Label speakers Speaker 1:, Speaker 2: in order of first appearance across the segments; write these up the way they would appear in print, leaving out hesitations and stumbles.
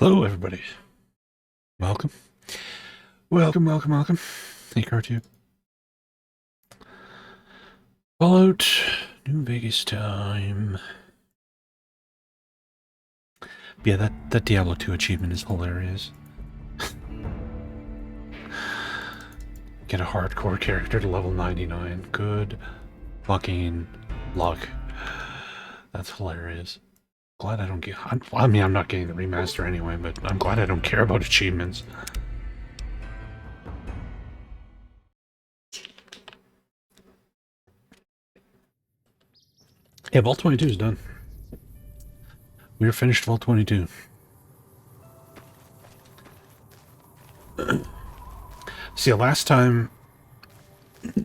Speaker 1: Hello, everybody. Welcome. Welcome, welcome, welcome. Hey, Cartube. Fallout New Vegas time. Yeah, that Diablo 2 achievement is hilarious. Get a hardcore character to level 99. Good fucking luck. That's hilarious. Glad I don't get... I mean, I'm not getting the remaster anyway, but I'm glad I don't care about achievements. Yeah, Vault 22 is done. We are finished Vault 22. See, last time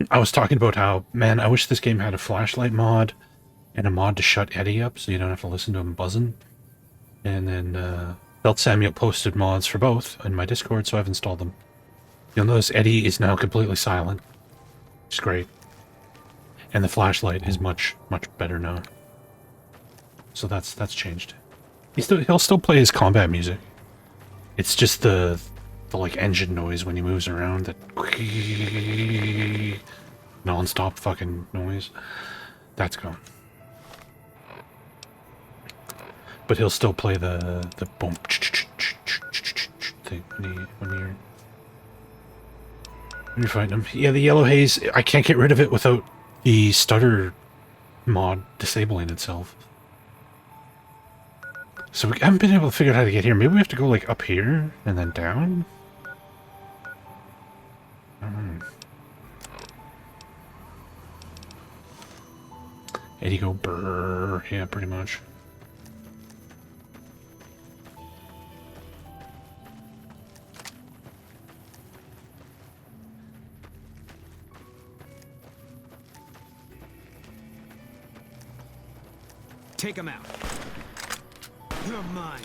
Speaker 1: I was talking about how, man, I wish this game had a flashlight mod and a mod to shut Eddie up so you don't have to listen to him buzzing. And then Belt Samuel posted mods for both in my Discord, so I've installed them. You'll notice Eddie is now completely silent. It's great. And the flashlight is much, much better now. So that's changed. He'll still play his combat music. It's just the like engine noise when he moves around, that non-stop fucking noise. That's gone. But he'll still play the boom thing when you're fighting him. Yeah, the yellow haze, I can't get rid of it without the stutter mod disabling itself. So we haven't been able to figure out how to get here. Maybe we have to go like up here and then down? Eddie go brrr. Yeah, pretty much.
Speaker 2: Take him out. You're mine.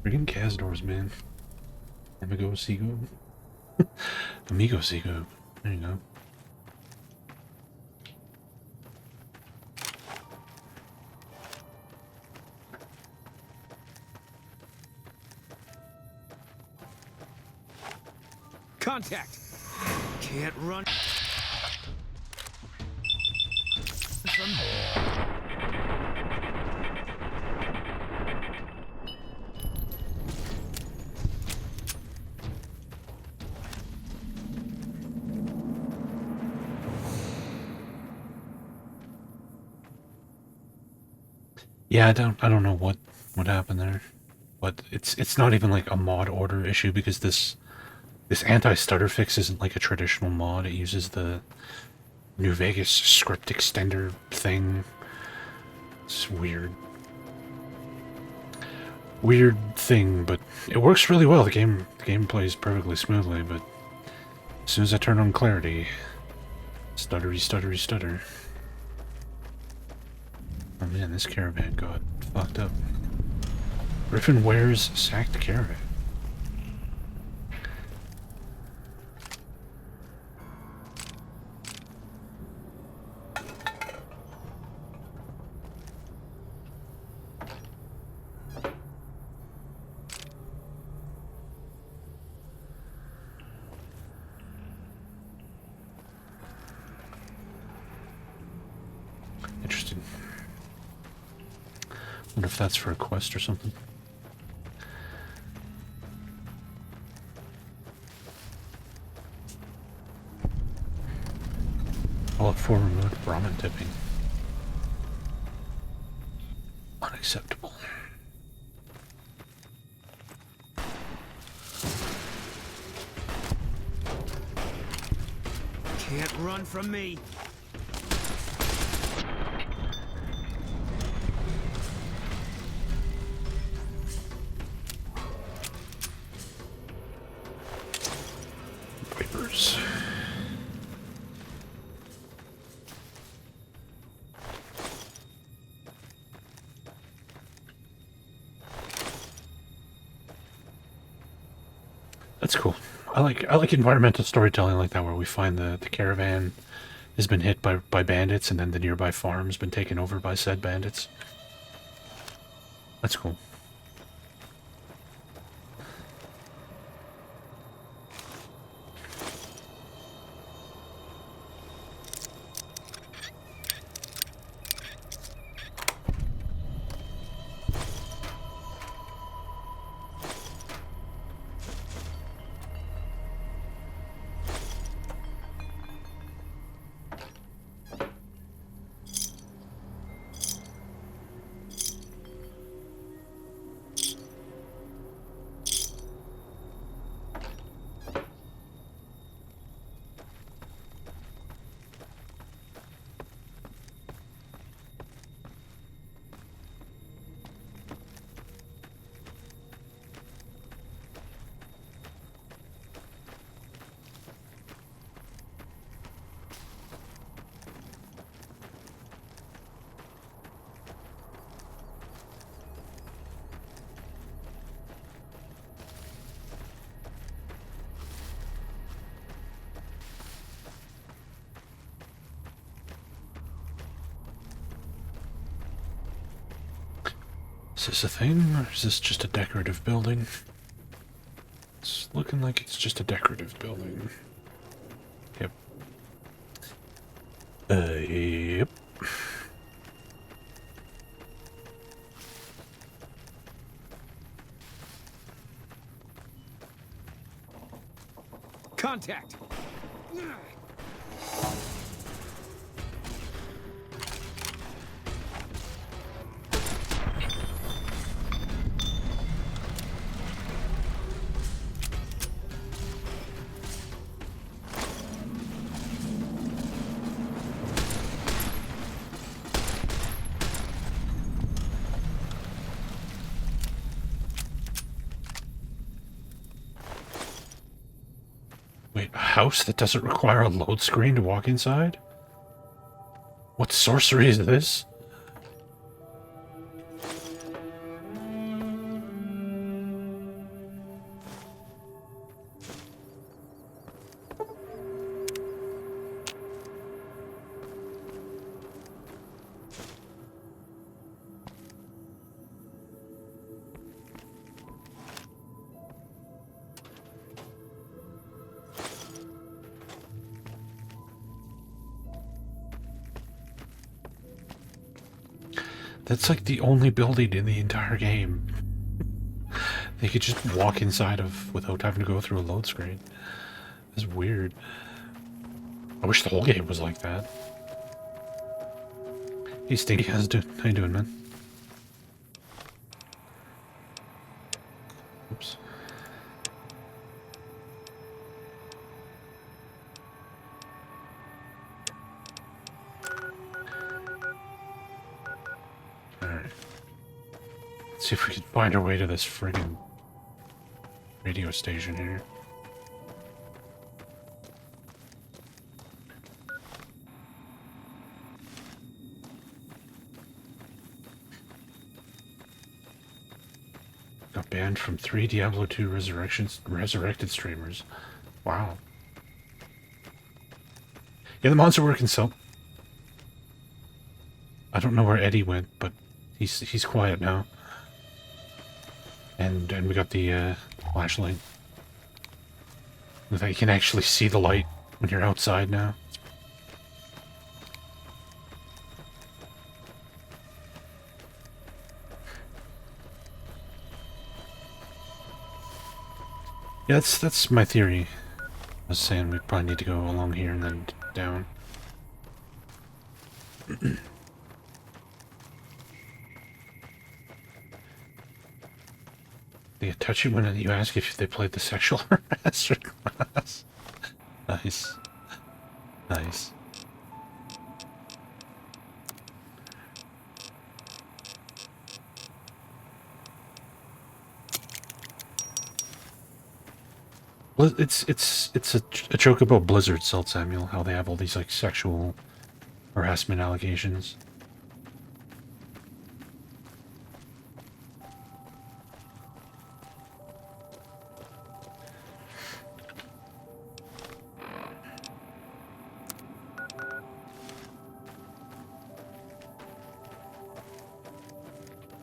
Speaker 1: Freaking Kazdors, man. Amigo Seago. Amigo Seago. There you go.
Speaker 2: Contact. Can't run.
Speaker 1: Yeah, I don't know what happened there. But it's not even like a mod order issue, because this anti-stutter fix isn't like a traditional mod. It uses the New Vegas script extender thing. It's weird. Weird thing, but it works really well. The game plays perfectly smoothly, but as soon as I turn on clarity, stuttery, stuttery, stutter. Oh man, this caravan got fucked up. Griffin wears sacked caravan. Interesting. Wonder if that's for a quest or something. All up for remote ramen tipping. Unacceptable.
Speaker 2: Can't run from me.
Speaker 1: Vipers. That's cool. I like environmental storytelling like that, where we find the caravan has been hit by bandits, and then the nearby farm's been taken over by said bandits. That's cool. Is this a thing, or is this just a decorative building? It's looking like it's just a decorative building. Yep. Yep.
Speaker 2: Contact.
Speaker 1: Wait, a house that doesn't require a load screen to walk inside? What sorcery is this? That's like the only building in the entire game they could just walk inside of without having to go through a load screen. It's weird. I wish the whole game was like that. Hey Stinky, how you doing, man? Oops. Alright. Let's see if we can find our way to this friggin' radio station here. Got banned from 3 Diablo 2 resurrected streamers. Wow. Yeah, the mods are working, so I don't know where Eddie went, but he's quiet now. And we got the flashlight. In fact, you can actually see the light when you're outside now. Yeah, that's my theory. I was saying we probably need to go along here and then down. They get touchy when you ask if they played the sexual harasser class. Nice. Nice. Well, it's a joke about Blizzard, Salt Samuel, how they have all these like sexual harassment allegations.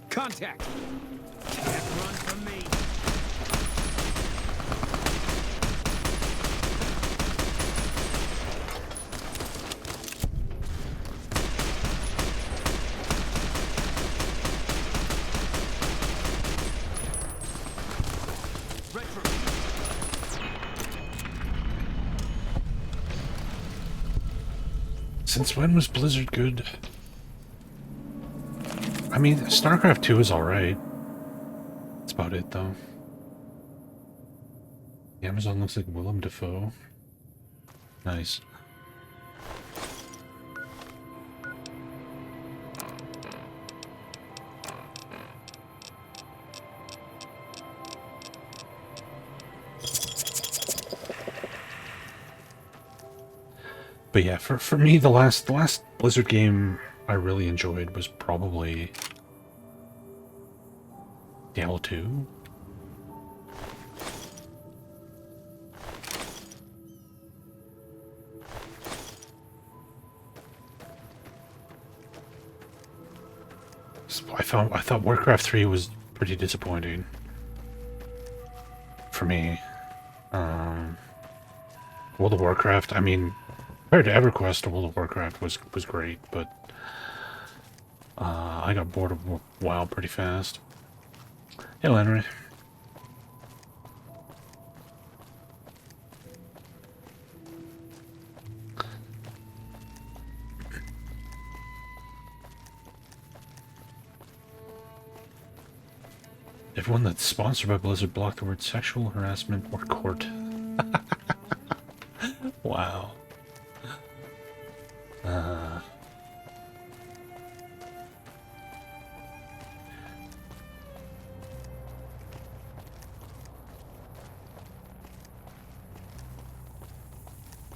Speaker 2: Contact! Can't run from me. Retro.
Speaker 1: Since when was Blizzard good? I mean, StarCraft 2 is alright. That's about it, though. The Amazon looks like Willem Dafoe. Nice. But yeah, for me, the last Blizzard game I really enjoyed was probably Diablo 2. I thought Warcraft 3 was pretty disappointing for me. World of Warcraft, I mean, compared to EverQuest, World of Warcraft was great, but I got bored of WoW pretty fast. Hey, Henry. Everyone that's sponsored by Blizzard blocked the word sexual harassment or court. Wow.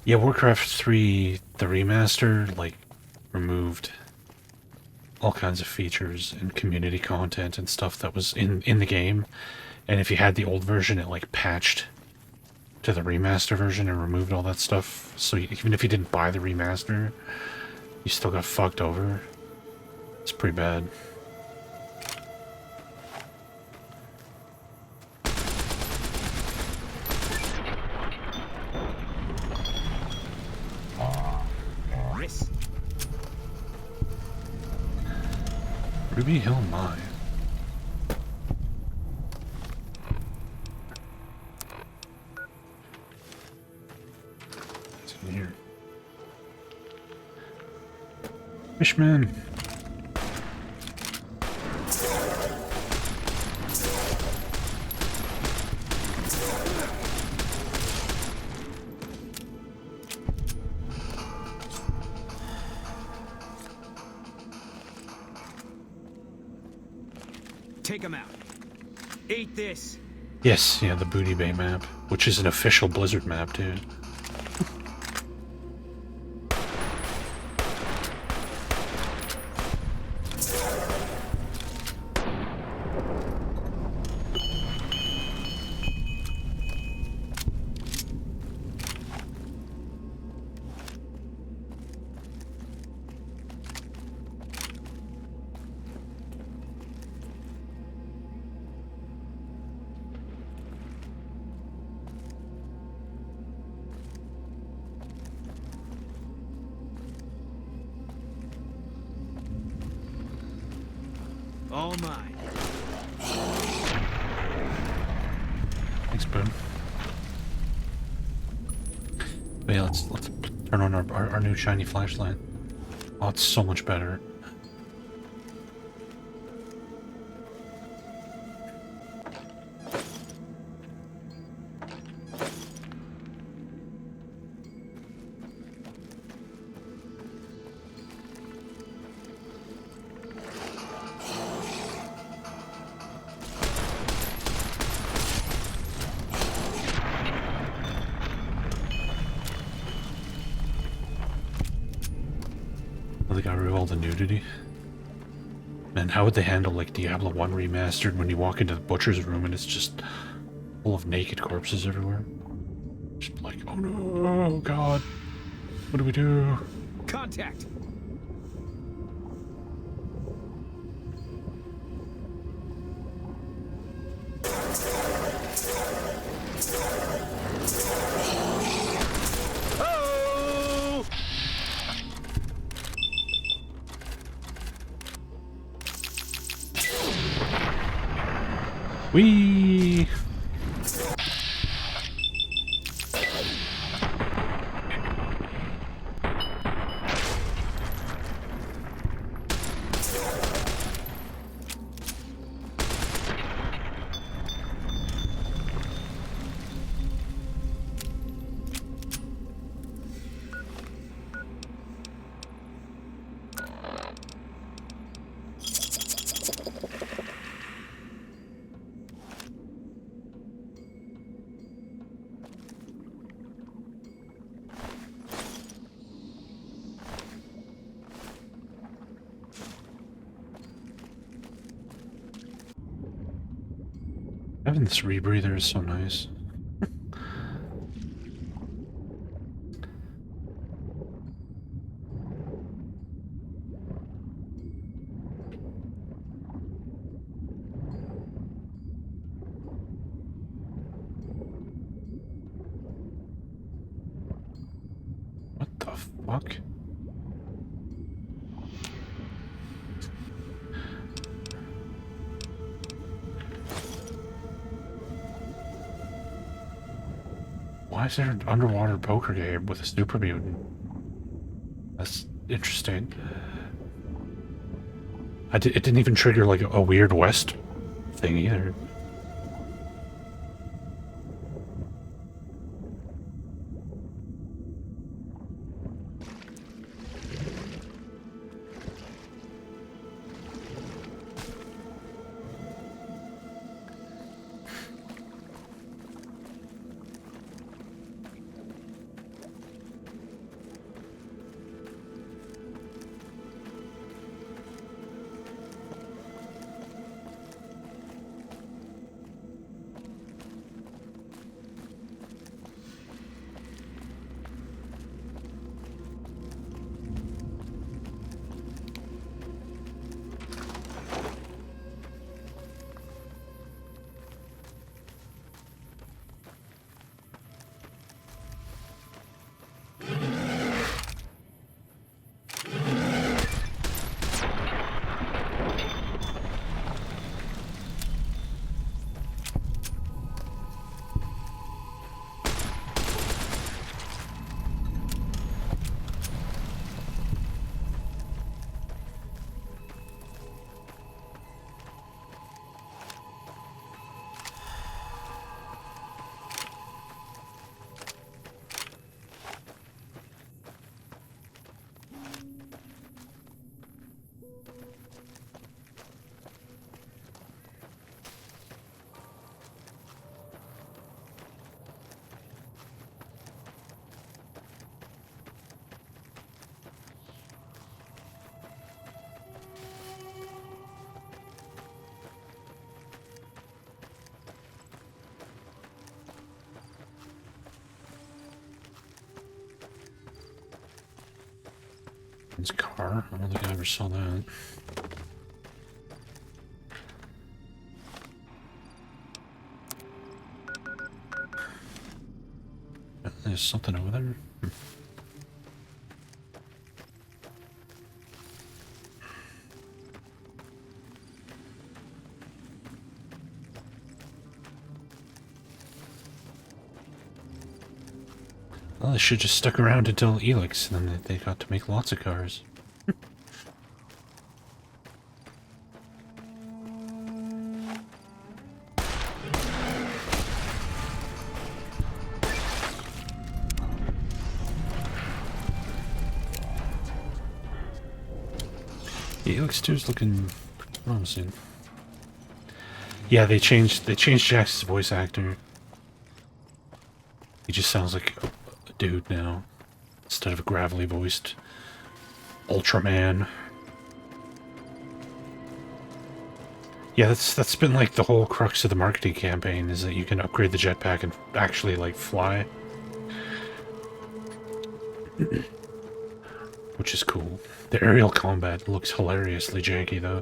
Speaker 1: Yeah, Warcraft 3, the remaster, like, removed all kinds of features and community content and stuff that was in the game. And if you had the old version, it, like, patched to the remaster version and removed all that stuff. So even if you didn't buy the remaster, you still got fucked over. It's pretty bad.
Speaker 2: Miss.
Speaker 1: Ruby Hill Mine. What's in here? Fishman.
Speaker 2: Take him out. Eat this.
Speaker 1: Yes, yeah, the Booty Bay map, which is an official Blizzard map, too.
Speaker 2: All mine.
Speaker 1: Thanks, Boone. But yeah, let's turn on our new shiny flashlight. Oh, it's so much better. They got rid of all the nudity. Man, how would they handle like Diablo 1 remastered when you walk into the butcher's room and it's just full of naked corpses everywhere? Just like, oh no, God, what do we do?
Speaker 2: Contact. Oh!
Speaker 1: Whee! Having this rebreather is so nice. What the fuck? Why is there an underwater poker game with a super mutant? That's interesting. It didn't even trigger like a Weird West thing either. His car? I don't think I ever saw that. There's something over there. Well, they should just stuck around until Elix, and then they got to make lots of cars. Elix 2 is looking promising. Yeah, they changed Jax's voice actor. He just sounds like a dude now, instead of a gravelly voiced Ultraman. Yeah, that's been like the whole crux of the marketing campaign, is that you can upgrade the jetpack and actually like fly. Which is cool. The aerial combat looks hilariously janky though.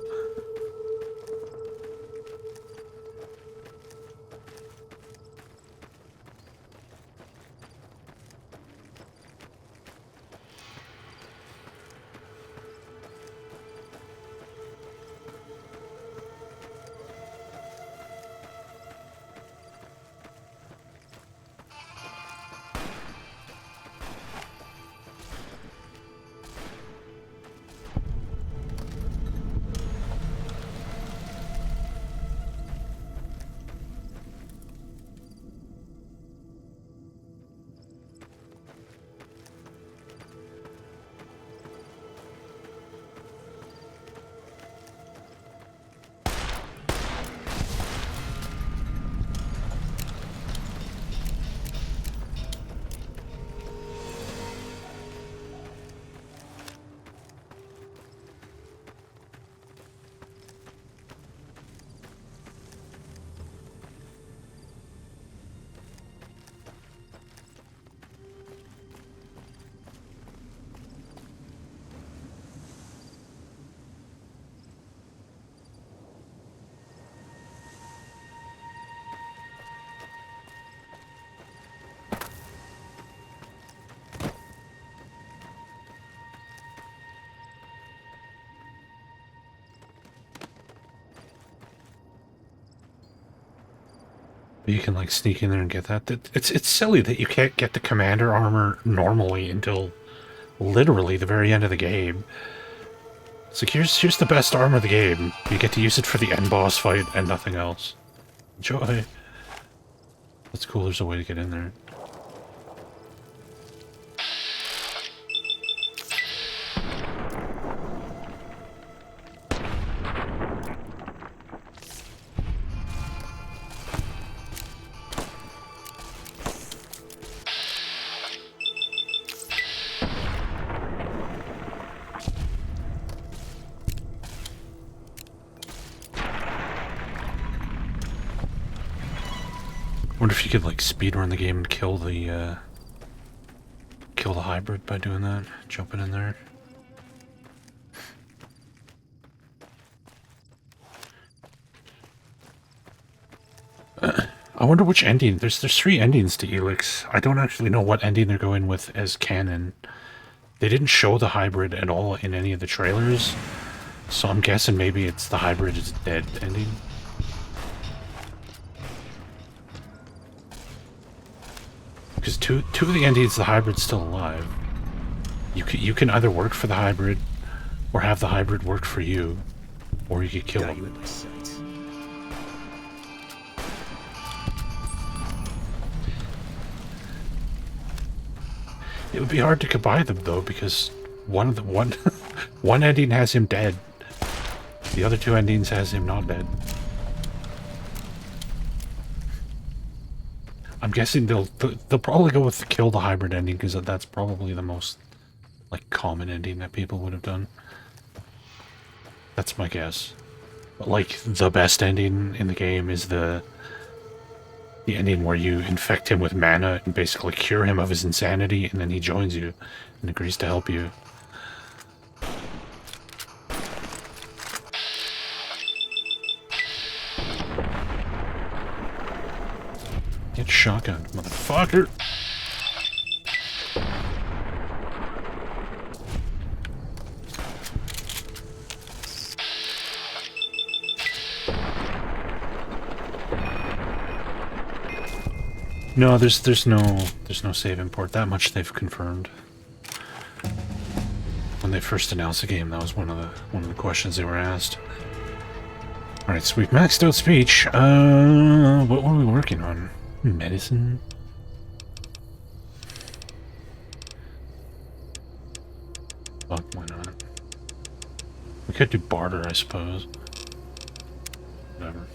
Speaker 1: But you can like sneak in there and get that. It's silly that you can't get the commander armor normally until literally the very end of the game. It's like here's the best armor of the game. You get to use it for the end boss fight and nothing else. Enjoy. That's cool. There's a way to get in there. Wonder if you could like speedrun the game and kill the hybrid by doing that, jumping in there. I wonder which ending. There's 3 endings to Elix. I don't actually know what ending they're going with as canon. They didn't show the hybrid at all in any of the trailers, so I'm guessing maybe it's the hybrid is dead ending. Because two of the endings, the hybrid's still alive. You can either work for the hybrid, or have the hybrid work for you, or you could kill
Speaker 2: Got you
Speaker 1: him.
Speaker 2: in my sights.
Speaker 1: It would be hard to combine them though, because one one ending has him dead, the other 2 endings has him not dead. I'm guessing they'll probably go with the kill the hybrid ending, because that's probably the most like common ending that people would have done. That's my guess. But like the best ending in the game is the ending where you infect him with mana and basically cure him of his insanity, and then he joins you and agrees to help you. Get shotgun, motherfucker! No, there's no save import. That much they've confirmed. When they first announced the game, that was one of the questions they were asked. All right, so we've maxed out speech. What were we working on? Medicine. Fuck, why not? We could do barter, I suppose. Whatever.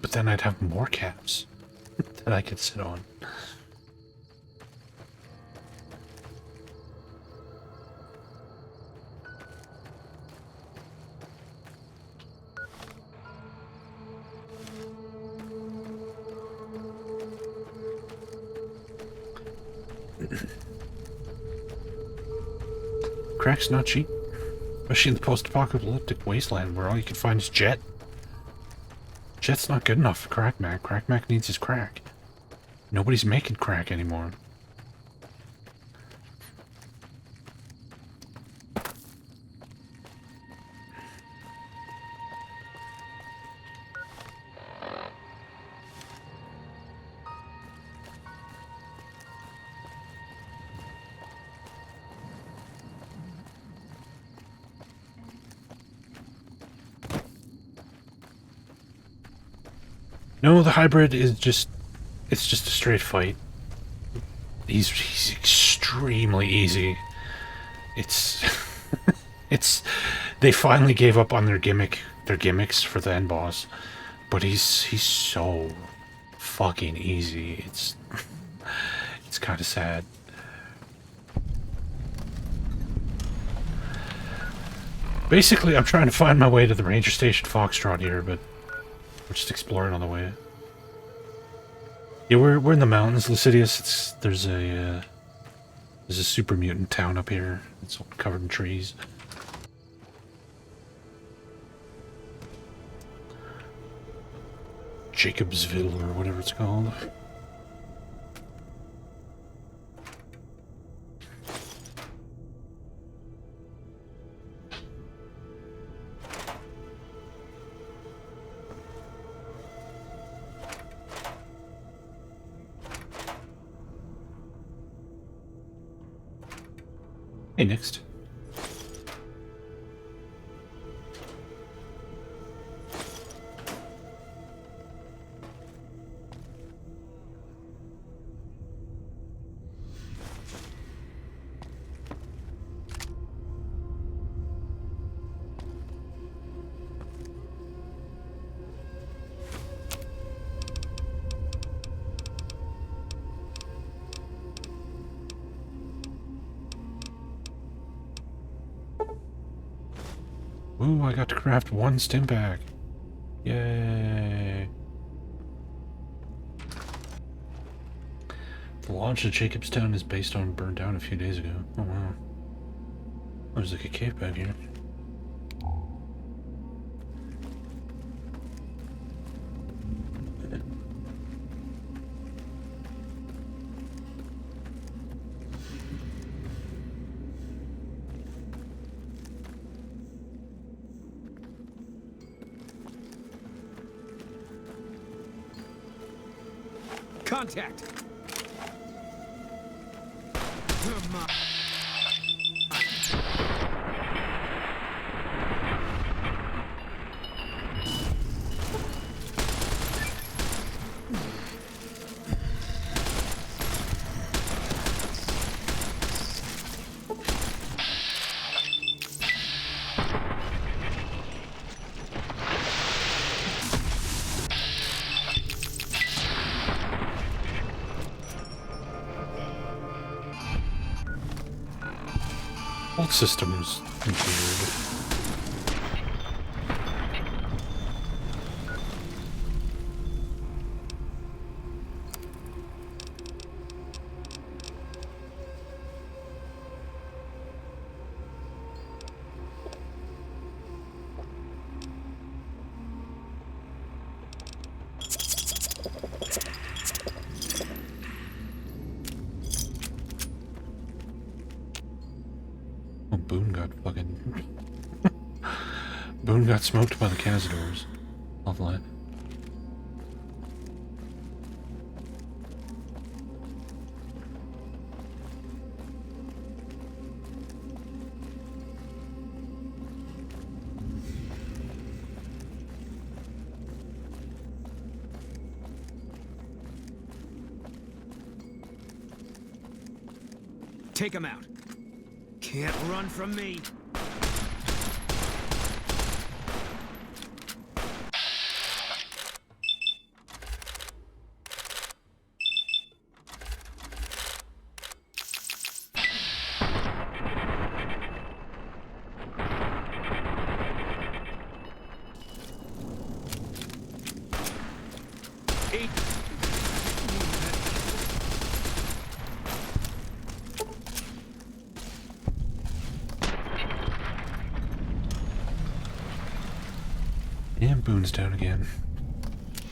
Speaker 1: But then I'd have more caps that I could sit on. Crack's not cheap, especially in the post-apocalyptic wasteland where all you can find is jet. Jet's not good enough for Crack Mac. Crack Mac needs his crack. Nobody's making crack anymore. No, the hybrid is just... It's just a straight fight. He's extremely easy. It's... it's... They finally gave up on their gimmicks for the end boss. But he's so fucking easy. It's... it's kind of sad. Basically, I'm trying to find my way to the Ranger Station Foxtrot here, but... We're just exploring on the way. Yeah, we're in the mountains, Lucidius. There's a super mutant town up here. It's all covered in trees. Jacobsville or whatever it's called. Hey, next. Ooh, I got to craft one stim pack. Yay. The launch of Jacobstown is based on burned down a few days ago. Oh wow. There's like a cave back here.
Speaker 2: Contact! Come on.
Speaker 1: Old systems weird. Oh, Boone got fucking... Boone got smoked by the Cazadors. Lovely.
Speaker 2: Take him out. Can't run from me.
Speaker 1: And Boone's down again.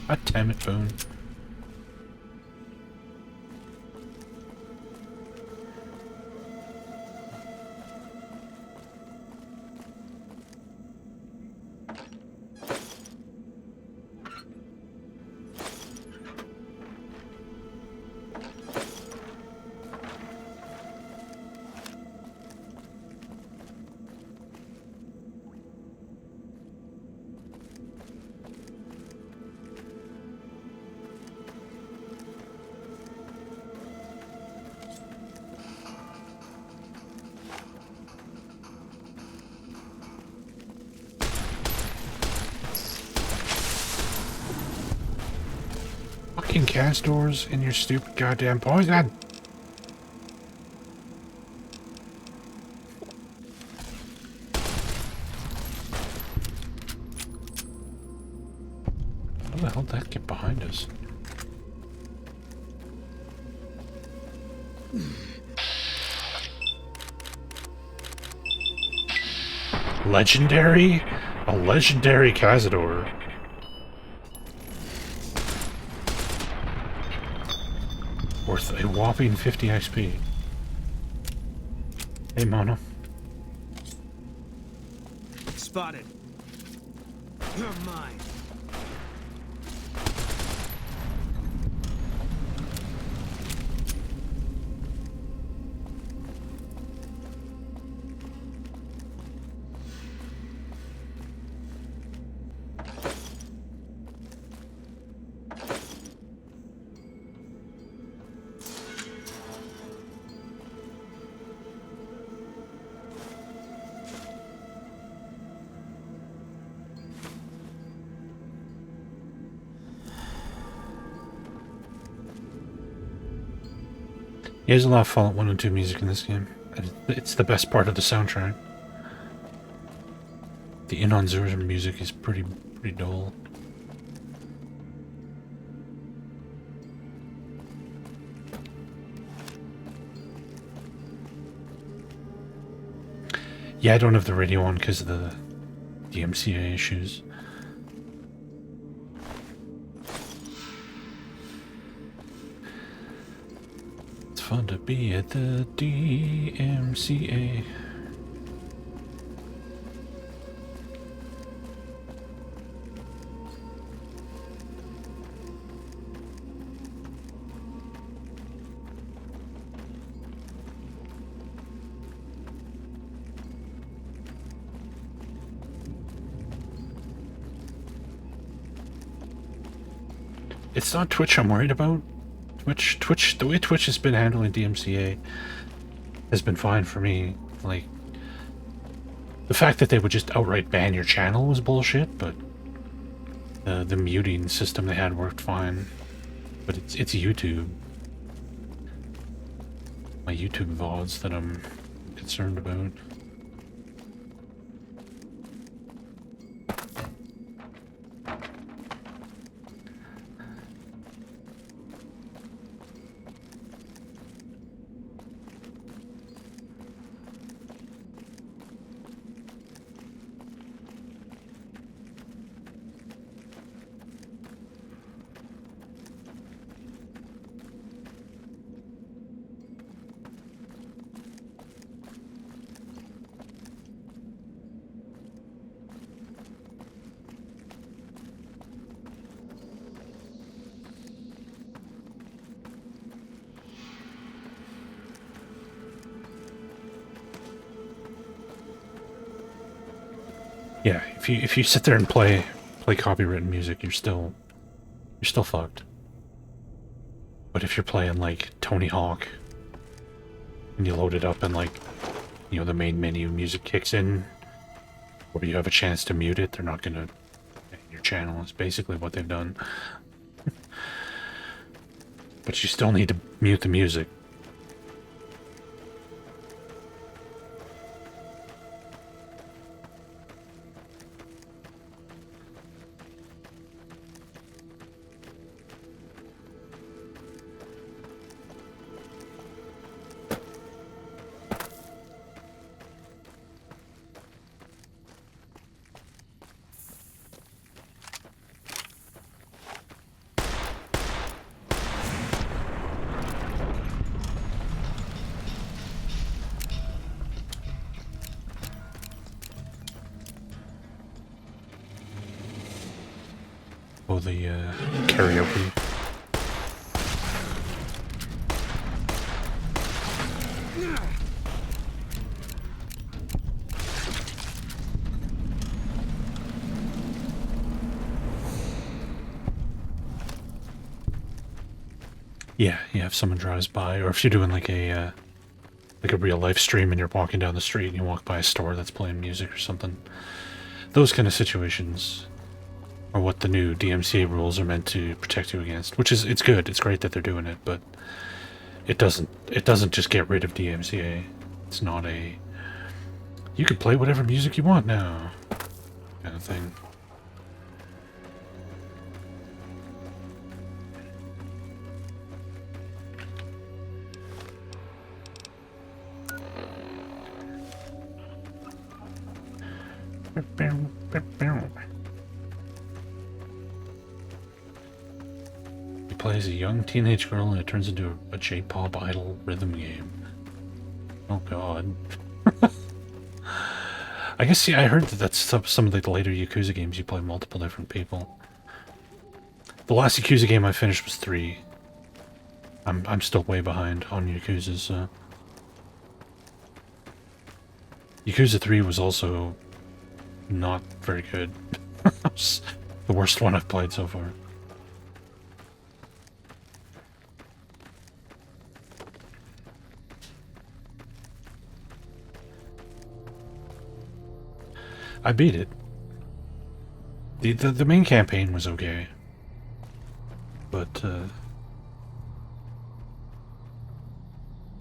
Speaker 1: God damn it, Boone. Fucking Castors and your stupid goddamn poison! How the hell did that get behind us? Legendary? A legendary Cazador. Worth a whopping 50 XP. Hey, Mono.
Speaker 2: Spotted. You're mine.
Speaker 1: There's a lot of Fallout 1 and 2 music in this game. It's the best part of the soundtrack. The In on Zero music is pretty dull. Yeah, I don't have the radio on because of the DMCA issues. It's fun to be at the DMCA. It's not Twitch I'm worried about. Twitch, the way Twitch has been handling DMCA has been fine for me. Like, the fact that they would just outright ban your channel was bullshit, but the muting system they had worked fine. But it's YouTube. My YouTube VODs that I'm concerned about. Yeah, if you sit there and play copywritten music, you're still fucked. But if you're playing like Tony Hawk and you load it up in like you know, the main menu music kicks in, or you have a chance to mute it. They're not going to ban your channel. It's basically what they've done. But you still need to mute the music. Oh, the karaoke. Yeah, if someone drives by, or if you're doing like a real life stream and you're walking down the street and you walk by a store that's playing music or something. Those kind of situations are what the new DMCA rules are meant to protect you against, which is, it's good, it's great that they're doing it, but it doesn't just get rid of DMCA. It's not a, you can play whatever music you want now kind of thing. You play as a young teenage girl and it turns into a J-pop idol rhythm game. Oh god. I guess, see, I heard that that's some of the later Yakuza games you play multiple different people. The last Yakuza game I finished was 3. I'm still way behind on Yakuza's. Yakuza 3 was also not very good. It's the worst one I've played so far. I beat it. The main campaign was okay. But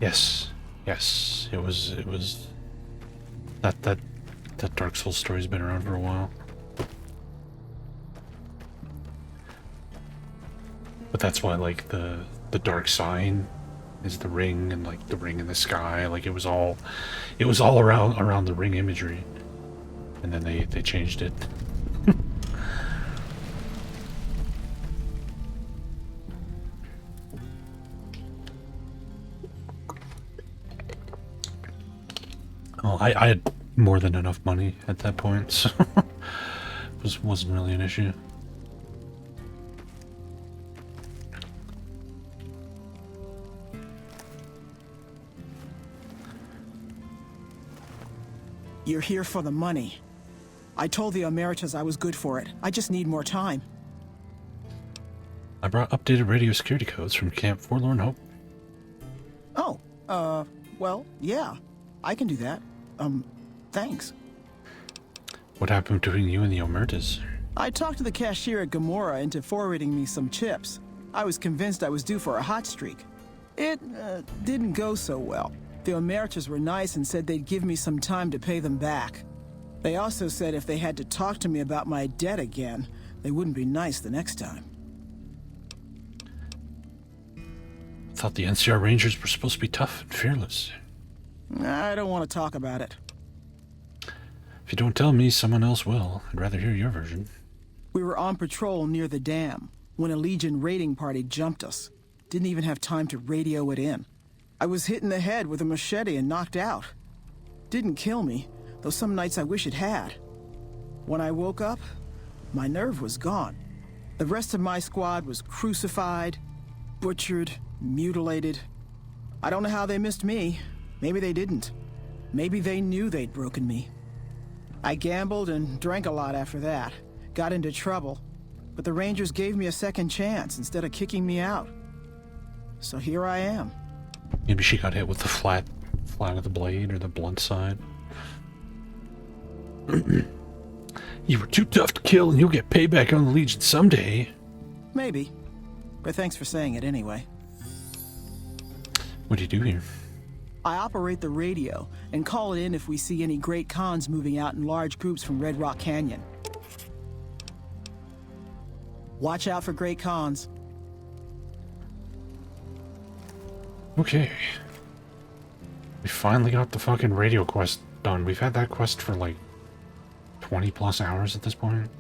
Speaker 1: yes, it was that Dark Souls story's been around for a while. But that's why, like, the dark sign is the ring, and like the ring in the sky, like it was all around the ring imagery. And then they changed it. Oh, I had more than enough money at that point, so it wasn't really an issue.
Speaker 3: You're here for the money. I told the Emeritus I was good for it. I just need more time.
Speaker 1: I brought updated radio security codes from Camp Forlorn Hope.
Speaker 3: Oh, well, yeah. I can do that. Thanks.
Speaker 1: What happened between you and the Omertas?
Speaker 3: I talked to the cashier at Gamora into forwarding me some chips. I was convinced I was due for a hot streak. It, didn't go so well. The Emeritus were nice and said they'd give me some time to pay them back. They also said if they had to talk to me about my debt again, they wouldn't be nice the next time.
Speaker 1: Thought the NCR Rangers were supposed to be tough and fearless.
Speaker 3: I don't want to talk about it.
Speaker 1: If you don't tell me, someone else will. I'd rather hear your version.
Speaker 3: We were on patrol near the dam when a Legion raiding party jumped us. Didn't even have time to radio it in. I was hit in the head with a machete and knocked out. Didn't kill me, though some nights I wish it had. When I woke up, my nerve was gone. The rest of my squad was crucified, butchered, mutilated. I don't know how they missed me. Maybe they didn't. Maybe they knew they'd broken me. I gambled and drank a lot after that. Got into trouble. But the Rangers gave me a second chance instead of kicking me out. So here I am.
Speaker 1: Maybe she got hit with the flat flat of the blade or the blunt side. You were too tough to kill, and you'll get payback on the Legion someday.
Speaker 3: Maybe. But thanks for saying it anyway.
Speaker 1: What do you do here?
Speaker 3: I operate the radio and call it in if we see any Great Khans moving out in large groups from Red Rock Canyon. Watch out for Great Khans.
Speaker 1: Okay. We finally got the fucking radio quest done. We've had that quest for like 20 plus hours at this point.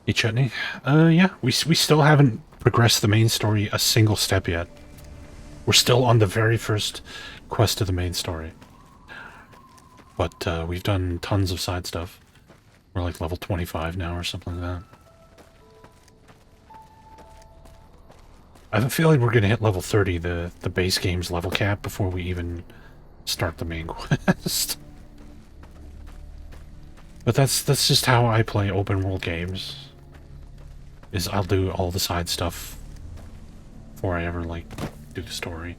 Speaker 1: Hey, Chutney. Yeah, we still haven't progressed the main story a single step yet. We're still on the very first quest of the main story. But we've done tons of side stuff. We're like level 25 now or something like that. I have a feeling we're going to hit level 30, the base game's level cap, before we even start the main quest. But that's just how I play open world games. Is I'll do all the side stuff before I ever, like, do the story.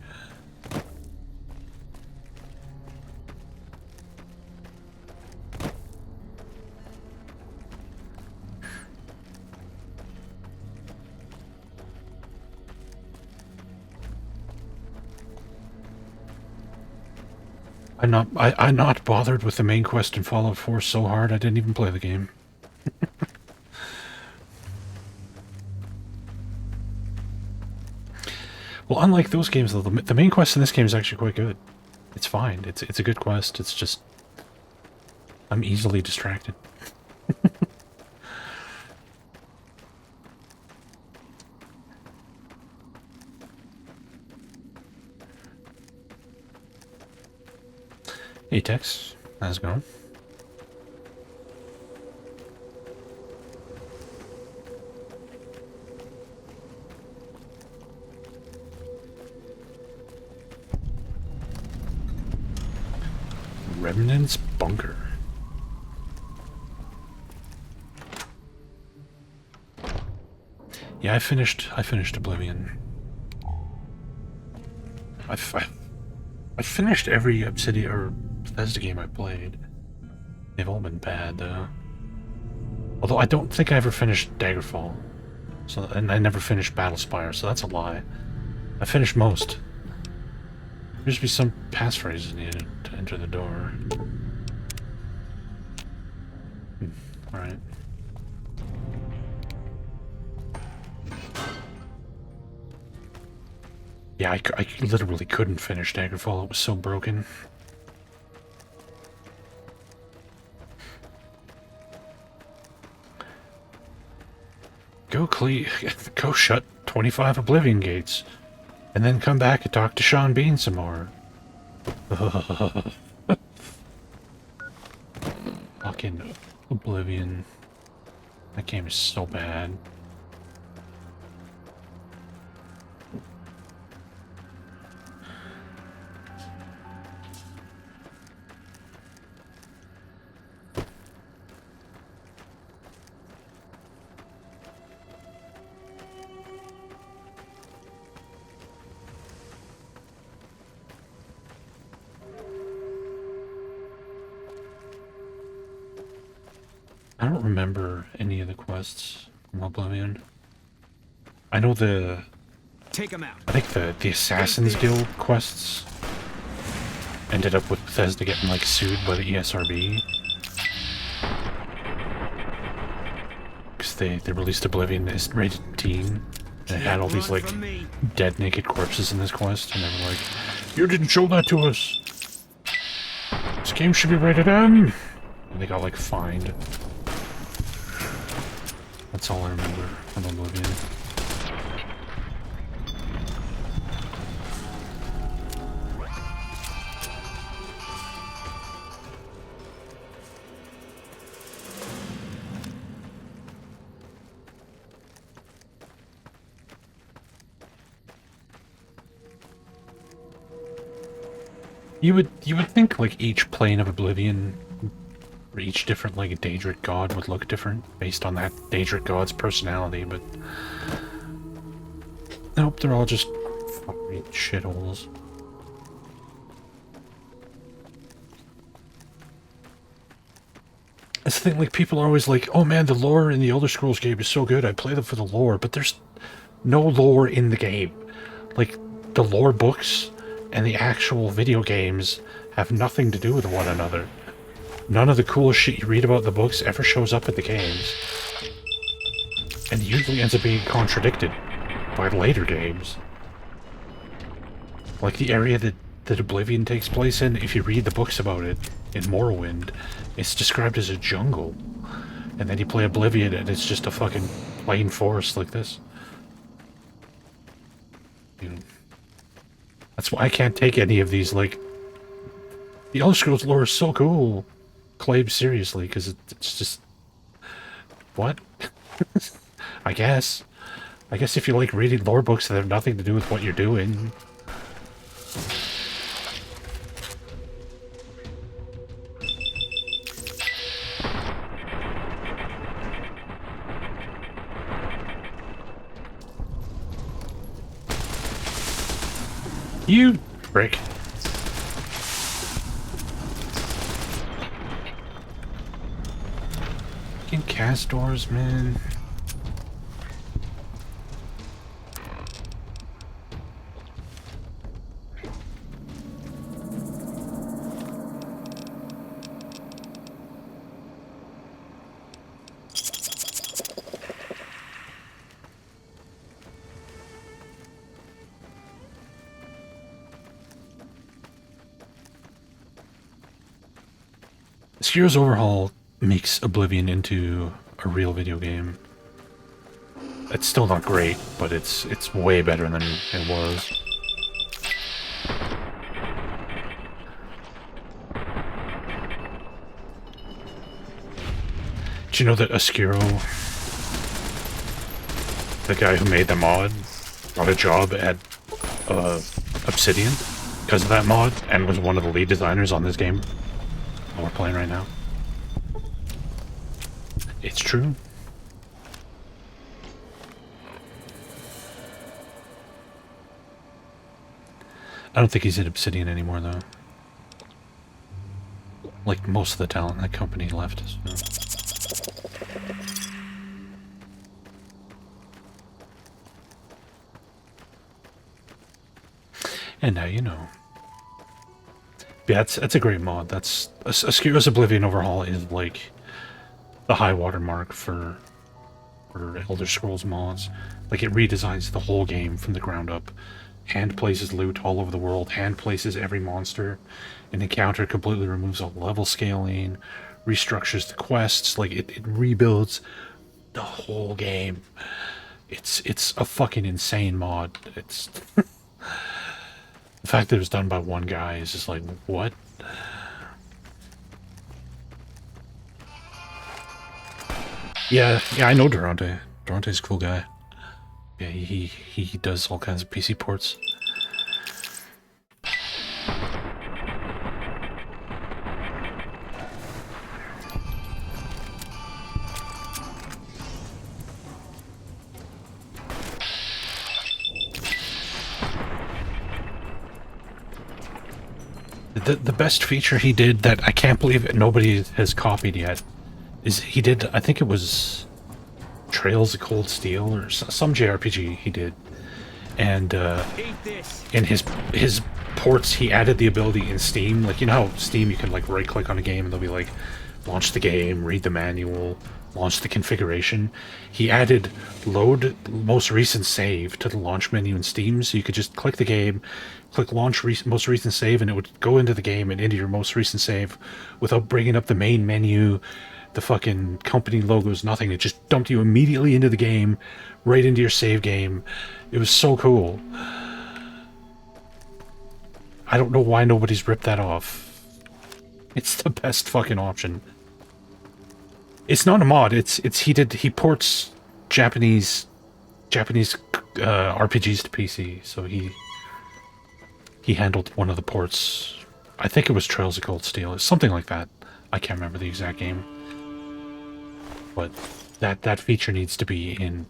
Speaker 1: I'm not bothered with the main quest in Fallout 4 so hard I didn't even play the game. Well, unlike those games, though, the main quest in this game is actually quite good. It's fine. It's a good quest. It's just I'm easily distracted. Hey Tex, how's it going? Remnant's Bunker. Yeah, I finished Oblivion. I finished every Obsidian or Bethesda game I played. They've all been bad though. Although I don't think I ever finished Daggerfall. So, and I never finished Battlespire, so that's a lie. I finished most. There should be some passphrases needed to enter the door. Alright. Yeah, I literally couldn't finish Daggerfall. It was so broken. Go shut 25 Oblivion gates. And then come back and talk to Sean Bean some more. Fucking Oblivion. That game is so bad. I don't remember any of the quests from Oblivion. I know
Speaker 2: Take him out.
Speaker 1: I think the Assassin's Guild quests ended up with Bethesda getting like sued by the ESRB. Because they released Oblivion as rated teen. And it had all these,
Speaker 2: Run
Speaker 1: like,
Speaker 2: from me.
Speaker 1: dead naked corpses in this quest, and they were like, "You didn't show that to us! This game should be rated M!" And they got, like, fined. That's all I remember from Oblivion. You would think like each plane of Oblivion, or each different like Daedric god would look different based on that Daedric god's personality, but nope, they're all just fucking shitholes. That's the thing, like people are always like, "Oh man, the lore in the Elder Scrolls game is so good. I play them for the lore," but there's no lore in the game. Like the lore books and the actual video games have nothing to do with one another. None of the cool shit you read about the books ever shows up in the games. And usually ends up being contradicted by later games. Like the area that Oblivion takes place in, if you read the books about it, in Morrowind, it's described as a jungle. And then you play Oblivion and it's just a fucking plain forest like this. You know, that's why I can't take any of these, like... The Elder Scrolls lore is so cool, claimed seriously, because it's just... What? I guess. I guess if you like reading lore books that have nothing to do with what you're doing... You prick. Fucking castors, man. Skyros Overhaul makes Oblivion into a real video game. It's still not great, but it's way better than it was. Did you know that Askiro, the guy who made the mod, got a job at Obsidian because of that mod, and was one of the lead designers on this game we're playing right now? It's true. I don't think he's at Obsidian anymore, though. Like, most of the talent in that company left. So. And now you know. Yeah, that's a great mod. That's Askiro's Oblivion Overhaul is like the high water mark for Elder Scrolls mods. Like it redesigns the whole game from the ground up, hand places loot all over the world, hand places every monster, an encounter, completely removes all level scaling, restructures the quests. Like it rebuilds the whole game. It's a fucking insane mod. It's the fact that it was done by one guy is just like, what? Yeah, I know Durante. Durante's a cool guy. Yeah, he does all kinds of PC ports. The best feature he did that I can't believe nobody has copied yet is he did, I think it was Trails of Cold Steel or some JRPG he did, and in his ports he added the ability in Steam, like you know how Steam you can like right click on a game and they'll be like launch the game, read the manual, launched the configuration, he added load most recent save to the launch menu in Steam, so you could just click the game, click launch most recent save, and it would go into the game and into your most recent save without bringing up the main menu, the fucking company logos, nothing. It just dumped you immediately into the game, right into your save game. It was so cool. I don't know why nobody's ripped that off. It's the best fucking option. It's not a mod. He ports Japanese RPGs to PC. So he handled one of the ports. I think it was Trails of Cold Steel. It's something like that. I can't remember the exact game. But that feature needs to be in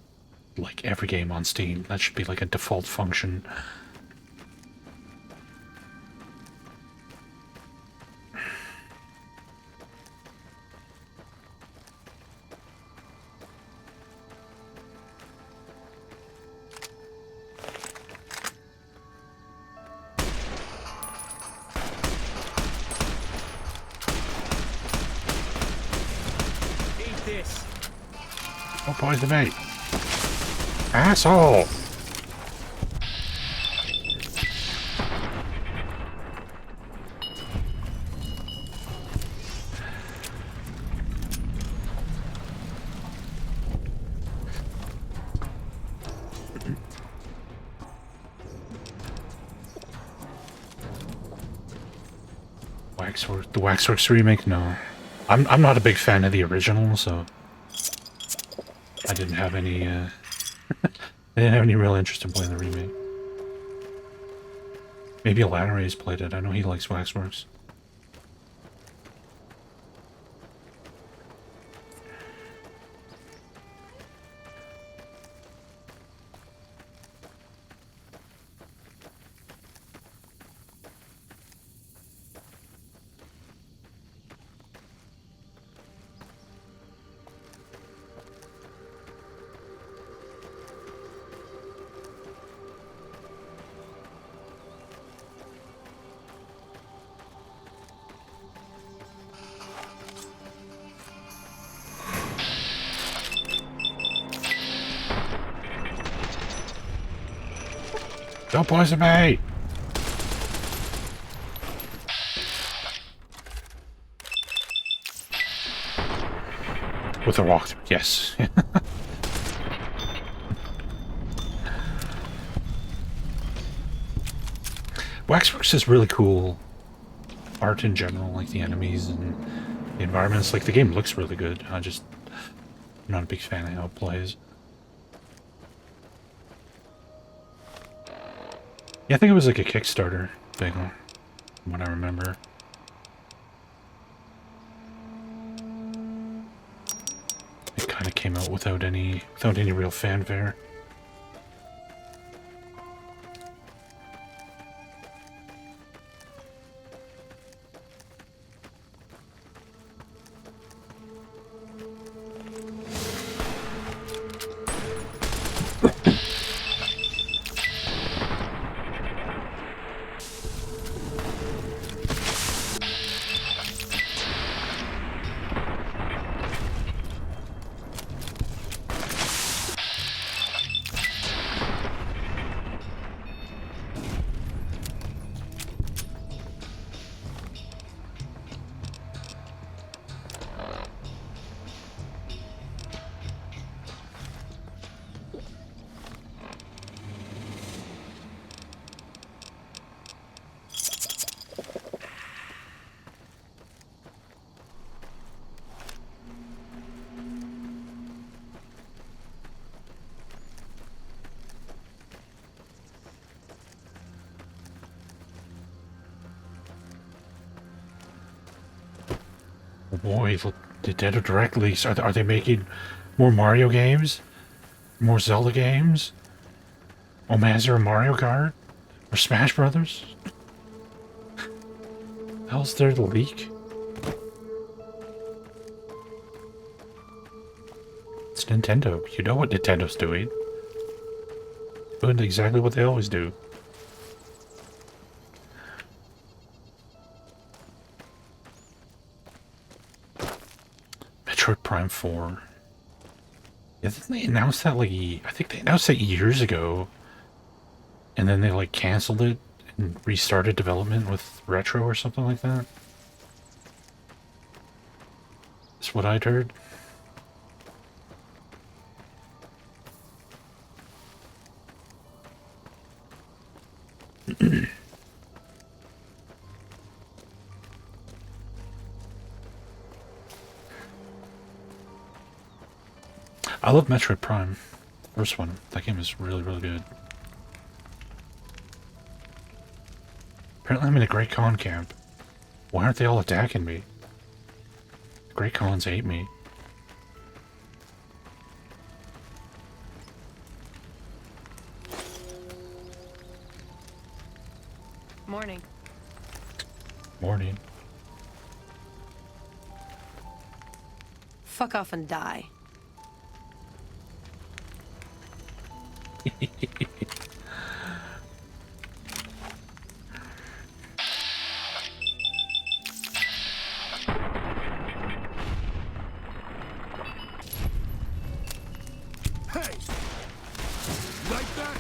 Speaker 1: like every game on Steam. That should be like a default function. Oh, poison mate. Asshole! The Waxworks remake? No. I'm not a big fan of the original, so I didn't have any I didn't have any real interest in playing the remake. Maybe Alanaray's played it. I know he likes Waxworks. Don't poison me! With a rock, yes. Waxworks is really cool art in general, like the enemies and the environments. Like, the game looks really good. I'm not a big fan of how it plays. Yeah, I think it was like a Kickstarter thing, from what I remember. It kind of came out without any real fanfare. Boy, look, Nintendo Direct leaks. Are they making more Mario games? More Zelda games? Oh man, is there a Mario Kart? Or Smash Brothers? How's there the leak? It's Nintendo. You know what Nintendo's doing. Doing exactly what they always do. Metroid Prime 4. Yeah, didn't they announce that, like, I think they announced it years ago, and then they, like, canceled it and restarted development with Retro or something like that? That's what I'd heard. I love Metroid Prime. First one. That game is really, really good. Apparently I'm in a Great Khan camp. Why aren't they all attacking me? The Great Khans hate me.
Speaker 4: Morning.
Speaker 1: Morning.
Speaker 4: Fuck off and die.
Speaker 2: Hey! Like that?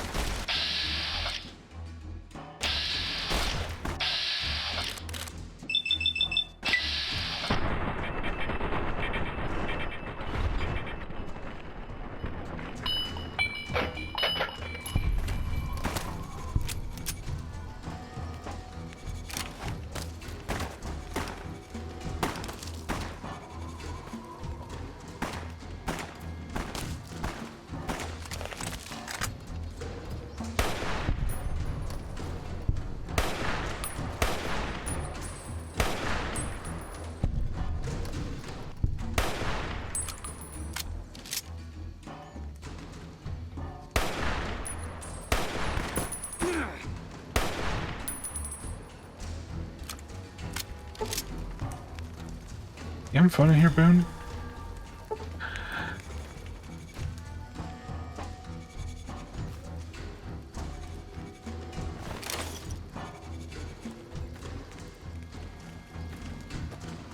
Speaker 1: You having fun in here, Boone?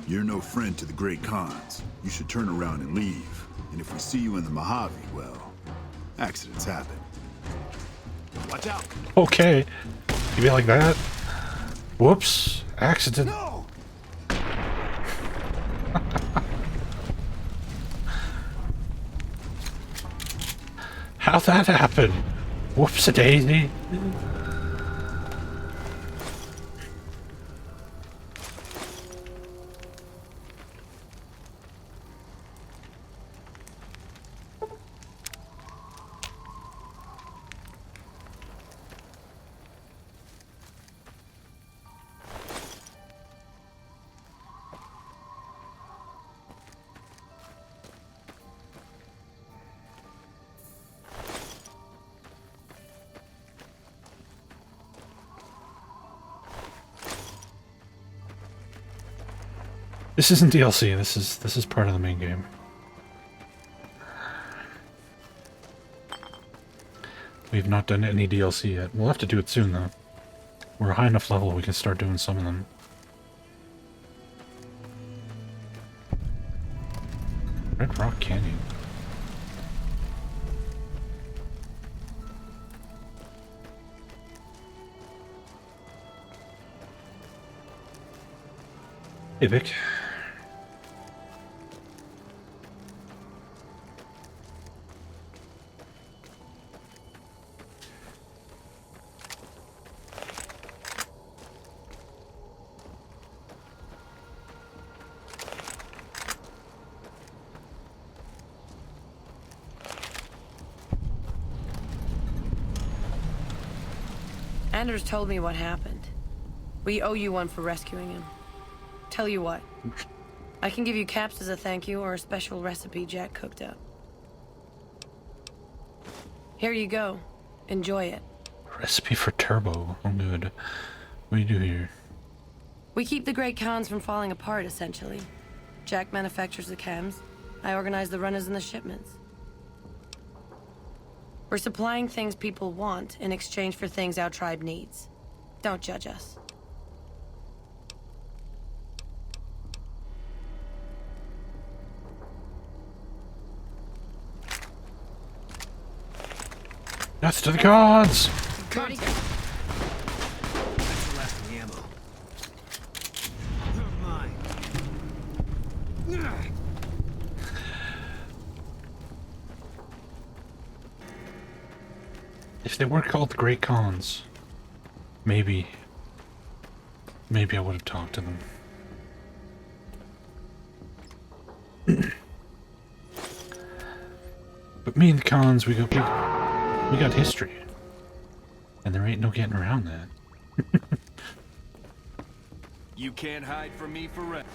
Speaker 5: You're no friend to the Great Khans. You should turn around and leave. And if we see you in the Mojave, well, accidents happen.
Speaker 2: Watch out!
Speaker 1: Okay. You be like that? Whoops. Accident.
Speaker 2: No!
Speaker 1: How'd that happen? Whoops-a-daisy. This isn't DLC. This is part of the main game. We've not done any DLC yet. We'll have to do it soon though. We're a high enough level we can start doing some of them. Red Rock Canyon. Hey Vic.
Speaker 4: Anders told me what happened. We owe you one for rescuing him. Tell you what. I can give you caps as a thank you or a special recipe Jack cooked up. Here you go. Enjoy it.
Speaker 1: Recipe for turbo. Oh good. What do you do here?
Speaker 4: We keep the Great Khans from falling apart, essentially. Jack manufactures the chems. I organize the runners and the shipments. We're supplying things people want in exchange for things our tribe needs. Don't judge us.
Speaker 1: Death to the gods!
Speaker 4: Pretty good.
Speaker 2: That's the last of the ammo. You're mine.
Speaker 1: If they weren't called the Great Khans, maybe I would have talked to them. But me and the Khans, we got history. And there ain't no getting around that.
Speaker 2: You can't hide from me forever.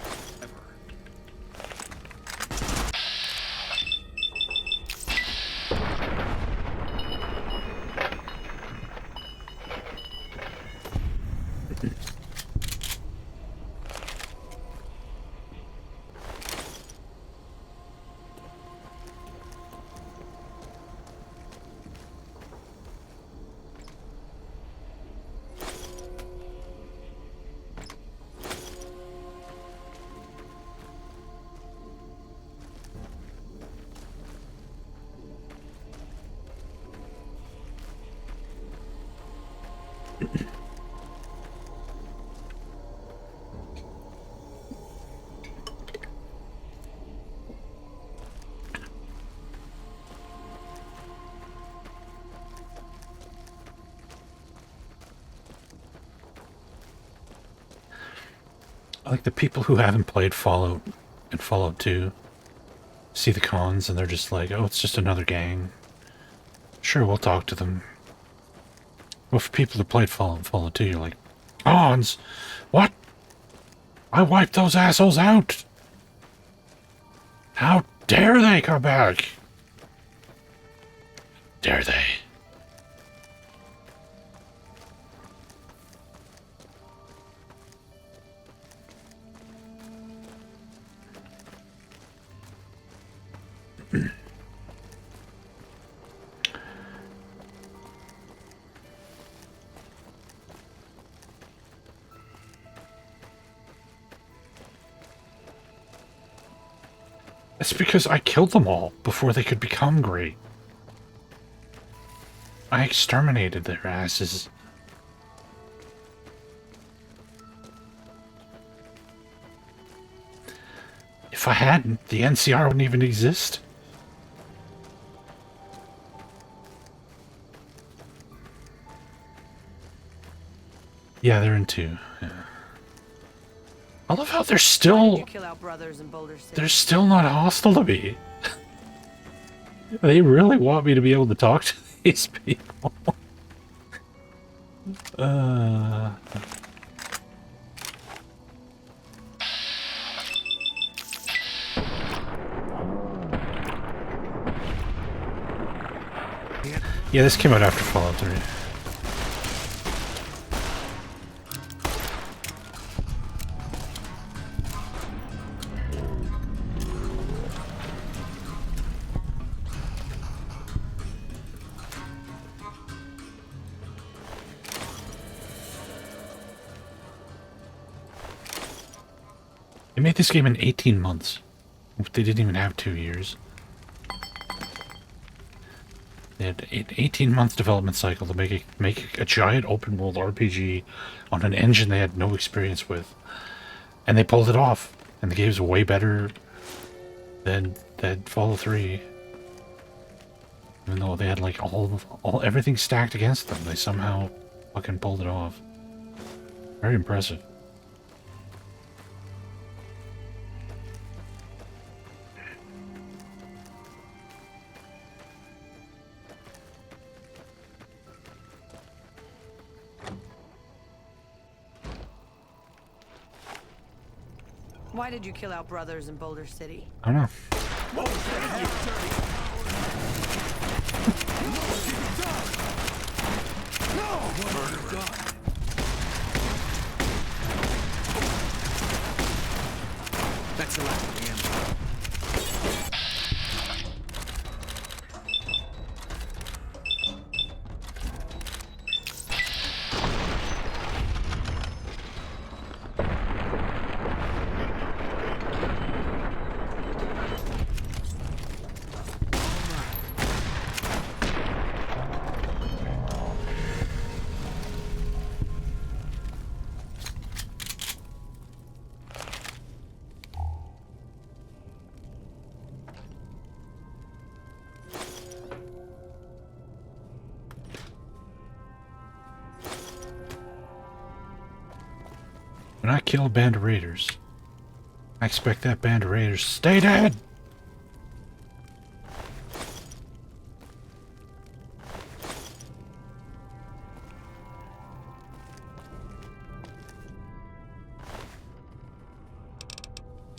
Speaker 1: Like the people who haven't played Fallout and Fallout 2 see the Khans and they're just like, oh, it's just another gang. Sure, we'll talk to them. Well, for people who played Fallout and Fallout 2, you're like, Khans? What? I wiped those assholes out! How dare they come back? Dare they? It's because I killed them all before they could become great. I exterminated their asses. If I hadn't, the NCR wouldn't even exist. Yeah, they're in 2. Yeah. I love how they're
Speaker 4: Why did
Speaker 1: still...
Speaker 4: you kill our brothers in Boulder City?
Speaker 1: They're still not hostile to me. They really want me to be able to talk to these people. Yeah, this came out after Fallout 3. They made this game in 18 months. They didn't even have 2 years. They had an 18-month development cycle to make a giant open-world RPG on an engine they had no experience with. And they pulled it off. And the game's way better than Fallout 3. Even though they had like everything stacked against them, they somehow fucking pulled it off. Very impressive.
Speaker 4: Why did you kill our brothers in Boulder City?
Speaker 1: I don't know.
Speaker 2: That's the last of the ammo.
Speaker 1: When I kill a band of raiders, I expect that band of raiders to stay dead!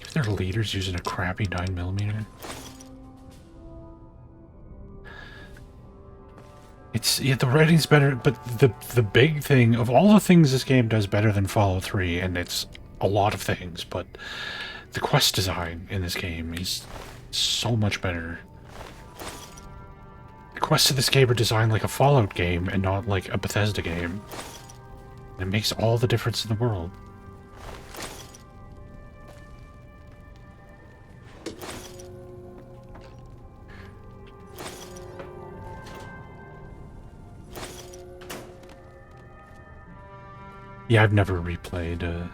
Speaker 1: If their leader's using a crappy 9mm. It's, yeah, the writing's better, but the big thing, of all the things this game does better than Fallout 3, and it's a lot of things, but the quest design in this game is so much better. The quests of this game are designed like a Fallout game and not like a Bethesda game. It makes all the difference in the world. Yeah, I've never replayed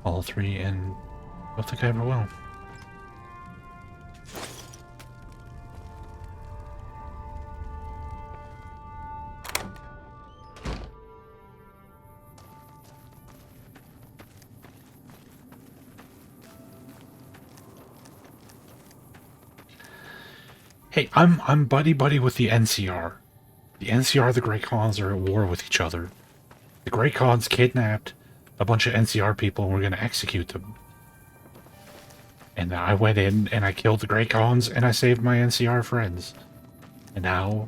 Speaker 1: Fallout 3, and I don't think I ever will. Hey, I'm buddy-buddy with the NCR. The NCR, the Grey Khans are at war with each other. The Grey Khans kidnapped a bunch of NCR people and we're going to execute them. And I went in and I killed the Grey Khans and I saved my NCR friends. And now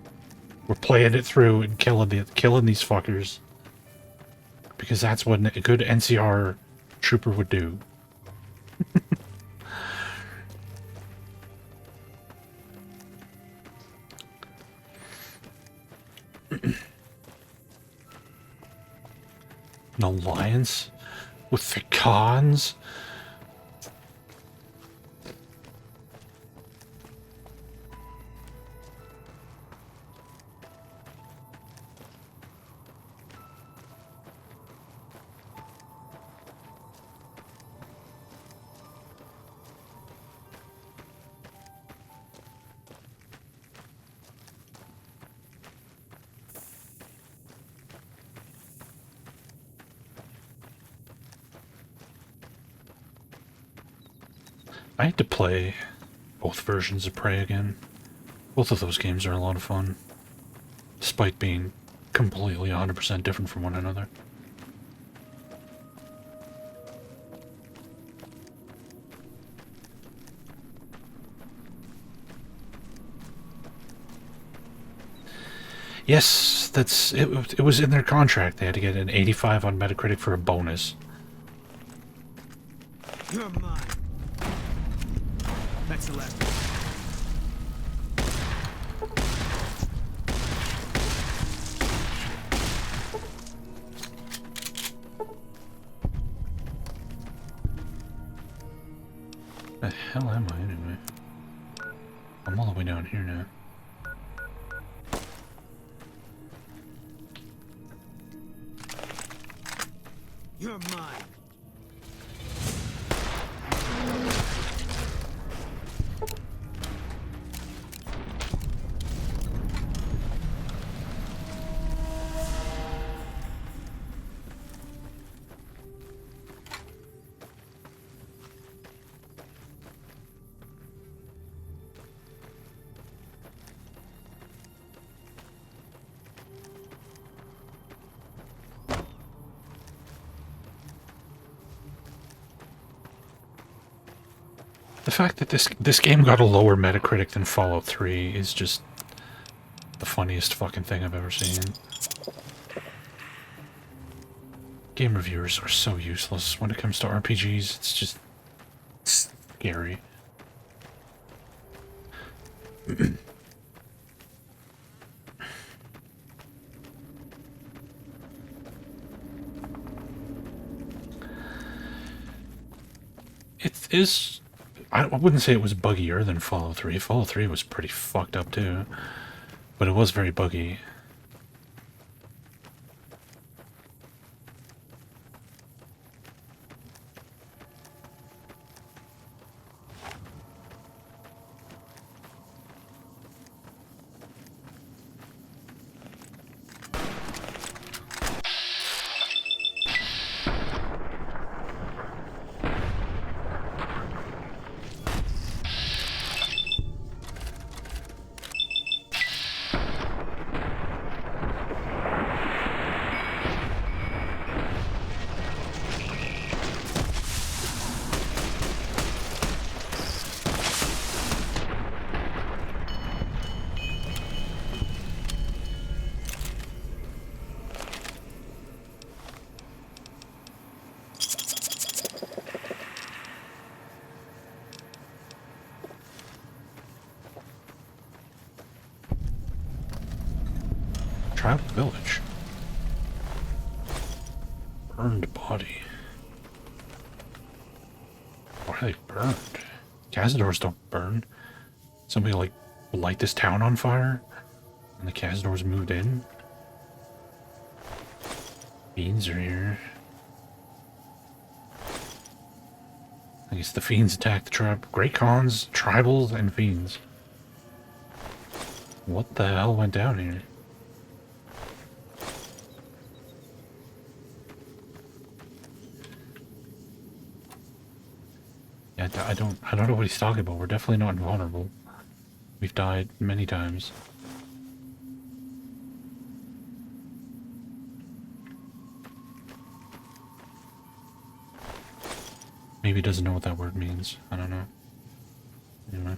Speaker 1: we're playing it through and killing these fuckers. Because that's what a good NCR trooper would do. An alliance with the Khans? I had to play both versions of Prey again. Both of those games are a lot of fun, despite being completely 100% different from one another. Yes, that's it. It was in their contract. They had to get an 85 on Metacritic for a bonus.
Speaker 2: You're mine. That's the last one.
Speaker 1: The hell am I anyway? I'm all the way down here now.
Speaker 2: You're mine.
Speaker 1: The fact that this game got a lower Metacritic than Fallout 3 is just the funniest fucking thing I've ever seen. Game reviewers are so useless when it comes to RPGs. It's just scary. It is... I wouldn't say it was buggier than Fallout 3. Fallout 3 was pretty fucked up too. But it was very buggy. Tribal village. Burned body. Why are they burned? Cazadors don't burn. Somebody like light this town on fire and the Cazadors moved in. Fiends are here. I guess the fiends attack the tribe. Great Khans, tribals, and fiends. What the hell went down here? Yeah, I don't know what he's talking about. We're definitely not invulnerable. We've died many times. Maybe he doesn't know what that word means. I don't know. Anyway.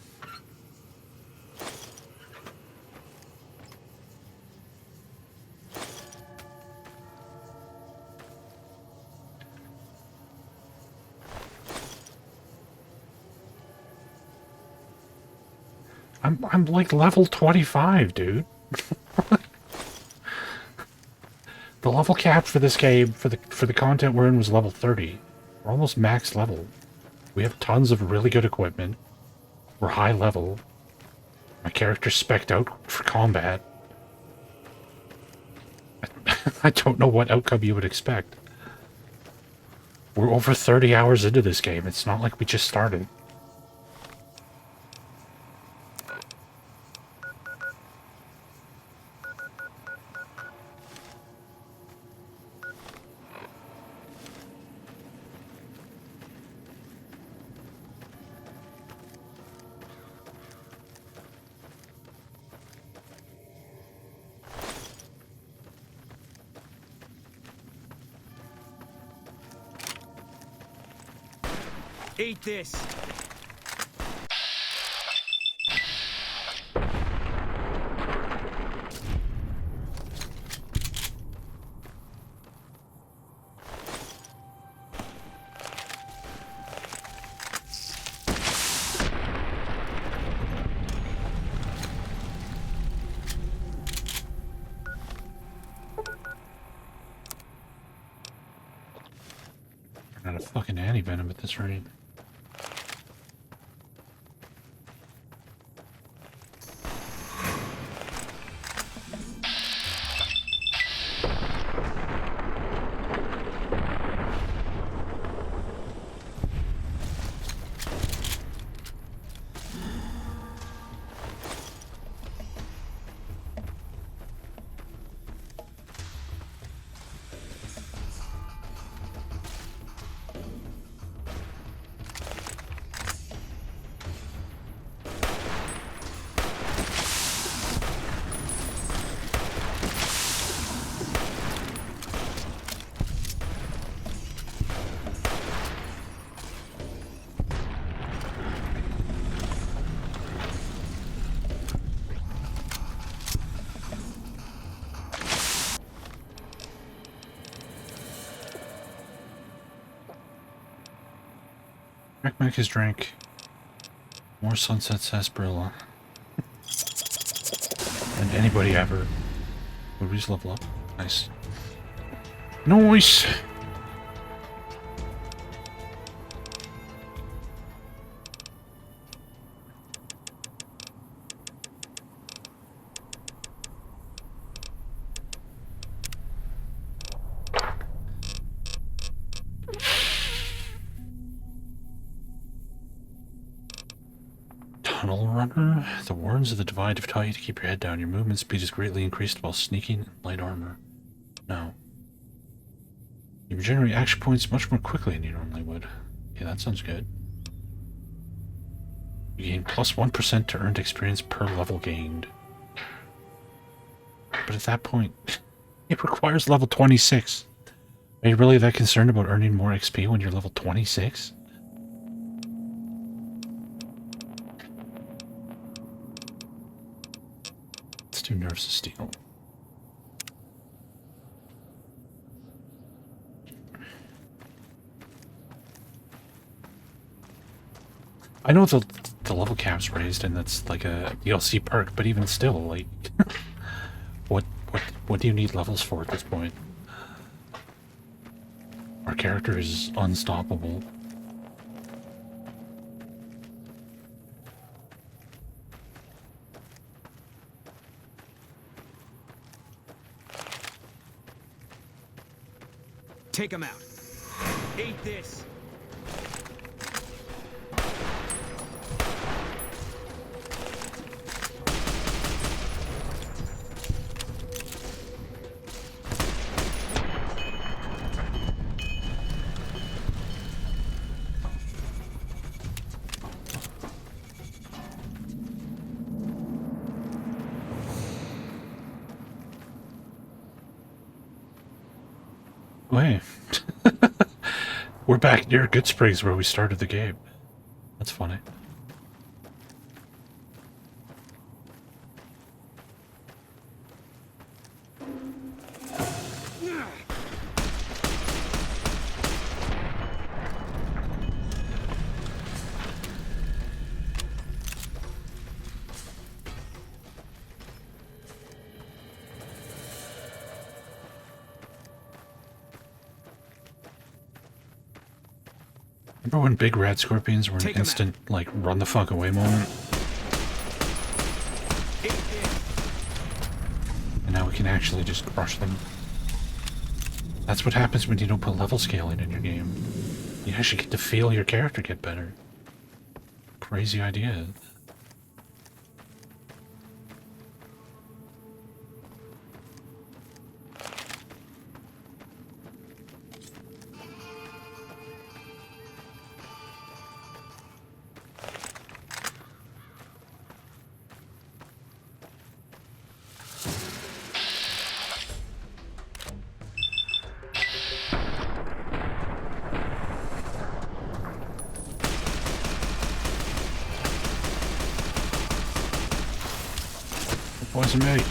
Speaker 1: I'm like level 25, dude. The level cap for this game, for the content we're in, was level 30. We're almost max level. We have tons of really good equipment. We're high level. My character's spec'd out for combat. I don't know what outcome you would expect. We're over 30 hours into this game. It's not like we just started.
Speaker 2: Eat this.
Speaker 1: Not a fucking anti-venom at this rate. Mac his drink. More Sunset Sarsaparilla. Than anybody ever. Would we just level up? Nice. Nice! Tunnel Runner? The Warrens of the Divide have taught you to keep your head down. Your movement speed is greatly increased while sneaking in light armor. No. You regenerate action points much more quickly than you normally would. Yeah, that sounds good. You gain plus 1% to earned experience per level gained. But at that point, it requires level 26. Are you really that concerned about earning more XP when you're level 26? Let's do Nerves of Steel. I know the level cap's raised and that's like a DLC perk, but even still, like, what What do you need levels for at this point? Our character is unstoppable.
Speaker 2: Take him out. Eat this.
Speaker 1: Hey. We're back near Goodsprings where we started the game. That's funny. Remember when big red scorpions were an
Speaker 2: Take 'em out.
Speaker 1: instant, like, run the fuck away moment?
Speaker 2: Eat this.
Speaker 1: And now we can actually just crush them. That's what happens when you don't put level scaling in your game. You actually get to feel your character get better. Crazy idea. Poison me.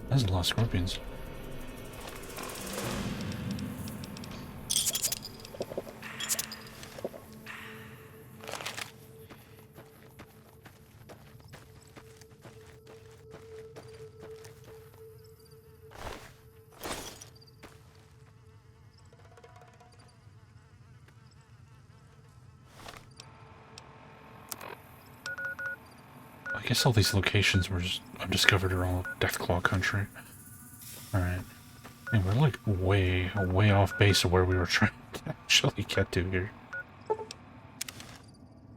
Speaker 1: That's a lot of scorpions. I guess all these locations were just undiscovered are all Deathclaw country. Alright. And we're like way off base of where we were trying to actually get to here.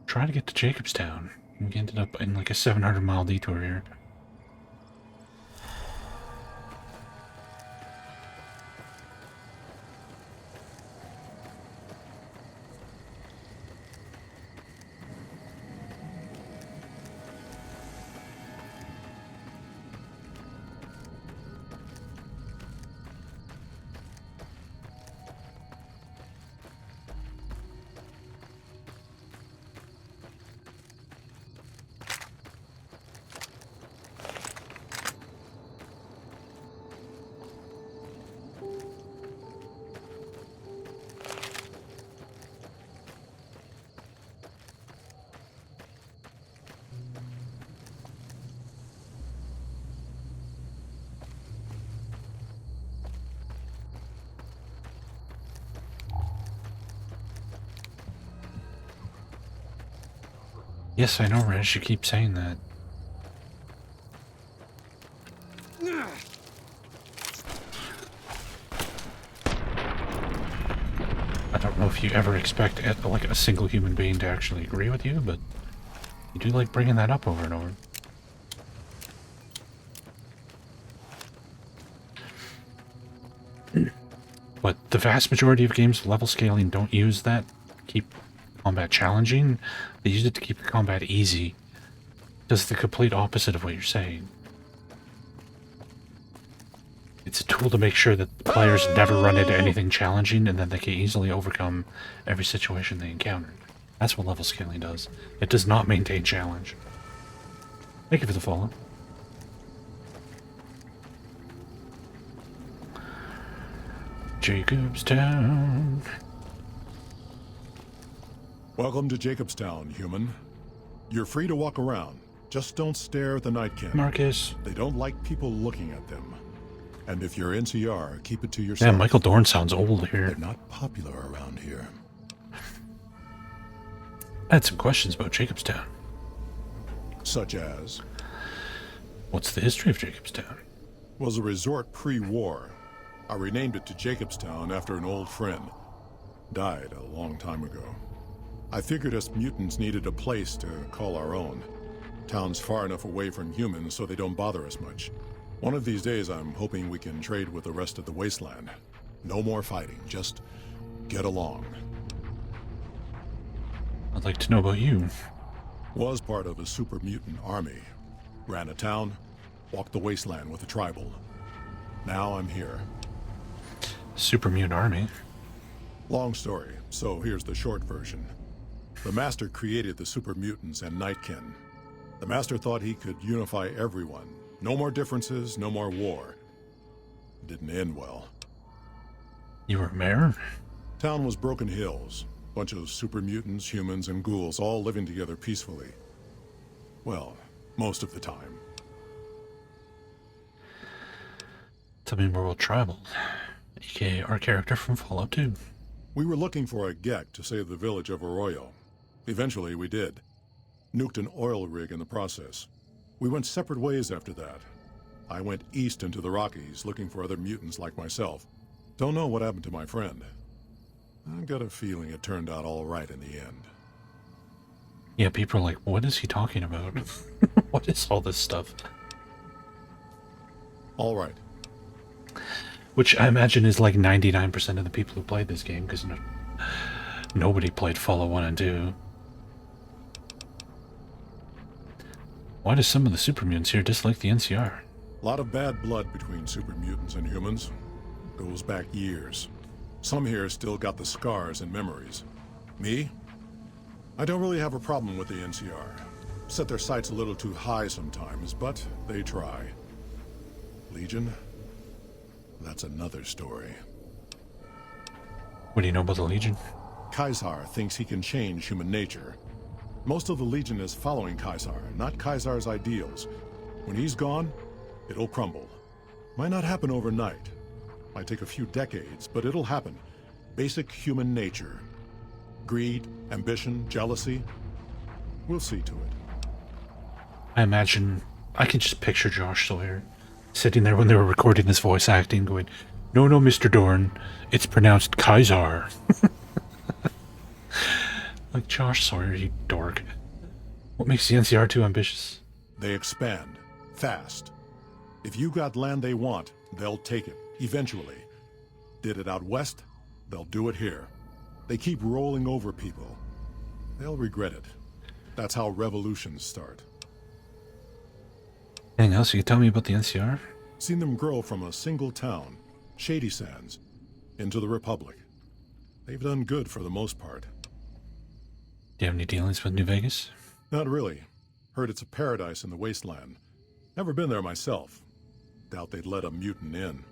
Speaker 1: Trying to get to Jacobstown. We ended up in like a 700-mile detour here. Yes, I know, Reg. You keep saying that. I don't know if you ever expect like a single human being to actually agree with you, but you do like bringing that up over and over. But the vast majority of games with level scaling don't use that. Keep combat challenging. They use it to keep the combat easy. Does the complete opposite of what you're saying. It's a tool to make sure that the players never run into anything challenging and then they can easily overcome every situation they encounter. That's what level scaling does. It does not maintain challenge. Thank you for the follow. Jacobstown.
Speaker 6: Welcome to Jacobstown, human. You're free to walk around. Just don't stare at the Nightkin.
Speaker 1: Marcus.
Speaker 6: They don't like people looking at them. And if you're NCR, keep it to yourself.
Speaker 1: Yeah, Michael Dorn sounds old
Speaker 6: They're
Speaker 1: here.
Speaker 6: not popular around here.
Speaker 1: I had some questions about Jacobstown.
Speaker 6: Such as,
Speaker 1: What's the history of Jacobstown?
Speaker 6: was a resort pre-war. I renamed it to Jacobstown after an old friend. Died a long time ago. I figured us mutants needed a place to call our own. Town's far enough away from humans so they don't bother us much. One of these days I'm hoping we can trade with the rest of the wasteland. No more fighting, just get along.
Speaker 1: I'd like to know about you.
Speaker 6: Was part of a super mutant army. Ran a town, walked the wasteland with a tribal. Now I'm here.
Speaker 1: Super Mutant Army.
Speaker 6: Long story, so here's the short version. The Master created the super mutants and Nightkin. The Master thought he could unify everyone. No more differences, no more war. Didn't end well.
Speaker 1: You were mayor?
Speaker 6: Town was Broken Hills. Bunch of super mutants, humans, and ghouls all living together peacefully. Well, most of the time.
Speaker 1: Tell me more about Tribal, aka our character from Fallout 2.
Speaker 6: We were looking for a Gek to save the village of Arroyo. Eventually, we did. Nuked an oil rig in the process. We went separate ways after that. I went east into the Rockies looking for other mutants like myself. Don't know what happened to my friend. I got a feeling it turned out all right in the end.
Speaker 1: Yeah, people are like, what is he talking about? What is all this stuff?
Speaker 6: All right.
Speaker 1: Which I imagine is like 99% of the people who played this game, because nobody played Fallout 1 and 2. Why do some of the super mutants here dislike the NCR?
Speaker 6: A lot of bad blood between super mutants and humans. Goes back years. Some here still got the scars and memories. Me? I don't really have a problem with the NCR. Set their sights a little too high sometimes, but they try. Legion? That's another story.
Speaker 1: What do you know about the Legion?
Speaker 6: Caesar thinks he can change human nature. Most of the Legion is following Caesar, not Caesar's ideals. When he's gone, it'll crumble. Might not happen overnight. Might take a few decades, but it'll happen. Basic human nature. Greed, ambition, jealousy. We'll see to it.
Speaker 1: I imagine, I can just picture Josh Sawyer sitting there when they were recording this voice acting going, no, Mr. Dorn, it's pronounced Kaiser. Like, Josh Sawyer, you dork. What makes the NCR too ambitious?
Speaker 6: They expand. Fast. If you got land they want, they'll take it. Eventually. Did it out west, they'll do it here. They keep rolling over people. They'll regret it. That's how revolutions start.
Speaker 1: Anything else you can tell me about the NCR?
Speaker 6: Seen them grow from a single town, Shady Sands, into the Republic. They've done good for the most part.
Speaker 1: Do you have any dealings with New Vegas?
Speaker 6: Not really. Heard it's a paradise in the wasteland. Never been there myself. Doubt they'd let a mutant in.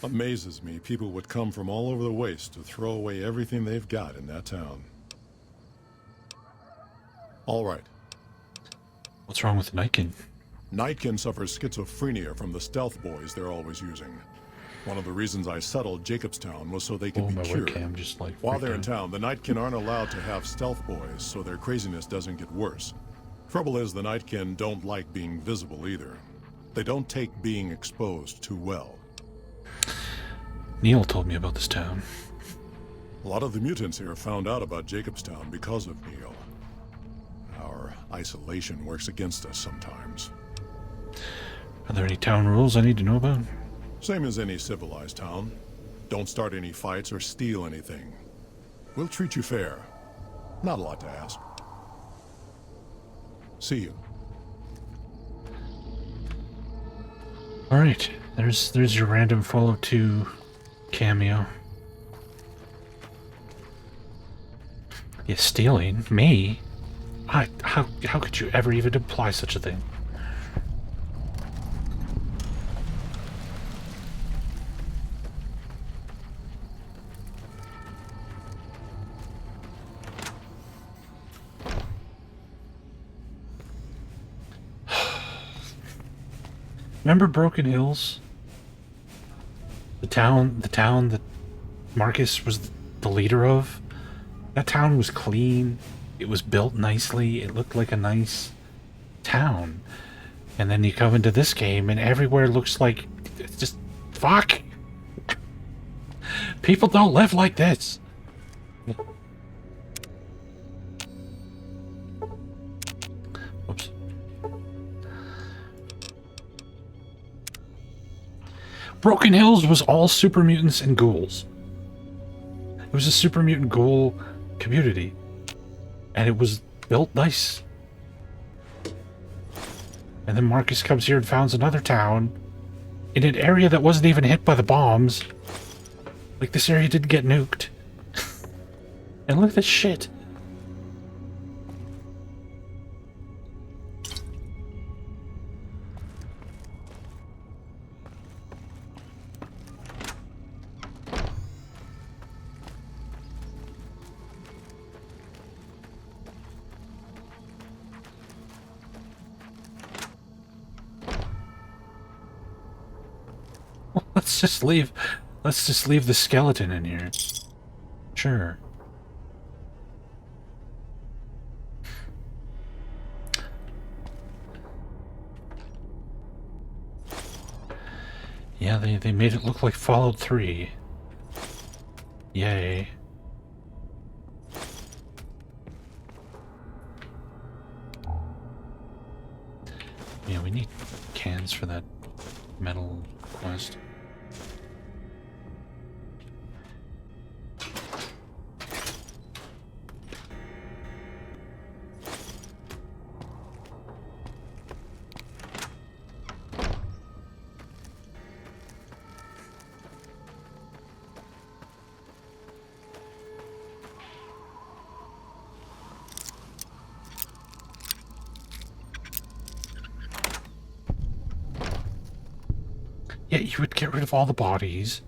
Speaker 6: Amazes me people would come from all over the waste to throw away everything they've got in that town. All right.
Speaker 1: What's wrong with the Nightkin?
Speaker 6: Nightkin suffers schizophrenia from the stealth boys they're always using. One of the reasons I settled Jacobstown was so they could
Speaker 1: Oh,
Speaker 6: be
Speaker 1: my
Speaker 6: cured.
Speaker 1: webcam just like
Speaker 6: While
Speaker 1: freaked
Speaker 6: they're in
Speaker 1: out.
Speaker 6: town, the Nightkin aren't allowed to have stealth boys, so their craziness doesn't get worse. Trouble is, the Nightkin don't like being visible either. They don't take being exposed too well.
Speaker 1: Neil told me about this town.
Speaker 6: A lot of the mutants here found out about Jacobstown because of Neil. Our isolation works against us sometimes.
Speaker 1: Are there any town rules I need to know about?
Speaker 6: Same as any civilized town. Don't start any fights or steal anything. We'll treat you fair. Not a lot to ask. See you.
Speaker 1: Alright, there's your random Fallout 2 cameo. Yeah, stealing? Me? How could you ever even imply such a thing? Remember Broken Hills? The town that Marcus was the leader of? That town was clean. It was built nicely. It looked like a nice town. And then you come into this game and everywhere looks like... It's just... Fuck! People don't live like this! Whoops. Broken Hills was all super mutants and ghouls. It was a super mutant ghoul community. And it was built nice. And then Marcus comes here and founds another town in an area that wasn't even hit by the bombs. Like, this area didn't get nuked. And look at this shit. Let's just leave the skeleton in here. Sure. Yeah, they made it look like Fallout 3. Yay. Yeah, we need cans for that metal quest. Yeah, you would get rid of all the bodies.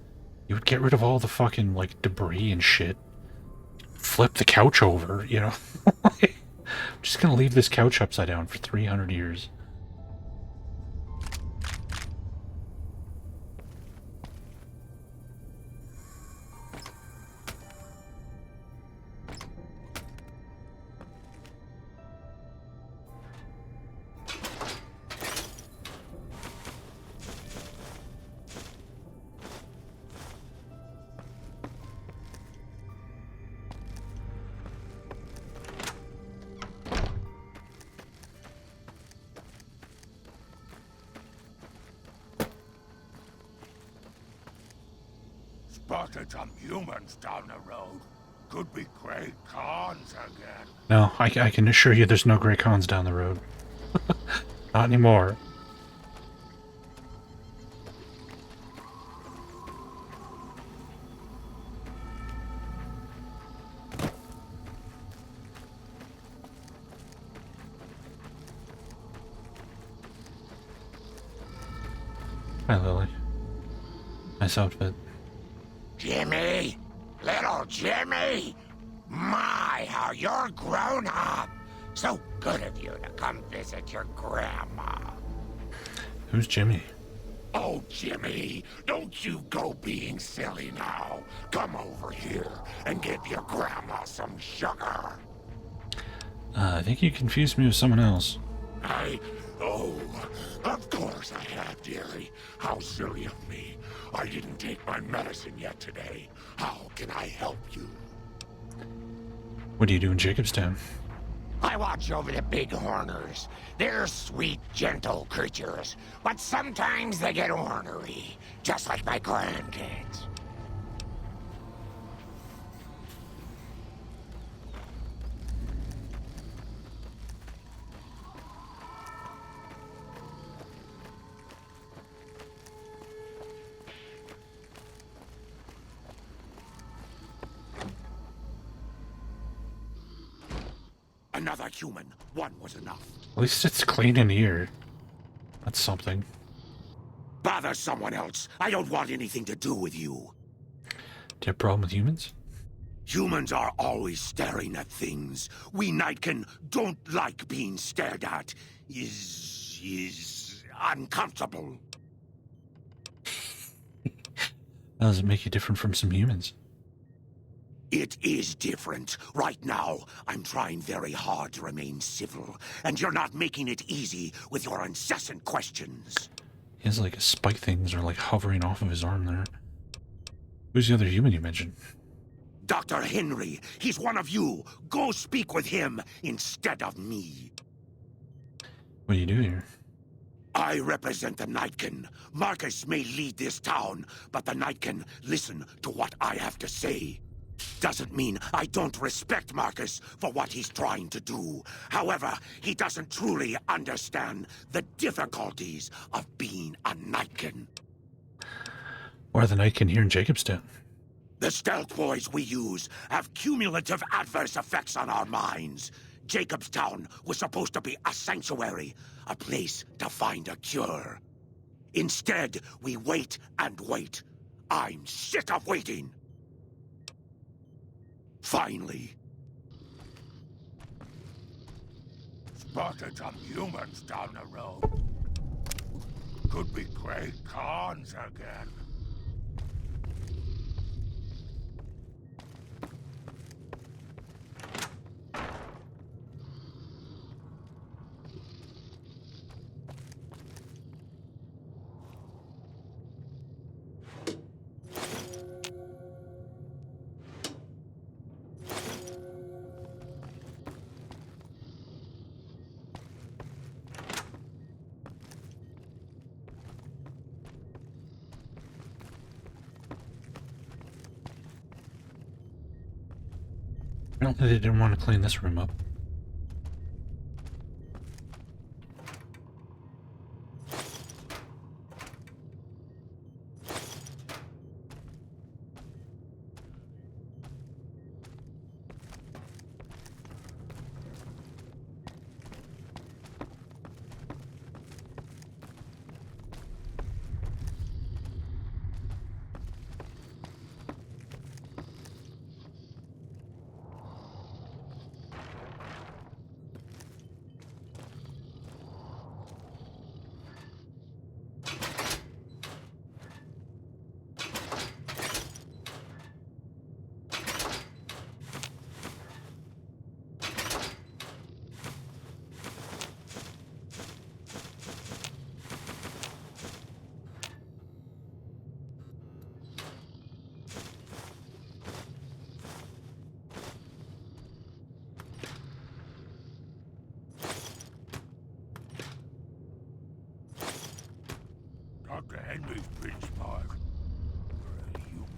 Speaker 1: You would get rid of all the fucking, like, debris and shit. Flip the couch over, you know? I'm just gonna leave this couch upside down for 300 years.
Speaker 2: Spotted some humans down the road. Could be Great Khans again.
Speaker 1: No, I can assure you there's no Grey Khans down the road. Not anymore. Hi, Lily. Nice outfit.
Speaker 2: Jimmy? Little Jimmy? My, how you're grown up. So good of you to come visit your grandma.
Speaker 1: Who's Jimmy?
Speaker 2: Oh, Jimmy, don't you go being silly now. Come over here and give your grandma some sugar.
Speaker 1: I think you confused me with someone else.
Speaker 2: Oh, of course I have, dearie. How silly of me. I didn't take my medicine yet today. How can I help you?
Speaker 1: What do you do in Jacobstown?
Speaker 2: I watch over the bighorners. They're sweet, gentle creatures, but sometimes they get ornery, just like my grandkids. Another human. One was enough.
Speaker 1: At least it's clean in here. That's something.
Speaker 2: Bother someone else. I don't want anything to do with you.
Speaker 1: Do you have a problem with humans?
Speaker 2: Humans are always staring at things. We Nightkin don't like being stared at. Is uncomfortable.
Speaker 1: How does it make you different from some humans?
Speaker 2: It is different. Right now, I'm trying very hard to remain civil, and you're not making it easy with your incessant questions.
Speaker 1: He has like spike things are like hovering off of his arm there. Who's the other human you mentioned?
Speaker 2: Dr. Henry, he's one of you. Go speak with him instead of me.
Speaker 1: What do you do here?
Speaker 2: I represent the Nightkin. Marcus may lead this town, but the Nightkin listen to what I have to say. Doesn't mean I don't respect Marcus for what he's trying to do. However, he doesn't truly understand the difficulties of being a Nightkin.
Speaker 1: Why are the Nightkin here in Jacobstown?
Speaker 2: The stealth boys we use have cumulative adverse effects on our minds. Jacobstown was supposed to be a sanctuary, a place to find a cure. Instead, we wait and wait. I'm sick of waiting. Finally. Spotted some humans down the road. Could be Great Khans again.
Speaker 1: Apparently they didn't want to clean this room up. Dr. Henry's been smart. For a human.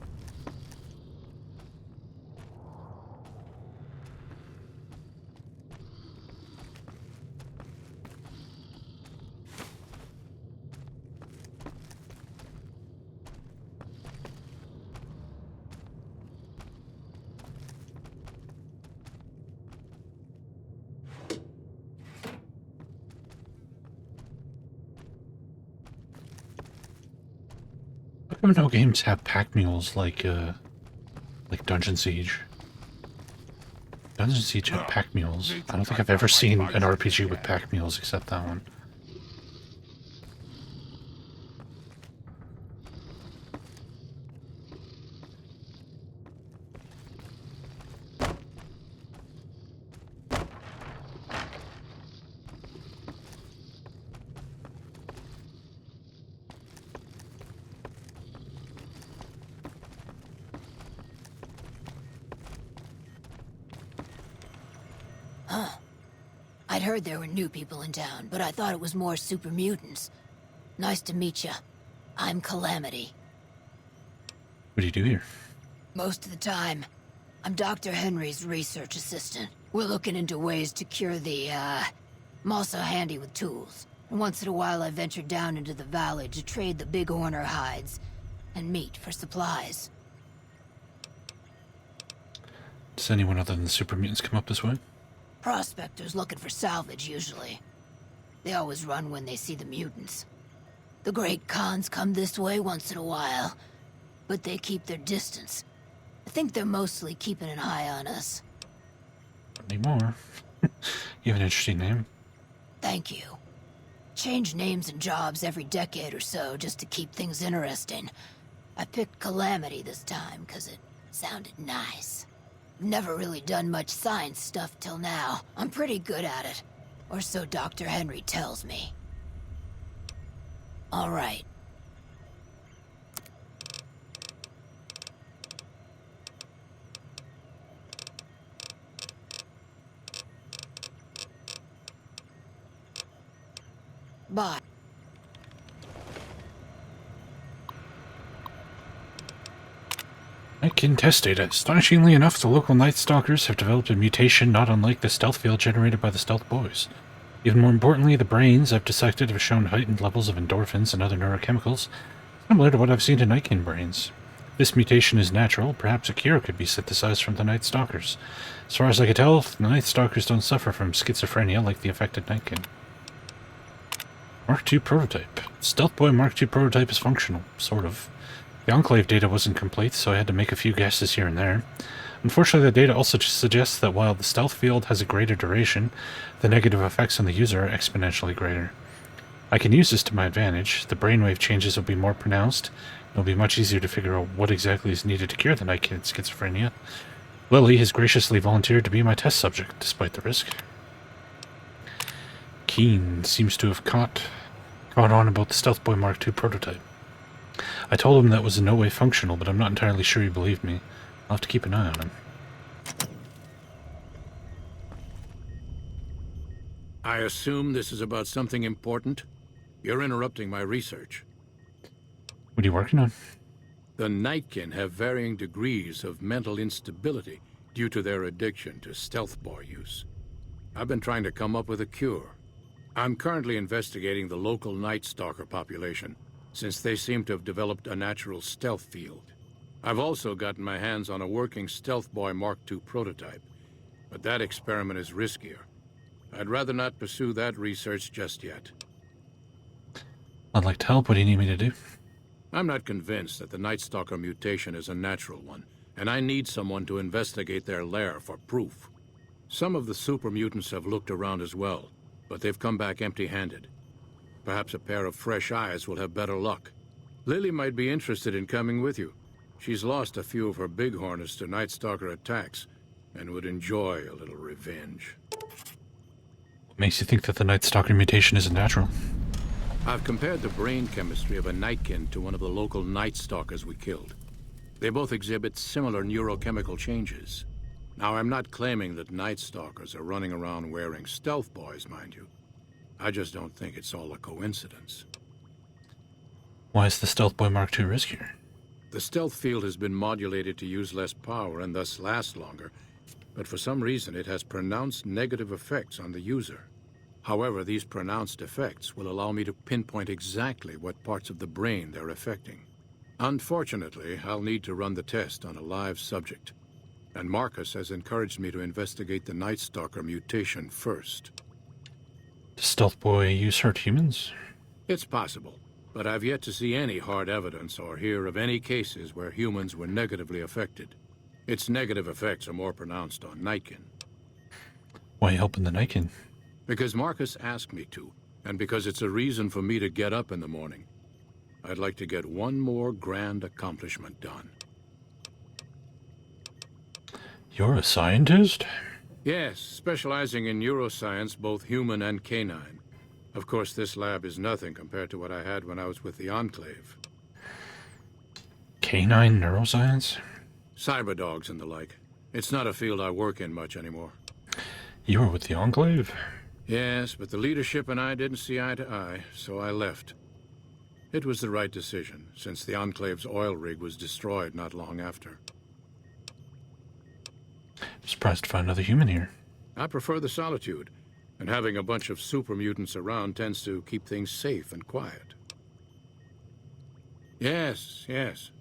Speaker 1: How come no games have pack mules like Dungeon Siege? Dungeon Siege had pack mules. I don't think I've ever seen an RPG with pack mules except that one.
Speaker 7: I'd heard there were new people in town, but I thought it was more super mutants. Nice to meet ya. I'm Calamity.
Speaker 1: What do you do here?
Speaker 7: Most of the time, I'm Dr. Henry's research assistant. We're looking into ways to cure I'm also handy with tools. And once in a while I venture down into the valley to trade the big horner hides and meat for supplies.
Speaker 1: Does anyone other than the super mutants come up this way?
Speaker 7: Prospectors looking for salvage, usually. They always run when they see the mutants. The Great Khans come this way once in a while, but they keep their distance. I think they're mostly keeping an eye on us.
Speaker 1: Not anymore. You have an interesting name.
Speaker 7: Thank you. Change names and jobs every decade or so just to keep things interesting. I picked Calamity this time because it sounded nice. Never really done much science stuff till now. I'm pretty good at it. Or so Dr. Henry tells me. All right. Bye.
Speaker 1: Nightkin test data. Astonishingly enough, the local Night Stalkers have developed a mutation not unlike the stealth field generated by the Stealth Boys. Even more importantly, the brains I've dissected have shown heightened levels of endorphins and other neurochemicals, similar to what I've seen in Nightkin brains. If this mutation is natural, perhaps a cure could be synthesized from the Night Stalkers. As far as I can tell, the Night Stalkers don't suffer from schizophrenia like the affected Nightkin. Mark II prototype. Stealth Boy Mark II prototype is functional, sort of. The Enclave data wasn't complete, so I had to make a few guesses here and there. Unfortunately, the data also suggests that while the stealth field has a greater duration, the negative effects on the user are exponentially greater. I can use this to my advantage. The brainwave changes will be more pronounced. It'll be much easier to figure out what exactly is needed to cure the Nightkin's schizophrenia. Lily has graciously volunteered to be my test subject, despite the risk. Keen seems to have caught on about the Stealth Boy Mark II prototype. I told him that was in no way functional, but I'm not entirely sure he believed me. I'll have to keep an eye on him.
Speaker 8: I assume this is about something important? You're interrupting my research.
Speaker 1: What are you working on?
Speaker 8: The Nightkin have varying degrees of mental instability due to their addiction to Stealth Boy use. I've been trying to come up with a cure. I'm currently investigating the local Night Stalker population, since they seem to have developed a natural stealth field. I've also gotten my hands on a working Stealth Boy Mark II prototype, but that experiment is riskier. I'd rather not pursue that research just yet.
Speaker 1: I'd like to help. What do you need me to do?
Speaker 8: I'm not convinced that the Night Stalker mutation is a natural one, and I need someone to investigate their lair for proof. Some of the super mutants have looked around as well, but they've come back empty-handed. Perhaps a pair of fresh eyes will have better luck. Lily might be interested in coming with you. She's lost a few of her bighorners to Night Stalker attacks, and would enjoy a little revenge.
Speaker 1: What makes you think that the Night Stalker mutation isn't natural?
Speaker 8: I've compared the brain chemistry of a Nightkin to one of the local Night Stalkers we killed. They both exhibit similar neurochemical changes. Now, I'm not claiming that Night Stalkers are running around wearing Stealth Boys, mind you. I just don't think it's all a coincidence.
Speaker 1: Why is the Stealth Boy Mark II riskier?
Speaker 8: The stealth field has been modulated to use less power and thus last longer, but for some reason it has pronounced negative effects on the user. However, these pronounced effects will allow me to pinpoint exactly what parts of the brain they're affecting. Unfortunately, I'll need to run the test on a live subject, and Marcus has encouraged me to investigate the Night Stalker mutation first.
Speaker 1: Does Stealth Boy use hurt humans?
Speaker 8: It's possible, but I've yet to see any hard evidence or hear of any cases where humans were negatively affected. Its negative effects are more pronounced on Nightkin.
Speaker 1: Why are you helping the Nightkin?
Speaker 8: Because Marcus asked me to, and because it's a reason for me to get up in the morning. I'd like to get one more grand accomplishment done.
Speaker 1: You're a scientist?
Speaker 8: Yes, specializing in neuroscience, both human and canine. Of course, this lab is nothing compared to what I had when I was with the Enclave.
Speaker 1: Canine neuroscience?
Speaker 8: Cyberdogs and the like. It's not a field I work in much anymore.
Speaker 1: You were with the Enclave?
Speaker 8: Yes, but the leadership and I didn't see eye to eye, so I left. It was the right decision, since the Enclave's oil rig was destroyed not long after.
Speaker 1: I'm surprised to find another human here.
Speaker 8: I prefer the solitude, and having a bunch of super mutants around tends to keep things safe and quiet. Yes, yes.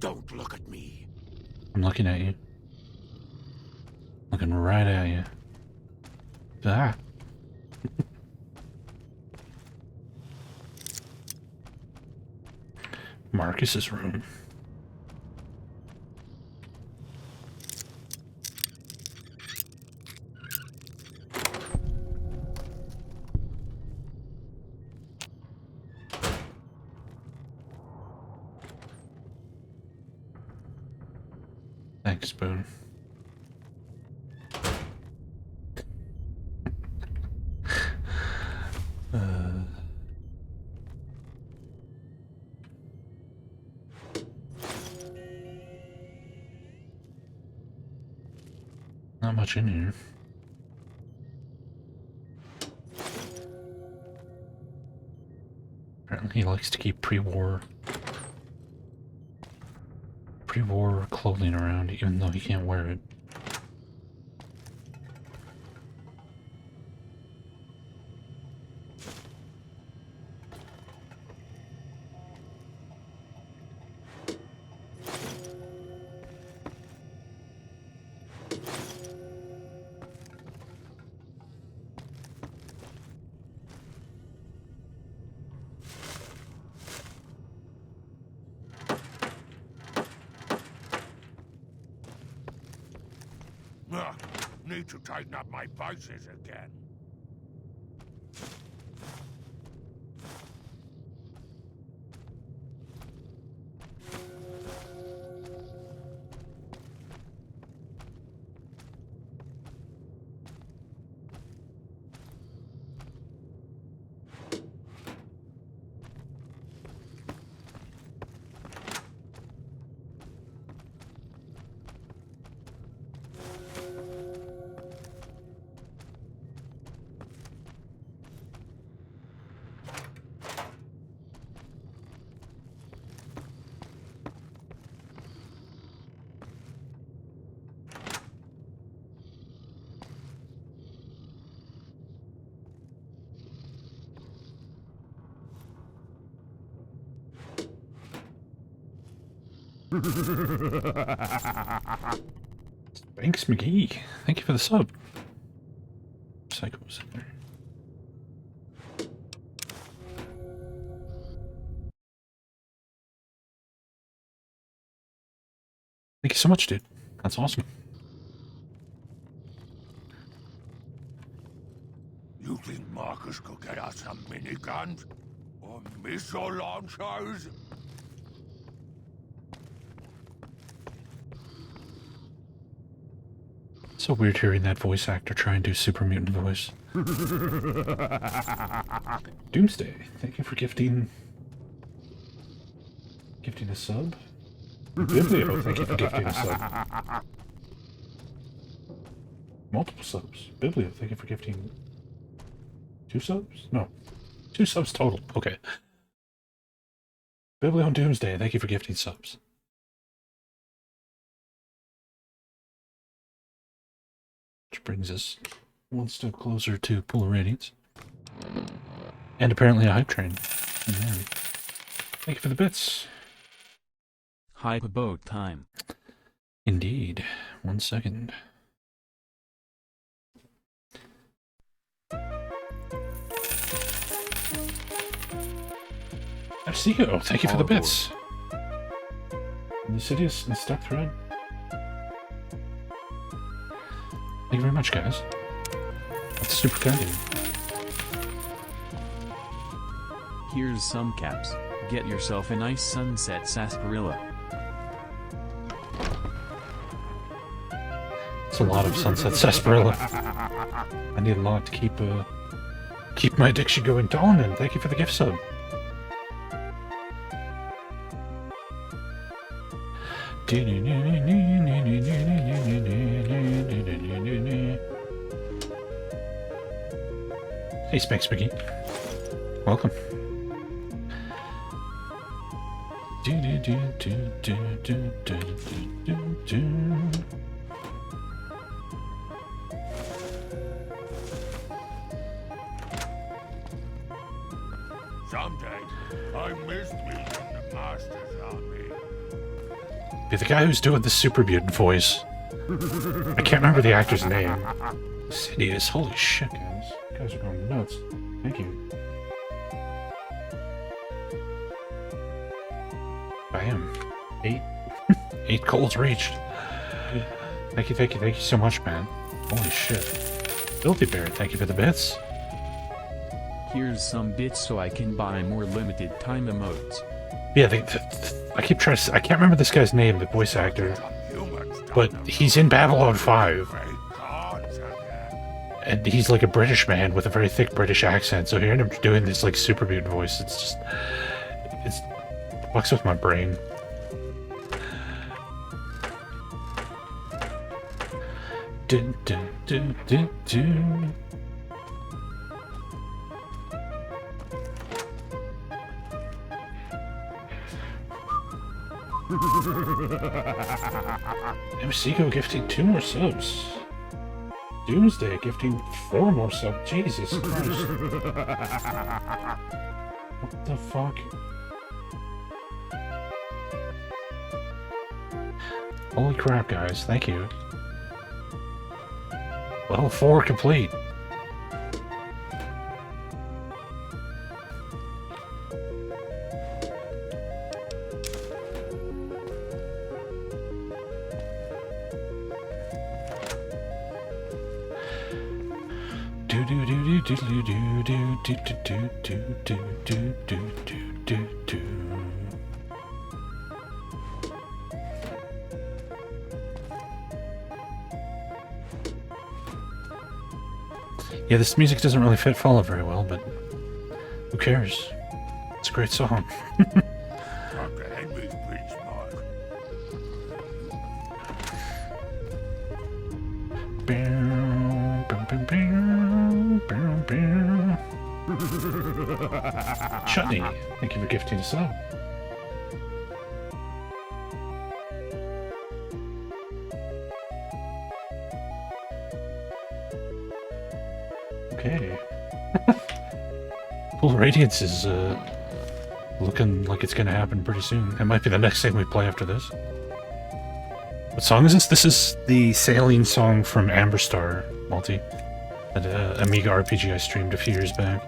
Speaker 2: Don't look at me.
Speaker 1: I'm looking at you. Looking right at you. Ah. Marcus's room. Thanks, Spoon. Not much in here. Apparently he likes to keep pre-war clothing around even though he can't wear it.
Speaker 2: Need to tighten up my vices again. Thanks, McGee. Thank you for the sub. Psycho's in there. Thank you so much, dude. That's awesome. You think Marcus could get us some miniguns? Or missile launchers?
Speaker 1: So weird hearing that voice actor try and do super mutant voice. Doomsday, thank you for gifting a sub. Biblio, thank you for gifting a sub. Multiple subs. Biblio, thank you for gifting 2 subs? No. 2 subs total. Okay. Biblio and Doomsday, thank you for gifting subs. Which brings us one step closer to Pool of Radiance. And apparently a hype train. Thank you for the bits.
Speaker 9: Hype about time.
Speaker 1: Indeed. 1 second. FCO, thank you for the bits. Insidious and Stuck Thread. Thank you very much, guys. That's super kind of you.
Speaker 9: Here's some caps. Get yourself a nice sunset sarsaparilla.
Speaker 1: It's a lot of sunset sarsaparilla. I need a lot to keep my addiction going. Dolan, thank you for the gift sub. Hey, Spank Spaggy. Welcome.
Speaker 2: Someday, I miss meeting the Master's army.
Speaker 1: Be the guy who's doing the super mutant voice. I can't remember the actor's name. Sidious. Holy shit, guys. You guys are going nuts. Thank you. Bam. 8. 8 goals reached. Thank you so much, man. Holy shit. Filthy Bear, thank you for the bits.
Speaker 9: Here's some bits so I can buy more limited time emotes.
Speaker 1: Yeah, I keep trying to... I can't remember this guy's name, the voice actor. But he's in Babylon 5. And he's like a British man with a very thick British accent. So hearing him doing this like super mutant voice, it's just... It fucks with my brain. Dun, dun, dun, dun, dun. MCGO gifting 2 more subs. Doomsday gifting 4 more subs. Jesus Christ. What the fuck? Holy crap, guys. Thank you. Level 4 complete. Do do do do do do do do do do do do do do do do. Yeah, this music doesn't really fit Fallout very well, but who cares? It's a great song. Chutney, thank you for gifting a sub. Okay. Full Radiance is looking like it's gonna happen pretty soon. It might be the next thing we play after this. What song is this? This is the Saline song from Amber Star Multi, at Amiga RPG I streamed a few years back.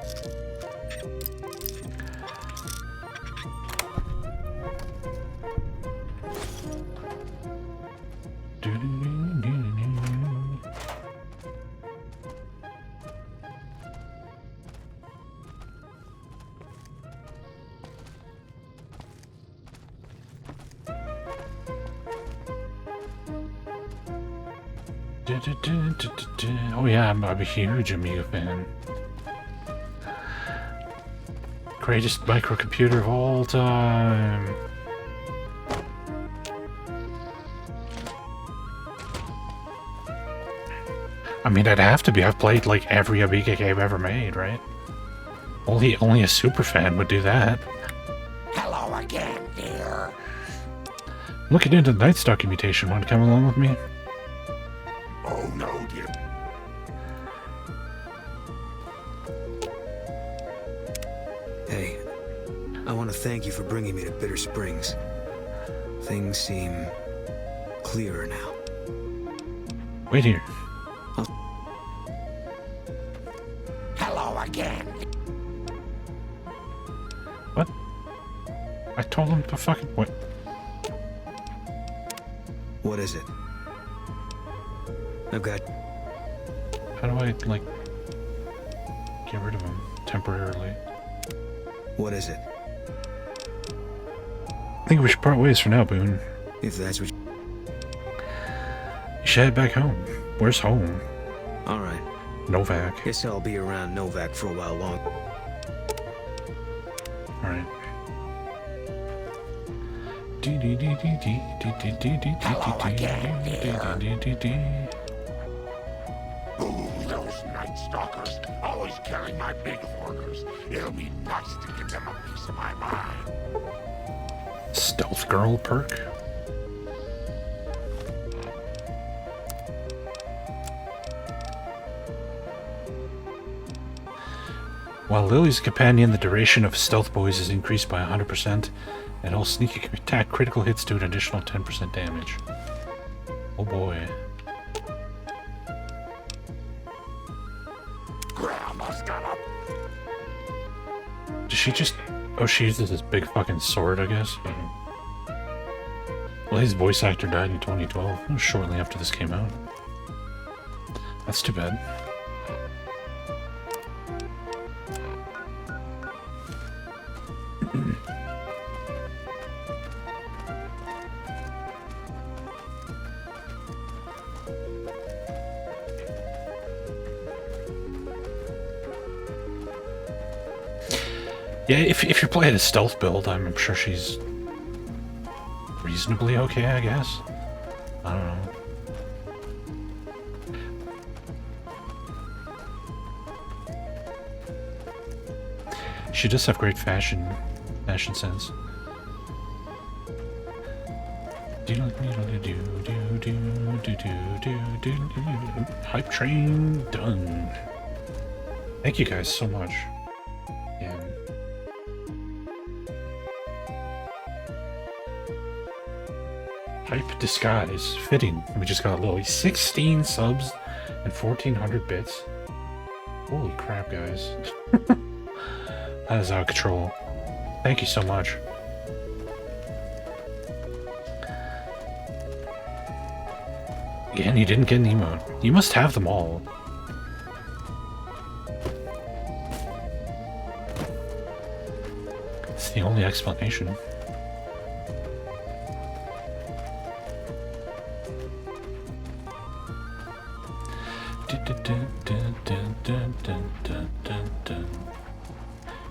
Speaker 1: Oh yeah, I'm a huge Amiga fan. Greatest microcomputer of all time. I mean, it'd have to be. I've played like every Amiga game ever made, right? Only a super fan would do that.
Speaker 2: Hello again, dear.
Speaker 1: Looking into the Night Stalker mutation. Want to come along with me?
Speaker 2: Oh no, dear.
Speaker 10: Hey, I want to thank you for bringing me to Bitter Springs. Things seem clearer now.
Speaker 1: Wait here.
Speaker 2: Hello again.
Speaker 1: What? I told him to fucking what?
Speaker 10: What is it? I've got...
Speaker 1: How do I, like, get rid of him temporarily?
Speaker 10: What is it?
Speaker 1: I think we should part ways for now, Boone.
Speaker 10: If that's what
Speaker 1: You should head back home. Where's home?
Speaker 10: Alright.
Speaker 1: Novak.
Speaker 10: Guess I'll be around Novak for a while longer.
Speaker 1: Alright.
Speaker 2: Hello again, dear. Ooh, those Night Stalkers, always killing my big hoarders. It'll be nuts to give them a piece of my mind.
Speaker 1: Stealth Girl perk? While Lily's companion, the duration of Stealth Boys is increased by 100%, and all sneak attack critical hits do an additional 10% damage. Oh boy.
Speaker 2: Grandma's got a...
Speaker 1: Does she just... Oh, she uses this big fucking sword, I guess? Well, his voice actor died in 2012, shortly after this came out. That's too bad. Yeah, if you're playing a stealth build, I'm sure she's reasonably okay, I guess. I don't know. She does have great fashion sense. Hype train done. Thank you guys so much. Yeah. Hype disguise fitting. We just got Lily 16 subs and 1400 bits. Holy crap, guys. That is out of control. Thank you so much. Again, you didn't get an emote. You must have them all. It's the only explanation.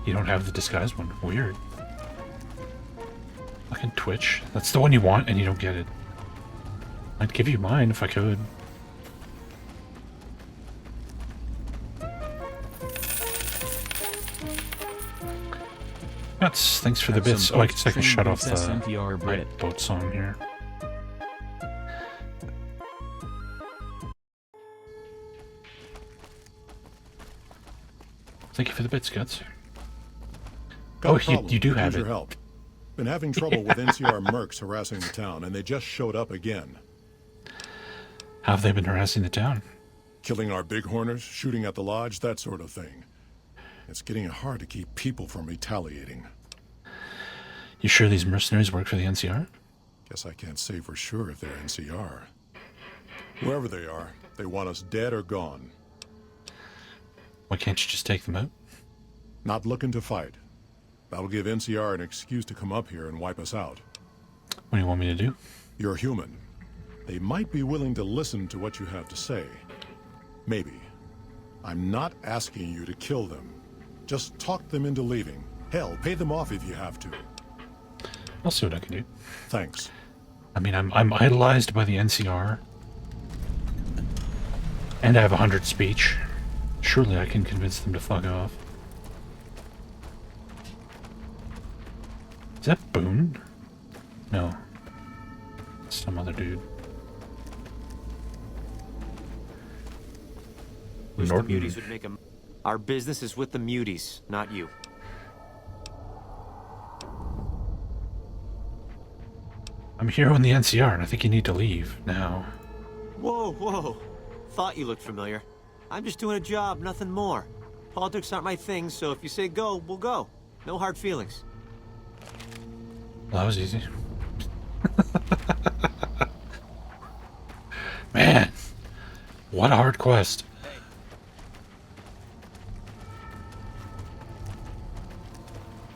Speaker 1: You don't have the disguised one. Weird. Fucking Twitch. That's the one you want and you don't get it. I'd give you mine if I could. That's thanks for the bits. Oh, I can shut off the boat song here. Thank you for the bits, Guts. Oh, you do have it.
Speaker 6: Help. Been having trouble with NCR mercs harassing the town, and they just showed up again.
Speaker 1: How have they been harassing the town?
Speaker 6: Killing our bighorners, shooting at the lodge, that sort of thing. It's getting hard to keep people from retaliating.
Speaker 1: You sure these mercenaries work for the NCR?
Speaker 6: Guess I can't say for sure if they're NCR. Whoever they are, they want us dead or gone.
Speaker 1: Why can't you just take them out?
Speaker 6: Not looking to fight. That'll give NCR an excuse to come up here and wipe us out.
Speaker 1: What do you want me to do?
Speaker 6: You're human. They might be willing to listen to what you have to say. Maybe. I'm not asking you to kill them. Just talk them into leaving. Hell, pay them off if you have to.
Speaker 1: I'll see what I can do.
Speaker 6: Thanks.
Speaker 1: I mean, I'm idolized by the NCR. And I have 100 speech. Surely I can convince them to fuck off. Is that Boone? No. Some other dude.
Speaker 11: Wish the Muties would make 'em. Our business is with the Muties, not you.
Speaker 1: I'm here on the NCR, and I think you need to leave now.
Speaker 11: Whoa, whoa. Thought you looked familiar. I'm just doing a job, nothing more. Politics aren't my thing, so if you say go, we'll go. No hard feelings.
Speaker 1: Well, that was easy. Man, what a hard quest.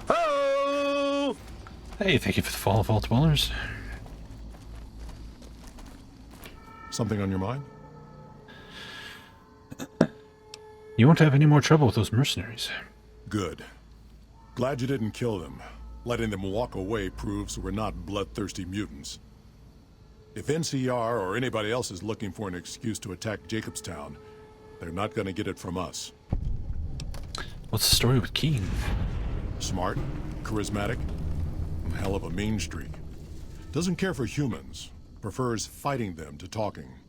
Speaker 11: Oh!
Speaker 1: Hey, thank you for the follow, Vault Dwellers.
Speaker 6: Something on your mind?
Speaker 1: You won't have any more trouble with those mercenaries.
Speaker 6: Good. Glad you didn't kill them. Letting them walk away proves we're not bloodthirsty mutants. If NCR or anybody else is looking for an excuse to attack Jacobstown, they're not gonna get it from us.
Speaker 1: What's the story with Keen?
Speaker 6: Smart, charismatic, hell of a mean streak. Doesn't care for humans, prefers fighting them to talking.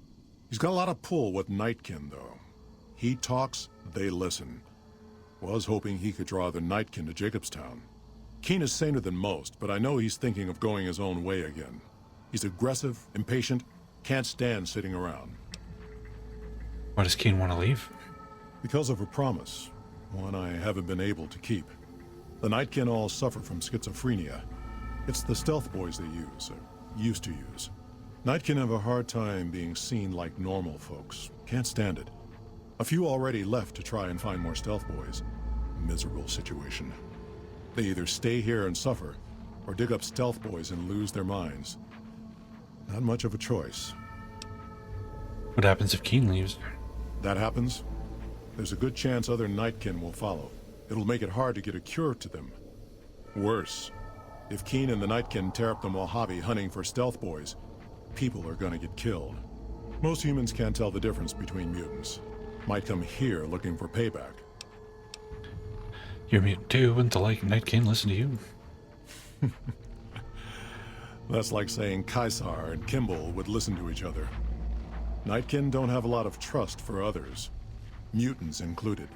Speaker 6: He's got a lot of pull with Nightkin, though. He talks, they listen. Was hoping he could draw the Nightkin to Jacobstown. Keen is saner than most, but I know he's thinking of going his own way again. He's aggressive, impatient, can't stand sitting around.
Speaker 1: Why does Keen want to leave?
Speaker 6: Because of a promise, one I haven't been able to keep. The Nightkin all suffer from schizophrenia. It's the stealth boys they use, or used to use. Nightkin have a hard time being seen like normal folks. Can't stand it. A few already left to try and find more stealth boys. Miserable situation. They either stay here and suffer, or dig up stealth boys and lose their minds. Not much of a choice.
Speaker 1: What happens if Keen leaves?
Speaker 6: That happens, there's a good chance other Nightkin will follow. It'll make it hard to get a cure to them. Worse, if Keen and the Nightkin tear up the Mojave hunting for stealth boys, people are gonna get killed. Most humans can't tell the difference between mutants. Might come here looking for payback.
Speaker 1: You're a mutant too. Wouldn't the Nightkin listen to you?
Speaker 6: That's like saying Caesar and Kimball would listen to each other. Nightkin don't have a lot of trust for others, mutants included.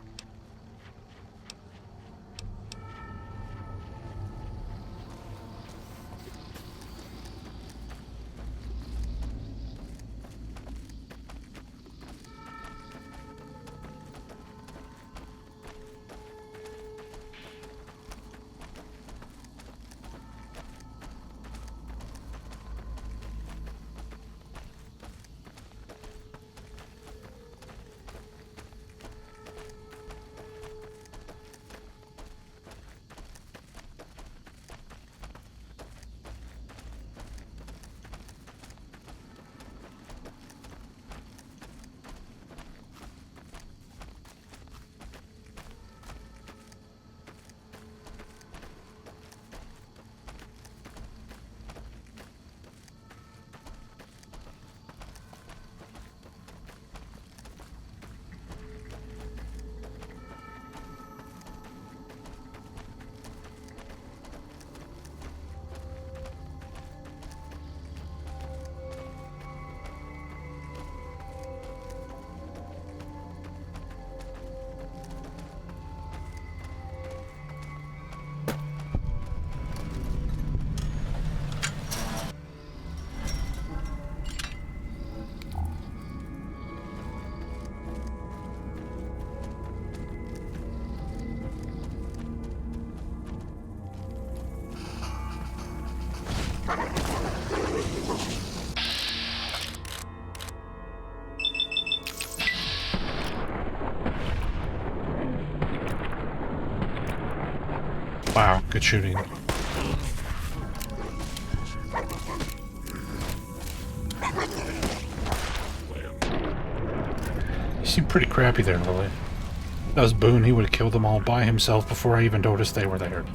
Speaker 1: Wow, good shooting. You seem pretty crappy there, Lily. If that was Boone, he would have killed them all by himself before I even noticed they were there.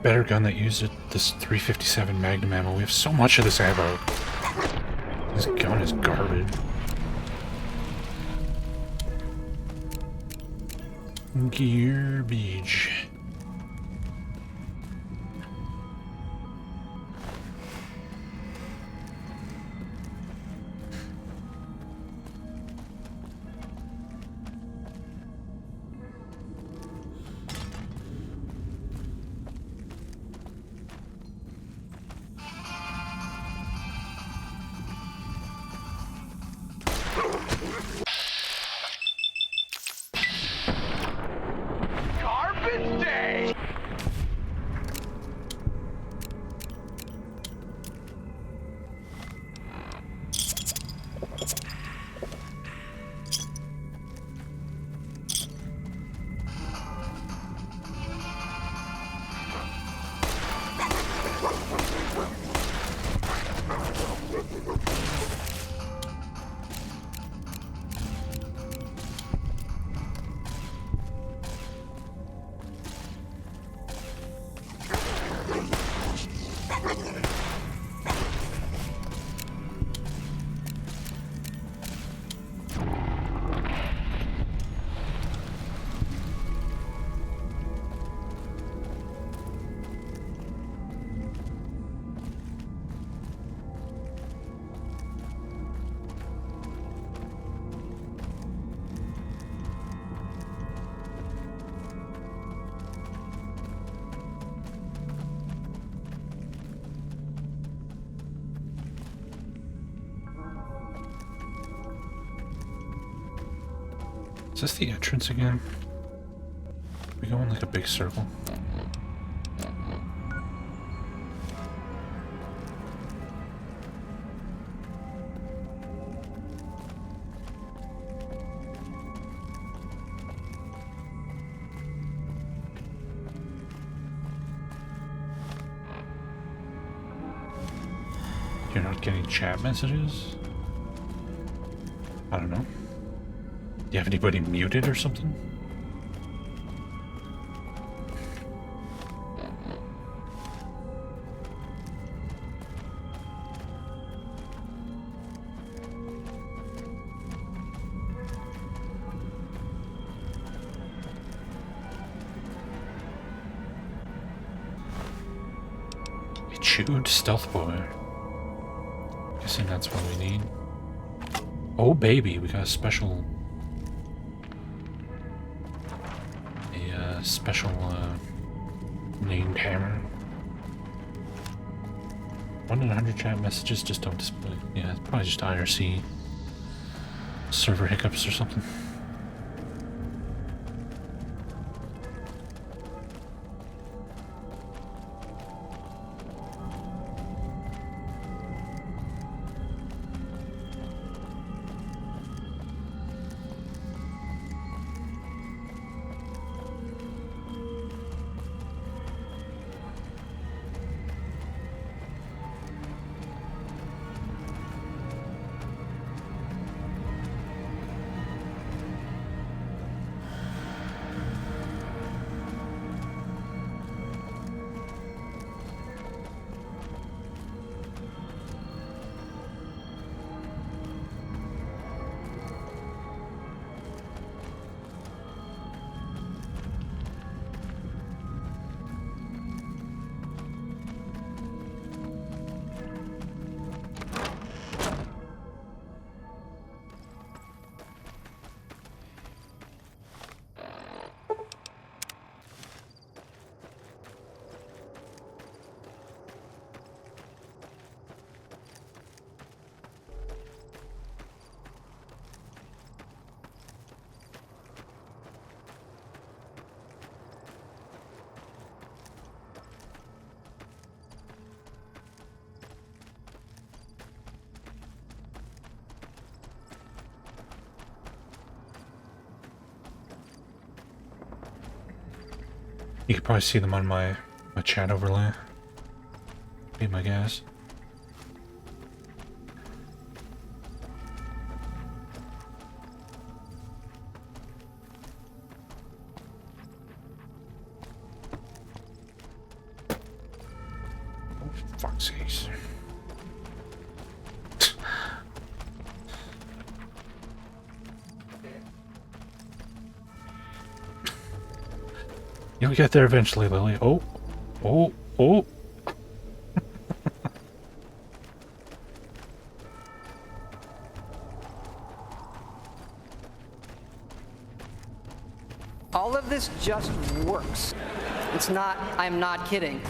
Speaker 1: better gun that used it. This 357 Magnum ammo. We have so much of this ammo. This gun is garbage. Garbage. Is this the entrance again? We go in like a big circle. You're not getting chat messages? I don't know. Do you have anybody muted or something? He chewed Stealth Boy. Guessing that's what we need. Oh baby, we got a special named hammer. 1 in 100 chat messages just don't display. Yeah, it's probably just IRC server hiccups or something. You can probably see them on my chat overlay. Be my guess. Jeez. You'll get there eventually, Lily. Oh, oh, oh.
Speaker 12: All of this just works. It's not, I'm not kidding.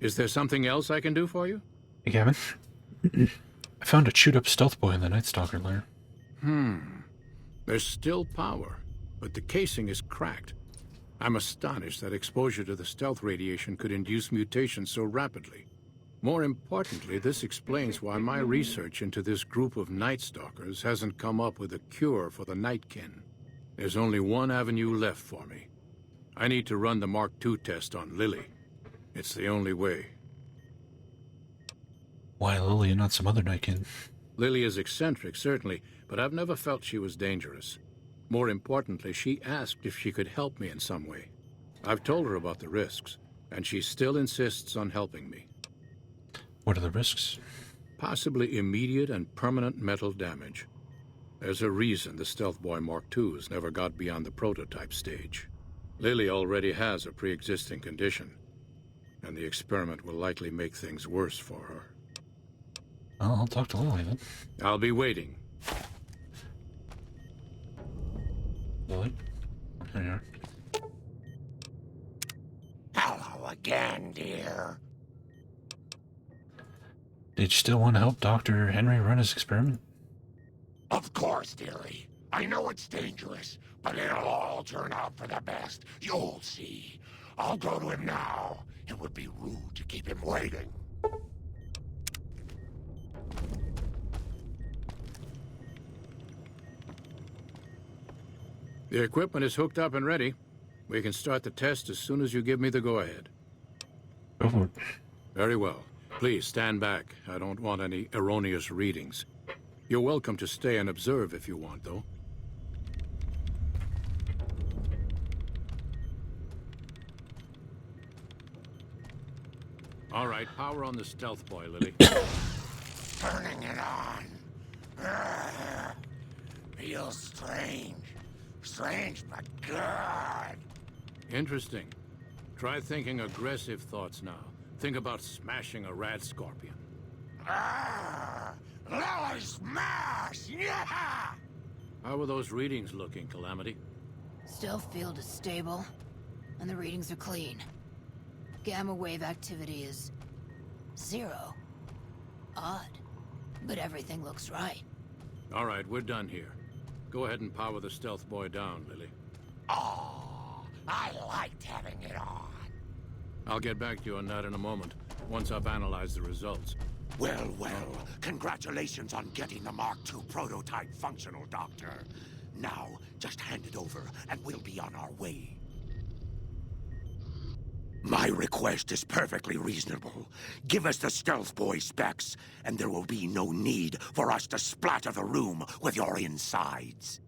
Speaker 8: Is there something else I can do for you?
Speaker 1: Hey, Gavin. I found a chewed-up stealth boy in the Night Stalker lair.
Speaker 8: There's still power, but the casing is cracked. I'm astonished that exposure to the stealth radiation could induce mutations so rapidly. More importantly, this explains why my research into this group of Night Stalkers hasn't come up with a cure for the Nightkin. There's only one avenue left for me. I need to run the Mark II test on Lily. It's the only way.
Speaker 1: Why Lily and not some other Nightkin?
Speaker 8: Lily is eccentric, certainly, but I've never felt she was dangerous. More importantly, she asked if she could help me in some way. I've told her about the risks, and she still insists on helping me.
Speaker 1: What are the risks?
Speaker 8: Possibly immediate and permanent metal damage. There's a reason the Stealth Boy Mark IIs never got beyond the prototype stage. Lily already has a pre-existing condition, and the experiment will likely make things worse for her.
Speaker 1: Well, I'll talk to Lily then.
Speaker 8: I'll be waiting.
Speaker 1: Lily? There you are.
Speaker 2: Hello again, dear.
Speaker 1: Did you still want to help Dr. Henry run his experiment?
Speaker 2: Of course, dearie. I know it's dangerous, but it'll all turn out for the best. You'll see. I'll go to him now. It would be rude to keep him waiting.
Speaker 8: The equipment is hooked up and ready. We can start the test as soon as you give me the go-ahead.
Speaker 1: Go for it.
Speaker 8: Very well. Please stand back. I don't want any erroneous readings. You're welcome to stay and observe if you want, though. All right, power on the Stealth Boy, Lily.
Speaker 2: Turning it on. Feels strange. Strange, but good.
Speaker 8: Interesting. Try thinking aggressive thoughts now. Think about smashing a rad scorpion.
Speaker 2: Lily smash! Yeah!
Speaker 8: How are those readings looking, Calamity?
Speaker 7: Stealth field is stable, and the readings are clean. Gamma wave activity is 0. Odd, but everything looks right.
Speaker 8: All right, we're done here. Go ahead and power the Stealth Boy down, Lily.
Speaker 2: Oh, I liked having it on.
Speaker 8: I'll get back to you on that in a moment, once I've analyzed the results.
Speaker 2: Well, congratulations on getting the Mark II prototype functional, Doctor. Now, just hand it over, and we'll be on our way. My request is perfectly reasonable. Give us the Stealth Boy specs, and there will be no need for us to splatter the room with your insides.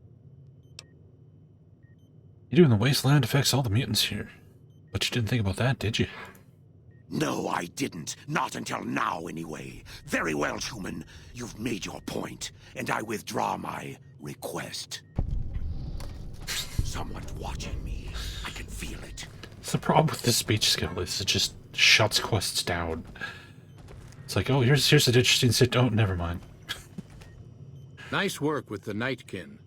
Speaker 1: You doing the wasteland affects all the mutants here. But you didn't think about that, did you?
Speaker 2: No, I didn't. Not until now, anyway. Very well, human. You've made your point, and I withdraw my request. Someone's watching me. I can feel it.
Speaker 1: It's the problem with this speech skill is it just shuts quests down. It's like, oh, here's an interesting sit. Oh, never mind.
Speaker 8: Nice work with the Nightkin.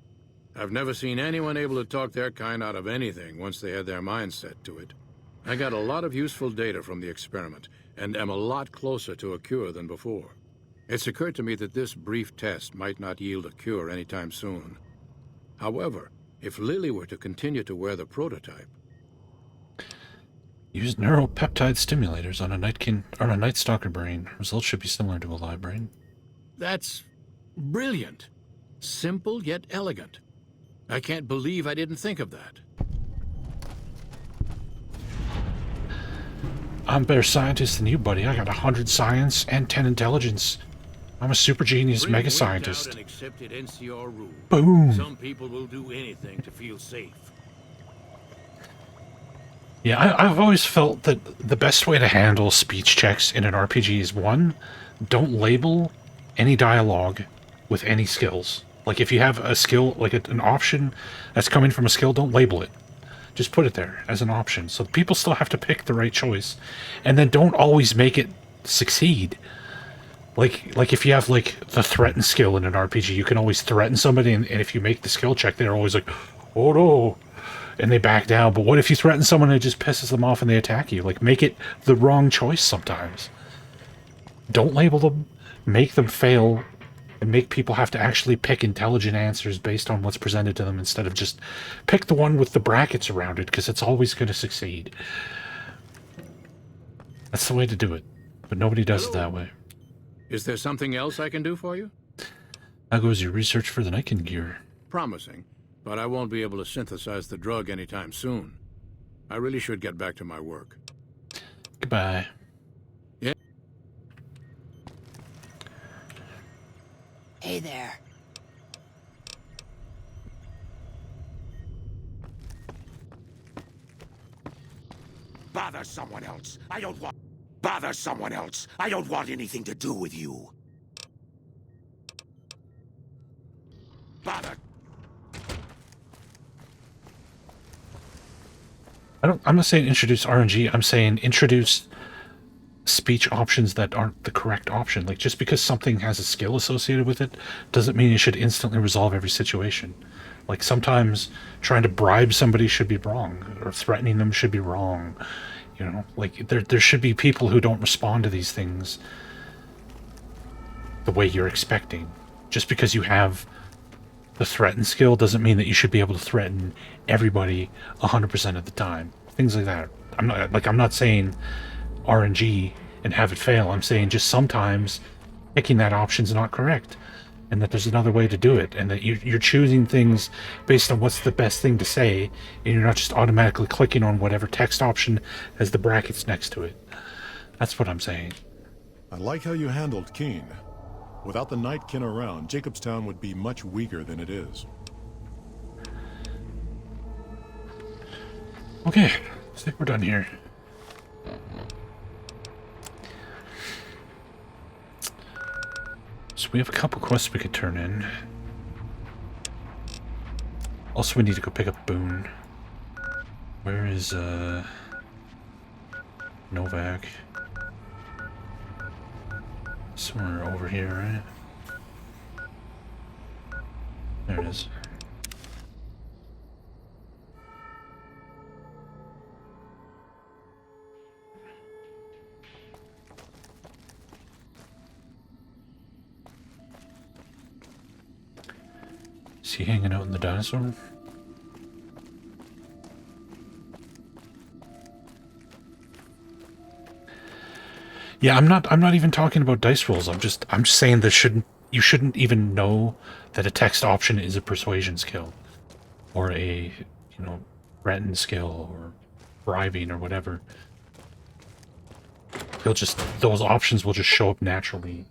Speaker 8: I've never seen anyone able to talk their kind out of anything once they had their mind set to it. I got a lot of useful data from the experiment, and am a lot closer to a cure than before. It's occurred to me that this brief test might not yield a cure anytime soon. However, if Lily were to continue to wear the prototype...
Speaker 1: Use neuropeptide stimulators on a Nightkin or a Night Stalker brain. Results should be similar to a live brain.
Speaker 8: That's brilliant. Simple yet elegant. I can't believe I didn't think of that.
Speaker 1: I'm a better scientist than you, buddy. I got 100 science and 10 intelligence. I'm a super genius mega scientist.
Speaker 8: An accepted NCR rule.
Speaker 1: Boom.
Speaker 8: Some people will do anything to feel safe.
Speaker 1: Yeah, I've always felt that the best way to handle speech checks in an RPG is, one, don't label any dialogue with any skills. Like, if you have a skill, like an option that's coming from a skill, don't label it. Just put it there as an option. So people still have to pick the right choice. And then don't always make it succeed. Like if you have, like, the threaten skill in an RPG, you can always threaten somebody, and if you make the skill check, they're always like, oh no, and they back down. But what if you threaten someone and it just pisses them off and they attack you? Like, make it the wrong choice sometimes. Don't label them, make them fail, and make people have to actually pick intelligent answers based on what's presented to them instead of just pick the one with the brackets around it, because it's always going to succeed. That's the way to do it, but nobody does it that way.
Speaker 8: Is there something else I can do for you?
Speaker 1: How goes your research for the Nightkin gear?
Speaker 8: Promising, but I won't be able to synthesize the drug anytime soon. I really should get back to my work.
Speaker 1: Goodbye.
Speaker 8: Yeah.
Speaker 7: Hey there.
Speaker 2: Bother someone else. I don't want... Bother someone else. I don't want anything to do with you. Bother...
Speaker 1: I'm not saying introduce RNG, I'm saying introduce speech options that aren't the correct option. Like, just because something has a skill associated with it doesn't mean it should instantly resolve every situation. Like, sometimes trying to bribe somebody should be wrong, or threatening them should be wrong. You know, like, there should be people who don't respond to these things the way you're expecting. Just because you have the threaten skill doesn't mean that you should be able to threaten everybody 100% of the time. Things like that. I'm not saying RNG and have it fail. I'm saying just sometimes picking that option's not correct, and that there's another way to do it, and that you're choosing things based on what's the best thing to say, and you're not just automatically clicking on whatever text option has the brackets next to it. That's what I'm saying.
Speaker 6: I like how you handled Keen. Without the Nightkin around, Jacobstown would be much weaker than it is.
Speaker 1: Okay, I think we're done here. So we have a couple quests we could turn in. Also, we need to go pick up Boone. Where is, Novak? Somewhere over here, right? There it is. Is he hanging out in the dinosaur? Yeah, I'm not even talking about dice rolls. I'm just saying you shouldn't even know that a text option is a persuasion skill, or a, you know, threaten skill, or bribing, or whatever. Those options will just show up naturally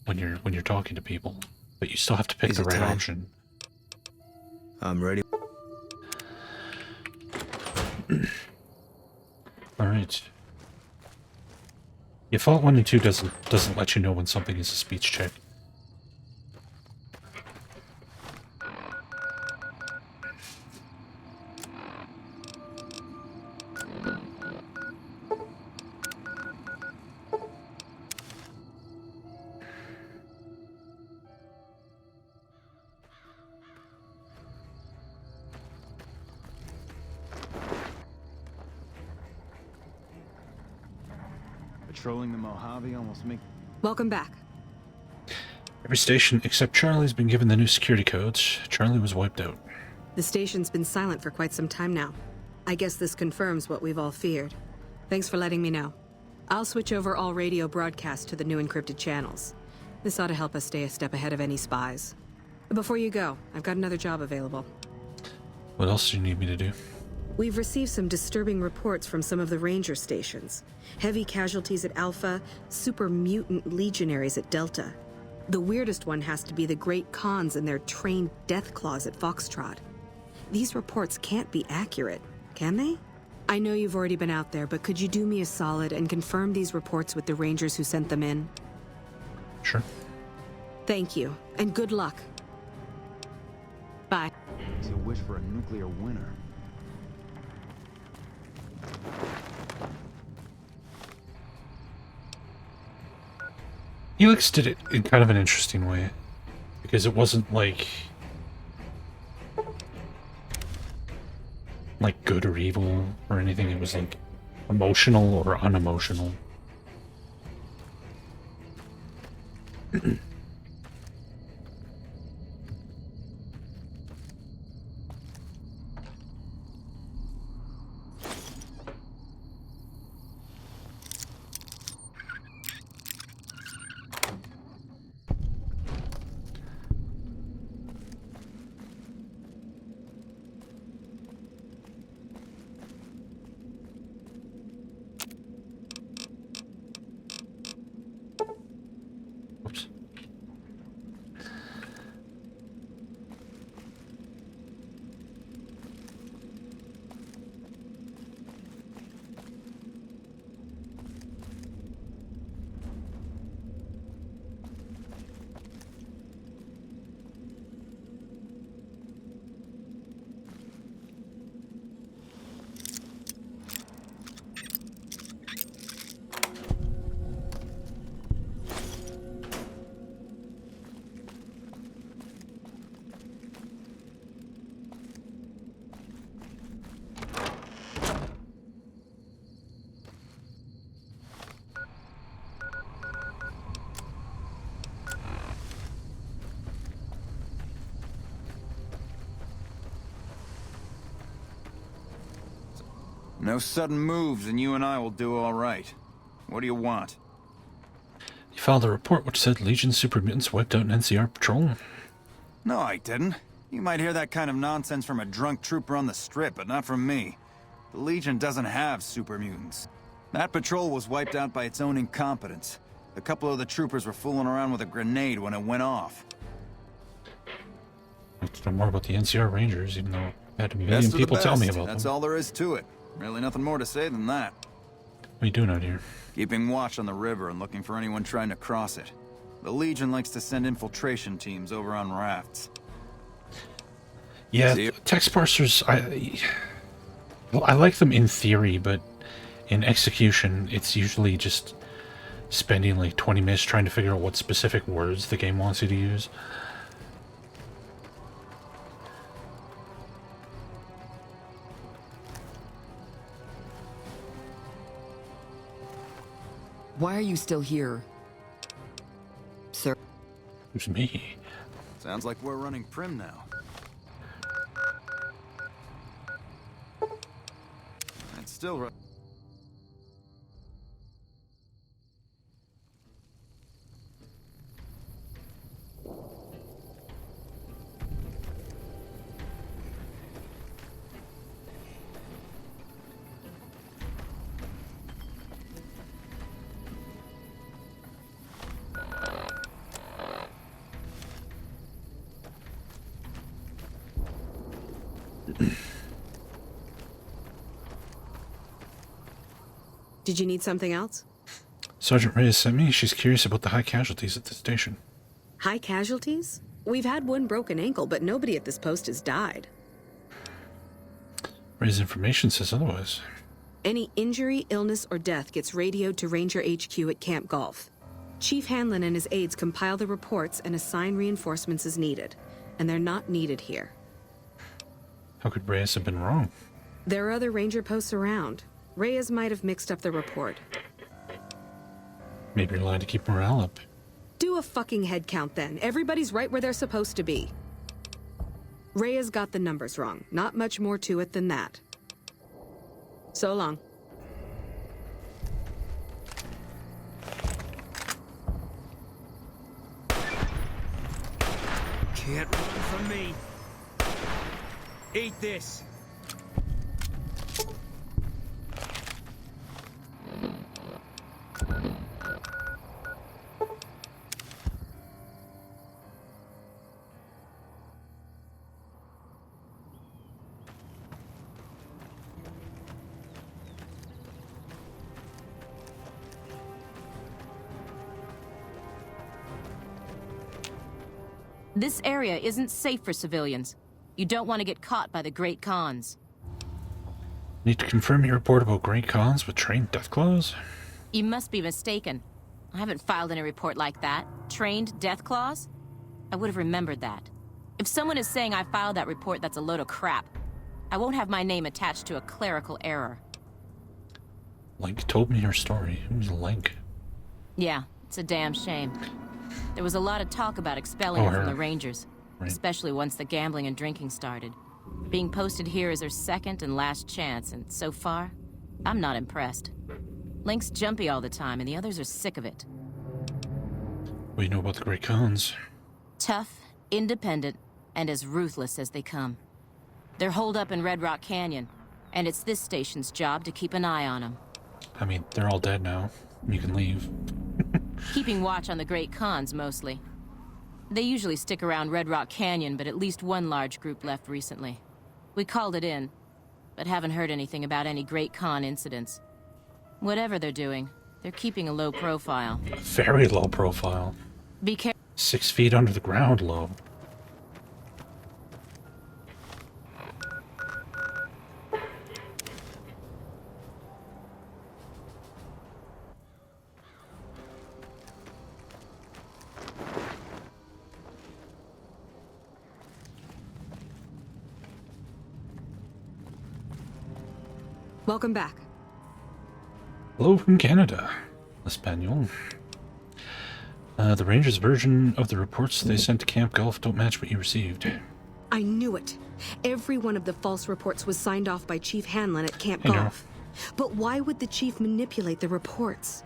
Speaker 1: when you're talking to people, but you still have to pick the right option.
Speaker 10: I'm ready.
Speaker 1: All right. Yeah, Fallout 1 and 2 doesn't let you know when something is a speech check.
Speaker 13: Patrolling the Mojave almost make...
Speaker 14: Welcome back.
Speaker 1: Every station except Charlie's been given the new security codes. Charlie was wiped out.
Speaker 14: The station's been silent for quite some time now. I guess this confirms what we've all feared. Thanks for letting me know. I'll switch over all radio broadcasts to the new encrypted channels. This ought to help us stay a step ahead of any spies. Before you go, I've got another job available.
Speaker 1: What else do you need me to do?
Speaker 14: We've received some disturbing reports from some of the ranger stations. Heavy casualties at Alpha, super mutant legionaries at Delta. The weirdest one has to be the Great Khans and their trained death claws at Foxtrot. These reports can't be accurate, can they? I know you've already been out there, but could you do me a solid and confirm these reports with the rangers who sent them in?
Speaker 1: Sure.
Speaker 14: Thank you, and good luck. Bye.
Speaker 13: To wish for a nuclear winter.
Speaker 1: Helix did it in kind of an interesting way, because it wasn't like good or evil or anything. It was like emotional or unemotional.
Speaker 13: No sudden moves and you and I will do all right. What do you want?
Speaker 1: You filed a report which said Legion super mutants wiped out an NCR patrol.
Speaker 13: No, I didn't. You might hear that kind of nonsense from a drunk trooper on the strip, but not from me. The Legion doesn't have super mutants. That patrol was wiped out by its own incompetence. A couple of the troopers were fooling around with a grenade when it went off.
Speaker 1: Let's know more about the NCR Rangers, even though I had a million people tell me about them.
Speaker 13: That's all there is to it. Really nothing more to say than that.
Speaker 1: What are you doing out here?
Speaker 13: Keeping watch on the river and looking for anyone trying to cross it. The Legion likes to send infiltration teams over on rafts.
Speaker 1: Yeah, text parsers, I like them in theory, but in execution, it's usually just spending like 20 minutes trying to figure out what specific words the game wants you to use.
Speaker 15: Why are you still here, sir?
Speaker 1: Who's me?
Speaker 13: Sounds like we're running Prim now. That's still right.
Speaker 14: Did you need something else?
Speaker 1: Sergeant Reyes sent me. She's curious about the high casualties at the station.
Speaker 14: High casualties? We've had one broken ankle, but nobody at this post has died.
Speaker 1: Reyes' information says otherwise.
Speaker 14: Any injury, illness, or death gets radioed to Ranger HQ at Camp Golf. Chief Hanlon and his aides compile the reports and assign reinforcements as needed. And they're not needed here.
Speaker 1: How could Reyes have been wrong?
Speaker 14: There are other ranger posts around. Reyes might have mixed up the report.
Speaker 1: Maybe you're allowed to keep morale up.
Speaker 14: Do a fucking head count then. Everybody's right where they're supposed to be. Rhea's got the numbers wrong. Not much more to it than that. So long.
Speaker 10: Can't run from me. Eat this.
Speaker 16: This area isn't safe for civilians. You don't want to get caught by the Great Khans.
Speaker 1: Need to confirm your report about Great Khans with trained Deathclaws?
Speaker 16: You must be mistaken. I haven't filed any report like that. Trained Deathclaws? I would have remembered that. If someone is saying I filed that report, that's a load of crap. I won't have my name attached to a clerical error.
Speaker 1: Link told me her story. Who's Link?
Speaker 16: Yeah, it's a damn shame. There was a lot of talk about expelling her from the Rangers, especially once the gambling and drinking started. Being posted here is her second and last chance, and so far, I'm not impressed. Link's jumpy all the time, and the others are sick of it.
Speaker 1: What do you know about the Great Khans?
Speaker 16: Tough, independent, and as ruthless as they come. They're holed up in Red Rock Canyon, and it's this station's job to keep an eye on them.
Speaker 1: I mean, they're all dead now. You can leave.
Speaker 16: Keeping watch on the Great Khans, mostly. They usually stick around Red Rock Canyon, but at least one large group left recently. We called it in, but haven't heard anything about any Great Khan incidents. Whatever they're doing, they're keeping a low profile.
Speaker 1: Very low profile.
Speaker 16: Be careful.
Speaker 1: 6 feet under the ground low.
Speaker 14: Welcome back.
Speaker 1: Hello from Canada, Espanol. The Rangers' version of the reports they sent to Camp Gulf don't match what you received.
Speaker 14: I knew it. Every one of the false reports was signed off by Chief Hanlon at Camp
Speaker 1: I know.
Speaker 14: Gulf. But why would the Chief manipulate the reports?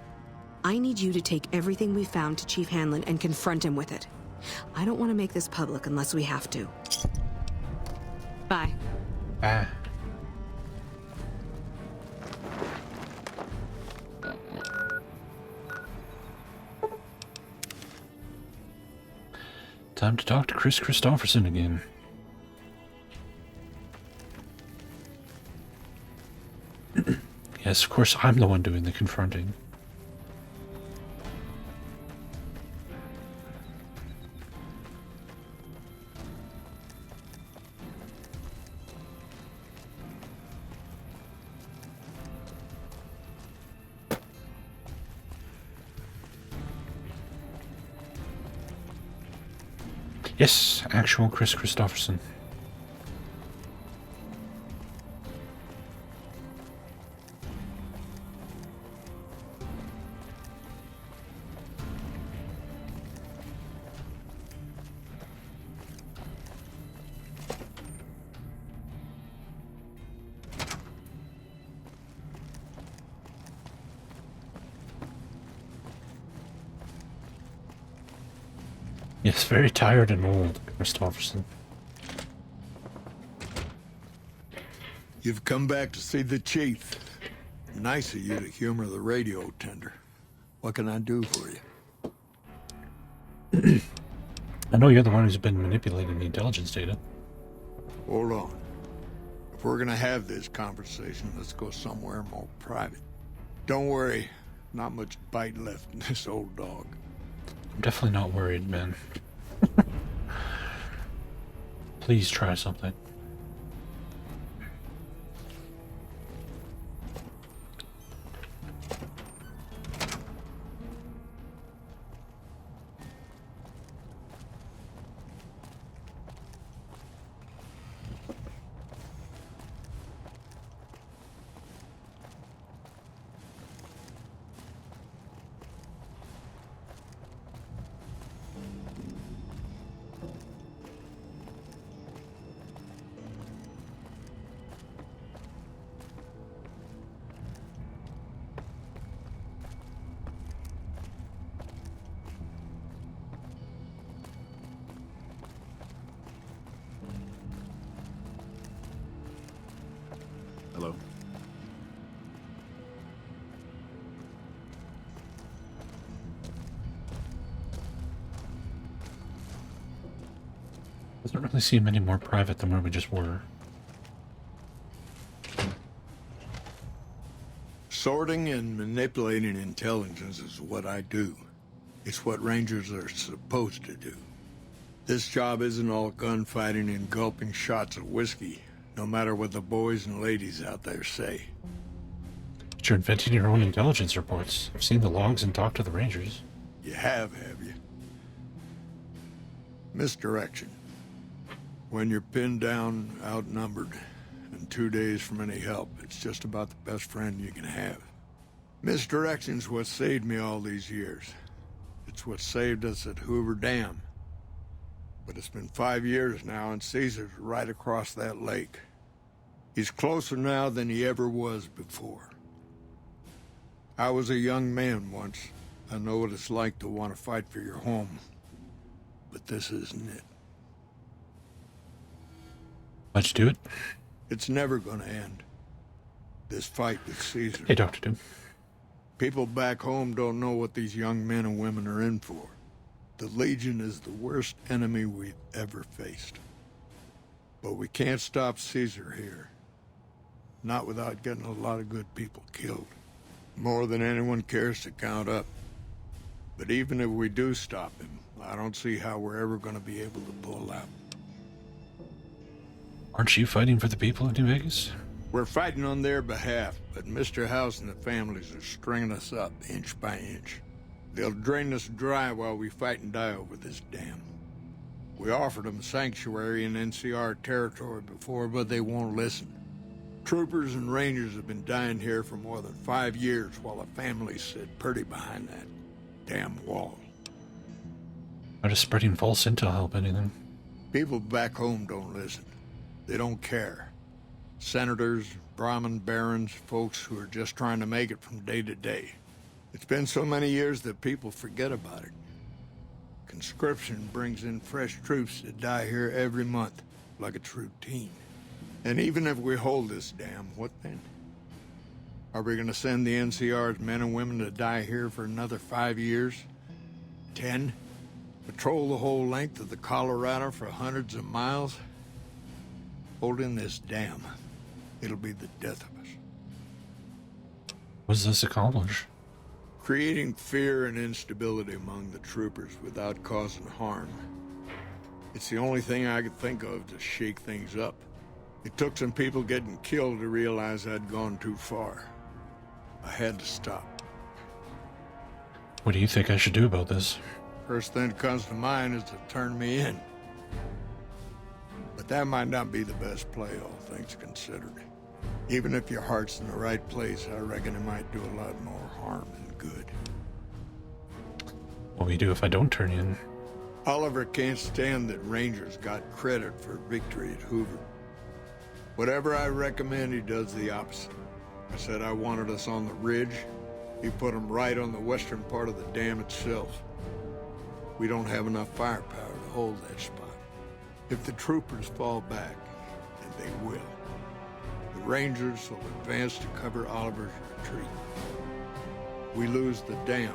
Speaker 14: I need you to take everything we found to Chief Hanlon and confront him with it. I don't want to make this public unless we have to. Bye.
Speaker 1: Ah. Time to talk to Chris Christopherson again. Yes, of course, I'm the one doing the confronting. Yes, actual Chris Christopherson. Yes, very tired and old, Christopherson.
Speaker 17: You've come back to see the chief. Nice of you to humor the radio tender. What can I do for you?
Speaker 1: I know you're the one who's been manipulating the intelligence data.
Speaker 17: Hold on. If we're gonna have this conversation, let's go somewhere more private. Don't worry, not much bite left in this old dog.
Speaker 1: I'm definitely not worried, man. Please try something. Doesn't really seem any more private than where we just were.
Speaker 17: Sorting and manipulating intelligence is what I do. It's what Rangers are supposed to do. This job isn't all gunfighting and gulping shots of whiskey, no matter what the boys and ladies out there say.
Speaker 1: But you're inventing your own intelligence reports. I've seen the logs and talked to the Rangers.
Speaker 17: You have you? Misdirection. When you're pinned down, outnumbered, and 2 days from any help, it's just about the best friend you can have. Misdirection's what saved me all these years. It's what saved us at Hoover Dam. But it's been 5 years now, and Caesar's right across that lake. He's closer now than he ever was before. I was a young man once. I know what it's like to want to fight for your home. But this isn't it.
Speaker 1: Let's do it.
Speaker 17: It's never gonna end. This fight with Caesar.
Speaker 1: Hey, Dr. Doom.
Speaker 17: People back home don't know what these young men and women are in for. The Legion is the worst enemy we've ever faced. But we can't stop Caesar here. Not without getting a lot of good people killed. More than anyone cares to count up. But even if we do stop him, I don't see how we're ever going to be able to pull out.
Speaker 1: Aren't you fighting for the people of New Vegas?
Speaker 17: We're fighting on their behalf, but Mr. House and the families are stringing us up inch by inch. They'll drain us dry while we fight and die over this dam. We offered them sanctuary in NCR territory before, but they won't listen. Troopers and Rangers have been dying here for more than 5 years while the families sit pretty behind that damn wall.
Speaker 1: How does spreading false intel help anything?
Speaker 17: People back home don't listen. They don't care. Senators, Brahmin barons, folks who are just trying to make it from day to day. It's been so many years that people forget about it. Conscription brings in fresh troops that die here every month, like it's routine. And even if we hold this dam, what then? Are we gonna send the NCR's men and women to die here for another 5 years? 10? Patrol the whole length of the Colorado for hundreds of miles? Holding this dam, it'll be the death of us.
Speaker 1: What does this accomplish?
Speaker 17: Creating fear and instability among the troopers without causing harm. It's the only thing I could think of to shake things up. It took some people getting killed to realize I'd gone too far. I had to stop.
Speaker 1: What do you think I should do about this?
Speaker 17: First thing that comes to mind is to turn me in. But that might not be the best play, all things considered. Even if your heart's in the right place, I reckon it might do a lot more harm than good.
Speaker 1: What will you do if I don't turn you in?
Speaker 17: Oliver can't stand that Rangers got credit for victory at Hoover. Whatever I recommend, he does the opposite. I said I wanted us on the ridge. He put them right on the western part of the dam itself. We don't have enough firepower to hold that spot. If the troopers fall back, and they will, the Rangers will advance to cover Oliver's retreat. We lose the dam.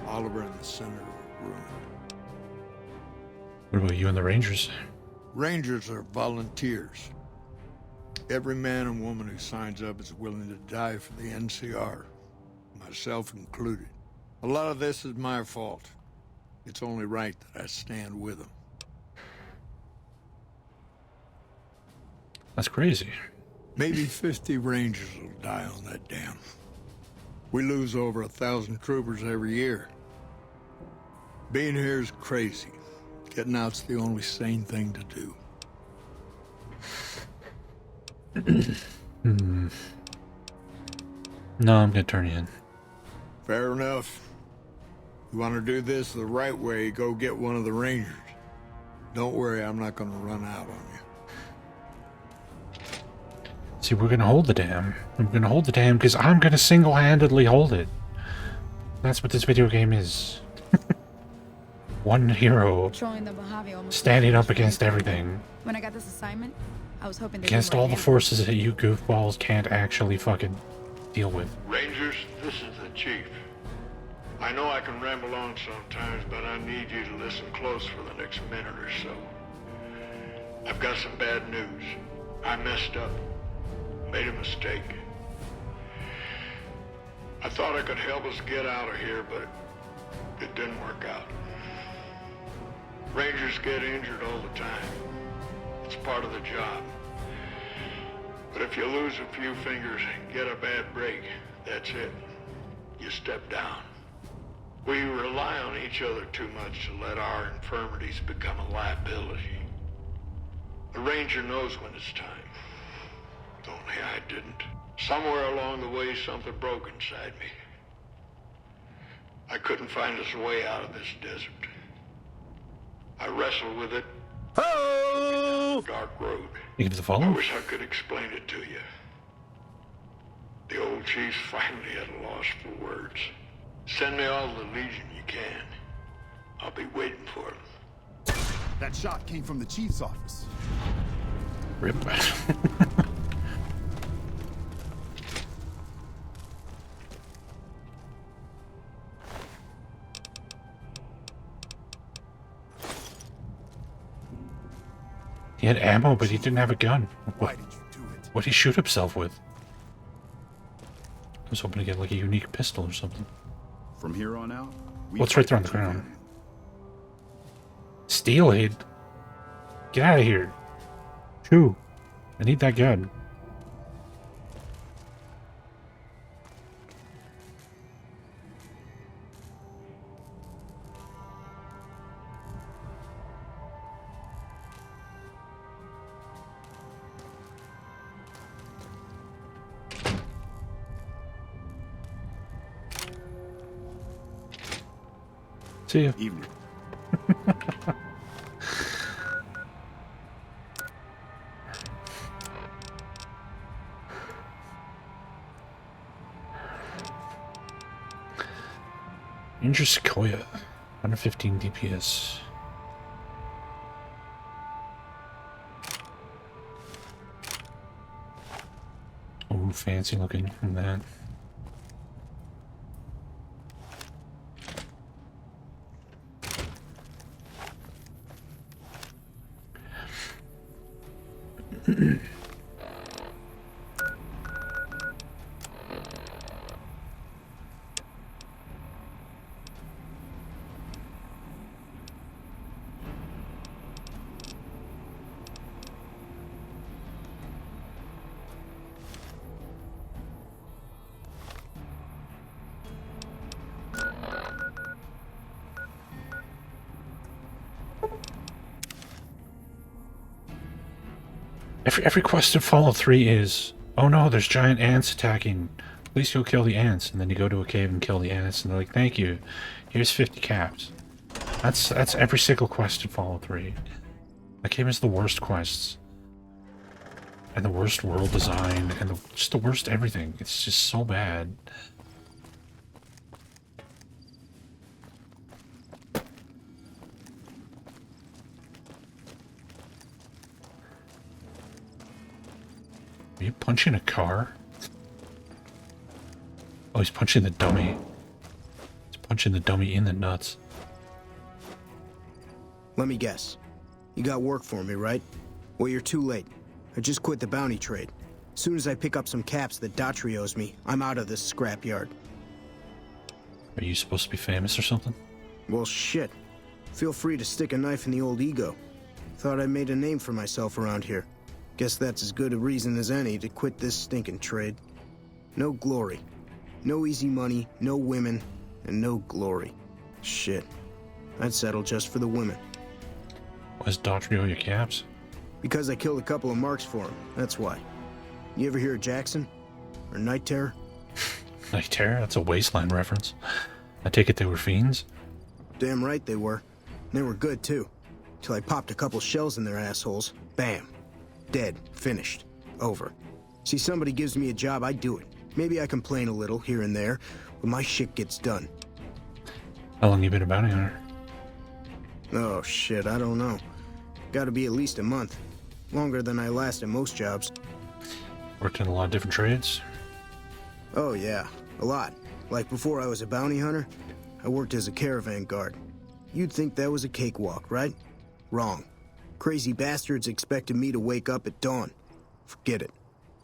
Speaker 17: Oliver and the Senator are ruined.
Speaker 1: What about you and the Rangers?
Speaker 17: Rangers are volunteers. Every man and woman who signs up is willing to die for the NCR, myself included. A lot of this is my fault. It's only right that I stand with them.
Speaker 1: That's crazy.
Speaker 17: Maybe 50 Rangers will die on that dam. We lose over 1,000 troopers every year. Being here is crazy. Getting out's the only sane thing to do.
Speaker 1: No, I'm gonna turn you in.
Speaker 17: Fair enough. You want to do this the right way, go get one of the Rangers. Don't worry, I'm not gonna run out on you.
Speaker 1: See, we're gonna hold the dam. We're gonna hold the dam because I'm gonna single-handedly hold it. That's what this video game is. One hero standing up against everything.
Speaker 18: When I got this assignment, I was hoping
Speaker 1: Against all the forces that you goofballs can't actually fucking deal with.
Speaker 17: Rangers, this is the Chief. I know I can ramble on sometimes, but I need you to listen close for the next minute or so. I've got some bad news. I messed up. Made a mistake. I thought I could help us get out of here, but it didn't work out. Rangers get injured all the time. It's part of the job. But if you lose a few fingers and get a bad break, that's it. You step down. We rely on each other too much to let our infirmities become a liability. The Ranger knows when it's time. Only I didn't. Somewhere along the way, something broke inside me. I couldn't find us a way out of this desert. I wrestled with it. Oh! Dark road.
Speaker 1: You give the follow?
Speaker 17: I wish I could explain it to you. The old chief's finally at a loss for words. Send me all the Legion you can. I'll be waiting for him.
Speaker 19: That shot came from the chief's office.
Speaker 1: Rip. He had ammo, but he didn't have a gun. What did he shoot himself with? I was hoping to get like a unique pistol or something.
Speaker 19: From here on out,
Speaker 1: what's right there on the ground? Steelhead. Get out of here. Shoo. I need that gun. See ya.
Speaker 19: Evening.
Speaker 1: Ranger Sequoia, 115 DPS. Oh, fancy looking from that. Every quest in Fallout 3 is, oh no, there's giant ants attacking. Please go kill the ants. And then you go to a cave and kill the ants, and they're like, thank you. Here's 50 caps. That's every single quest in Fallout 3. That game is the worst quests. And the worst world design, and just the worst everything. It's just so bad. Are you punching a car? Oh, he's punching the dummy. He's punching the dummy in the nuts.
Speaker 10: Let me guess. You got work for me, right? Well, you're too late. I just quit the bounty trade. As soon as I pick up some caps that Daughtry owes me, I'm out of this scrapyard.
Speaker 1: Are you supposed to be famous or something?
Speaker 10: Well, shit. Feel free to stick a knife in the old ego. Thought I made a name for myself around here. Guess that's as good a reason as any to quit this stinking trade. No glory. No easy money, no women, and no glory. Shit. I'd settle just for the women.
Speaker 1: Why's Daughtry owe you caps?
Speaker 10: Because I killed a couple of marks for him, that's why. You ever hear of Jackson? Or Night Terror?
Speaker 1: Night Terror? That's a Wasteland reference. I take it they were fiends?
Speaker 10: Damn right they were. They were good, too. Till I popped a couple shells in their assholes. Bam. Dead. Finished. Over. See, somebody gives me a job, I do it. Maybe I complain a little here and there, but my shit gets done.
Speaker 1: How long you been a bounty hunter?
Speaker 10: Oh, shit, I don't know. Gotta be at least a month. Longer than I last at most jobs.
Speaker 1: Worked in a lot of different trades?
Speaker 10: Oh, yeah. A lot. Like before I was a bounty hunter, I worked as a caravan guard. You'd think that was a cakewalk, right? Wrong. Crazy bastards expected me to wake up at dawn. Forget it.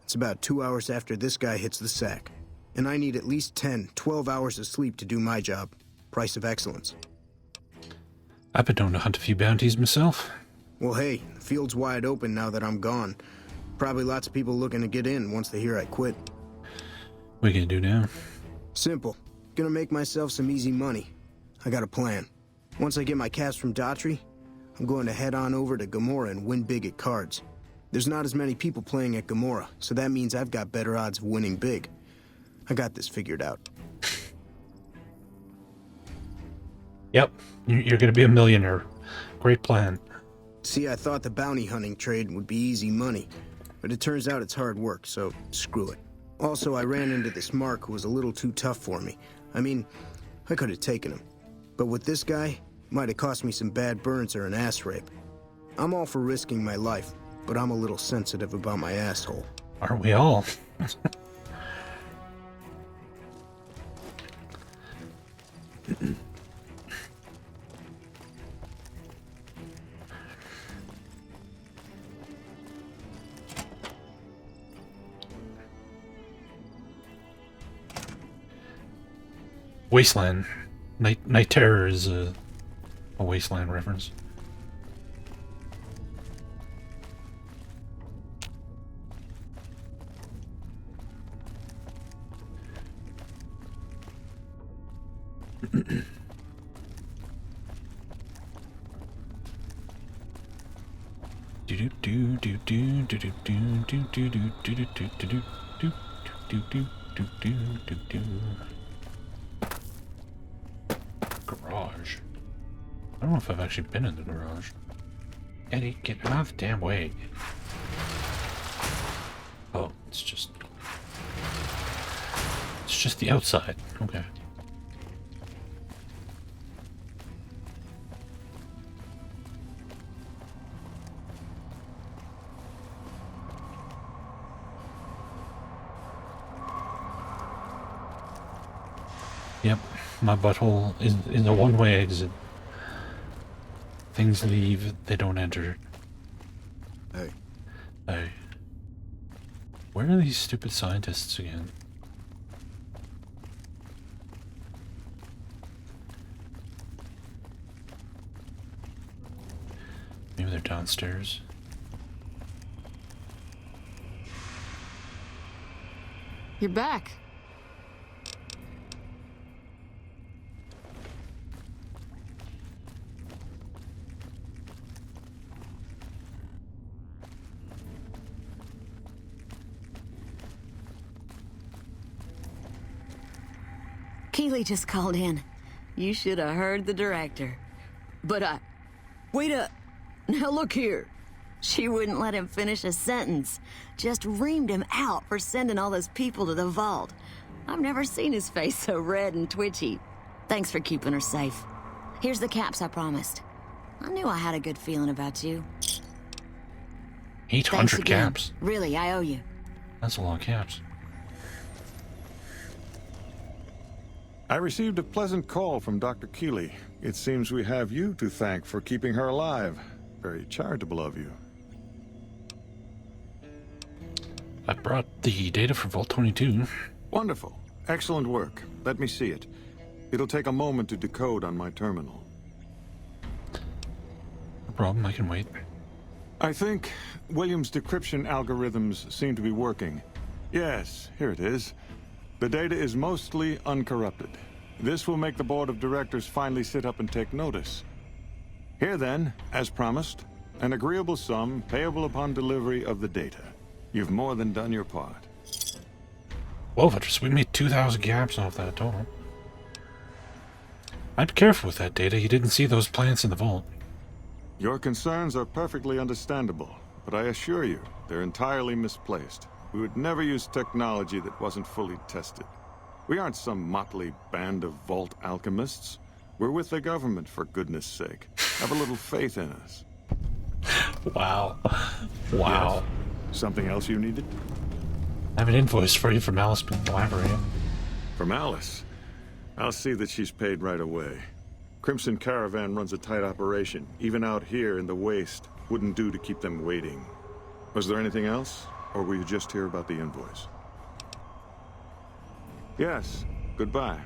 Speaker 10: It's about 2 hours after this guy hits the sack. And I need at least 10, 12 hours of sleep to do my job. Price of excellence.
Speaker 1: I've been known to hunt a few bounties myself.
Speaker 10: Well, hey, the field's wide open now that I'm gone. Probably lots of people looking to get in once they hear I quit.
Speaker 1: What are you gonna do now?
Speaker 10: Simple. Gonna make myself some easy money. I got a plan. Once I get my caps from Daughtry, I'm going to head on over to Gamora and win big at cards. There's not as many people playing at Gamora, so that means I've got better odds of winning big. I got this figured out.
Speaker 1: Yep, you're gonna be a millionaire. Great plan.
Speaker 10: See, I thought the bounty hunting trade would be easy money, but it turns out it's hard work, so screw it. Also, I ran into this Mark who was a little too tough for me. I mean, I could have taken him. But with this guy, might have cost me some bad burns or an ass rape. I'm all for risking my life, but I'm a little sensitive about my asshole.
Speaker 1: Aren't we all? Wasteland. Night Terror is a Wasteland reference. Garage. I don't know if I've actually been in the garage. Eddie, get out of the damn way. Oh, it's just the outside. Okay. Yep, my butthole is in a one-way exit. Things leave, they don't enter.
Speaker 5: Hey.
Speaker 1: Hey. Where are these stupid scientists again? Maybe they're downstairs.
Speaker 15: You're back.
Speaker 20: Keeley just called in. You should have heard the director. But wait up. Now look here. She wouldn't let him finish a sentence. Just reamed him out for sending all those people to the vault. I've never seen his face so red and twitchy. Thanks for keeping her safe. Here's the caps I promised. I knew I had a good feeling about you.
Speaker 1: 800 caps.
Speaker 20: Really, I owe you.
Speaker 1: That's a lot of caps.
Speaker 6: I received a pleasant call from Dr. Keeley. It seems we have you to thank for keeping her alive. Very charitable of you.
Speaker 1: I brought the data for Vault 22.
Speaker 6: Wonderful. Excellent work. Let me see it. It'll take a moment to decode on my terminal.
Speaker 1: No problem, I can wait.
Speaker 6: I think Williams' decryption algorithms seem to be working. Yes, here it is. The data is mostly uncorrupted. This will make the board of directors finally sit up and take notice. Here then, as promised, an agreeable sum payable upon delivery of the data. You've more than done your part.
Speaker 1: Whoa, we made 2,000 caps off that total. I'd be careful with that data. You didn't see those plants in the vault.
Speaker 6: Your concerns are perfectly understandable, but I assure you, they're entirely misplaced. We would never use technology that wasn't fully tested. We aren't some motley band of vault alchemists. We're with the government, for goodness sake. Have a little faith in us.
Speaker 1: Wow. Wow.
Speaker 6: Yes. Something else you needed?
Speaker 1: I have an invoice for you from Alice Blackberry.
Speaker 6: From Alice? I'll see that she's paid right away. Crimson Caravan runs a tight operation, even out here in the waste.
Speaker 21: Wouldn't do to keep them waiting. Was there anything else? Or were you just here about the invoice? Yes. Goodbye.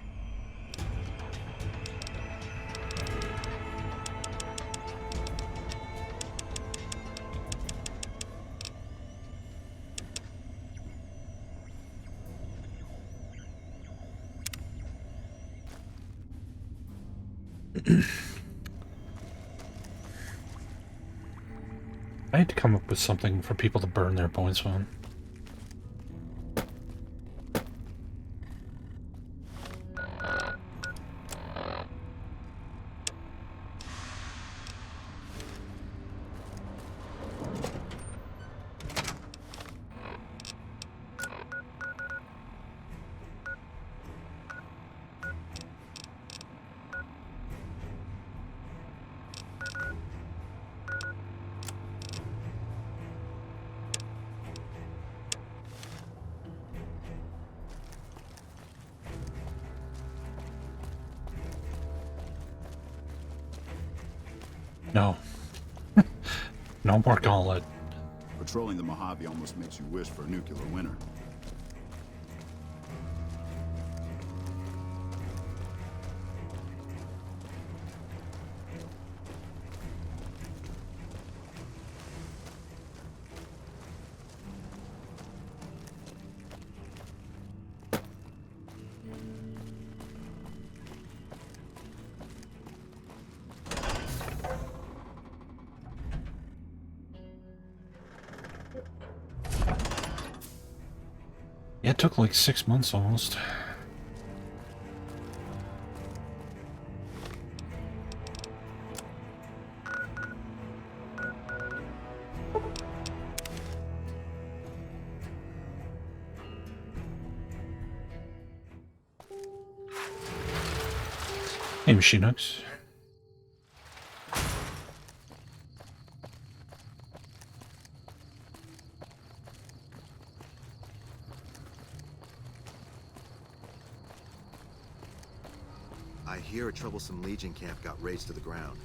Speaker 1: I had to come up with something for people to burn their points on. No. No more gauntlet.
Speaker 19: Patrolling the Mojave almost makes you wish for a nuclear winter.
Speaker 1: Yeah, it took like 6 months almost. Hey, Machinux.
Speaker 22: I hear a troublesome Legion camp got razed to the ground.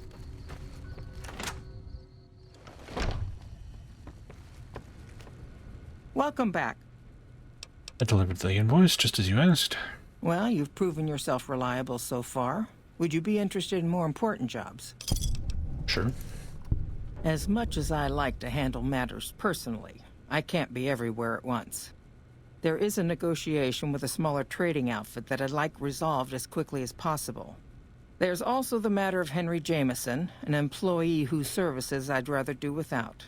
Speaker 23: Welcome back.
Speaker 1: I delivered the invoice just as you asked.
Speaker 23: Well, you've proven yourself reliable so far. Would you be interested in more important jobs?
Speaker 1: Sure.
Speaker 23: As much as I like to handle matters personally, I can't be everywhere at once. There is a negotiation with a smaller trading outfit that I'd like resolved as quickly as possible. There's also the matter of Henry Jameson, an employee whose services I'd rather do without.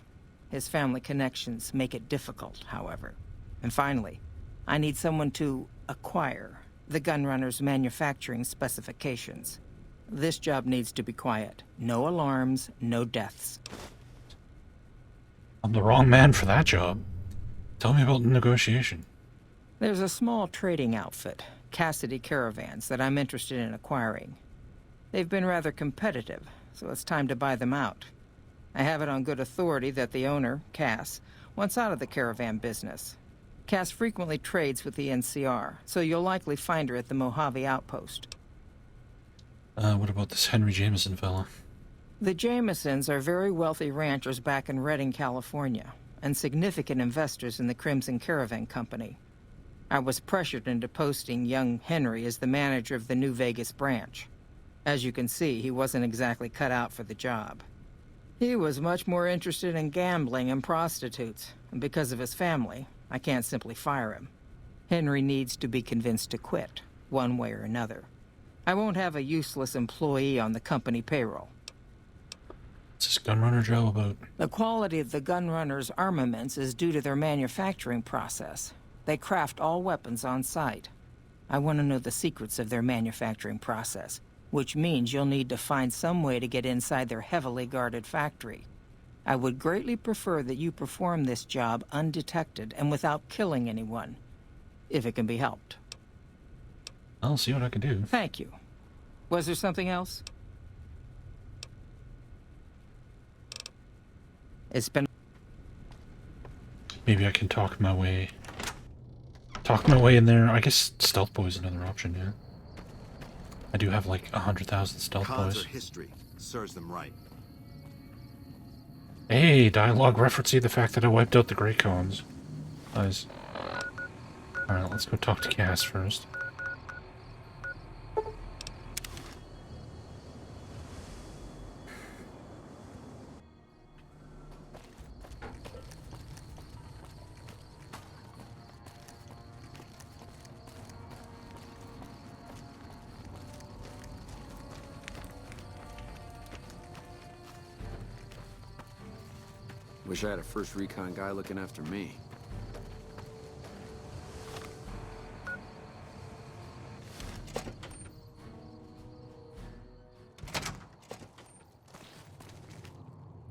Speaker 23: His family connections make it difficult, however. And finally, I need someone to acquire the Gunrunner's manufacturing specifications. This job needs to be quiet. No alarms, no deaths.
Speaker 1: I'm the wrong man for that job. Tell me about the negotiation.
Speaker 23: There's a small trading outfit, Cassidy Caravans, that I'm interested in acquiring. They've been rather competitive, so it's time to buy them out. I have it on good authority that the owner, Cass, wants out of the caravan business. Cass frequently trades with the NCR, so you'll likely find her at the Mojave outpost.
Speaker 1: What about this Henry Jameson fella?
Speaker 23: The Jamesons are very wealthy ranchers back in Redding, California, and significant investors in the Crimson Caravan Company. I was pressured into posting young Henry as the manager of the New Vegas branch. As you can see, he wasn't exactly cut out for the job. He was much more interested in gambling and prostitutes, and because of his family, I can't simply fire him. Henry needs to be convinced to quit, one way or another. I won't have a useless employee on the company payroll.
Speaker 1: What's this Gunrunner job about?
Speaker 23: The quality of the Gunrunner's armaments is due to their manufacturing process. They craft all weapons on site. I want to know the secrets of their manufacturing process, which means you'll need to find some way to get inside their heavily guarded factory. I would greatly prefer that you perform this job undetected and without killing anyone, if it can be helped.
Speaker 1: I'll see what I can do.
Speaker 23: Thank you. Was there something else? It's been...
Speaker 1: Maybe I can talk my way in there. I guess Stealth Boy is another option, yeah. I do have like 100,000 Stealth
Speaker 22: Cons
Speaker 1: Boys.
Speaker 22: are history. Serves them right.
Speaker 1: Hey, dialogue referencing the fact that I wiped out the Grey Cones. Nice. Alright, let's go talk to Cass first.
Speaker 3: Wish I had a first recon guy looking after me.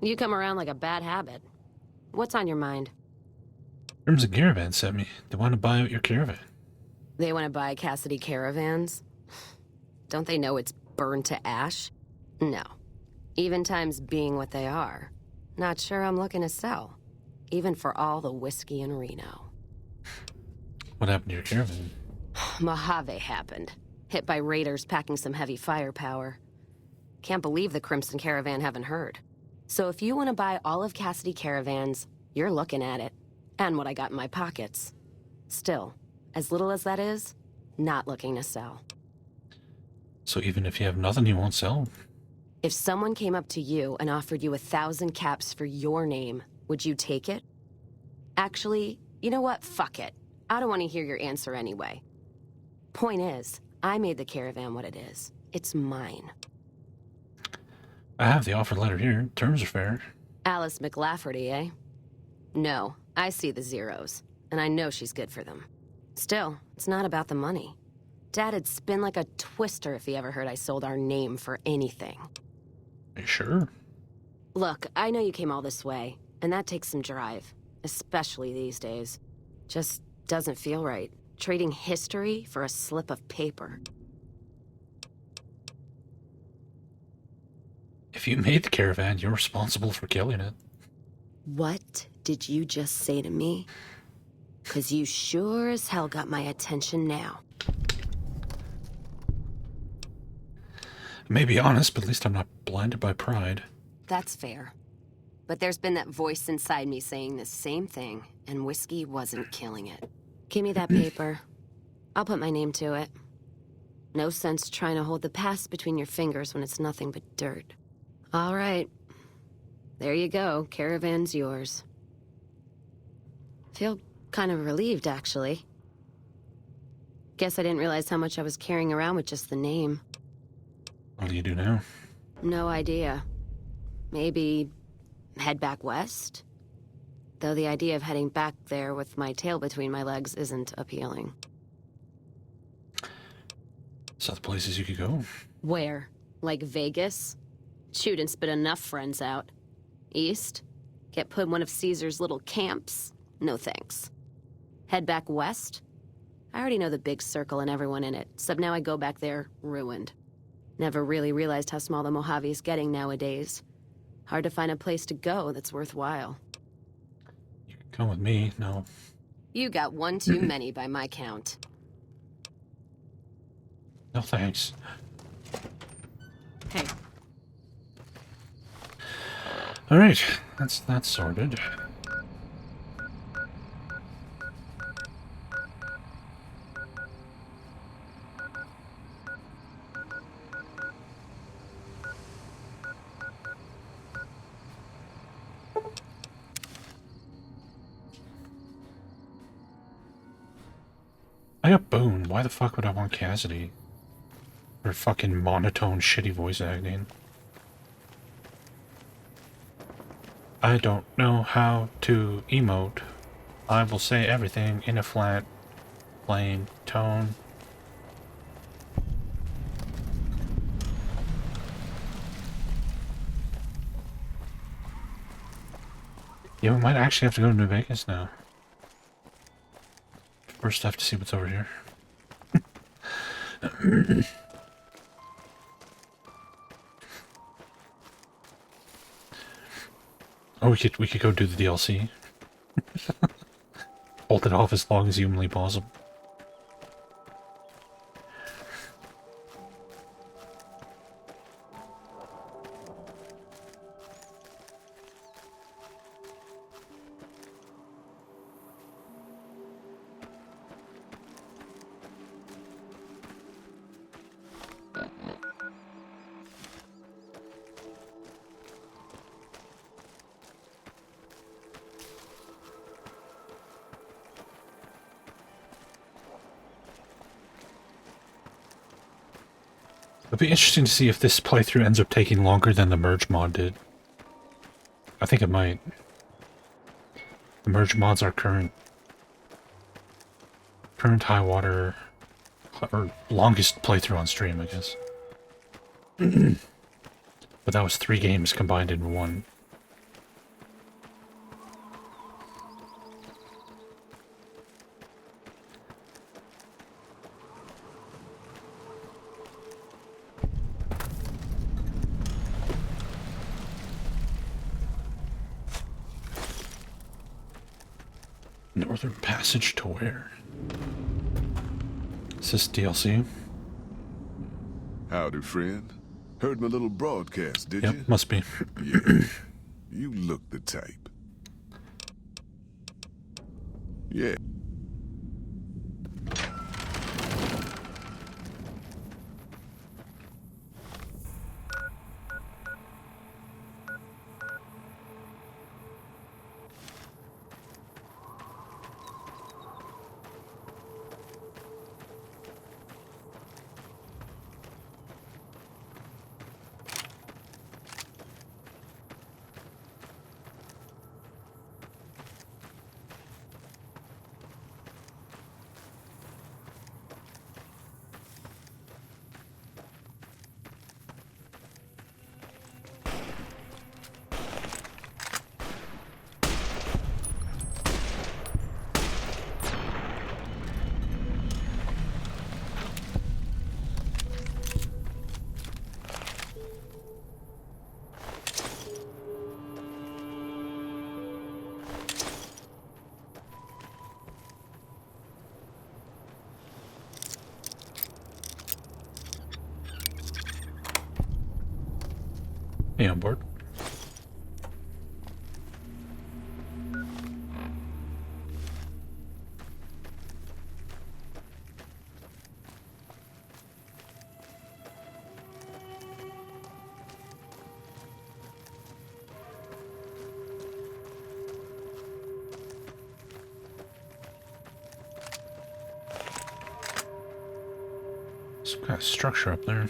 Speaker 4: You come around like a bad habit. What's on your mind?
Speaker 1: Crimson Caravan sent me. They want to buy out your caravan.
Speaker 4: They want to buy Cassidy caravans? Don't they know it's burned to ash? No. Even times being what they are. Not sure I'm looking to sell. Even for all the whiskey in Reno.
Speaker 1: What happened to your caravan?
Speaker 4: Mojave happened. Hit by raiders packing some heavy firepower. Can't believe the Crimson Caravan haven't heard. So if you want to buy all of Cassidy caravans, you're looking at it. And what I got in my pockets. Still, as little as that is, not looking to sell.
Speaker 1: So even if you have nothing, you won't sell?
Speaker 4: If someone came up to you and offered you 1,000 caps for your name, would you take it? Actually, you know what? Fuck it. I don't want to hear your answer anyway. Point is, I made the caravan what it is. It's mine.
Speaker 1: I have the offer letter here. Terms are fair.
Speaker 4: Alice McLafferty, eh? No, I see the zeros, and I know she's good for them. Still, it's not about the money. Dad'd spin like a twister if he ever heard I sold our name for anything.
Speaker 1: Are you sure?
Speaker 4: Look, I know you came all this way, and that takes some drive, especially these days. Just doesn't feel right, trading history for a slip of paper.
Speaker 1: If you made the caravan, you're responsible for killing it.
Speaker 4: What did you just say to me? 'Cause you sure as hell got my attention now.
Speaker 1: I may be honest, but at least I'm not blinded by pride.
Speaker 4: That's fair. But there's been that voice inside me saying the same thing, and whiskey wasn't killing it. Give me that paper. I'll put my name to it. No sense trying to hold the past between your fingers when it's nothing but dirt. All right. There you go. Caravan's yours. Feel kind of relieved, actually. Guess I didn't realize how much I was carrying around with just the name.
Speaker 1: What do you do now?
Speaker 4: No idea. Maybe head back west? Though the idea of heading back there with my tail between my legs isn't appealing.
Speaker 1: So the places you could go?
Speaker 4: Where? Like Vegas? Shoot and spit enough friends out. East? Get put in one of Caesar's little camps? No thanks. Head back west? I already know the big circle and everyone in it, so now I go back there ruined. Never really realized how small the Mojave's getting nowadays. Hard to find a place to go that's worthwhile.
Speaker 1: You can come with me, no.
Speaker 4: You got one too many by my count.
Speaker 1: No thanks.
Speaker 4: Hey.
Speaker 1: Alright, that's sorted. I got Boone. Why the fuck would I want Cassidy? Her fucking monotone, shitty voice acting. I don't know how to emote. I will say everything in a flat, plain tone. Yeah, we might actually have to go to New Vegas now. First, I have to see what's over here. Oh, we could go do the DLC. Hold it off as long as humanly possible. It'd be interesting to see if this playthrough ends up taking longer than the merge mod did. I think it might. The merge mod's our current high water, or longest playthrough on stream, I guess. But that was 3 games combined in one. Northern Passage to where? Is this DLC?
Speaker 9: Howdy, friend. Heard my little broadcast, did
Speaker 1: Yep,
Speaker 9: you?
Speaker 1: must be.
Speaker 9: Yeah. You look the type. Yeah. Hey, on board. Some kind of structure up there.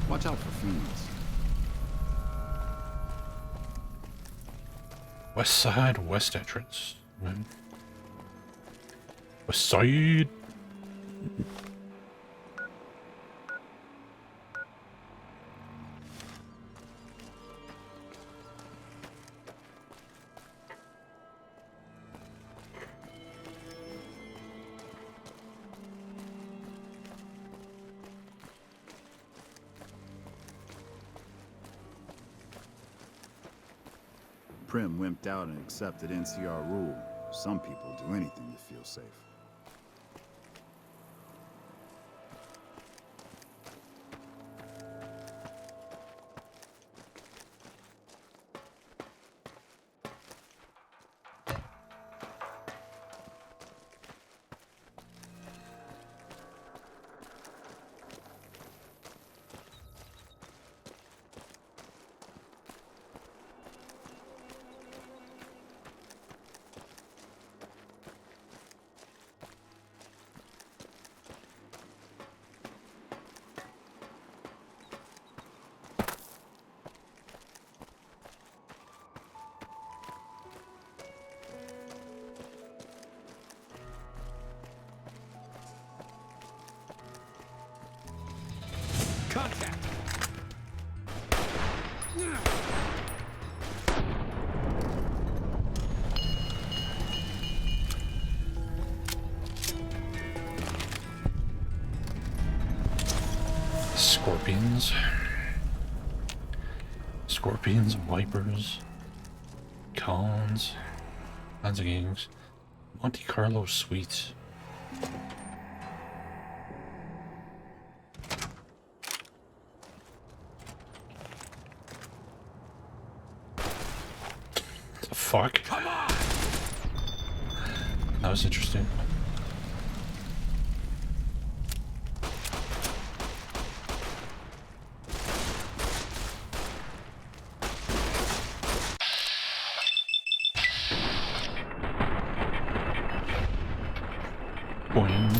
Speaker 19: Watch out for fiends.
Speaker 1: West side, west entrance. West side.
Speaker 19: Prim wimped out and accepted NCR rule. Some people do anything to feel safe.
Speaker 2: Contact!
Speaker 1: Scorpions. Scorpions, Vipers, Cons, kinds of gangs. Monte Carlo Suites. The fuck? Come on! That was interesting. Boing.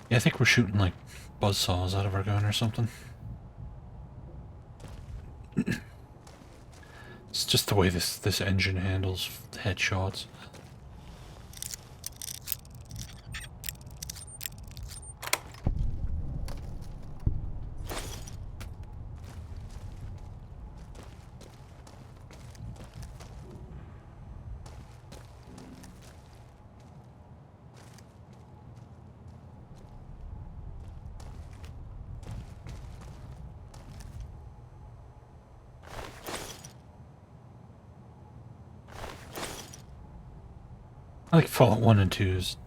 Speaker 1: Yeah, I think we're shooting like buzzsaws out of our gun or something. It's just the way this engine handles headshots. I like Fallout 1 and 2's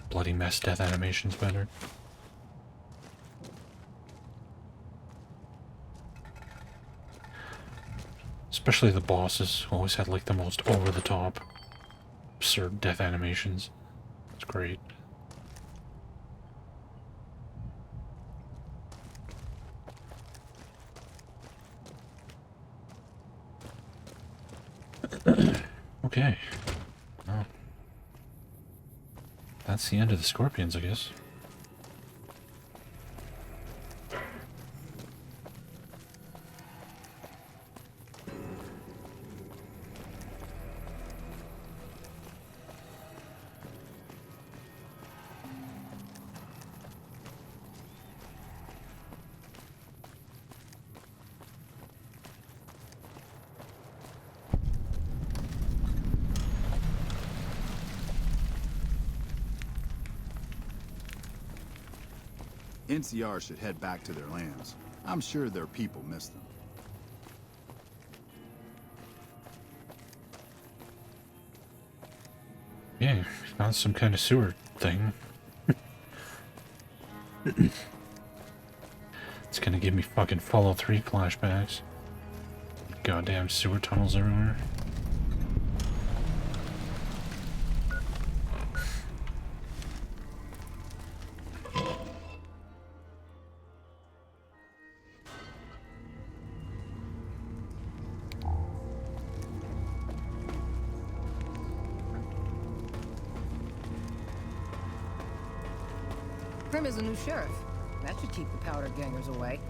Speaker 1: bloody mess death animations better. Especially the bosses always had like the most over-the-top, absurd death animations. It's great. Okay. Well, that's the end of the Scorpions, I guess.
Speaker 19: NCR should head back to their lands. I'm sure their people miss them.
Speaker 1: Yeah, found some kind of sewer thing. It's gonna give me fucking Fallout 3 flashbacks. Goddamn sewer tunnels everywhere.
Speaker 8: Prim is a new sheriff. That should keep the powder gangers away.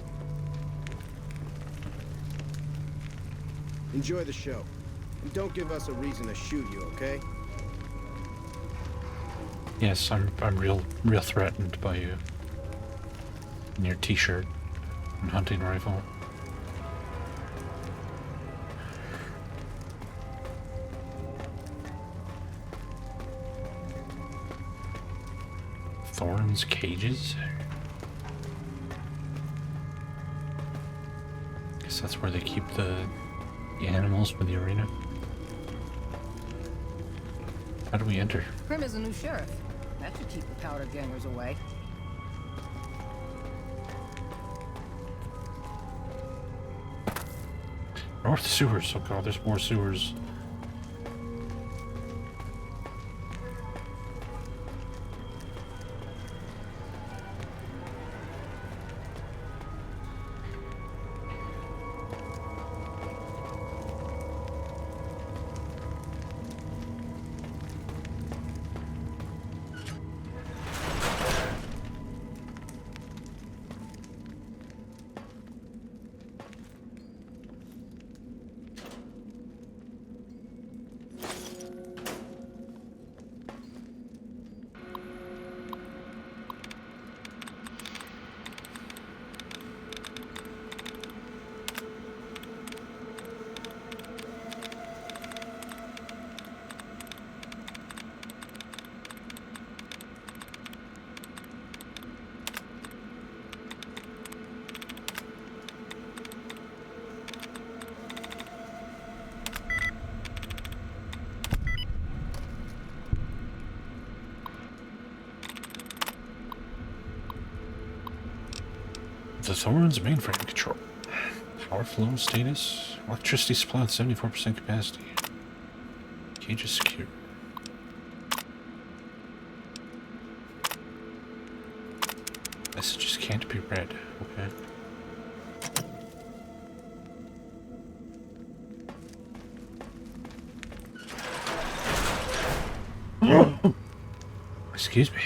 Speaker 10: Enjoy the show. And don't give us a reason to shoot you, okay?
Speaker 1: Yes, I'm real threatened by you. And your t-shirt. and hunting rifle. Thorns cages? Guess that's where they keep the animals for the arena. How do we enter?
Speaker 8: Grim is a new sheriff. That should keep the powder gangers away.
Speaker 1: North sewers. Oh god, there's more sewers. The Thorns mainframe control. Power flow status. Electricity supply with 74% capacity. Cage is secure. Messages can't be read. Okay. Excuse me.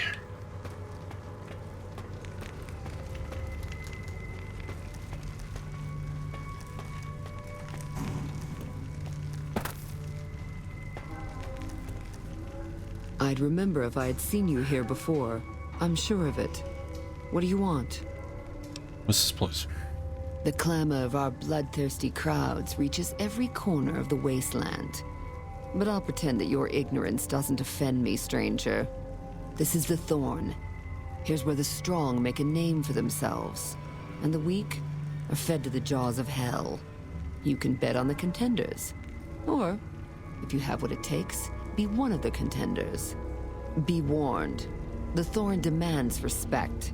Speaker 15: I'd remember if I had seen you here before. I'm sure of it. What do you want?
Speaker 1: What's this place?
Speaker 15: The clamor of our bloodthirsty crowds reaches every corner of the wasteland. But I'll pretend that your ignorance doesn't offend me, stranger. This is the Thorn. Here's where the strong make a name for themselves, and the weak are fed to the jaws of hell. You can bet on the contenders. Or, if you have what it takes, be one of the contenders. Be warned. The Thorn demands respect.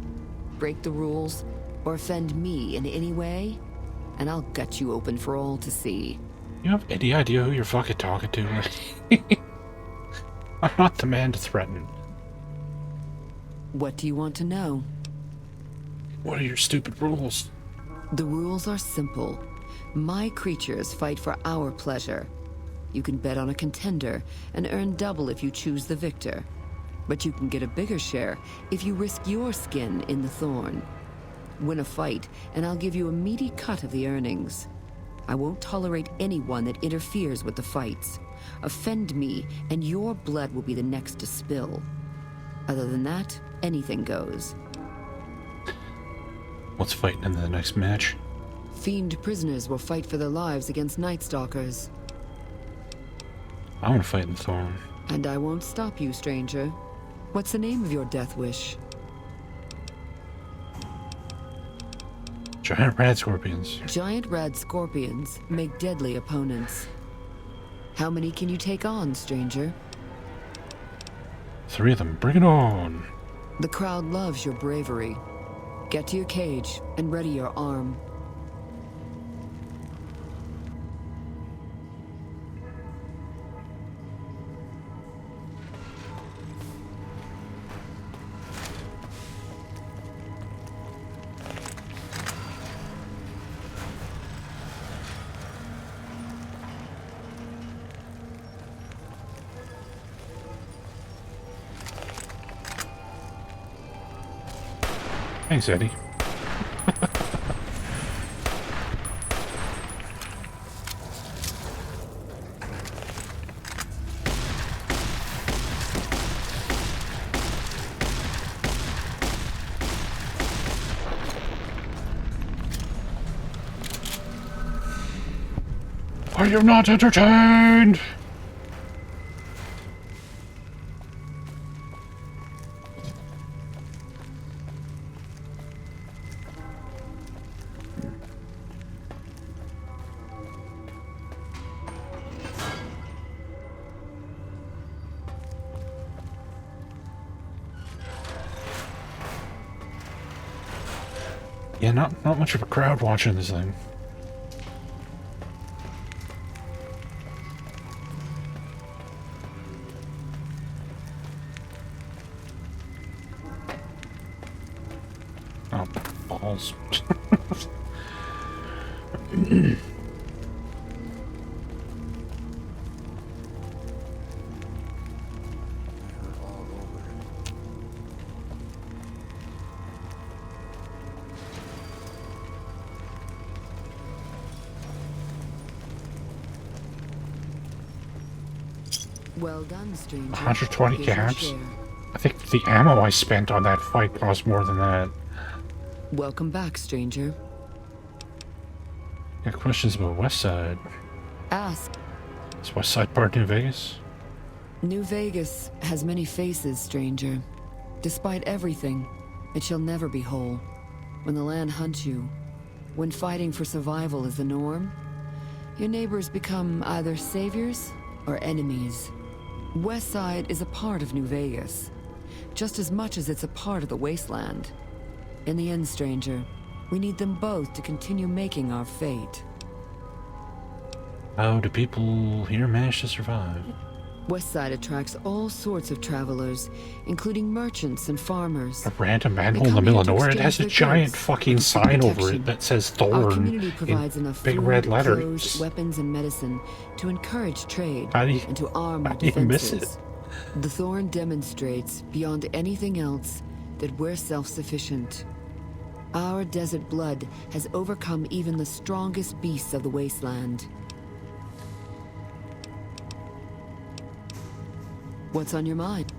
Speaker 15: Break the rules, or offend me in any way, and I'll gut you open for all to see.
Speaker 1: You have any idea who you're fucking talking to? I'm not the man to threaten.
Speaker 15: What do you want to know?
Speaker 1: What are your stupid rules?
Speaker 15: The rules are simple. My creatures fight for our pleasure. You can bet on a contender and earn double if you choose the victor. But you can get a bigger share if you risk your skin in the Thorn. Win a fight, and I'll give you a meaty cut of the earnings. I won't tolerate anyone that interferes with the fights. Offend me, and your blood will be the next to spill. Other than that, anything goes.
Speaker 1: What's fighting in the next match?
Speaker 15: Fiend prisoners will fight for their lives against Night Stalkers.
Speaker 1: I want to fight in the Thorn.
Speaker 15: And I won't stop you, stranger. What's the name of your death wish?
Speaker 1: Giant rad scorpions.
Speaker 15: Giant rad scorpions make deadly opponents. How many can you take on, stranger?
Speaker 1: 3 of them. Bring it on.
Speaker 15: The crowd loves your bravery. Get to your cage and ready your arm.
Speaker 1: Thanks, Eddie. Are you not entertained? Yeah, not much of a crowd watching this thing. Oh, balls.
Speaker 15: Well done, stranger.
Speaker 1: 120
Speaker 15: Here's your
Speaker 1: caps?
Speaker 15: share.
Speaker 1: I think the ammo I spent on that fight cost more than that.
Speaker 15: Welcome back, stranger.
Speaker 1: Got questions about West Side.
Speaker 15: Ask.
Speaker 1: Is West Side part of New Vegas?
Speaker 15: New Vegas has many faces, stranger. Despite everything, it shall never be whole. When the land hunts you, when fighting for survival is the norm, your neighbors become either saviors or enemies. West Side is a part of New Vegas, just as much as it's a part of the wasteland. In the end, stranger, we need them both to continue making our fate.
Speaker 1: How do people here manage to survive?
Speaker 15: West Side attracts all sorts of travelers, including merchants and farmers.
Speaker 1: A random manhole
Speaker 15: They
Speaker 1: in the
Speaker 15: come
Speaker 1: middle
Speaker 15: here
Speaker 1: of
Speaker 15: to
Speaker 1: nowhere. It has a
Speaker 15: exchange their
Speaker 1: giant
Speaker 15: goods
Speaker 1: fucking
Speaker 15: for
Speaker 1: sign over
Speaker 15: protection.
Speaker 1: it that says
Speaker 15: Our
Speaker 1: Thorn
Speaker 15: community
Speaker 1: in
Speaker 15: provides enough
Speaker 1: big
Speaker 15: food,
Speaker 1: red
Speaker 15: clothes,
Speaker 1: letters.
Speaker 15: weapons, and medicine to encourage trade
Speaker 1: How do you-
Speaker 15: and to arm
Speaker 1: how
Speaker 15: our
Speaker 1: do you miss
Speaker 15: defenses. The Thorn demonstrates, beyond anything else, that we're self-sufficient. Our desert blood has overcome even the strongest beasts of the wasteland. What's on your mind?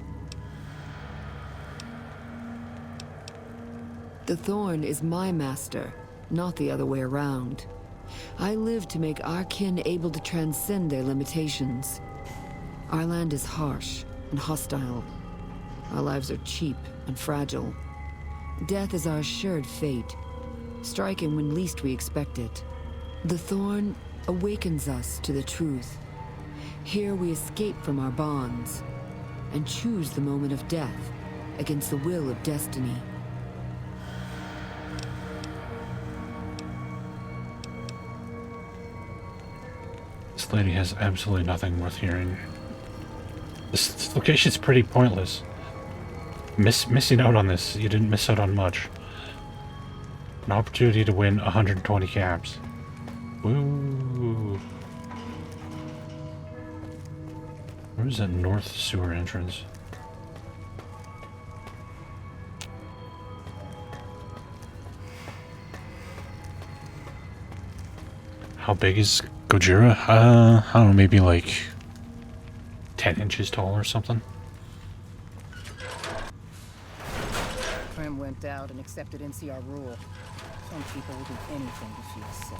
Speaker 15: The Thorn is my master, not the other way around. I live to make our kin able to transcend their limitations. Our land is harsh and hostile. Our lives are cheap and fragile. Death is our assured fate, striking when least we expect it. The Thorn awakens us to the truth. Here we escape from our bonds and choose the moment of death against the will of destiny.
Speaker 1: This lady has absolutely nothing worth hearing. This location's pretty pointless. Missing out on this, you didn't miss out on much. An opportunity to win 120 caps. Woo! Where's that north sewer entrance? How big is Gojira? I don't know, maybe like 10 inches tall or something.
Speaker 8: Trim went out and accepted NCR rule. Some people will do anything to feel safe.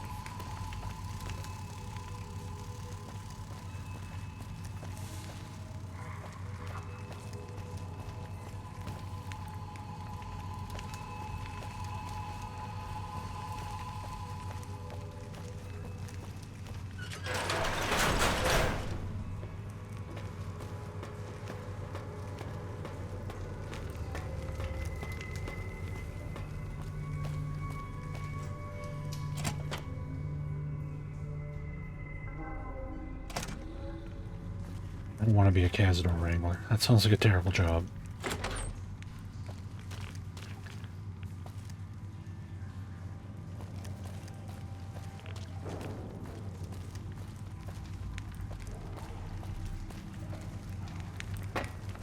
Speaker 1: I don't want to be a Cazador Wrangler. That sounds like a terrible job.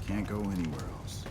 Speaker 19: Can't go anywhere else.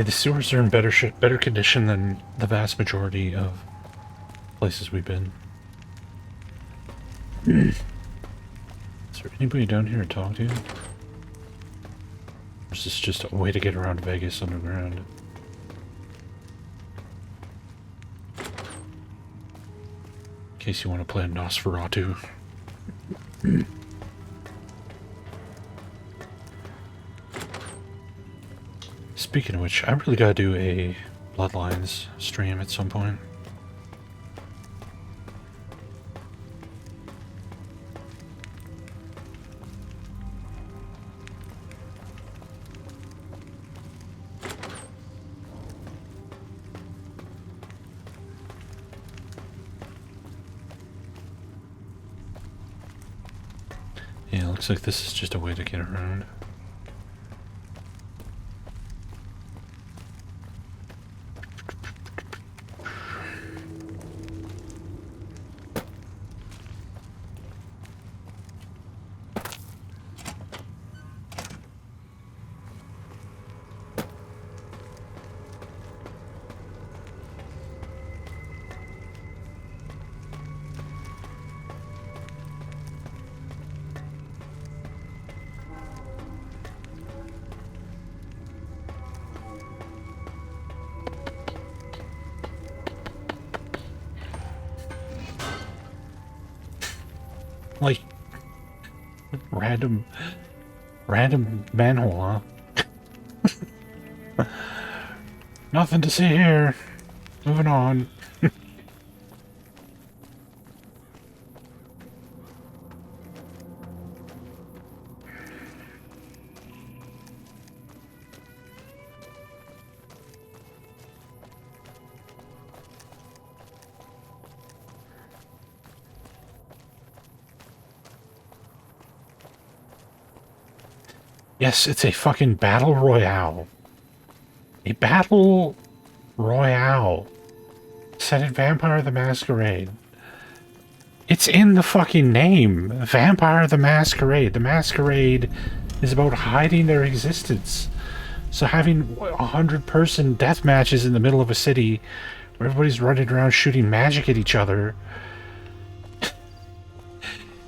Speaker 1: Yeah, the sewers are in better condition than the vast majority of places we've been. Is there anybody down here to talk to? Or is this just a way to get around Vegas underground? In case you want to play a Nosferatu. Speaking of which, I really gotta do a Bloodlines stream at some point. Yeah, looks like this is just a way to get around. Like, random manhole, huh? Nothing to see here. Moving on. Yes, it's a fucking battle royale. A battle royale. Set in Vampire the Masquerade. It's in the fucking name. Vampire the Masquerade. The Masquerade is about hiding their existence. So having 100-person death matches in the middle of a city where everybody's running around shooting magic at each other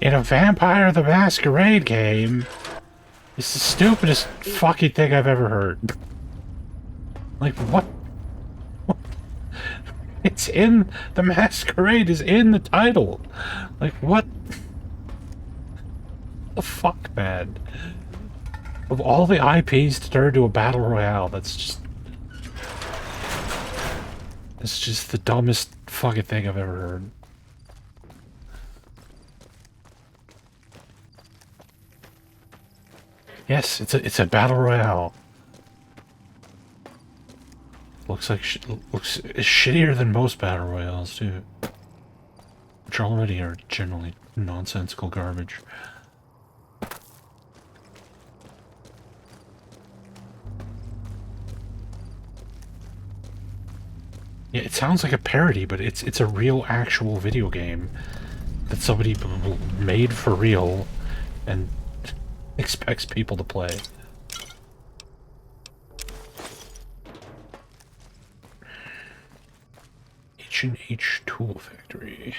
Speaker 1: in a Vampire the Masquerade game is the stupidest fucking thing I've ever heard. Like, what? It's in... The Masquerade is in the title. Like, what? The fuck, man? Of all the IPs to turn to a battle royale, that's just... It's just the dumbest fucking thing I've ever heard. Yes, it's a battle royale. Looks shittier than most battle royales too, which already are generally nonsensical garbage. Yeah, it sounds like a parody, but it's a real actual video game that somebody made for real and expects people to play. H&H Tool Factory.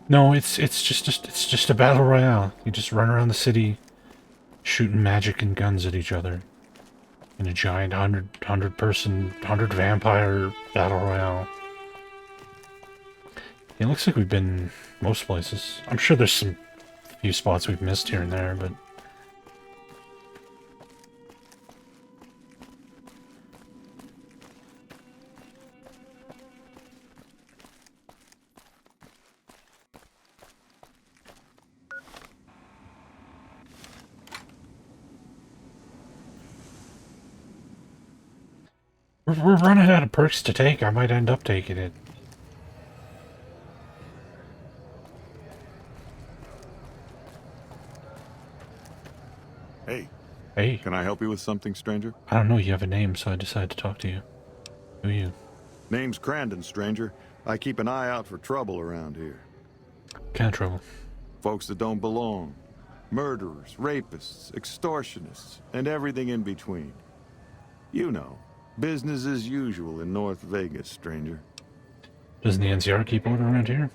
Speaker 1: No, it's just a battle royale. You just run around the city, shooting magic and guns at each other in a giant 100 vampire battle royale. It looks like we've been most places. I'm sure there's some few spots we've missed here and there, but we're running out of perks to take. I might end up taking it. Hey.
Speaker 21: Can I help you with something, stranger?
Speaker 1: I don't know. You have a name, so I decided to talk to you. Who are you?
Speaker 21: Name's Crandon, stranger. I keep an eye out for trouble around here.
Speaker 1: What kind of trouble?
Speaker 21: Folks that don't belong. Murderers, rapists, extortionists, and everything in between. You know, business as usual in North Vegas, stranger.
Speaker 1: Doesn't the NCR keep order around here?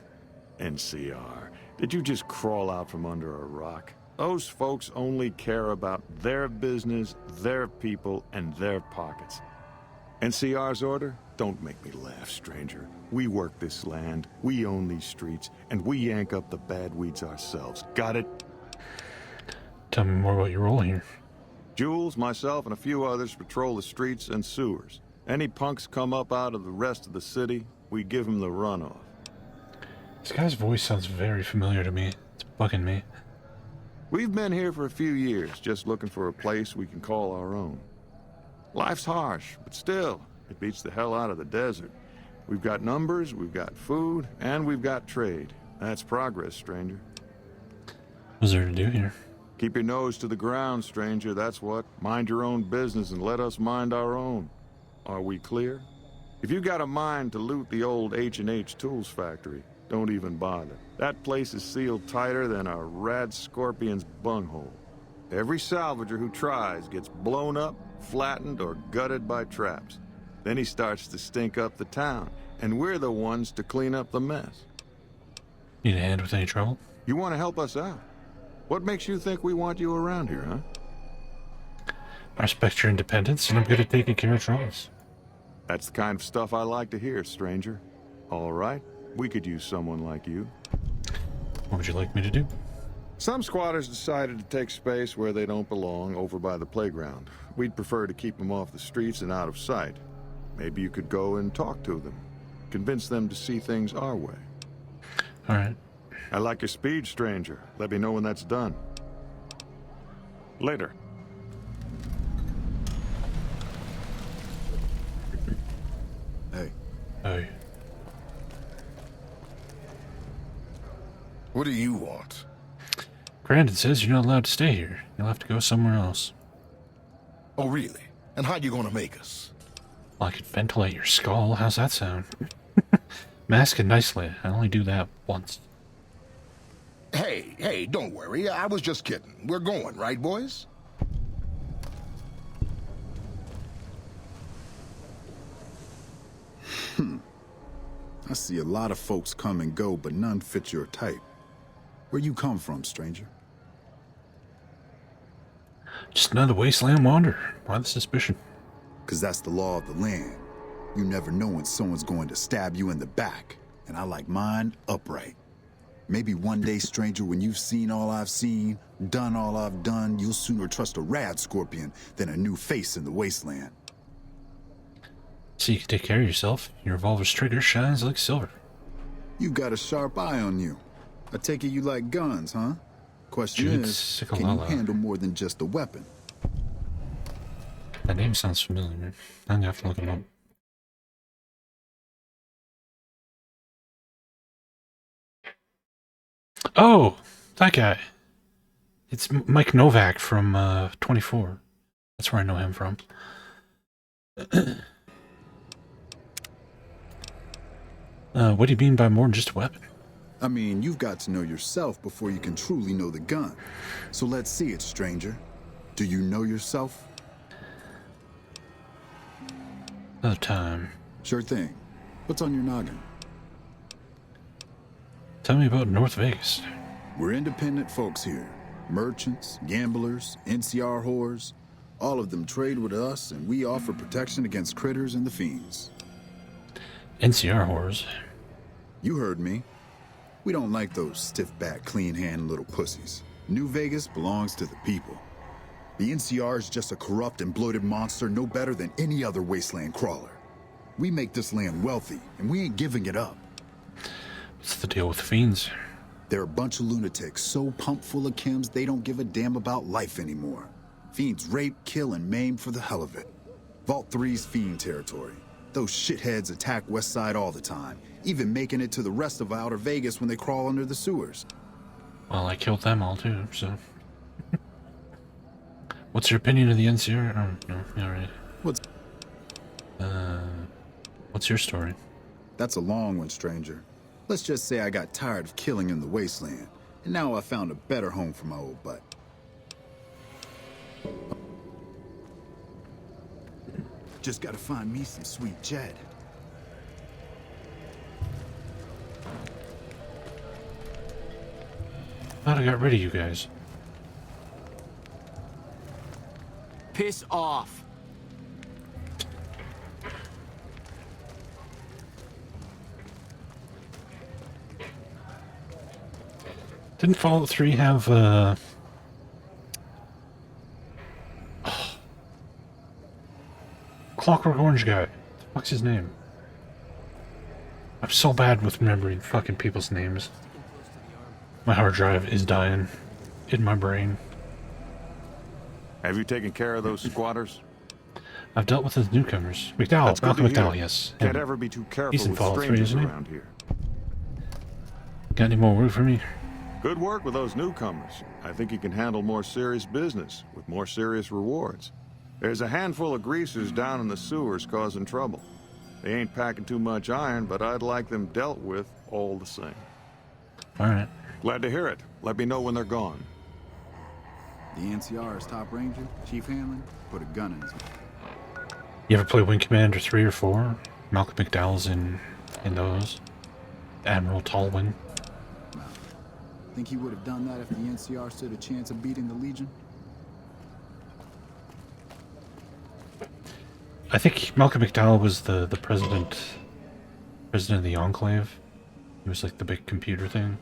Speaker 21: NCR? Did you just crawl out from under a rock? Those folks only care about their business, their people, and their pockets. NCR's order? Don't make me laugh, stranger. We work this land, we own these streets, and we yank up the bad weeds ourselves. Got it?
Speaker 1: Tell me more about your role here.
Speaker 21: Jules, myself, and a few others patrol the streets and sewers. Any punks come up out of the rest of the city, we give them the runoff.
Speaker 1: This guy's voice sounds very familiar to me. It's bugging me.
Speaker 21: We've been here for a few years, just looking for a place we can call our own. Life's harsh, but still, it beats the hell out of the desert. We've got numbers, we've got food, and we've got trade. That's progress, stranger.
Speaker 1: What's there to do here?
Speaker 21: Keep your nose to the ground, stranger, that's what. Mind your own business and let us mind our own. Are we clear? If you got a mind to loot the old H&H Tools factory, don't even bother. That place is sealed tighter than a rad scorpion's bunghole. Every salvager who tries gets blown up, flattened, or gutted by traps. Then he starts to stink up the town, and we're the ones to clean up the mess.
Speaker 1: Need a hand with any trouble?
Speaker 21: You want to help us out? What makes you think we want you around here, huh?
Speaker 1: I respect your independence, and I'm good at taking care of troubles.
Speaker 21: That's the kind of stuff I like to hear, stranger. All right, we could use someone like you.
Speaker 1: What would you like me to do?
Speaker 21: Some squatters decided to take space where they don't belong over by the playground. We'd prefer to keep them off the streets and out of sight. Maybe you could go and talk to them. Convince them to see things our way.
Speaker 1: All right.
Speaker 21: I like your speed, stranger. Let me know when that's done. Later.
Speaker 9: Hey.
Speaker 1: Hey.
Speaker 9: What do you want?
Speaker 1: Crandon says you're not allowed to stay here. You'll have to go somewhere else.
Speaker 9: Oh, really? And how you gonna make us?
Speaker 1: Well, I could ventilate your skull. How's that sound? Mask it nicely. I only do that once.
Speaker 9: Hey, don't worry. I was just kidding. We're going, right, boys?
Speaker 19: I see a lot of folks come and go, but none fit your type. Where you come from, stranger?
Speaker 1: Just another wasteland wanderer. Why the suspicion?
Speaker 19: 'Cause that's the law of the land. You never know when someone's going to stab you in the back, and I like mine upright. Maybe one day, stranger, when you've seen all I've seen, done all I've done, you'll sooner trust a rad scorpion than a new face in the wasteland.
Speaker 1: So you can take care of yourself. Your revolver's trigger shines like silver.
Speaker 19: You got a sharp eye on you. I take it you like guns, huh? Question
Speaker 1: Jude
Speaker 19: is, can you
Speaker 1: Sikalala.
Speaker 19: handle more than just a weapon?
Speaker 1: That name sounds familiar. I'm gonna have to look him up. Oh, that guy. It's Mike Novak from 24. That's where I know him from. What do you mean by more than just a weapon?
Speaker 19: I mean, you've got to know yourself before you can truly know the gun. So let's see it, stranger. Do you know yourself?
Speaker 1: Another time.
Speaker 19: Sure thing. What's on your noggin?
Speaker 1: Tell me about North Vegas.
Speaker 19: We're independent folks here. Merchants, gamblers, NCR whores. All of them trade with us, and we offer protection against critters and the fiends.
Speaker 1: NCR whores?
Speaker 19: You heard me. We don't like those stiff-backed, clean-handed little pussies. New Vegas belongs to the people. The NCR is just a corrupt and bloated monster no better than any other wasteland crawler. We make this land wealthy, and we ain't giving it up.
Speaker 1: What's the deal with the fiends?
Speaker 19: They're a bunch of lunatics so pumped full of chems they don't give a damn about life anymore. Fiends rape, kill, and maim for the hell of it. Vault 3's fiend territory. Those shitheads attack West Side all the time, even making it to the rest of Outer Vegas when they crawl under the sewers.
Speaker 1: Well, I killed them all too, so... What's your opinion of the NCR? Oh, no, alright. What's your story?
Speaker 19: That's a long one, stranger. Let's just say I got tired of killing in the wasteland, and now I found a better home for my old butt. Just gotta find me some sweet Jed.
Speaker 1: Thought I got rid of you guys.
Speaker 7: Piss off.
Speaker 1: Didn't Fallout 3 have, Clockwork Orange guy? What the fuck's his name? I'm so bad with remembering fucking people's names. My hard drive is dying in my brain.
Speaker 21: Have you taken care of those squatters?
Speaker 1: I've dealt with the newcomers. McDowell, Malcolm McDowell, yes.
Speaker 21: Can't ever be too careful
Speaker 1: He's in
Speaker 21: with
Speaker 1: Fallout 3,
Speaker 21: strangers
Speaker 1: isn't he?
Speaker 21: around here.
Speaker 1: Got any more word for me?
Speaker 21: Good work with those newcomers. I think you can handle more serious business with more serious rewards. There's a handful of greasers down in the sewers causing trouble. They ain't packing too much iron, but I'd like them dealt with all the same.
Speaker 1: All right.
Speaker 21: Glad to hear it. Let me know when they're gone.
Speaker 19: The NCR's top ranger, Chief Hanlon, put a gun in his mouth.
Speaker 1: You ever play Wing Commander 3 or 4? Malcolm McDowell's in those. Admiral Tallwin.
Speaker 19: Think he would have done that if the NCR stood a chance of beating the Legion?
Speaker 1: I think Malcolm McDowell was the president of the Enclave. He was like the big computer thing.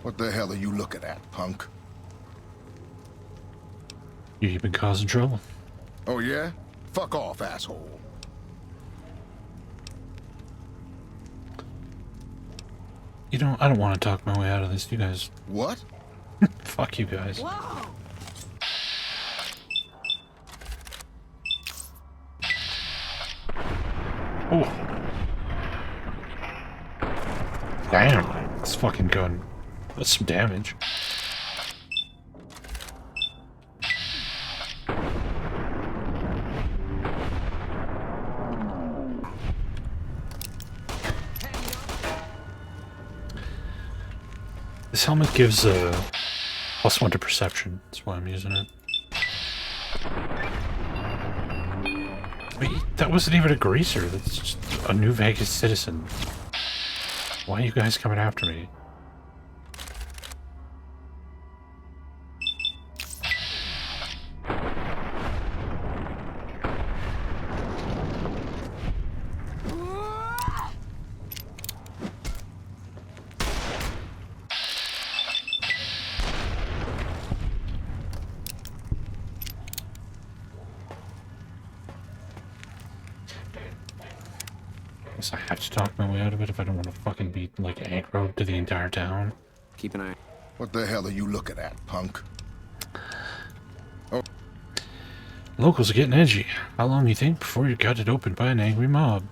Speaker 9: What the hell are you looking at, punk?
Speaker 1: You've been causing trouble.
Speaker 9: Oh, yeah? Fuck off, asshole.
Speaker 1: You know, I don't want to talk my way out of this, you guys.
Speaker 9: What?
Speaker 1: Fuck you guys.
Speaker 9: Whoa!
Speaker 1: Oh. Damn. This fucking gun. That's some damage. This helmet gives a +1 to perception. That's why I'm using it. Wait, that wasn't even a greaser. That's just a New Vegas citizen. Why are you guys coming after me? I have to talk my way out of it if I don't want to fucking be like aggroed to the entire town.
Speaker 3: Keep an eye.
Speaker 9: What the hell are you looking at, punk? Oh.
Speaker 1: Locals are getting edgy. How long do you think before you're gutted open by an angry mob?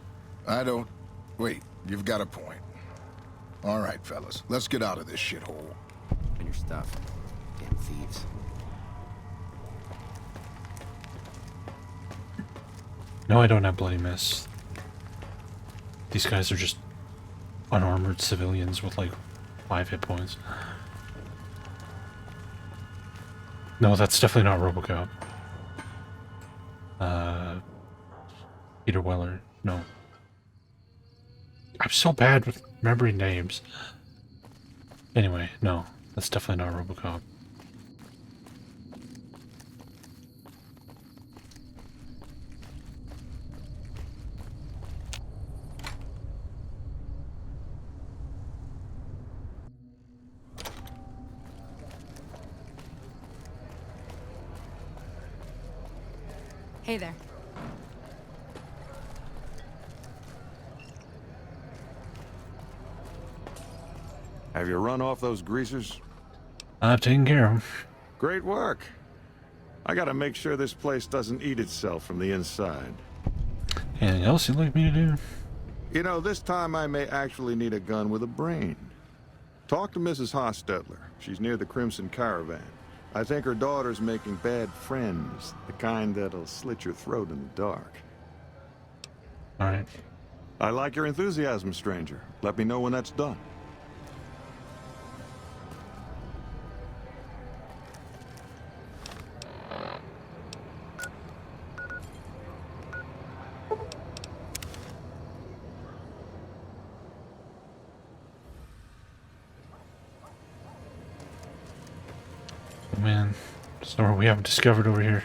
Speaker 9: I don't... Wait, you've got a point. All right, fellas, let's get out of this shithole.
Speaker 3: And your stuff. Damn thieves.
Speaker 1: No, I don't have Bloody Mist. These guys are just unarmored civilians with like 5 hit points. No, that's definitely not RoboCop. Peter Weller. No. I'm so bad with remembering names. Anyway, no, that's definitely not RoboCop.
Speaker 18: Hey there.
Speaker 21: Have you run off those greasers?
Speaker 1: I've taken care of them.
Speaker 21: Great work. I gotta make sure this place doesn't eat itself from the inside.
Speaker 1: Anything else you'd like me to do?
Speaker 21: You know, this time I may actually need a gun with a brain. Talk to Mrs. Hostetler. She's near the Crimson Caravan. I think her daughter's making bad friends, the kind that'll slit your throat in the dark.
Speaker 1: All right.
Speaker 21: I like your enthusiasm, stranger. Let me know when that's done.
Speaker 1: Man, somewhere we haven't discovered over here.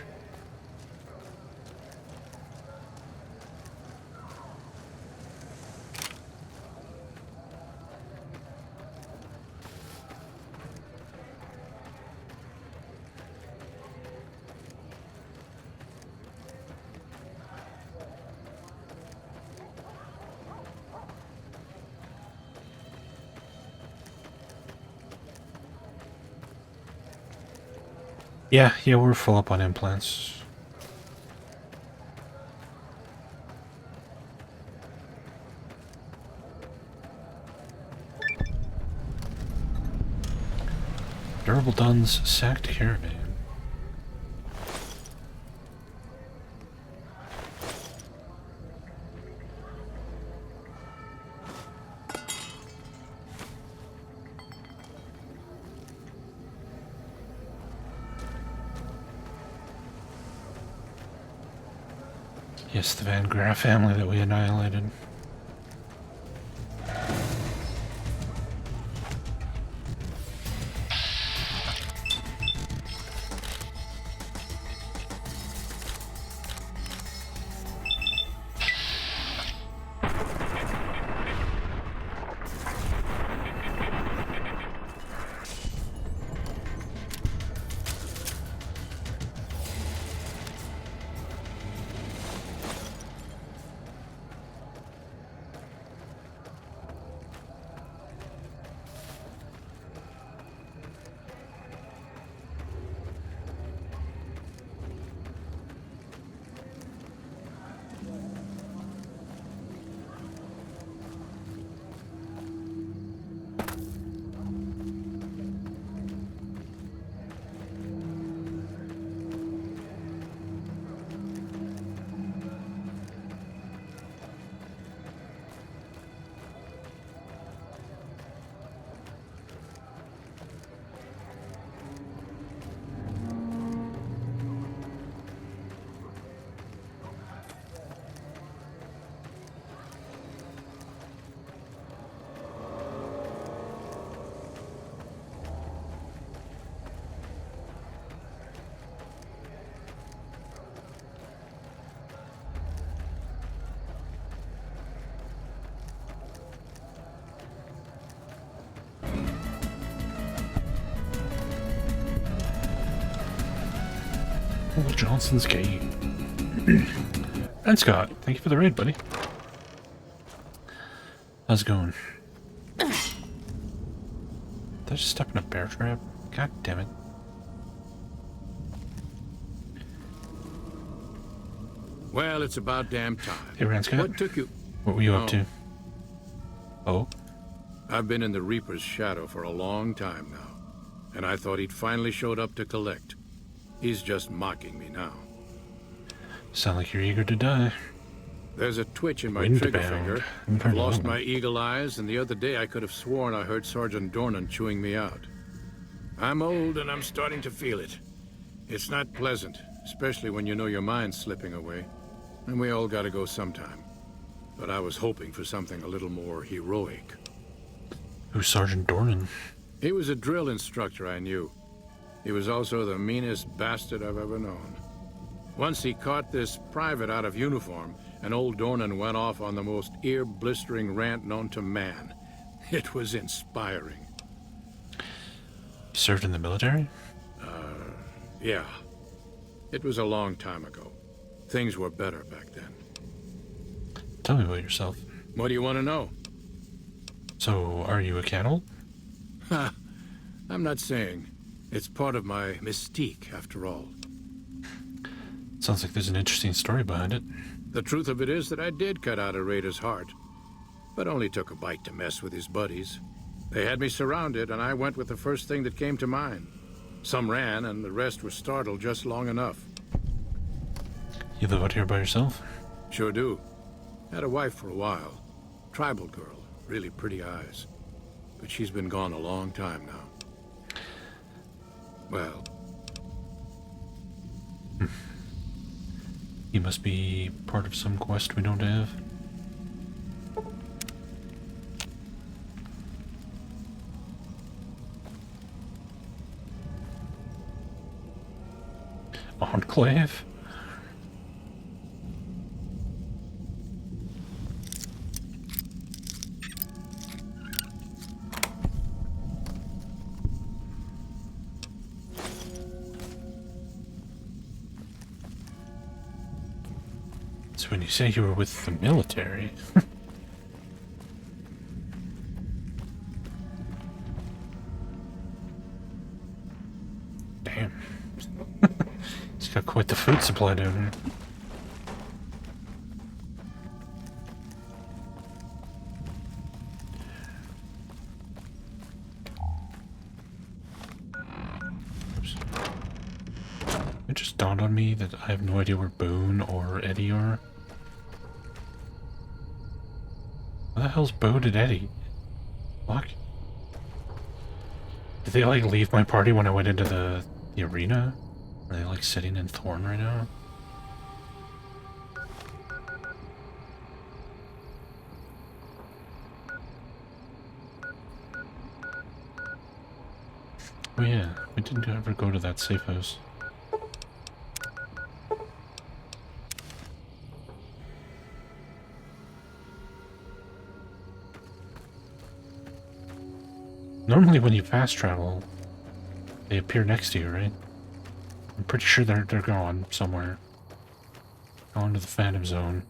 Speaker 1: Yeah, we're full up on implants. Durable Duns sacked caravan. Yes, the Van Graff family that we annihilated. Johnson's Gate. And Scott, thank you for the raid, buddy. How's it going? Did I just step in a bear trap? God damn it.
Speaker 11: Well, it's about damn time.
Speaker 1: Hey, Ranscott.
Speaker 11: What took you?
Speaker 1: What were you up to? Oh?
Speaker 11: I've been in the Reaper's shadow for a long time now, and I thought he'd finally showed up to collect. He's just mocking me now.
Speaker 1: Sound like you're eager to die.
Speaker 11: There's a twitch in my
Speaker 1: Windbound.
Speaker 11: trigger finger. I've lost my eagle eyes, and the other day I could have sworn I heard Sergeant Dornan chewing me out. I'm old, and I'm starting to feel it. It's not pleasant, especially when you know your mind's slipping away. And we all gotta go sometime. But I was hoping for something a little more heroic.
Speaker 1: Who's Sergeant Dornan?
Speaker 11: He was a drill instructor I knew. He was also the meanest bastard I've ever known. Once he caught this private out of uniform, and old Dornan went off on the most ear-blistering rant known to man. It was inspiring.
Speaker 1: Served in the military?
Speaker 11: Yeah. It was a long time ago. Things were better back then.
Speaker 1: Tell me about yourself.
Speaker 11: What do you want to know?
Speaker 1: So, are you a cattle?
Speaker 11: Ha! I'm not saying. It's part of my mystique, after all.
Speaker 1: Sounds like there's an interesting story behind it.
Speaker 11: The truth of it is that I did cut out a raider's heart, but only took a bite to mess with his buddies. They had me surrounded, and I went with the first thing that came to mind. Some ran, and the rest were startled just long enough.
Speaker 1: You live out here by yourself?
Speaker 11: Sure do. Had a wife for a while. Tribal girl, really pretty eyes. But she's been gone a long time now. Well...
Speaker 1: You must be part of some quest we don't have. Enclave? So when you say you were with the military... Damn. He's got quite the food supply down here. Oops. It just dawned on me that I have no idea where Boone or Eddie are. Where the hell's Boone and Eddie? Fuck. Did they like leave my party when I went into the arena? Are they like sitting in Thorn right now? Oh yeah, we didn't ever go to that safe house. Normally when you fast travel, they appear next to you, right? I'm pretty sure they're gone somewhere. Gone to the Phantom Zone.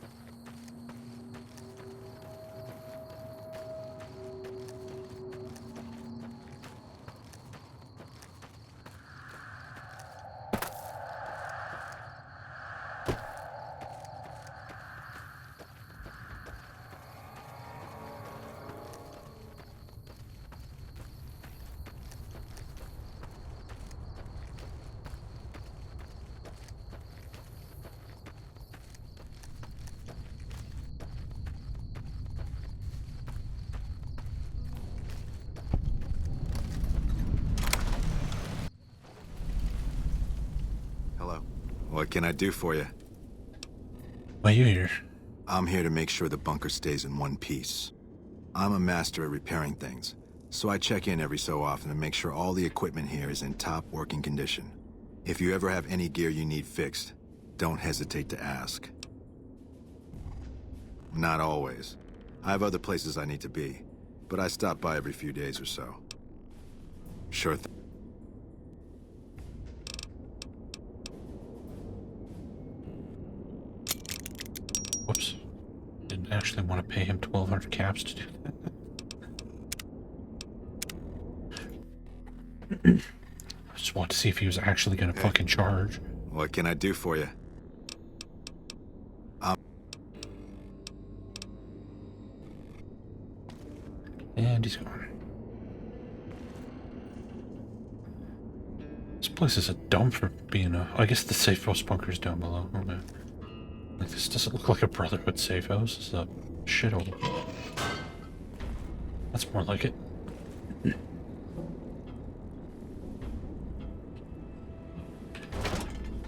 Speaker 22: What can I do for you?
Speaker 1: Why are you here?
Speaker 22: I'm here to make sure the bunker stays in one piece. I'm a master at repairing things, so I check in every so often to make sure all the equipment here is in top working condition. If you ever have any gear you need fixed, don't hesitate to ask. Not always. I have other places I need to be, but I stop by every few days or so. Sure thing.
Speaker 1: Whoops. Didn't actually want to pay him 1,200 caps to do that. I just wanted to see if he was actually going to fucking charge.
Speaker 22: What can I do for you?
Speaker 1: And he's gone. This place is a dump for being a... I guess the safe house bunker's down below. Okay. Like, this doesn't look like a Brotherhood safe house. This is a shithole. That's more like it.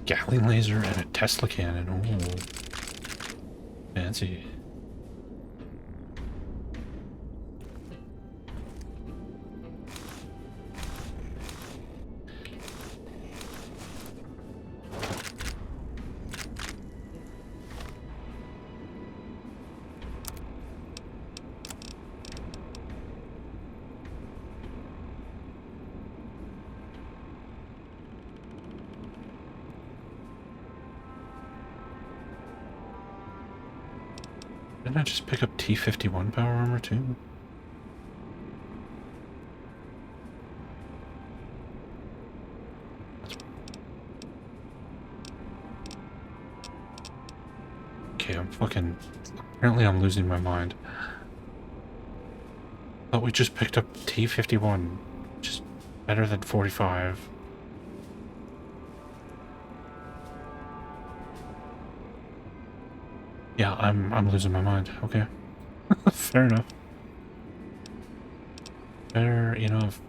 Speaker 1: Gatling laser and a Tesla cannon. Ooh. Fancy. Didn't I just pick up T-51 power armor too? Okay, I'm fucking... Apparently I'm losing my mind. Thought we just picked up T-51. Just better than 45. Yeah, I'm losing my mind. Okay. Fair enough. Fair enough.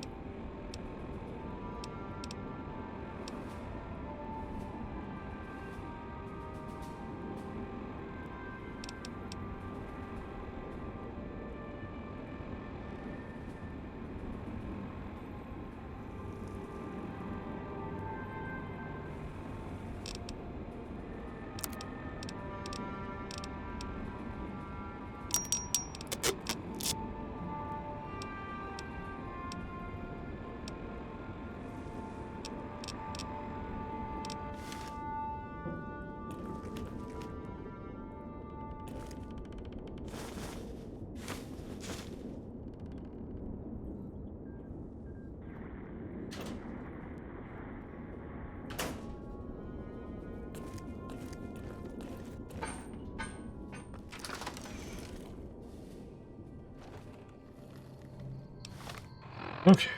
Speaker 1: Okay.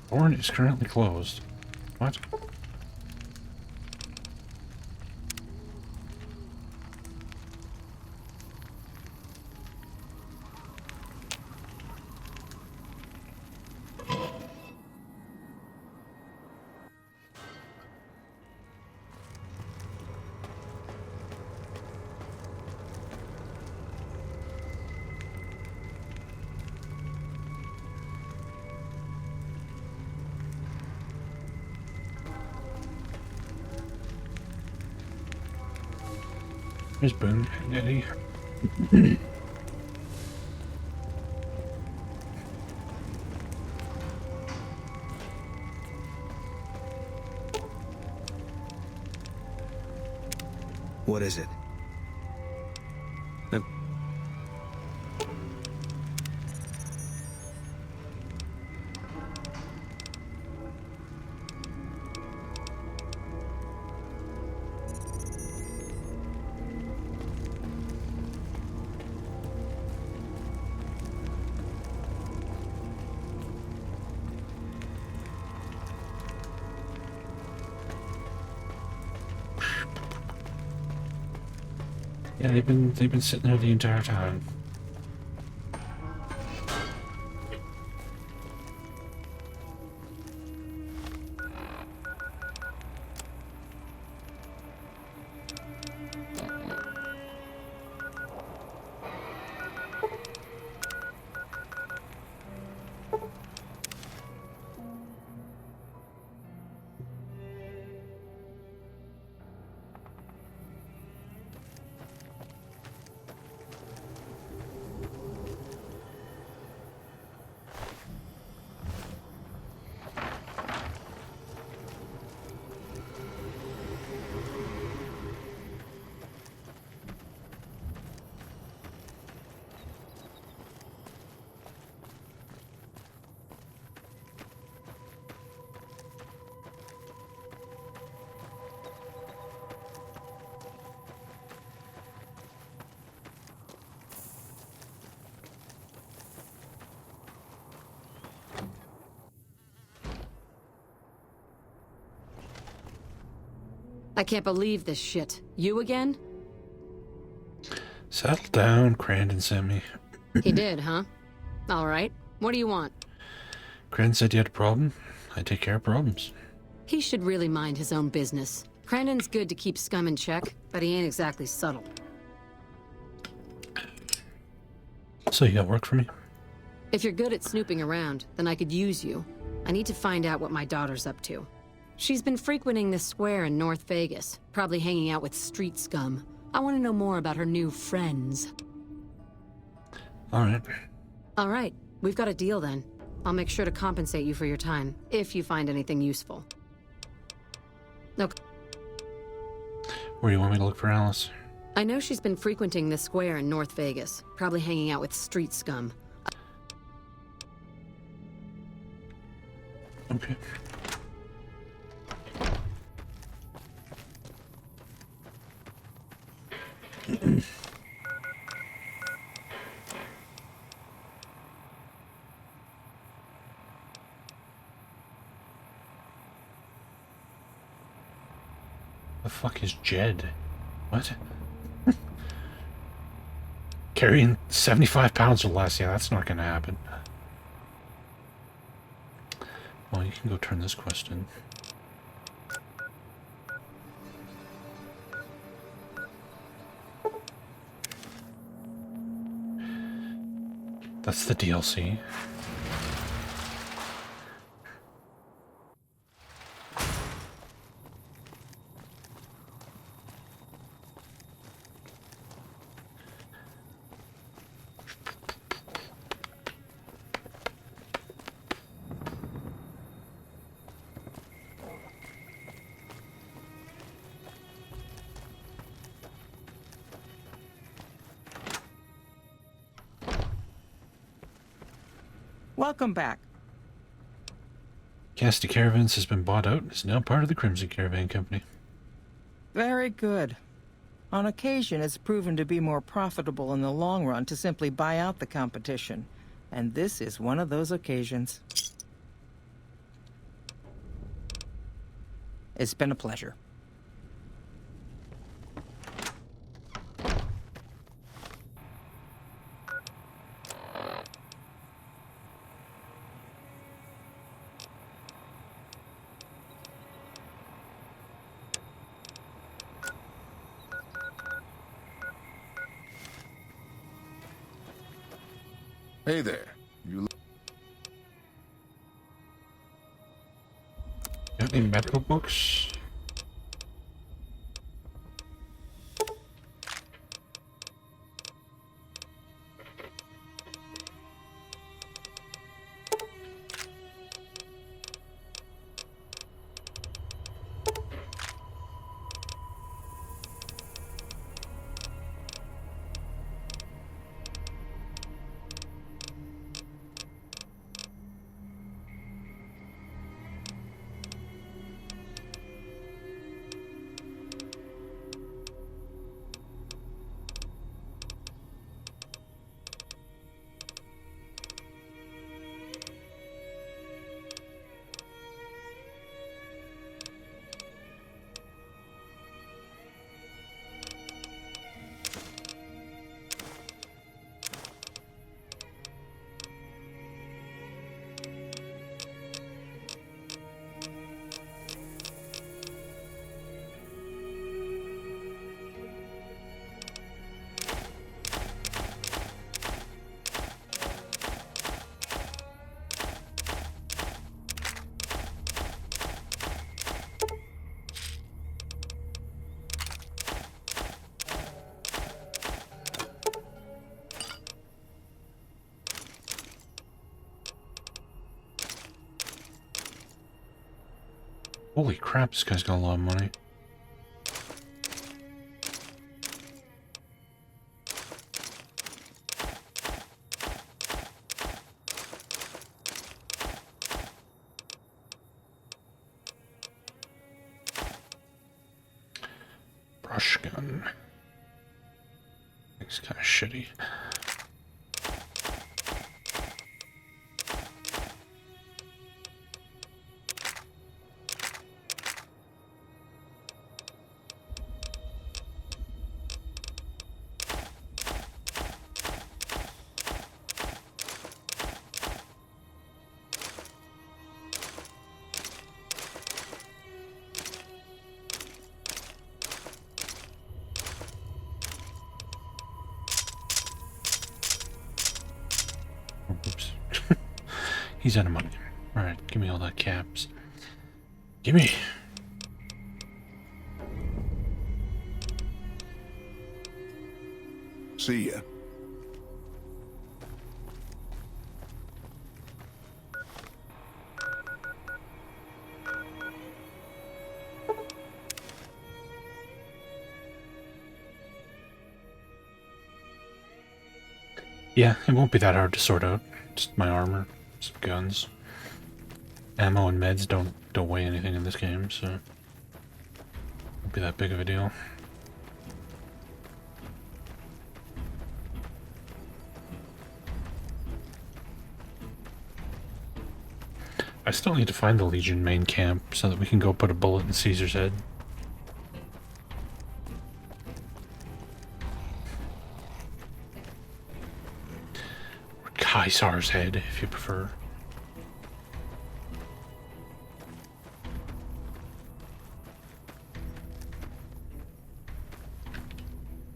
Speaker 1: Thorn is currently closed. What? Here's Boone and Eddie.
Speaker 10: What is it?
Speaker 1: Yeah, they've been sitting there the entire time.
Speaker 4: I can't believe this shit. You again?
Speaker 1: Settle down, Crandon sent me.
Speaker 4: He did, huh? All right. What do you want?
Speaker 1: Crandon said you had a problem. I take care of problems.
Speaker 4: He should really mind his own business. Crandon's good to keep scum in check, but he ain't exactly subtle.
Speaker 1: So you got work for me?
Speaker 4: If you're good at snooping around, then I could use you. I need to find out what my daughter's up to. She's been frequenting this square in North Vegas, probably hanging out with street scum. I want to know more about her new friends.
Speaker 1: Alright.
Speaker 4: Alright, we've got a deal then. I'll make sure to compensate you for your time, if you find anything useful. Okay.
Speaker 1: Where do you want me to look for Alice?
Speaker 4: I know she's been frequenting this square in North Vegas, probably hanging out with street scum.
Speaker 1: Okay. The fuck is Jed? What? Carrying 75 pounds or less. Yeah, that's not gonna happen. Well, you can go turn this quest in. That's the DLC.
Speaker 23: Welcome back.
Speaker 1: Casti Caravans has been bought out and is now part of the Crimson Caravan Company.
Speaker 23: Very good. On occasion, it's proven to be more profitable in the long run to simply buy out the competition. And this is one of those occasions. It's been a pleasure.
Speaker 9: Hey there. You
Speaker 1: got any medical books? Holy crap, this guy's got a lot of money. Brush gun. It's kind of shitty. Oops. He's out of money. Alright, give me all that caps. Gimme!
Speaker 9: See ya.
Speaker 1: Yeah, it won't be that hard to sort out. Just my armor, some guns. Ammo and meds don't weigh anything in this game, so won't be that big of a deal. I still need to find the Legion main camp so that we can go put a bullet in Caesar's head. Or Caesar's head, if you prefer.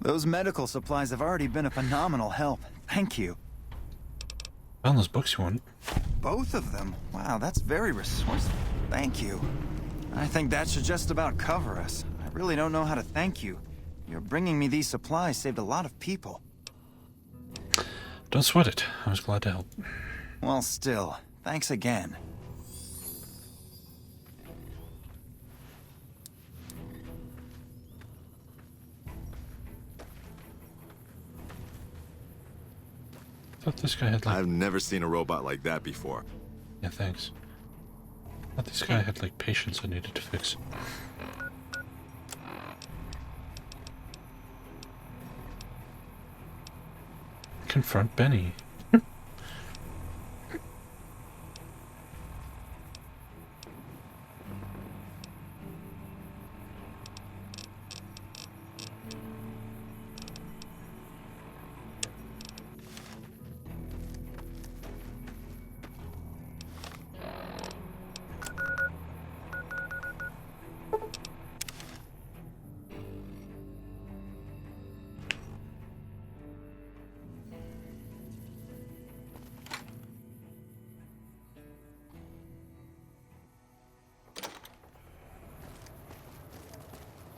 Speaker 12: Those medical supplies have already been a phenomenal help. Thank you.
Speaker 1: Found those books you wanted.
Speaker 12: Both of them? Wow, that's very resourceful. Thank you. I think that should just about cover us. I really don't know how to thank you. Your bringing me these supplies saved a lot of people.
Speaker 1: Don't sweat it. I was glad to help.
Speaker 12: Well, still, thanks again.
Speaker 1: I thought this guy had like...
Speaker 22: I've never seen a robot like that before.
Speaker 1: Yeah, thanks. I thought this guy had like patience I needed to fix. Confront Benny.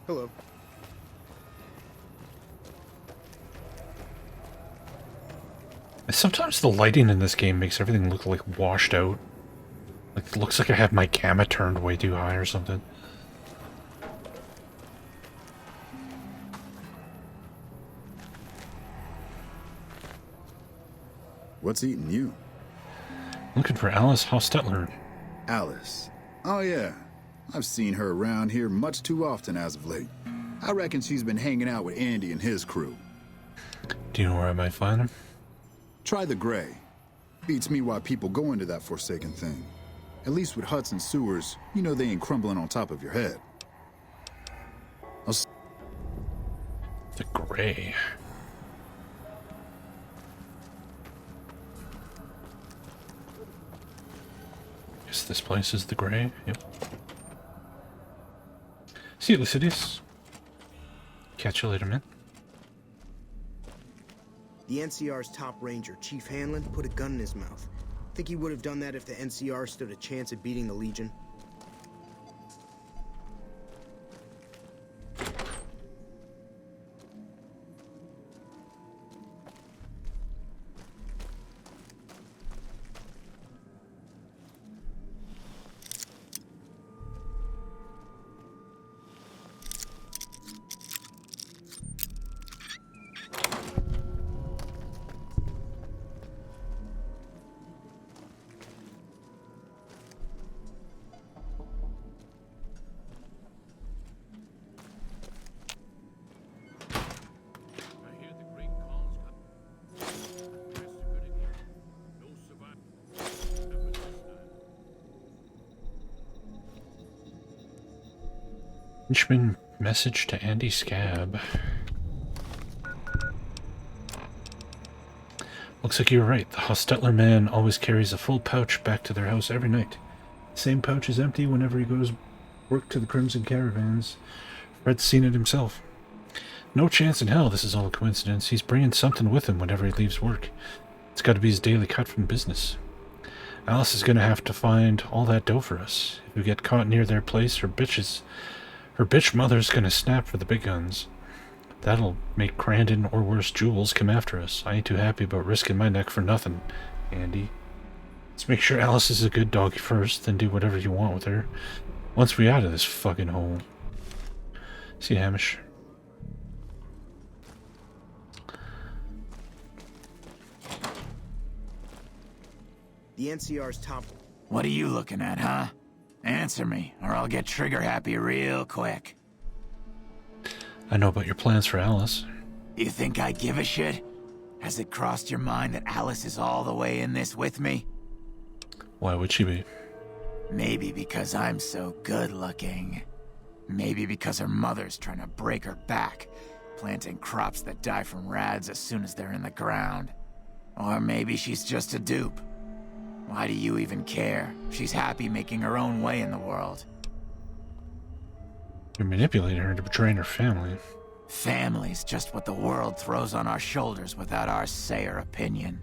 Speaker 10: Hello.
Speaker 1: Sometimes the lighting in this game makes everything look like washed out. Like it looks like I have my gamma turned way too high or something.
Speaker 19: What's eating you?
Speaker 1: Looking for Alice Hostetler.
Speaker 19: Alice. Oh yeah. I've seen her around here much too often as of late. I reckon she's been hanging out with Andy and his crew.
Speaker 1: Do you know where I might find him?
Speaker 19: Try the Gray. Beats me why people go into that forsaken thing. At least with huts and sewers, you know they ain't crumbling on top of your head.
Speaker 1: The Gray. Guess this place is the Gray. Yep. See you, Lucidius. Catch you later, man.
Speaker 10: The NCR's top ranger, Chief Hanlon, put a gun in his mouth. Think he would have done that if the NCR stood a chance at beating the Legion?
Speaker 1: Henchman message to Andy Scab. Looks like you were right. The Hostetler man always carries a full pouch back to their house every night. The same pouch is empty whenever he goes work to the Crimson Caravans. Fred's seen it himself. No chance in hell this is all a coincidence. He's bringing something with him whenever he leaves work. It's got to be his daily cut from business. Alice is gonna have to find all that dough for us. If we get caught near their place, her bitch mother's gonna snap for the big guns. That'll make Crandon, or worse, Jules, come after us. I ain't too happy about risking my neck for nothing, Andy. Let's make sure Alice is a good doggy first, then do whatever you want with her. Once we're out of this fucking hole. See you, Hamish.
Speaker 10: The NCR's top...
Speaker 12: What are you looking at, huh? Answer me, or I'll get trigger happy real quick.
Speaker 1: I know about your plans for Alice.
Speaker 12: You think I give a shit? Has it crossed your mind that Alice is all the way in this with me?
Speaker 1: Why would she be?
Speaker 12: Maybe because I'm so good looking. Maybe because her mother's trying to break her back, planting crops that die from rads as soon as they're in the ground. Or maybe she's just a dupe. Why do you even care? She's happy making her own way in the world.
Speaker 1: You're manipulating her to betray her family.
Speaker 12: Family's just what the world throws on our shoulders without our say or opinion.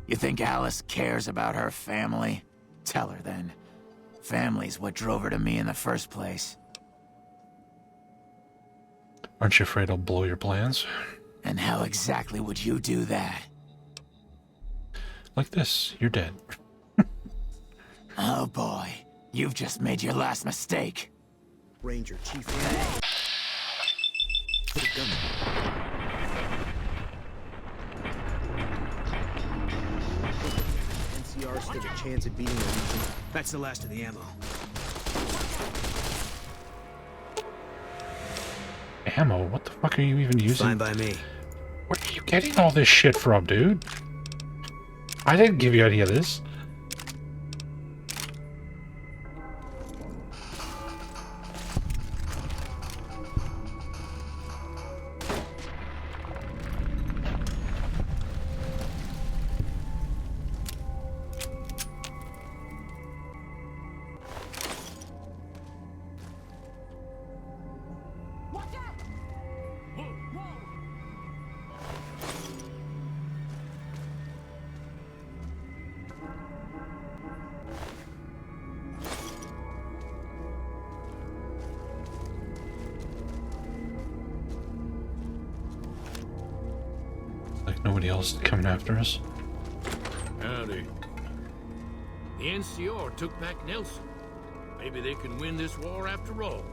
Speaker 12: You think Alice cares about her family? Tell her then. Family's what drove her to me in the first place.
Speaker 1: Aren't you afraid I'll blow your plans?
Speaker 12: And how exactly would you do that?
Speaker 1: Like this, you're dead.
Speaker 12: Oh boy, you've just made your last mistake.
Speaker 10: Ranger, Chief... Put a gun. NCR stood a chance at beating the Legion.
Speaker 7: That's the last of the ammo.
Speaker 1: Ammo? What the fuck are you even using?
Speaker 7: Fine by me.
Speaker 1: Where are you getting all this shit from, dude? I didn't give you any of this. Nobody else coming after us.
Speaker 11: Howdy. The NCR took back Nelson. Maybe they can win this war after all.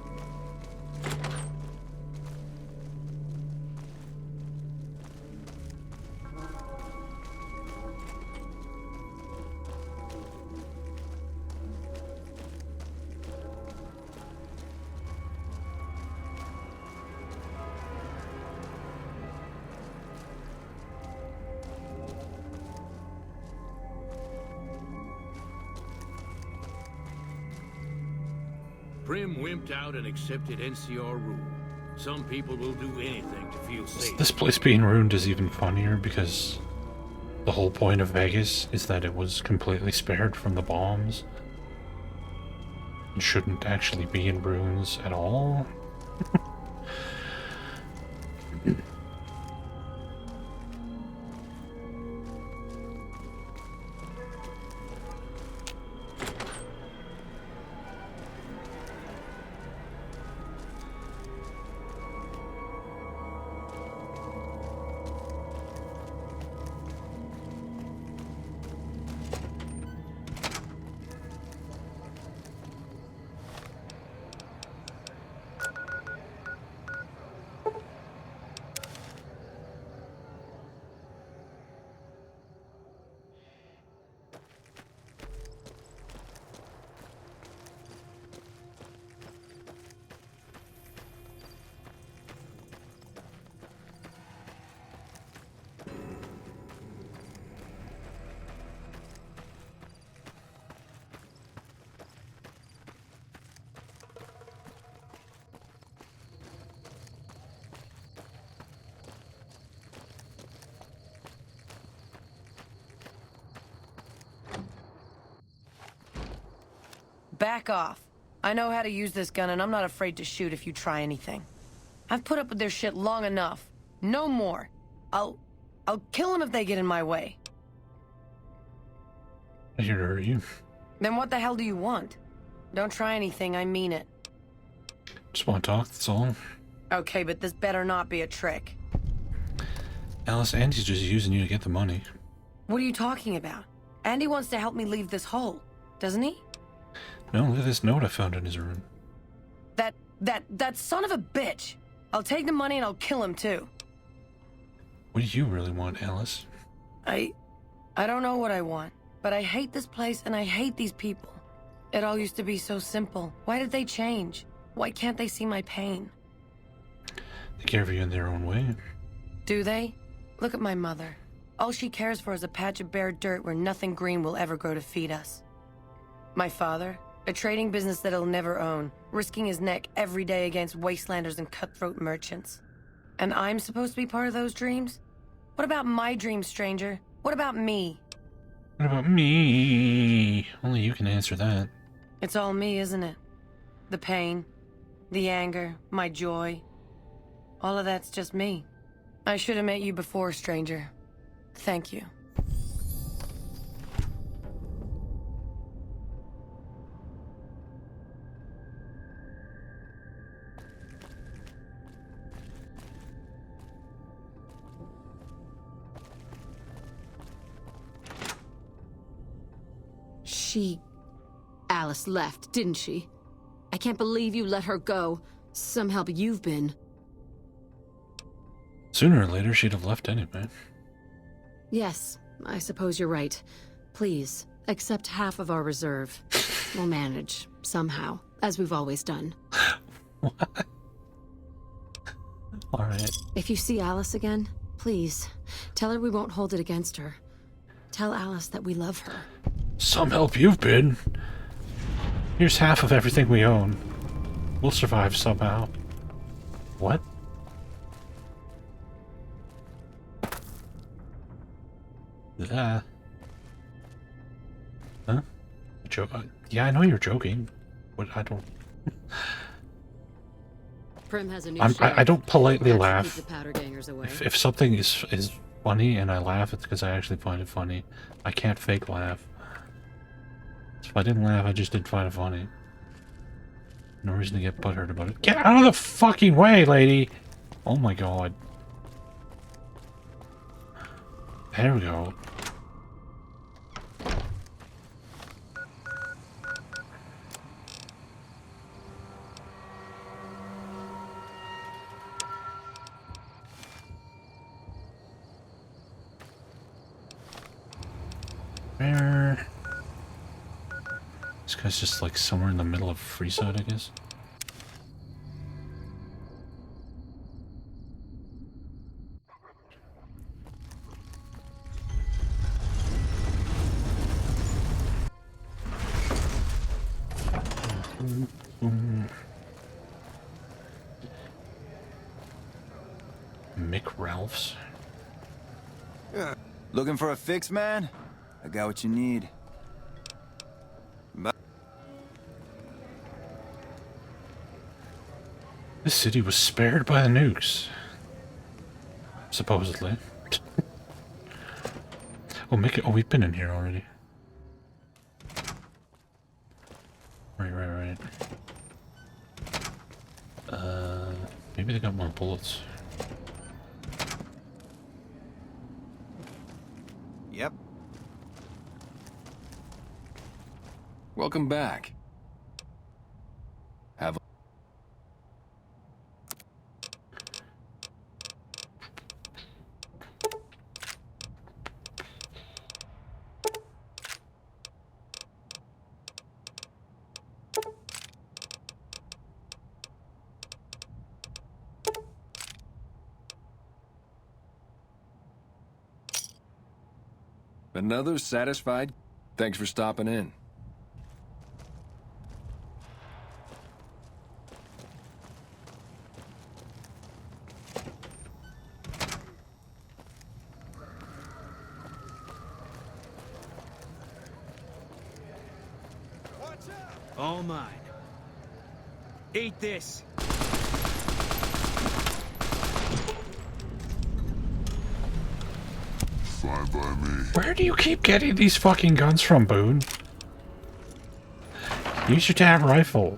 Speaker 11: Prim wimped out and accepted NCR rule. Some people will do anything to feel safe.
Speaker 1: This place being ruined is even funnier because the whole point of Vegas is that it was completely spared from the bombs. It shouldn't actually be in ruins at all.
Speaker 13: Back off. I know how to use this gun, and I'm not afraid to shoot if you try anything. I've put up with their shit long enough. No more. I'll kill them if they get in my way.
Speaker 1: I here to hurt you.
Speaker 13: Then what the hell do you want? Don't try anything, I mean it.
Speaker 1: Just want to talk, that's all.
Speaker 13: Okay, but this better not be a trick.
Speaker 1: Alice, Andy's just using you to get the money.
Speaker 13: What are you talking about? Andy wants to help me leave this hole, doesn't he?
Speaker 1: No, look at this note I found in his room.
Speaker 13: That son of a bitch! I'll take the money and I'll kill him too.
Speaker 1: What do you really want, Alice?
Speaker 13: I don't know what I want, but I hate this place and I hate these people. It all used to be so simple. Why did they change? Why can't they see my pain?
Speaker 1: They care for you in their own way.
Speaker 13: Do they? Look at my mother. All she cares for is a patch of bare dirt where nothing green will ever grow to feed us. My father, a trading business that he'll never own, risking his neck every day against wastelanders and cutthroat merchants. And I'm supposed to be part of those dreams? What about my dreams, stranger? What about me?
Speaker 1: What about me? Only you can answer that.
Speaker 13: It's all me, isn't it? The pain, the anger, my joy. All of that's just me. I should have met you before, stranger. Thank you.
Speaker 4: Alice left, didn't she? I can't believe you let her go. Some help you've been.
Speaker 1: Sooner or later, she'd have left anyway.
Speaker 4: Yes, I suppose you're right. Please, accept half of our reserve. We'll manage, somehow, as we've always done.
Speaker 1: What? Alright.
Speaker 4: If you see Alice again, please, tell her we won't hold it against her. Tell Alice that we love her.
Speaker 1: Some help you've been. Here's half of everything we own. We'll survive somehow. What? Huh? Yeah, I know you're joking. What? I don't.
Speaker 4: Prim has a new
Speaker 1: I don't politely
Speaker 4: Keep
Speaker 1: laugh.
Speaker 4: the powder gangers away.
Speaker 1: If something is funny and I laugh, it's because I actually find it funny. I can't fake laugh. If I didn't laugh, I just didn't find it funny. No reason to get butthurt about it. Get out of the fucking way, lady! Oh my god. There we go. Where? This guy's just like somewhere in the middle of Freeside, I guess. Mick Ralph's.
Speaker 14: Looking for a fix, man? I got what you need.
Speaker 1: This city was spared by the nukes. Supposedly. Oh, Mick. Oh, we've been in here already. Right. Maybe they got more bullets.
Speaker 14: Yep.
Speaker 3: Welcome back. Have another satisfied? Thanks for stopping in.
Speaker 7: All mine. Eat this.
Speaker 5: Silence.
Speaker 1: Where do you keep getting these fucking guns from, Boone? Use your damn rifle.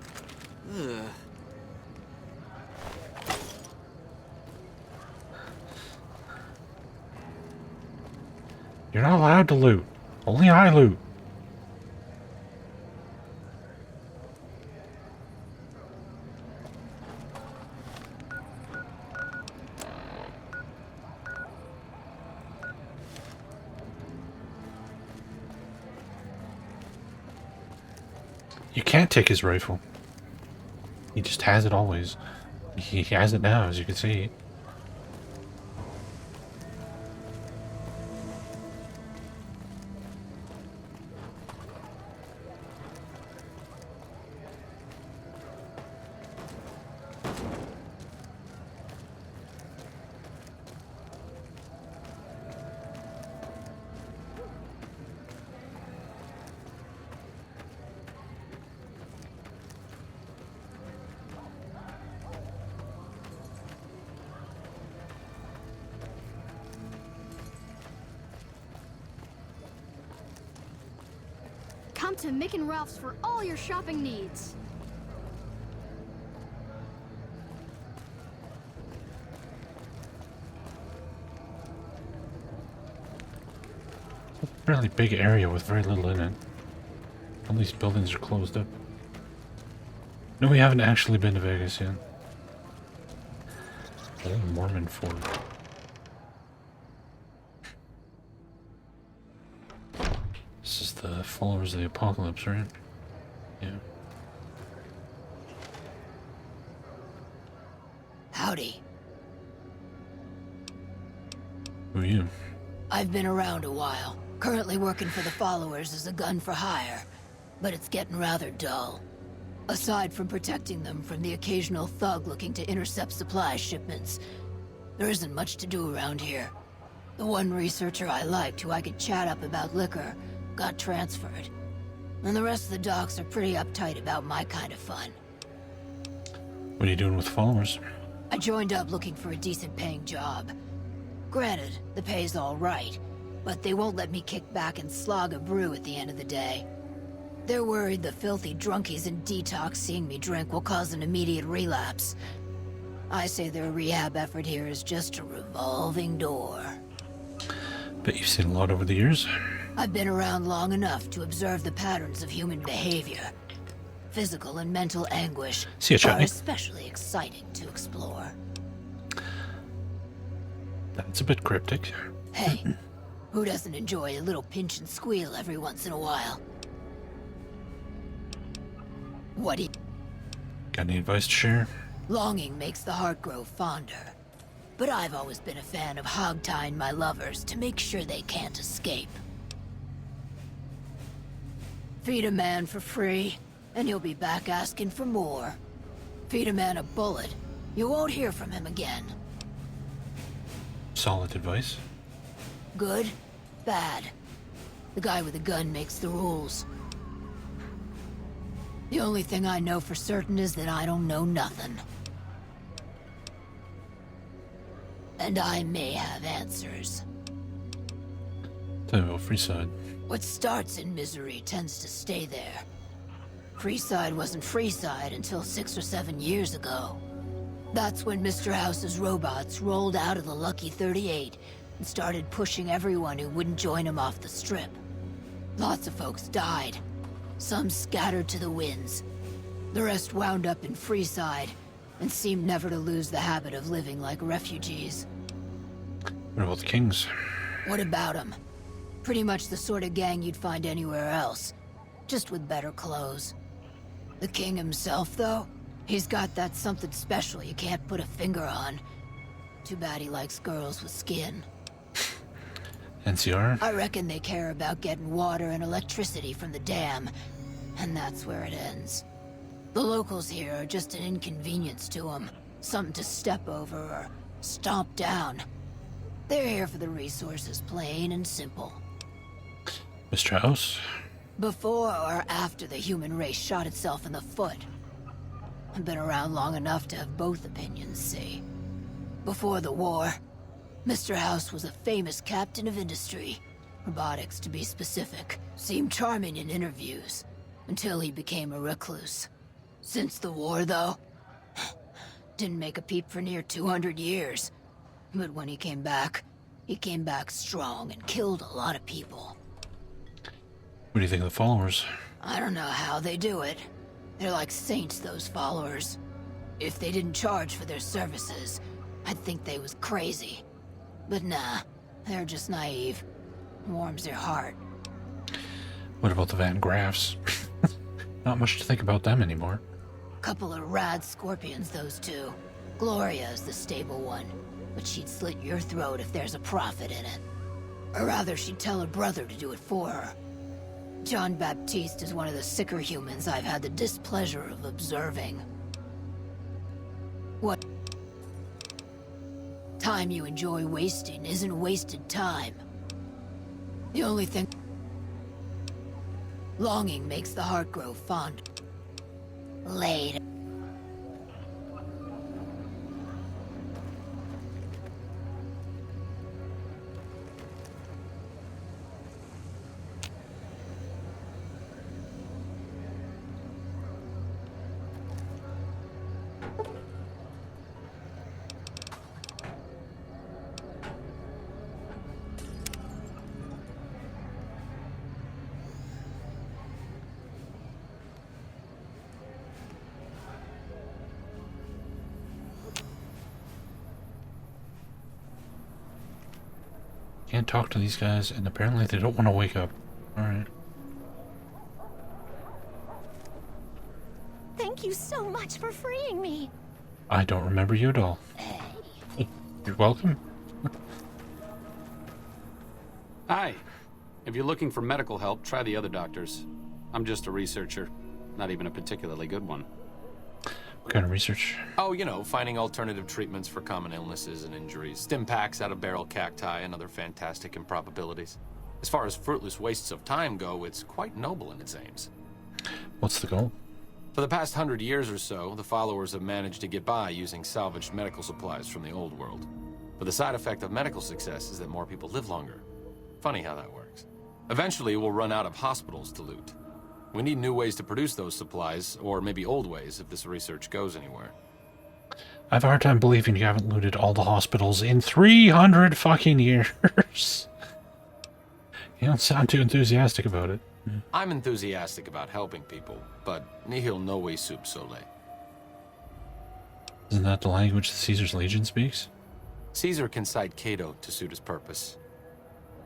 Speaker 1: You're not allowed to loot. Only I loot. You can't take his rifle. He just has it always. He has it now, as you can see.
Speaker 16: Come to Mick and Ralph's for all your shopping needs.
Speaker 1: It's a fairly big area with very little in it. All these buildings are closed up. No, we haven't actually been to Vegas yet. Old Mormon Fort. This is the followers of the apocalypse, right? Yeah.
Speaker 17: Howdy.
Speaker 1: Who are you?
Speaker 17: I've been around a while. Currently working for the followers as a gun for hire. But it's getting rather dull. Aside from protecting them from the occasional thug looking to intercept supply shipments, there isn't much to do around here. The one researcher I liked who I could chat up about liquor got transferred. And the rest of the docs are pretty uptight about my kind of fun.
Speaker 1: What are you doing with followers?
Speaker 17: I joined up looking for a decent paying job. Granted, the pay's all right, but they won't let me kick back and slog a brew at the end of the day. They're worried the filthy drunkies in detox seeing me drink will cause an immediate relapse. I say their rehab effort here is just a revolving door.
Speaker 1: Bet you've seen a lot over the years.
Speaker 17: I've been around long enough to observe the patterns of human behavior. Physical and mental anguish
Speaker 1: See you,
Speaker 17: are
Speaker 1: Chutney.
Speaker 17: especially exciting to explore.
Speaker 1: That's a bit cryptic.
Speaker 17: Hey, who doesn't enjoy a little pinch and squeal every once in a while? What do you...
Speaker 1: Got any advice to share?
Speaker 17: Longing makes the heart grow fonder. But I've always been a fan of hog-tying my lovers to make sure they can't escape. Feed a man for free, and he'll be back asking for more. Feed a man a bullet, you won't hear from him again.
Speaker 1: Solid advice.
Speaker 17: Good, bad. The guy with the gun makes the rules. The only thing I know for certain is that I don't know nothing. And I may have answers.
Speaker 1: Tell me about Freeside.
Speaker 17: What starts in misery tends to stay there. Freeside wasn't Freeside until 6 or 7 years ago. That's when Mr. House's robots rolled out of the Lucky 38 and started pushing everyone who wouldn't join him off the strip. Lots of folks died. Some scattered to the winds. The rest wound up in Freeside and seemed never to lose the habit of living like refugees.
Speaker 1: What about the Kings?
Speaker 17: What about them? Pretty much the sort of gang you'd find anywhere else, just with better clothes. The King himself, though, he's got that something special you can't put a finger on. Too bad he likes girls with skin.
Speaker 1: NCR?
Speaker 17: I reckon they care about getting water and electricity from the dam, and that's where it ends. The locals here are just an inconvenience to them, something to step over or stomp down. They're here for the resources, plain and simple.
Speaker 1: Mr. House?
Speaker 17: Before or after the human race shot itself in the foot. I've been around long enough to have both opinions, see. Before the war, Mr. House was a famous captain of industry. Robotics, to be specific. Seemed charming in interviews, until he became a recluse. Since the war, though, didn't make a peep for near 200 years. But when he came back strong and killed a lot of people.
Speaker 1: What do you think of the followers?
Speaker 17: I don't know how they do it. They're like saints, those followers. If they didn't charge for their services, I'd think they was crazy. But nah, they're just naive. Warms their heart.
Speaker 1: What about the Van Graffs? Not much to think about them anymore.
Speaker 17: Couple of rad scorpions, those two. Gloria is the stable one, but she'd slit your throat if there's a profit in it. Or rather, she'd tell her brother to do it for her. John Baptiste is one of the sicker humans I've had the displeasure of observing. What time you enjoy wasting isn't wasted time. The only thing... Longing makes the heart grow fond. Laid.
Speaker 1: Can't talk to these guys, and apparently they don't want to wake up. Alright.
Speaker 2: Thank you so much for freeing me.
Speaker 1: I don't remember you at all. You're welcome.
Speaker 6: Hi. If you're looking for medical help, try the other doctors. I'm just a researcher. Not even a particularly good one.
Speaker 1: What kind of research?
Speaker 6: Oh, you know, finding alternative treatments for common illnesses and injuries. Stim packs out of barrel cacti and other fantastic improbabilities. As far as fruitless wastes of time go, it's quite noble in its aims.
Speaker 1: What's the goal?
Speaker 6: For the past 100 years or so, the followers have managed to get by using salvaged medical supplies from the old world. But the side effect of medical success is that more people live longer. Funny how that works. Eventually, we'll run out of hospitals to loot. We need new ways to produce those supplies, or maybe old ways if this research goes anywhere.
Speaker 1: I have a hard time believing you haven't looted all the hospitals in 300 fucking years. You don't sound too enthusiastic about it.
Speaker 6: I'm enthusiastic about helping people, but nihil novi sub sole.
Speaker 1: Isn't that the language the Caesar's Legion speaks?
Speaker 6: Caesar can cite Cato to suit his purpose.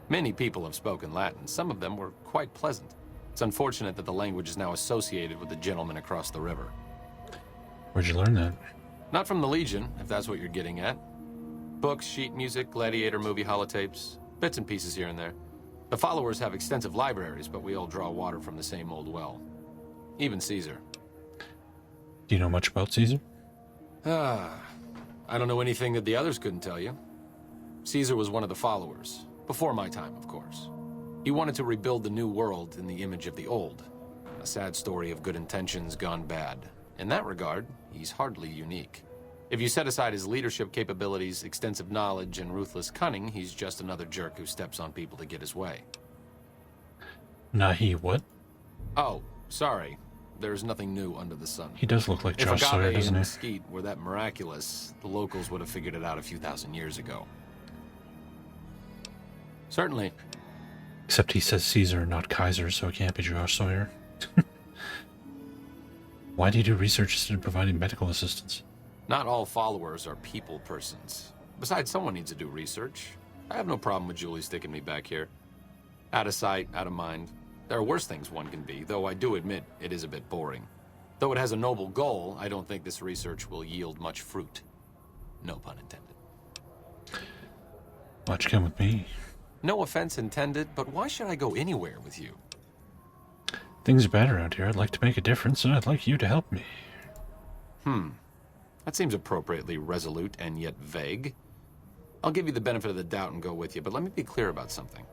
Speaker 6: Many people have spoken Latin. Some of them were quite pleasant. It's unfortunate that the language is now associated with the gentleman across the river.
Speaker 1: Where'd you learn that?
Speaker 6: Not from the Legion, if that's what you're getting at. Books, sheet music, gladiator movie holotapes, bits and pieces here and there. The followers have extensive libraries, but we all draw water from the same old well. Even Caesar.
Speaker 1: Do you know much about Caesar?
Speaker 6: I don't know anything that the others couldn't tell you. Caesar was one of the followers. Before my time, of course. He wanted to rebuild the new world in the image of the old. A sad story of good intentions gone bad. In that regard, he's hardly unique. If you set aside his leadership capabilities, extensive knowledge, and ruthless cunning, he's just another jerk who steps on people to get his way.
Speaker 1: Nahi what?
Speaker 6: Oh, sorry. There's nothing new under the sun.
Speaker 1: He does look like Josh
Speaker 6: If
Speaker 1: Sawyer,
Speaker 6: Agave
Speaker 1: doesn't
Speaker 6: and
Speaker 1: he?
Speaker 6: Mesquite were that miraculous, the locals would have figured it out a few thousand years ago. Certainly.
Speaker 1: Except he says Caesar, not Kaiser, so it can't be Josh Sawyer. Why do you do research instead of providing medical assistance?
Speaker 6: Not all followers are people persons. Besides, someone needs to do research. I have no problem with Julie sticking me back here. Out of sight, out of mind. There are worse things one can be, though I do admit it is a bit boring. Though it has a noble goal, I don't think this research will yield much fruit. No pun intended.
Speaker 1: Why don't you come with me?
Speaker 6: No offense intended, but why should I go anywhere with you?
Speaker 1: Things are bad around here. I'd like to make a difference, and I'd like you to help me.
Speaker 6: That seems appropriately resolute and yet vague. I'll give you the benefit of the doubt and go with you, but let me be clear about something.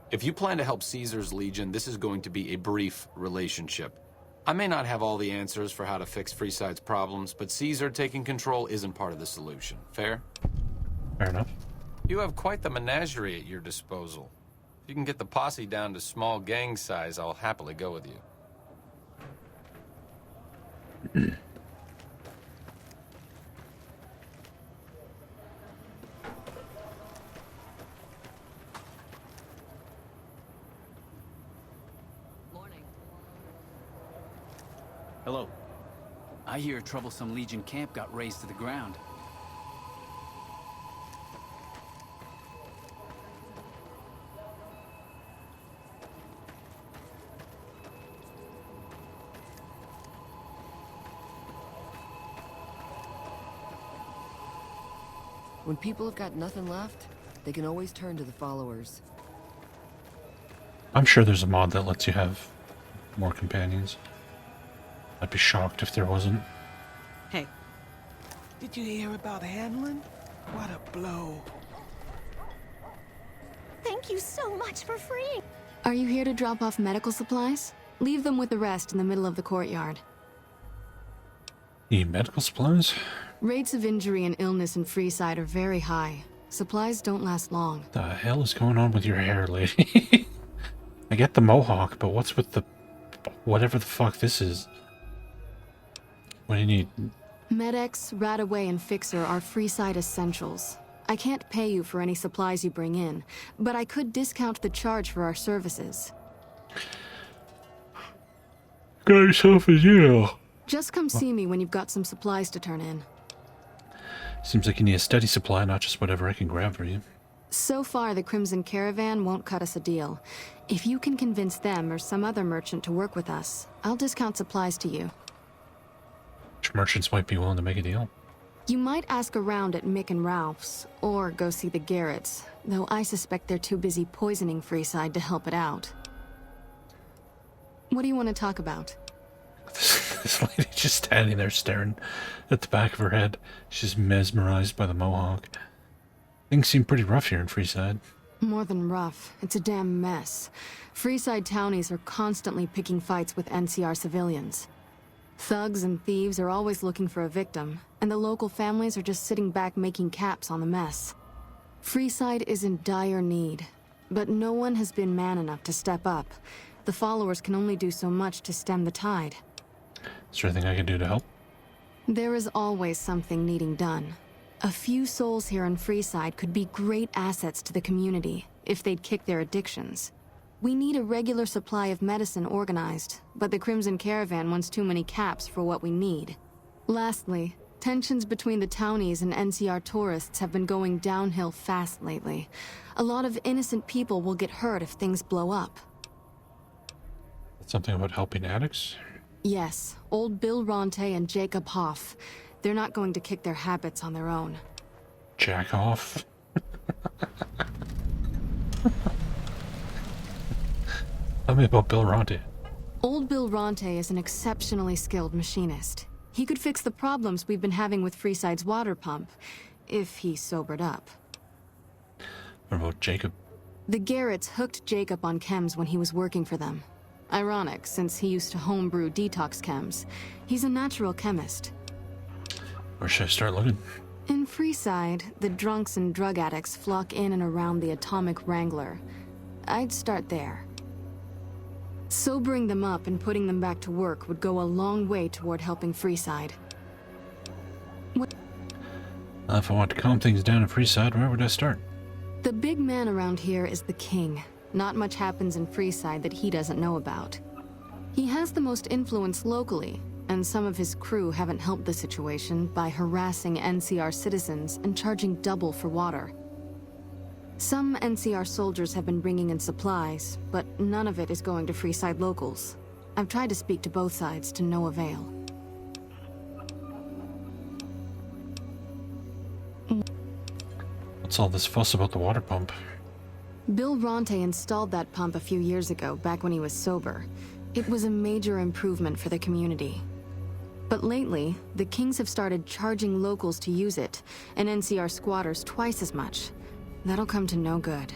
Speaker 6: If you plan to help Caesar's Legion, this is going to be a brief relationship. I may not have all the answers for how to fix Freeside's problems, but Caesar taking control isn't part of the solution. Fair?
Speaker 1: Fair enough.
Speaker 6: You have quite the menagerie at your disposal. If you can get the posse down to small gang size, I'll happily go with you.
Speaker 8: Hello. I hear a troublesome Legion camp got razed to the ground.
Speaker 15: When people have got nothing left, they can always turn to the followers.
Speaker 1: I'm sure there's a mod that lets you have more companions. I'd be shocked if there wasn't.
Speaker 20: Hey, did you hear about Hanlon? What a blow.
Speaker 2: Thank you so much for freeing.
Speaker 24: Are you here to drop off medical supplies? Leave them with the rest in the middle of the courtyard.
Speaker 1: Need medical supplies?
Speaker 24: Rates of injury and illness in Freeside are very high. Supplies don't last long.
Speaker 1: The hell is going on with your hair, lady? I get the mohawk, but what's with the... whatever the fuck this is? What do you need?
Speaker 24: Med-X, Radaway, and Fixer are Freeside essentials. I can't pay you for any supplies you bring in, but I could discount the charge for our services.
Speaker 1: Got yourself a deal.
Speaker 24: Just come see me when you've got some supplies to turn in.
Speaker 1: Seems like you need a steady supply, not just whatever I can grab for you.
Speaker 24: So far, the Crimson Caravan won't cut us a deal. If you can convince them or some other merchant to work with us, I'll discount supplies to you.
Speaker 1: Which merchants might be willing to make a deal?
Speaker 24: You might ask around at Mick and Ralph's, or go see the Garretts, though I suspect they're too busy poisoning Freeside to help it out. What do you want to talk about?
Speaker 1: This lady just standing there staring at the back of her head. She's mesmerized by the mohawk. Things seem pretty rough here in Freeside.
Speaker 24: More than rough. It's a damn mess. Freeside townies are constantly picking fights with NCR civilians. Thugs and thieves are always looking for a victim, and the local families are just sitting back making caps on the mess. Freeside is in dire need, but no one has been man enough to step up. The followers can only do so much to stem the tide.
Speaker 1: Is there anything I can do to help?
Speaker 24: There is always something needing done. A few souls here in Freeside could be great assets to the community if they'd kick their addictions. We need a regular supply of medicine organized, but the Crimson Caravan wants too many caps for what we need. Lastly, tensions between the townies and NCR tourists have been going downhill fast lately. A lot of innocent people will get hurt if things blow up.
Speaker 1: Something about helping addicts?
Speaker 24: Yes, old Bill Ronte and Jacob Hoff. They're not going to kick their habits on their own.
Speaker 1: Jack off? Tell me about Bill Ronte.
Speaker 24: Old Bill Ronte is an exceptionally skilled machinist. He could fix the problems we've been having with Freeside's water pump, if he sobered up.
Speaker 1: What about Jacob?
Speaker 24: The Garretts hooked Jacob on chems when he was working for them. Ironic, since he used to homebrew detox chems. He's a natural chemist.
Speaker 1: Where should I start looking?
Speaker 24: In Freeside, the drunks and drug addicts flock in and around the Atomic Wrangler. I'd start there. Sobering them up and putting them back to work would go a long way toward helping Freeside.
Speaker 1: If I want to calm things down in Freeside, where would I start?
Speaker 24: The big man around here is the king. Not much happens in Freeside that he doesn't know about. He has the most influence locally, and some of his crew haven't helped the situation by harassing NCR citizens and charging double for water. Some NCR soldiers have been bringing in supplies, but none of it is going to Freeside locals. I've tried to speak to both sides to no avail.
Speaker 1: What's all this fuss about the water pump?
Speaker 24: Bill Ronte installed that pump a few years ago, back when he was sober. It was a major improvement for the community. But lately, the Kings have started charging locals to use it, and NCR squatters twice as much. That'll come to no good.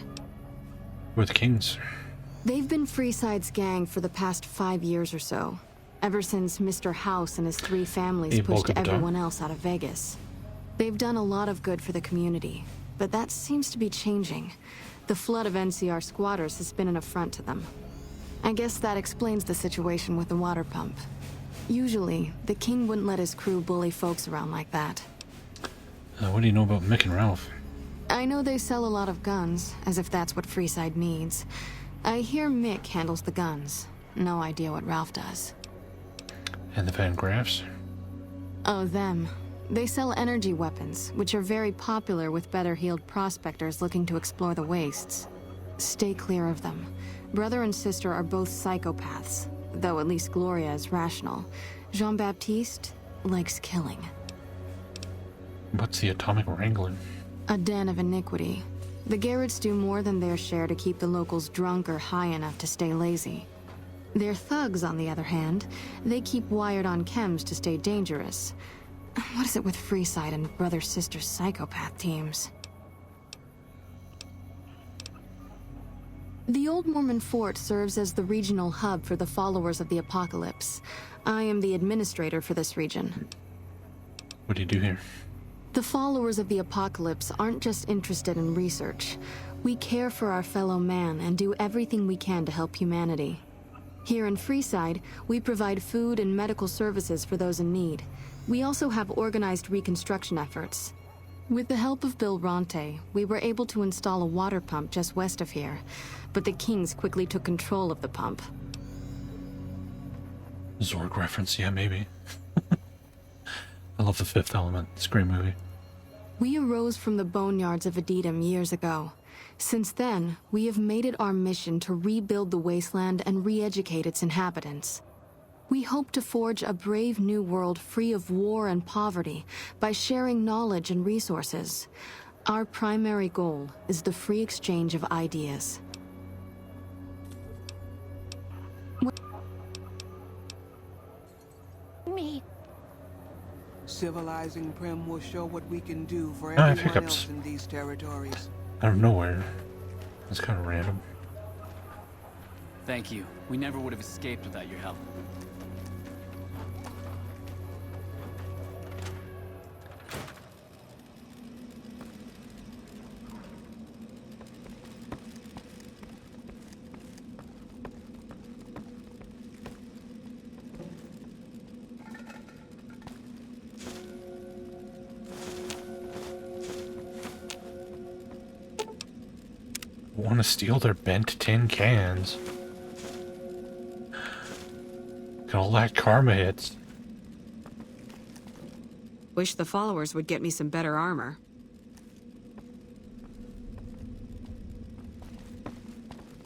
Speaker 1: Who are the Kings?
Speaker 24: They've been Freeside's gang for the past 5 years or so, ever since Mr. House and his 3 families pushed everyone else out of Vegas. They've done a lot of good for the community, but that seems to be changing. The flood of NCR squatters has been an affront to them. I guess that explains the situation with the water pump. Usually, the king wouldn't let his crew bully folks around like that.
Speaker 1: What do you know about Mick and Ralph?
Speaker 24: I know they sell a lot of guns, as if that's what Freeside needs. I hear Mick handles the guns. No idea what Ralph does.
Speaker 1: And the Van Graffs?
Speaker 24: Oh, them. They sell energy weapons, which are very popular with better-heeled prospectors looking to explore the wastes. Stay clear of them. Brother and sister are both psychopaths, though at least Gloria is rational. Jean-Baptiste likes killing.
Speaker 1: What's the Atomic Wrangler?
Speaker 24: A den of iniquity. The Garretts do more than their share to keep the locals drunk or high enough to stay lazy. Their thugs, on the other hand, they keep wired on chems to stay dangerous. What is it with Freeside and brother-sister psychopath teams? The Old Mormon Fort serves as the regional hub for the followers of the Apocalypse. I am the administrator for this region.
Speaker 1: What do you do here?
Speaker 24: The followers of the Apocalypse aren't just interested in research. We care for our fellow man and do everything we can to help humanity. Here in Freeside, we provide food and medical services for those in need. We also have organized reconstruction efforts. With the help of Bill Ronte, we were able to install a water pump just west of here, but the Kings quickly took control of the pump.
Speaker 1: Zorg reference, yeah, maybe. I love The Fifth Element. It's a great movie.
Speaker 24: We arose from the boneyards of Edidam years ago. Since then, we have made it our mission to rebuild the wasteland and re-educate its inhabitants. We hope to forge a brave new world free of war and poverty by sharing knowledge and resources. Our primary goal is the free exchange of ideas.
Speaker 2: Me.
Speaker 20: Civilizing Prim will show what we can do for
Speaker 1: Ah,
Speaker 20: everyone
Speaker 1: hiccups.
Speaker 20: else in these territories.
Speaker 1: Out of nowhere. That's kind of random.
Speaker 8: Thank you. We never would have escaped without your help.
Speaker 1: Want to steal their bent tin cans. Got all that karma hits.
Speaker 9: Wish the followers would get me some better armor.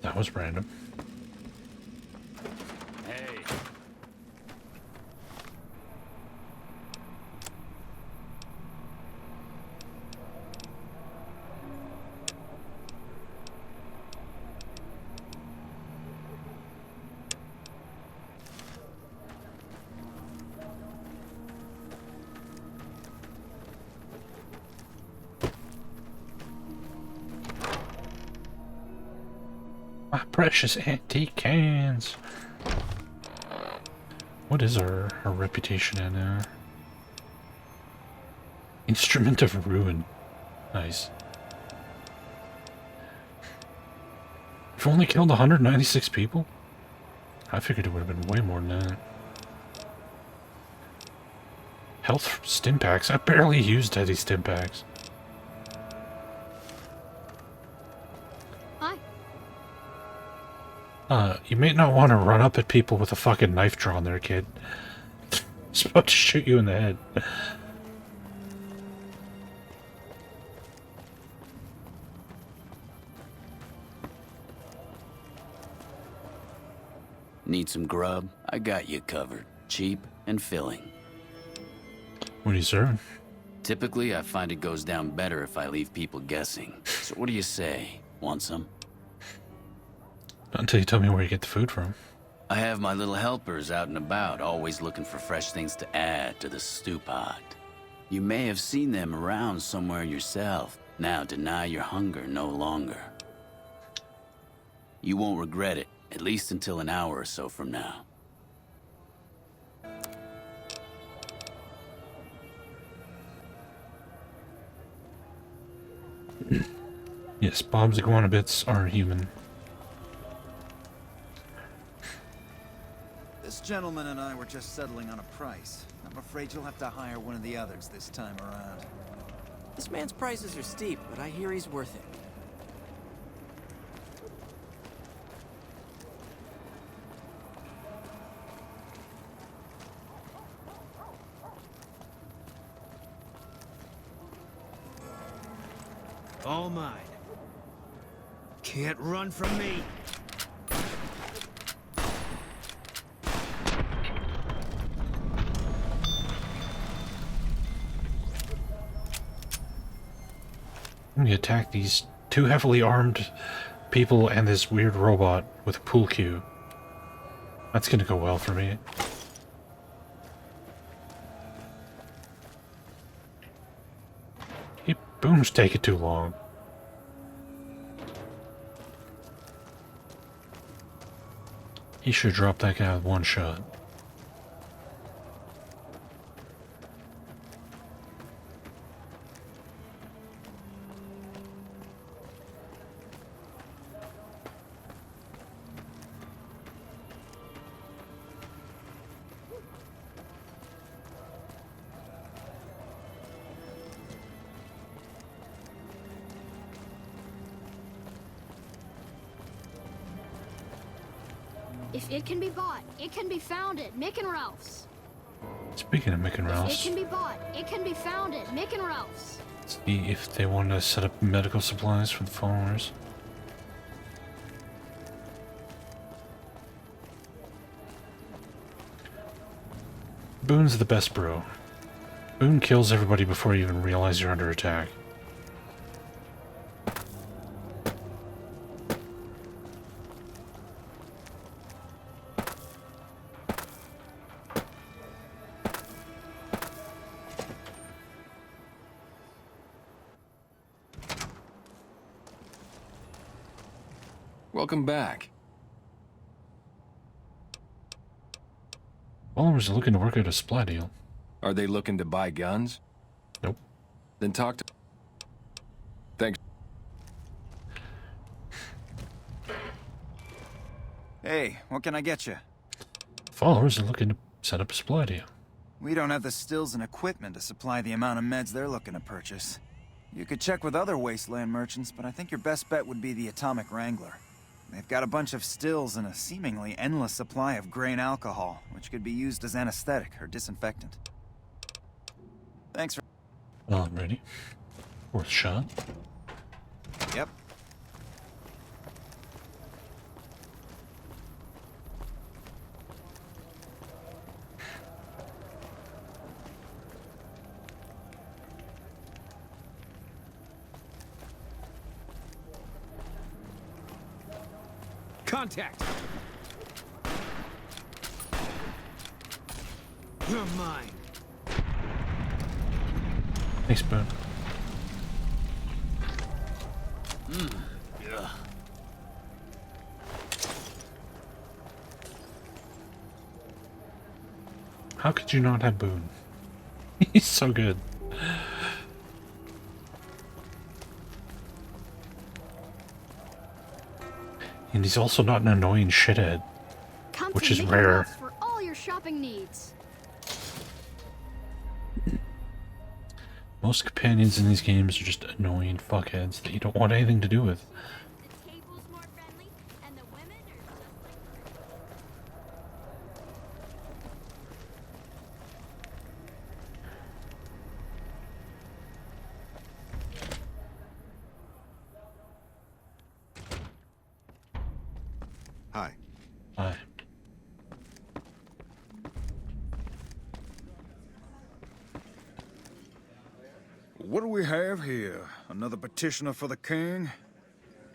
Speaker 1: That was random.
Speaker 8: Hey.
Speaker 1: My precious antique cans. What is our reputation in Instrument of Ruin. Nice. We've only killed 196 people? I figured it would have been way more than that. Health stim packs. I barely used any stim packs. You may not want to run up at people with a fucking knife drawn there, kid. It's about to shoot you in the head.
Speaker 8: Need some grub? I got you covered. Cheap and filling.
Speaker 1: What are you serving?
Speaker 8: Typically, I find it goes down better if I leave people guessing. So what do you say? Want some?
Speaker 1: Not until you tell me where you get the food from.
Speaker 8: I have my little helpers out and about, always looking for fresh things to add to the stew pot. You may have seen them around somewhere yourself. Now deny your hunger no longer. You won't regret it, at least until an hour or so from now.
Speaker 1: Yes, Bob's iguana bits are human.
Speaker 14: This gentleman and I were just settling on a price. I'm afraid you'll have to hire one of the others this time around.
Speaker 18: This man's prices are steep, but I hear he's worth it.
Speaker 7: All mine. Can't run from me.
Speaker 1: We attack these two heavily armed people and this weird robot with a pool cue. That's gonna go well for me. Hey, Boom's taking too long. He should drop that guy with one shot.
Speaker 16: If it can be bought, it can be found at Mick and Ralph's.
Speaker 1: Speaking of Mick and
Speaker 16: If
Speaker 1: Ralph's,
Speaker 16: it can be bought, it can be found at Mick and Ralph's.
Speaker 1: see if they want to set up medical supplies for the followers. Boone's the best bro. Boone kills everybody before you even realize you're under attack.
Speaker 6: Welcome back.
Speaker 1: Followers are looking to work out a supply deal.
Speaker 6: Are they looking to buy guns?
Speaker 1: Nope.
Speaker 6: Then talk to... Thanks.
Speaker 14: Hey, what can I get you?
Speaker 1: Followers are looking to set up a supply deal.
Speaker 14: We don't have the stills and equipment to supply the amount of meds they're looking to purchase. You could check with other wasteland merchants, but I think your best bet would be the Atomic Wrangler. They've got a bunch of stills and a seemingly endless supply of grain alcohol, which could be used as anesthetic or disinfectant. Thanks for...
Speaker 1: Alrighty. Worth a shot.
Speaker 14: Yep.
Speaker 7: Contact! You're mine.
Speaker 1: Thanks, Boone.
Speaker 8: Yeah.
Speaker 1: How could you not have Boone? He's so good. And he's also not an annoying shithead,
Speaker 16: Come
Speaker 1: which
Speaker 16: to
Speaker 1: is
Speaker 16: Mick and
Speaker 1: rare.
Speaker 16: Ralph's for all your shopping needs.
Speaker 1: Most companions in these games are just annoying fuckheads that you don't want anything to do with.
Speaker 5: Hi.
Speaker 1: Hi.
Speaker 21: What do we have here? Another petitioner for the king?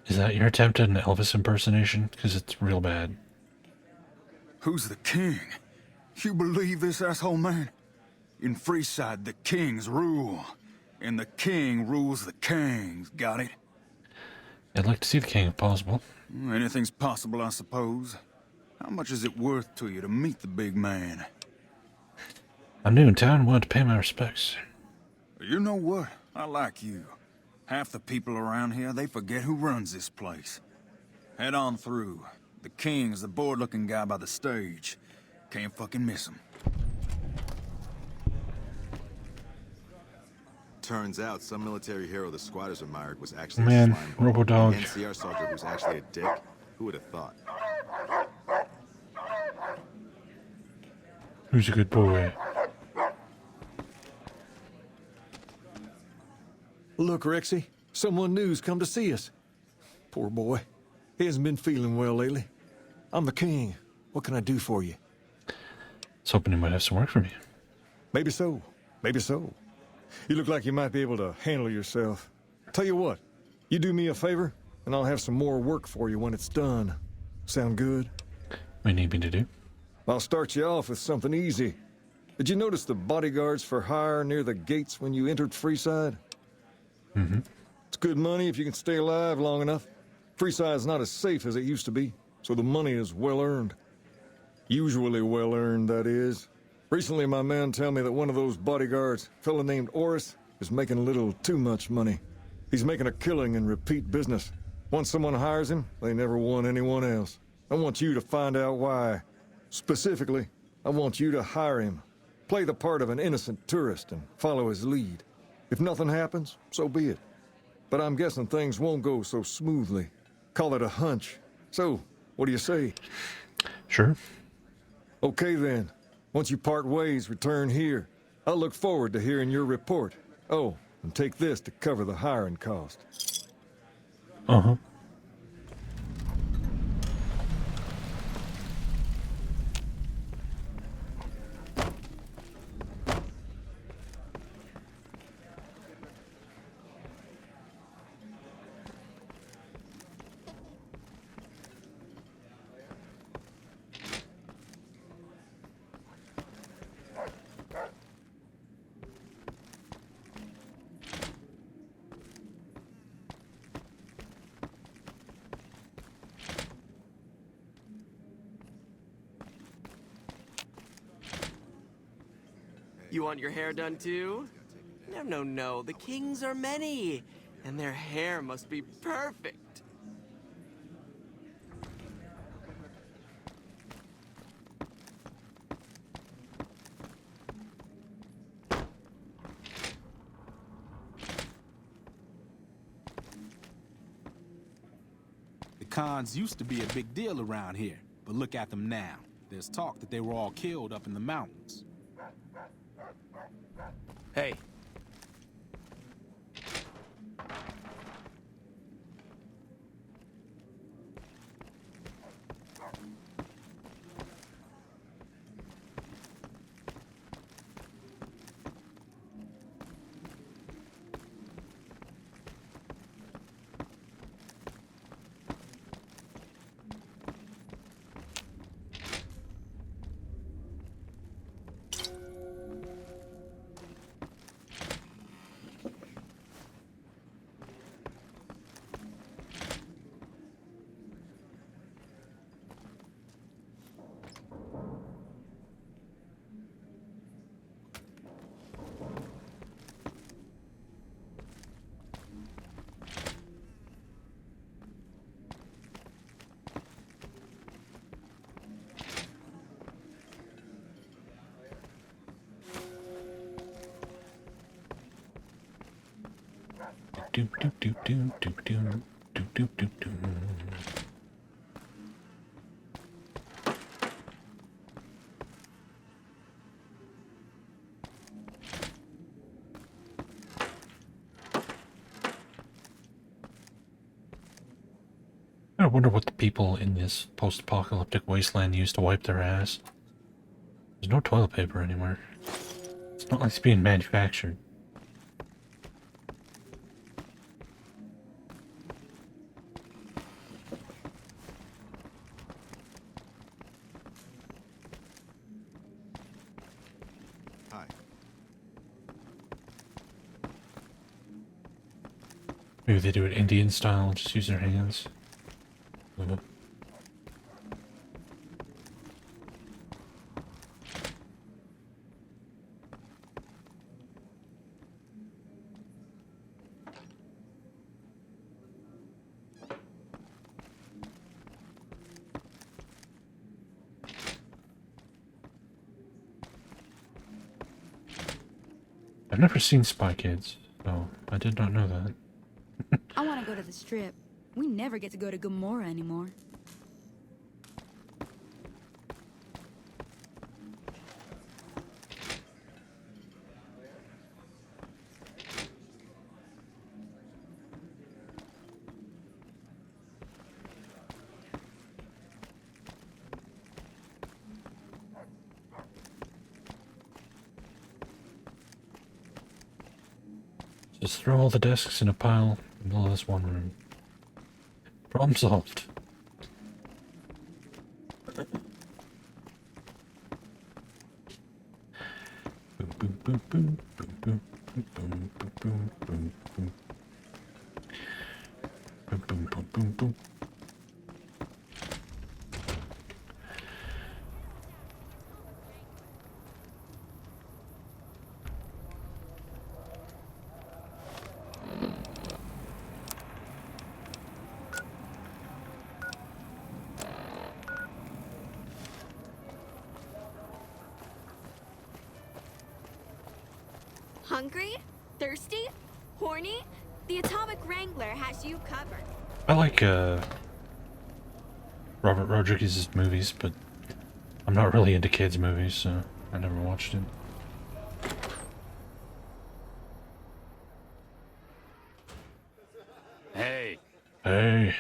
Speaker 1: Is that your attempt at an Elvis impersonation? Because it's real bad.
Speaker 21: Who's the king? You believe this, asshole man? In Freeside, the kings rule. And the king rules the kings, got it?
Speaker 1: I'd like to see the king if possible.
Speaker 21: Anything's possible, I suppose. How much is it worth to you to meet the big man?
Speaker 1: I'm new in town and wanted to pay my respects.
Speaker 21: You know what? I like you. Half the people around here, they forget who runs this place. Head on through. The King's the bored-looking guy by the stage. Can't fucking miss him.
Speaker 12: Turns out some military hero the squatters admired was actually
Speaker 1: Man,
Speaker 12: a slime ball.
Speaker 1: Robodog.
Speaker 12: An NCR soldier who's actually a dick. Who would have thought?
Speaker 1: Who's a good boy?
Speaker 19: Look, Rexy, someone new's come to see us. Poor boy. He hasn't been feeling well lately. I'm the king. What can I do for you?
Speaker 1: I was hoping he might have some work for me.
Speaker 19: Maybe so. Maybe so. You look like you might be able to handle yourself. Tell you what, you do me a favor, and I'll have some more work for you when it's done. Sound good?
Speaker 1: What do you need me to do?
Speaker 19: I'll start you off with something easy. Did you notice the bodyguards for hire near the gates when you entered Freeside?
Speaker 1: Mm-hmm.
Speaker 19: It's good money if you can stay alive long enough. Freeside's not as safe as it used to be, so the money is well earned. Usually well earned, that is. Recently, my man tell me that one of those bodyguards, a fella named Oris, is making a little too much money. He's making a killing in repeat business. Once someone hires him, they never want anyone else. I want you to find out why. Specifically, I want you to hire him. Play the part of an innocent tourist and follow his lead. If nothing happens, so be it. But I'm guessing things won't go so smoothly. Call it a hunch. So, what do you say?
Speaker 1: Sure.
Speaker 19: Okay then. Once you part ways, return here. I'll look forward to hearing your report. Oh, and take this to cover the hiring cost.
Speaker 1: Uh-huh.
Speaker 18: You want your hair done too? No, no, no. The kings are many, and their hair must be perfect.
Speaker 22: The Khans used to be a big deal around here, but look at them now. There's talk that they were all killed up in the mountains.
Speaker 18: Hey.
Speaker 1: Do do do do do do do do do do. I wonder what the people in this post-apocalyptic wasteland use to wipe their ass. There's no toilet paper anywhere. It's not like it's being manufactured.
Speaker 12: Hi.
Speaker 1: Maybe they do it Indian style, just use their hands. never seen Spy Kids, so I did not know that.
Speaker 10: I want to go to the Strip. We never get to go to Gomorrah anymore.
Speaker 1: Just throw all the desks in a pile in the middle of this one room. Problem solved. Boom, boom, boom, boom, boom, boom, boom, boom, boom, boom, boom. Boom, boom, boom, boom, boom.
Speaker 2: Hungry? Thirsty? Horny? The Atomic Wrangler has you covered.
Speaker 1: I like Robert Rodriguez's movies, but I'm not really into kids' movies, so I never watched it.
Speaker 8: Hey.
Speaker 1: Hey.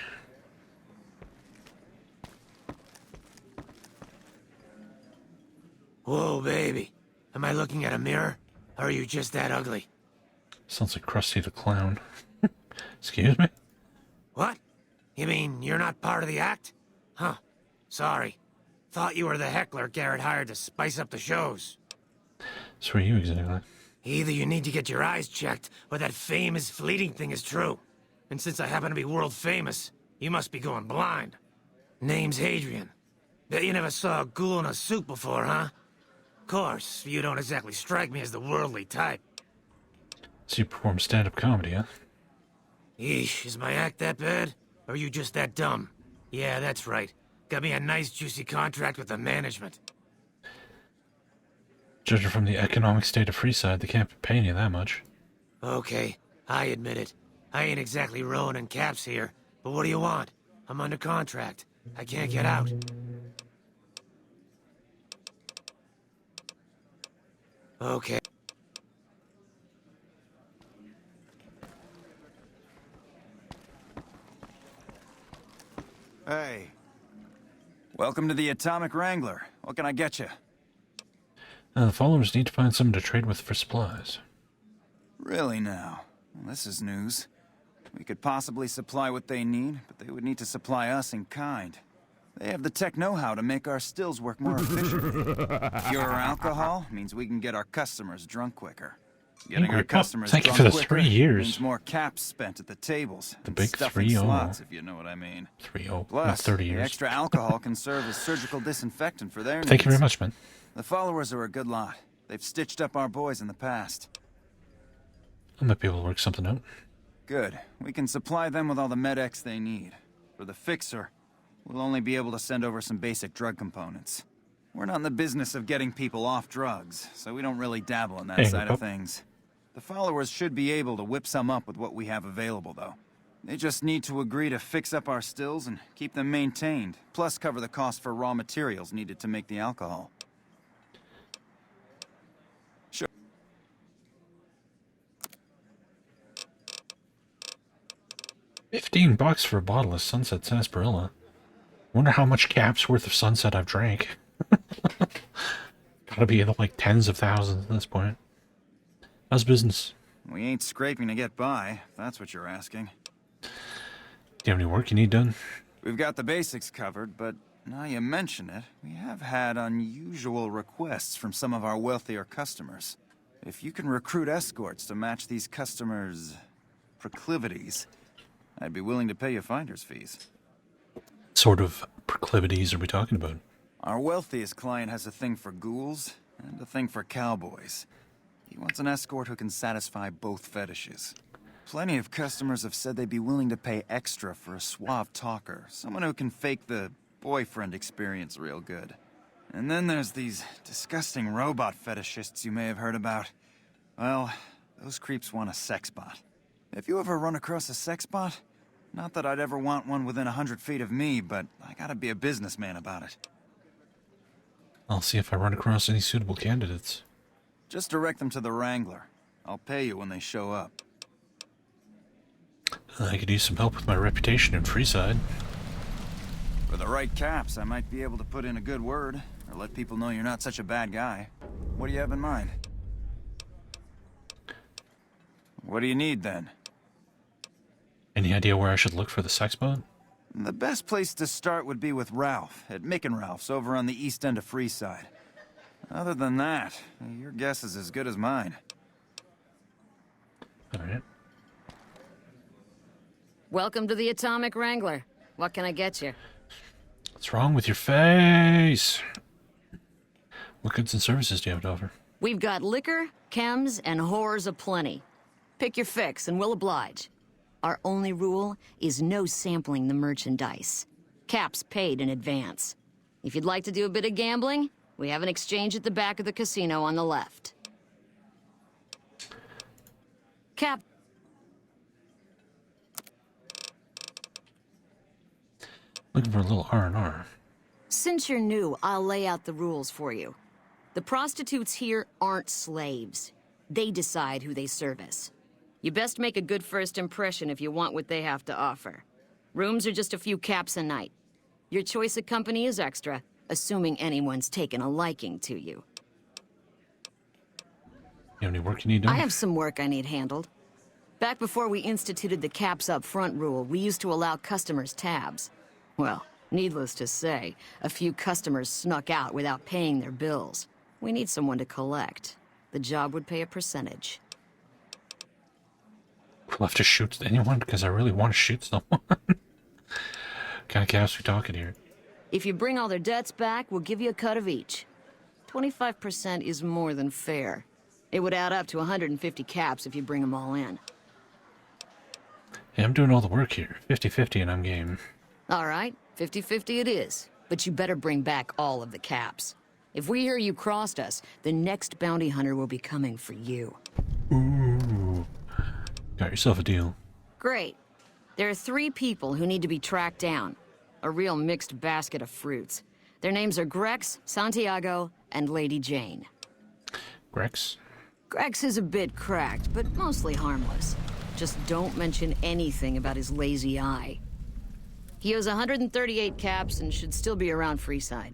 Speaker 11: Whoa, baby. Am I looking at a mirror? Or are you just that ugly?
Speaker 1: Sounds like Krusty the Clown. Excuse me?
Speaker 11: What? You mean you're not part of the act? Huh. Sorry. Thought you were the heckler Garrett hired to spice up the shows.
Speaker 1: So are you exactly?
Speaker 11: Either you need to get your eyes checked, or that fame is fleeting thing is true. And since I happen to be world famous, you must be going blind. Name's Hadrian. Bet you never saw a ghoul in a suit before, huh? Course, you don't exactly strike me as the worldly type.
Speaker 1: So you perform stand-up comedy, huh?
Speaker 11: Yeesh, is my act that bad? Or are you just that dumb? Yeah, that's right. Got me a nice juicy contract with the management.
Speaker 1: Judging from the economic state of Freeside, they can't be paying you that much.
Speaker 11: Okay, I admit it. I ain't exactly rowing in caps here, but what do you want? I'm under contract. I can't get out. Okay.
Speaker 14: Hey. Welcome to the Atomic Wrangler. What can I get you?
Speaker 1: The followers need to find someone to trade with for supplies.
Speaker 14: Really now? Well, this is news. We could possibly supply what they need, but they would need to supply us in kind. They have the tech know-how to make our stills work more efficiently. Pure alcohol means we can get our customers drunk quicker. Getting our customers
Speaker 1: thank you
Speaker 14: drunk
Speaker 1: for the
Speaker 14: quicker
Speaker 1: 3 years.
Speaker 14: means more caps spent at the tables.
Speaker 1: The big
Speaker 14: stuffing
Speaker 1: 3-0.
Speaker 14: slots, if you know what I mean.
Speaker 1: 3-0, not
Speaker 14: Plus,
Speaker 1: 30
Speaker 14: the
Speaker 1: years.
Speaker 14: extra alcohol can serve as surgical disinfectant for their needs.
Speaker 1: Thank you very much, man.
Speaker 14: The followers are a good lot. They've stitched up our boys in the past.
Speaker 1: I might be able to work something out.
Speaker 14: Good. We can supply them with all the med-X they need. For the fixer, we'll only be able to send over some basic drug components. We're not in the business of getting people off drugs, so we don't really dabble in that
Speaker 1: Hey,
Speaker 14: side of
Speaker 1: pup.
Speaker 14: things. The followers should be able to whip some up with what we have available, though. They just need to agree to fix up our stills and keep them maintained, plus cover the cost for raw materials needed to make the alcohol. Sure.
Speaker 1: $15 for a bottle of Sunset Sarsaparilla. Wonder how much caps worth of Sunset I've drank. Gotta be in the, like, tens of thousands at this point. How's business?
Speaker 14: We ain't scraping to get by, if that's what you're asking.
Speaker 1: Do you have any work you need done?
Speaker 14: We've got the basics covered, but now you mention it, we have had unusual requests from some of our wealthier customers. If you can recruit escorts to match these customers' proclivities, I'd be willing to pay you finder's fees.
Speaker 1: What sort of proclivities are we talking about?
Speaker 14: Our wealthiest client has a thing for ghouls and a thing for cowboys. He wants an escort who can satisfy both fetishes. Plenty of customers have said they'd be willing to pay extra for a suave talker, someone who can fake the boyfriend experience real good. And then there's these disgusting robot fetishists you may have heard about. Well, Those creeps want a sex bot. If you ever run across a sex bot, not that I'd ever want one within 100 feet of me, but I gotta be a businessman about it.
Speaker 1: I'll see if I run across any suitable candidates.
Speaker 14: Just direct them to the Wrangler. I'll pay you when they show up.
Speaker 1: I could use some help with my reputation in Freeside.
Speaker 14: For the right caps, I might be able to put in a good word, or let people know you're not such a bad guy. What do you have in mind? What do you need, then?
Speaker 1: Any idea where I should look for the sex bot?
Speaker 14: The best place to start would be with Ralph, at Mick and Ralph's, over on the east end of Freeside. Other than that, your guess is as good as mine.
Speaker 1: Alright.
Speaker 3: Welcome to the Atomic Wrangler. What can I get you?
Speaker 1: What's wrong with your face? What goods and services do you have to offer?
Speaker 3: We've got liquor, chems, and whores aplenty. Pick your fix and we'll oblige. Our only rule is no sampling the merchandise. Caps paid in advance. If you'd like to do a bit of gambling, we have an exchange at the back of the casino on the left. Cap.
Speaker 1: Looking for a little R&R.
Speaker 3: Since you're new, I'll lay out the rules for you. The prostitutes here aren't slaves. They decide who they service. You best make a good first impression if you want what they have to offer. Rooms are just a few caps a night. Your choice of company is extra, assuming anyone's taken a liking to you.
Speaker 1: You have any work you need done?
Speaker 3: I have some work I need handled. Back before we instituted the caps up front rule, we used to allow customers tabs. Well, needless to say, a few customers snuck out without paying their bills. We need someone to collect. The job would pay a percentage.
Speaker 1: We'll have to shoot anyone because I really want to shoot someone. Kind of caps we talking here?
Speaker 3: If you bring all their debts back, we'll give you a cut of each. 25% is more than fair. It would add up to 150 caps if you bring them all in.
Speaker 1: Hey, I'm doing all the work here. 50-50 and I'm game.
Speaker 3: All right, 50-50 it is. But you better bring back all of the caps. If we hear you crossed us, the next bounty hunter will be coming for you.
Speaker 1: Ooh. Got yourself a deal.
Speaker 3: Great. There are 3 people who need to be tracked down. A real mixed basket of fruits. Their names are Grex, Santiago, and Lady Jane.
Speaker 1: Grex?
Speaker 3: Grex is a bit cracked, but mostly harmless. Just don't mention anything about his lazy eye. He owes 138 caps and should still be around Freeside.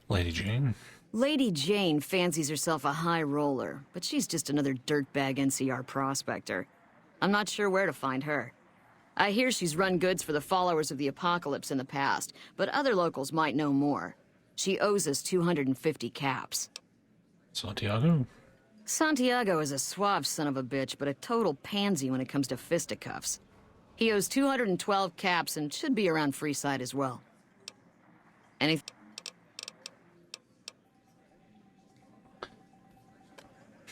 Speaker 1: Lady Jane?
Speaker 3: Lady Jane fancies herself a high roller, but she's just another dirtbag NCR prospector. I'm not sure where to find her. I hear she's run goods for the followers of the Apocalypse in the past, but other locals might know more. She owes us 250 caps.
Speaker 1: Santiago?
Speaker 3: Santiago is a suave son of a bitch, but a total pansy when it comes to fisticuffs. He owes 212 caps and should be around Freeside as well. Anything?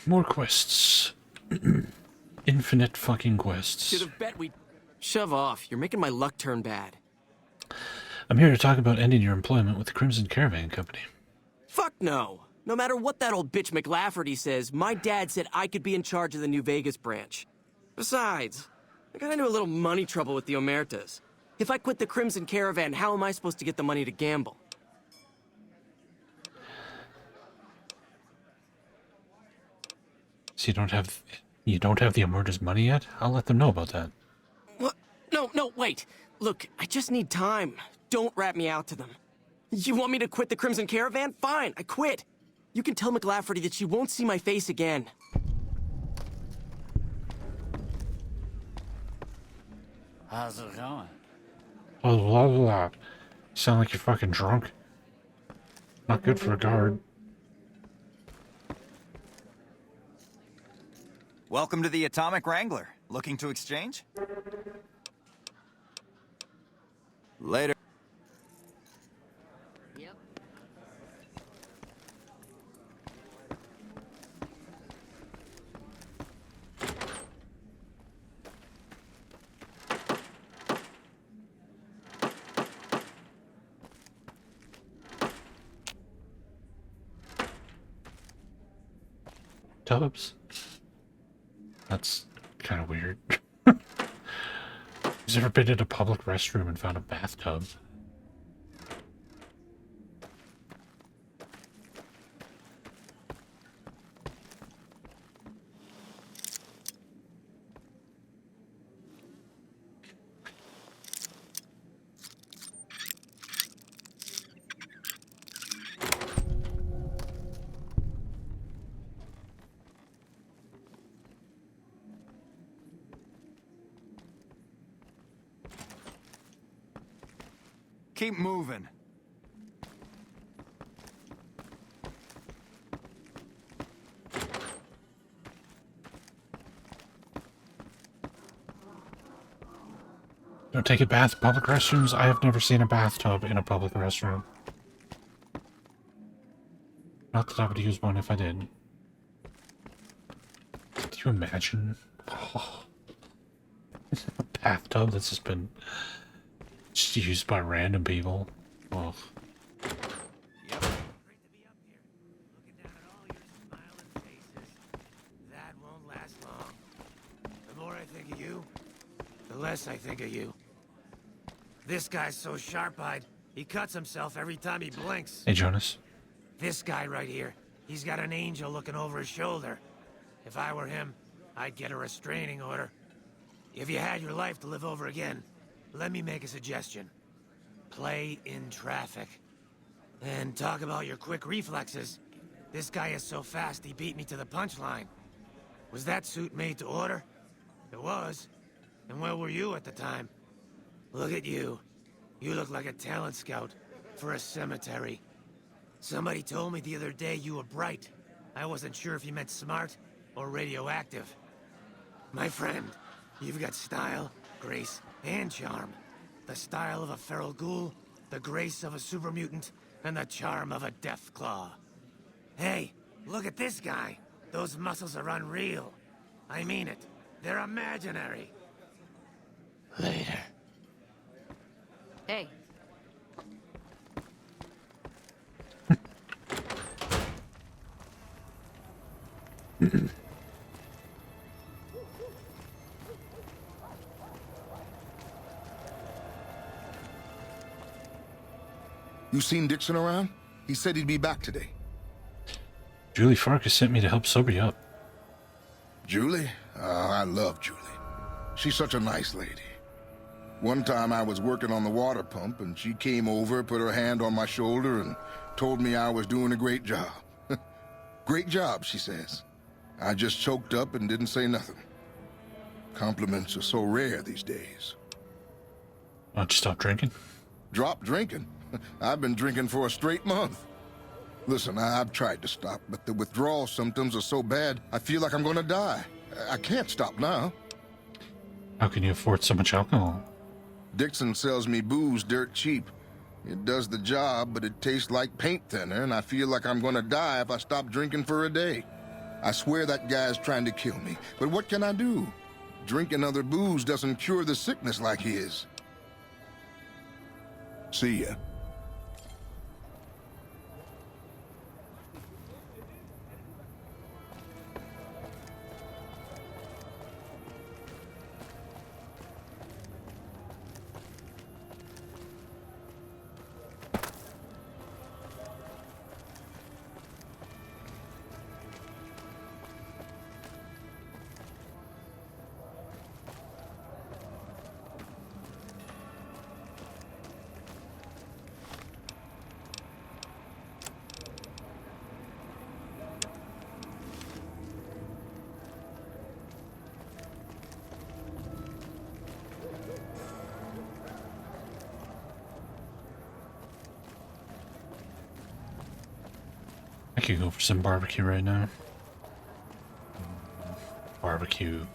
Speaker 1: More quests. Infinite fucking quests.
Speaker 18: Should have bet we... Shove off. You're making my luck turn bad.
Speaker 1: I'm here to talk about ending your employment with the Crimson Caravan Company.
Speaker 18: Fuck no. No matter what that old bitch McLafferty says, my dad said I could be in charge of the New Vegas branch. Besides, I got into a little money trouble with the Omertas. If I quit the Crimson Caravan, how am I supposed to get the money to gamble?
Speaker 1: So you don't have the Omerta's money yet? I'll let them know about that.
Speaker 18: What? No, wait. Look, I just need time. Don't rat me out to them. You want me to quit the Crimson Caravan? Fine, I quit. You can tell McLafferty that she won't see my face again.
Speaker 8: How's it going?
Speaker 1: Oh, blah, blah, blah. Sound like you're fucking drunk. Not good for a guard.
Speaker 14: Welcome to the Atomic Wrangler. Looking to exchange? Later.
Speaker 3: Yep.
Speaker 1: Tubbs. That's kind of weird. Who's ever been in a public restroom and found a bathtub?
Speaker 21: Keep moving.
Speaker 1: Don't take a bath in public restrooms? I have never seen a bathtub in a public restroom. Not that I would use one if I did. Can you imagine? Oh. A bathtub that's just been used by random people. Oh.
Speaker 11: That won't last long. The more I think of you, the less I think of you. This guy's so sharp-eyed, he cuts himself every time he blinks.
Speaker 1: Hey, Jonas.
Speaker 11: This guy right here, he's got an angel looking over his shoulder. If I were him, I'd get a restraining order. If you had your life to live over again, let me make a suggestion. Play in traffic. And talk about your quick reflexes. This guy is so fast he beat me to the punchline. Was that suit made to order? It was. And where were you at the time? Look at you. You look like a talent scout for a cemetery. Somebody told me the other day you were bright. I wasn't sure if you meant smart or radioactive. My friend, you've got style, grace, and charm. The style of a feral ghoul, the grace of a super mutant, and the charm of a Deathclaw. Hey, look at this guy. Those muscles are unreal. I mean it. They're imaginary. Later.
Speaker 3: Hey.
Speaker 4: You seen Dixon around? He said he'd be back today.
Speaker 1: Julie Farkas sent me to help sober you up.
Speaker 4: Julie? I love Julie. She's such a nice lady. One time I was working on the water pump and she came over, put her hand on my shoulder and told me I was doing a great job. Great job, she says. I just choked up and didn't say nothing. Compliments are so rare these days.
Speaker 1: Why don't you stop drinking?
Speaker 4: Drop drinking? I've been drinking for a straight month. Listen, I've tried to stop, but the withdrawal symptoms are so bad, I feel like I'm gonna die. I can't stop now.
Speaker 1: How can you afford so much alcohol?
Speaker 4: Dixon sells me booze dirt cheap. It does the job, but it tastes like paint thinner, and I feel like I'm gonna die if I stop drinking for a day. I swear that guy's trying to kill me, but what can I do? Drinking other booze doesn't cure the sickness like his. See ya.
Speaker 1: I could go for some barbecue right now. Barbecue.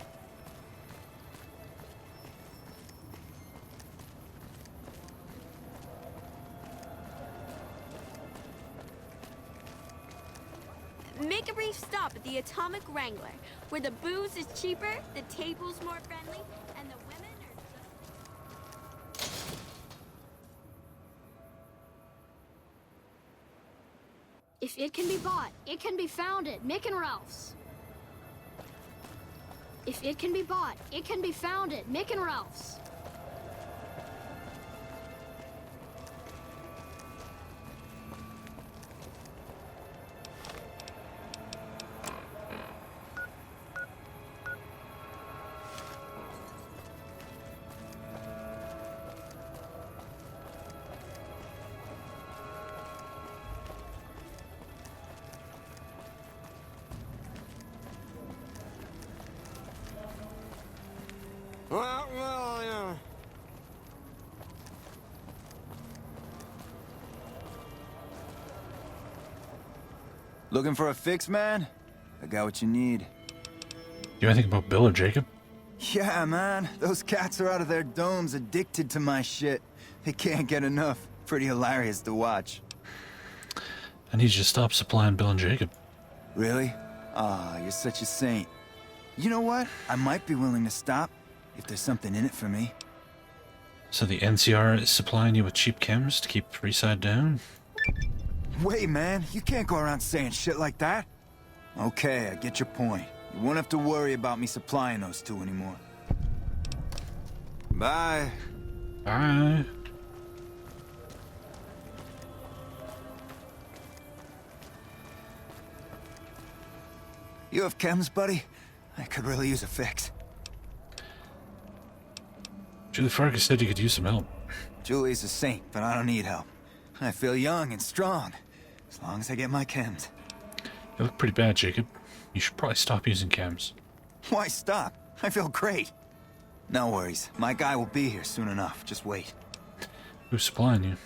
Speaker 2: Make a brief stop at the Atomic Wrangler, where the booze is cheaper, the table's more friendly, and the women are just...
Speaker 16: If it can be bought, it can be found at Mick and Ralph's. If it can be bought, it can be found at Mick and Ralph's.
Speaker 11: Well, yeah.
Speaker 14: Looking for a fix, man? I got what you need.
Speaker 1: Do anything about Bill or Jacob?
Speaker 14: Yeah, man. Those cats are out of their domes addicted to my shit. They can't get enough. Pretty hilarious to watch.
Speaker 1: I need you to stop supplying Bill and Jacob.
Speaker 14: Really? Ah, you're such a saint. You know what? I might be willing to stop if there's something in it for me.
Speaker 1: So the NCR is supplying you with cheap chems to keep Freeside down?
Speaker 14: Wait, man. You can't go around saying shit like that. Okay, I get your point. You won't have to worry about me supplying those two anymore. Bye.
Speaker 1: Bye.
Speaker 14: You have chems, buddy? I could really use a fix.
Speaker 1: Julie Farkas said you could use some help.
Speaker 14: Julie's a saint, but I don't need help. I feel young and strong, as long as I get my chems.
Speaker 1: You look pretty bad, Jacob. You should probably stop using chems.
Speaker 14: Why stop? I feel great. No worries. My guy will be here soon enough. Just wait.
Speaker 1: Who's supplying you?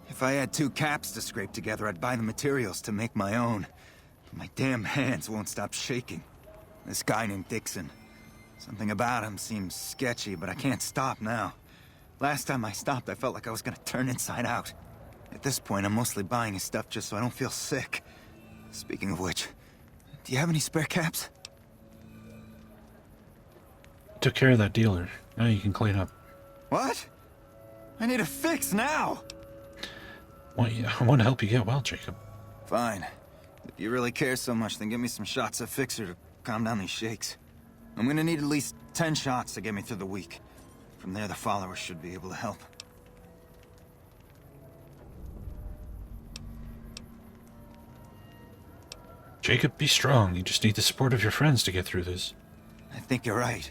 Speaker 14: If I had 2 caps to scrape together, I'd buy the materials to make my own. My damn hands won't stop shaking. This guy named Dixon. Something about him seems sketchy, but I can't stop now. Last time I stopped, I felt like I was gonna turn inside out. At this point, I'm mostly buying his stuff just so I don't feel sick. Speaking of which, do you have any spare caps?
Speaker 1: Took care of that dealer. Now you can clean up.
Speaker 14: What? I need a fix now!
Speaker 1: I want to help you get well, Jacob.
Speaker 14: Fine. If you really care so much, then give me some shots of Fixer to calm down these shakes. I'm gonna need at least 10 shots to get me through the week. From there, the followers should be able to help.
Speaker 1: Jacob, be strong. You just need the support of your friends to get through this.
Speaker 14: I think you're right.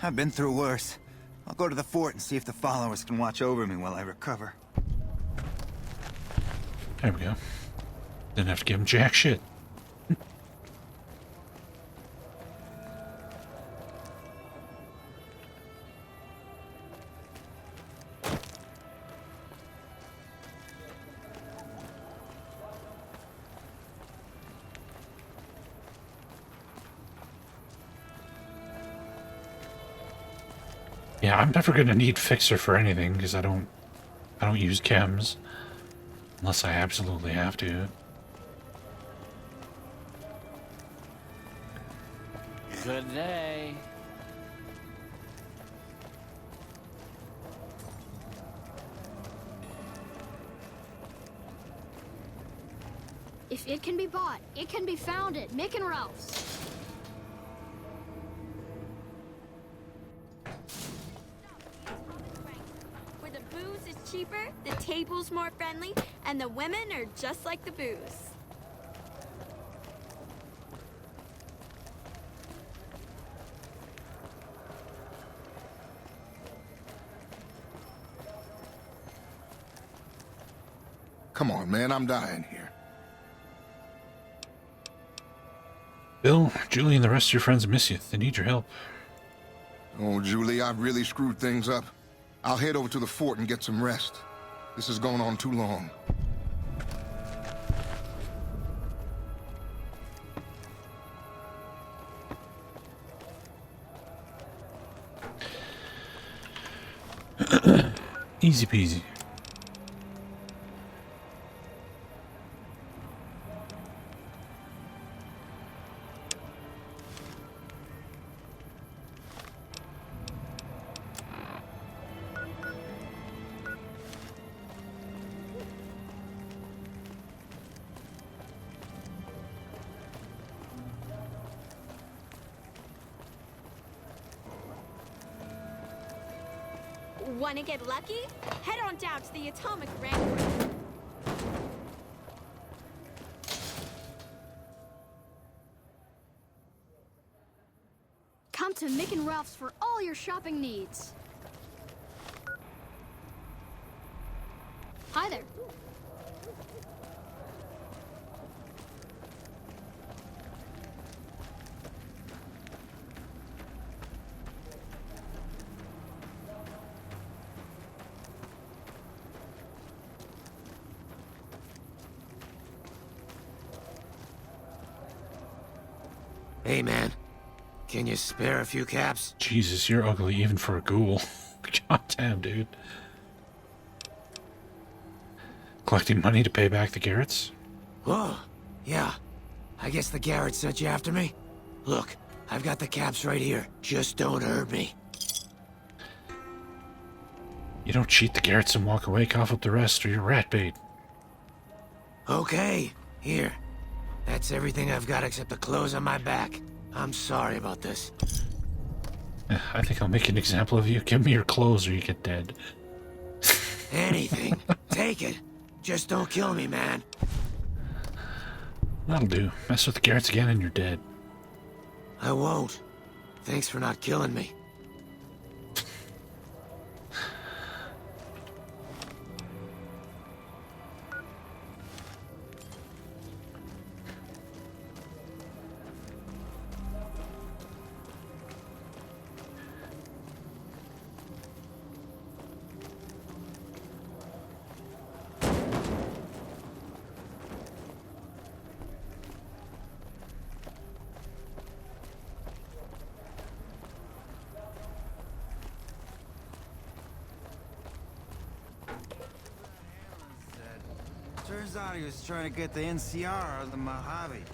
Speaker 14: I've been through worse. I'll go to the fort and see if the followers can watch over me while I recover.
Speaker 1: There we go. Didn't have to give him jack shit. Yeah, I'm never gonna need Fixer for anything because I don't use chems unless I absolutely have to.
Speaker 8: Good day.
Speaker 16: If it can be bought, it can be found at Mick and Ralph's.
Speaker 2: Where the booze is cheaper, the table's more friendly, and the women are just like the booze.
Speaker 4: Come on, man, I'm dying here.
Speaker 1: Bill, Julie, and the rest of your friends miss you. They need your help.
Speaker 4: Oh, Julie, I've really screwed things up. I'll head over to the fort and get some rest. This has gone on too long.
Speaker 1: Easy peasy.
Speaker 2: Wanna get lucky? Head on down to the Atomic Wrangler.
Speaker 16: Come to Mick and Ralph's for all your shopping needs. Hi there.
Speaker 11: Hey, man. Can you spare a few caps?
Speaker 1: Jesus, you're ugly even for a ghoul. God damn, dude. Collecting money to pay back the Garretts?
Speaker 11: Oh, yeah. I guess the Garrett sent you after me? Look, I've got the caps right here. Just don't hurt me.
Speaker 1: You don't cheat the Garretts and walk away, cough up the rest, or you're rat bait.
Speaker 11: Okay, here. That's everything I've got except the clothes on my back. I'm sorry about this.
Speaker 1: I think I'll make an example of you. Give me your clothes or you get dead.
Speaker 11: Anything. Take it. Just don't kill me, man.
Speaker 1: That'll do. Mess with the Garretts again and you're dead.
Speaker 11: I won't. Thanks for not killing me.
Speaker 14: Turns out he was trying to get the NCR out of the Mojave.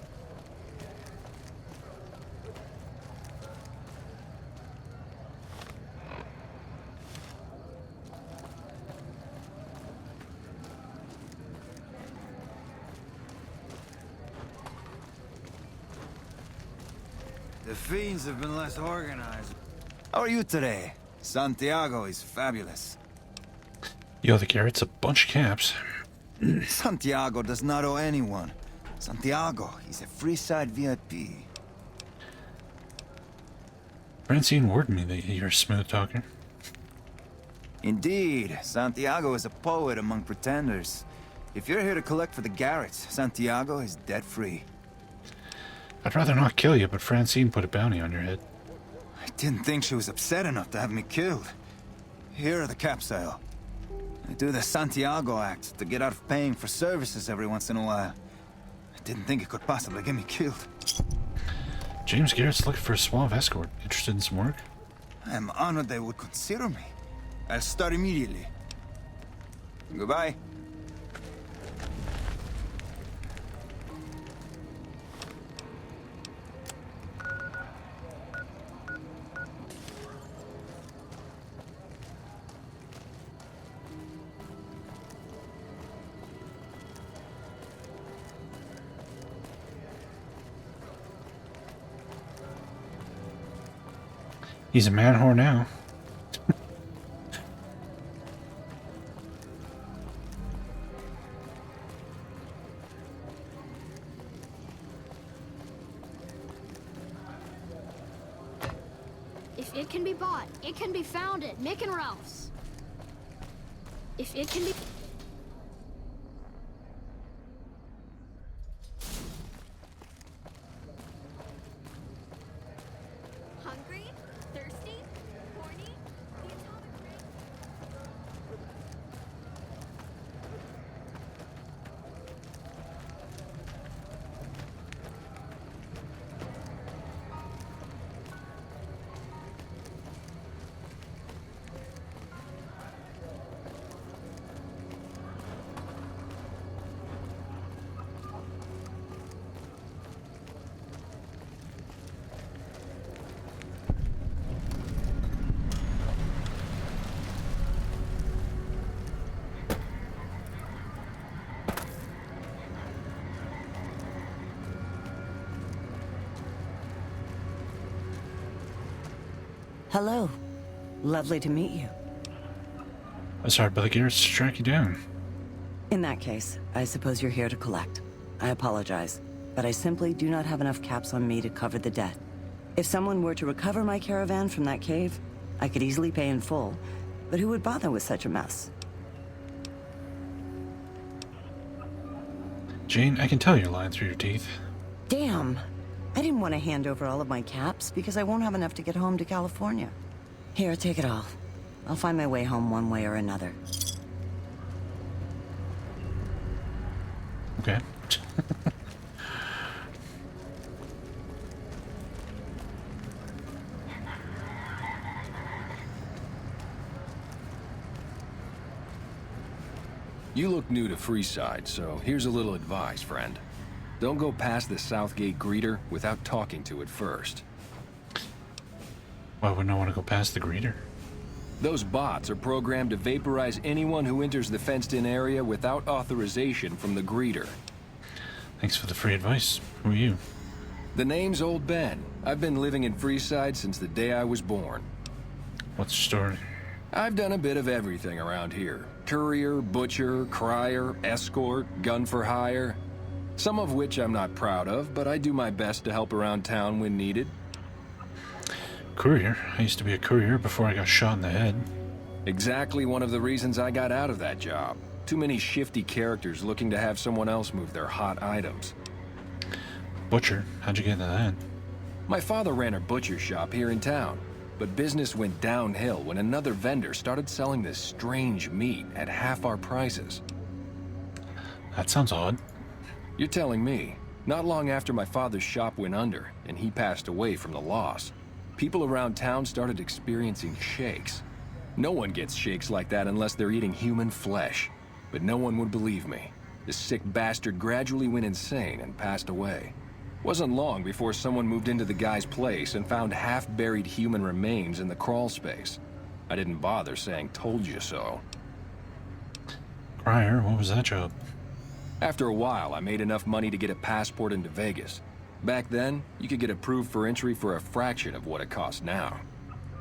Speaker 14: The fiends have been less organized. How are you today? Santiago is fabulous.
Speaker 1: Yo, the Garretts a bunch of caps.
Speaker 14: Santiago does not owe anyone. Santiago is a Freeside VIP.
Speaker 1: Francine warned me that you're a smooth talker.
Speaker 14: Indeed, Santiago is a poet among pretenders. If you're here to collect for the Garretts, Santiago is debt-free.
Speaker 1: I'd rather not kill you, but Francine put a bounty on your head.
Speaker 14: I didn't think she was upset enough to have me killed. Here are the caps, Al. I do the Santiago Act to get out of paying for services every once in a while. I didn't think it could possibly get me killed.
Speaker 1: James Garrett's looking for a suave escort. Interested in some work?
Speaker 14: I am honored they would consider me. I'll start immediately. Goodbye.
Speaker 1: He's a man whore now.
Speaker 16: If it can be bought, it can be found at Mick and Ralph's. If it can be...
Speaker 2: Hungry? Thirsty? Horny? The Atomic Wrangler.
Speaker 13: Hello. Lovely to meet you.
Speaker 1: I was hired by the Garretts to track you down.
Speaker 13: In that case, I suppose you're here to collect. I apologize, but I simply do not have enough caps on me to cover the debt. If someone were to recover my caravan from that cave, I could easily pay in full, but who would bother with such a mess?
Speaker 1: Jane, I can tell you're lying through your teeth.
Speaker 13: Damn! I didn't want to hand over all of my caps because I won't have enough to get home to California. Here, take it all. I'll find my way home one way or another.
Speaker 1: Okay.
Speaker 15: You look new to Freeside, so here's a little advice, friend. Don't go past the Southgate greeter without talking to it first.
Speaker 1: Why wouldn't I want to go past the greeter?
Speaker 15: Those bots are programmed to vaporize anyone who enters the fenced-in area without authorization from the greeter.
Speaker 1: Thanks for the free advice. Who are you?
Speaker 15: The name's Old Ben. I've been living in Freeside since the day I was born.
Speaker 1: What's your story?
Speaker 15: I've done a bit of everything around here. Courier, butcher, crier, escort, gun for hire. Some of which I'm not proud of, but I do my best to help around town when needed.
Speaker 1: Courier? I used to be a courier before I got shot in the head.
Speaker 15: Exactly one of the reasons I got out of that job. Too many shifty characters looking to have someone else move their hot items.
Speaker 1: Butcher? How'd you get into that?
Speaker 15: My father ran a butcher shop here in town, but business went downhill when another vendor started selling this strange meat at half our prices.
Speaker 1: That sounds odd.
Speaker 15: You're telling me. Not long after my father's shop went under, and he passed away from the loss, people around town started experiencing shakes. No one gets shakes like that unless they're eating human flesh. But no one would believe me. The sick bastard gradually went insane and passed away. Wasn't long before someone moved into the guy's place and found half-buried human remains in the crawl space. I didn't bother saying "told you so."
Speaker 1: Crier, what was that job?
Speaker 15: After a while, I made enough money to get a passport into Vegas. Back then, you could get approved for entry for a fraction of what it costs now.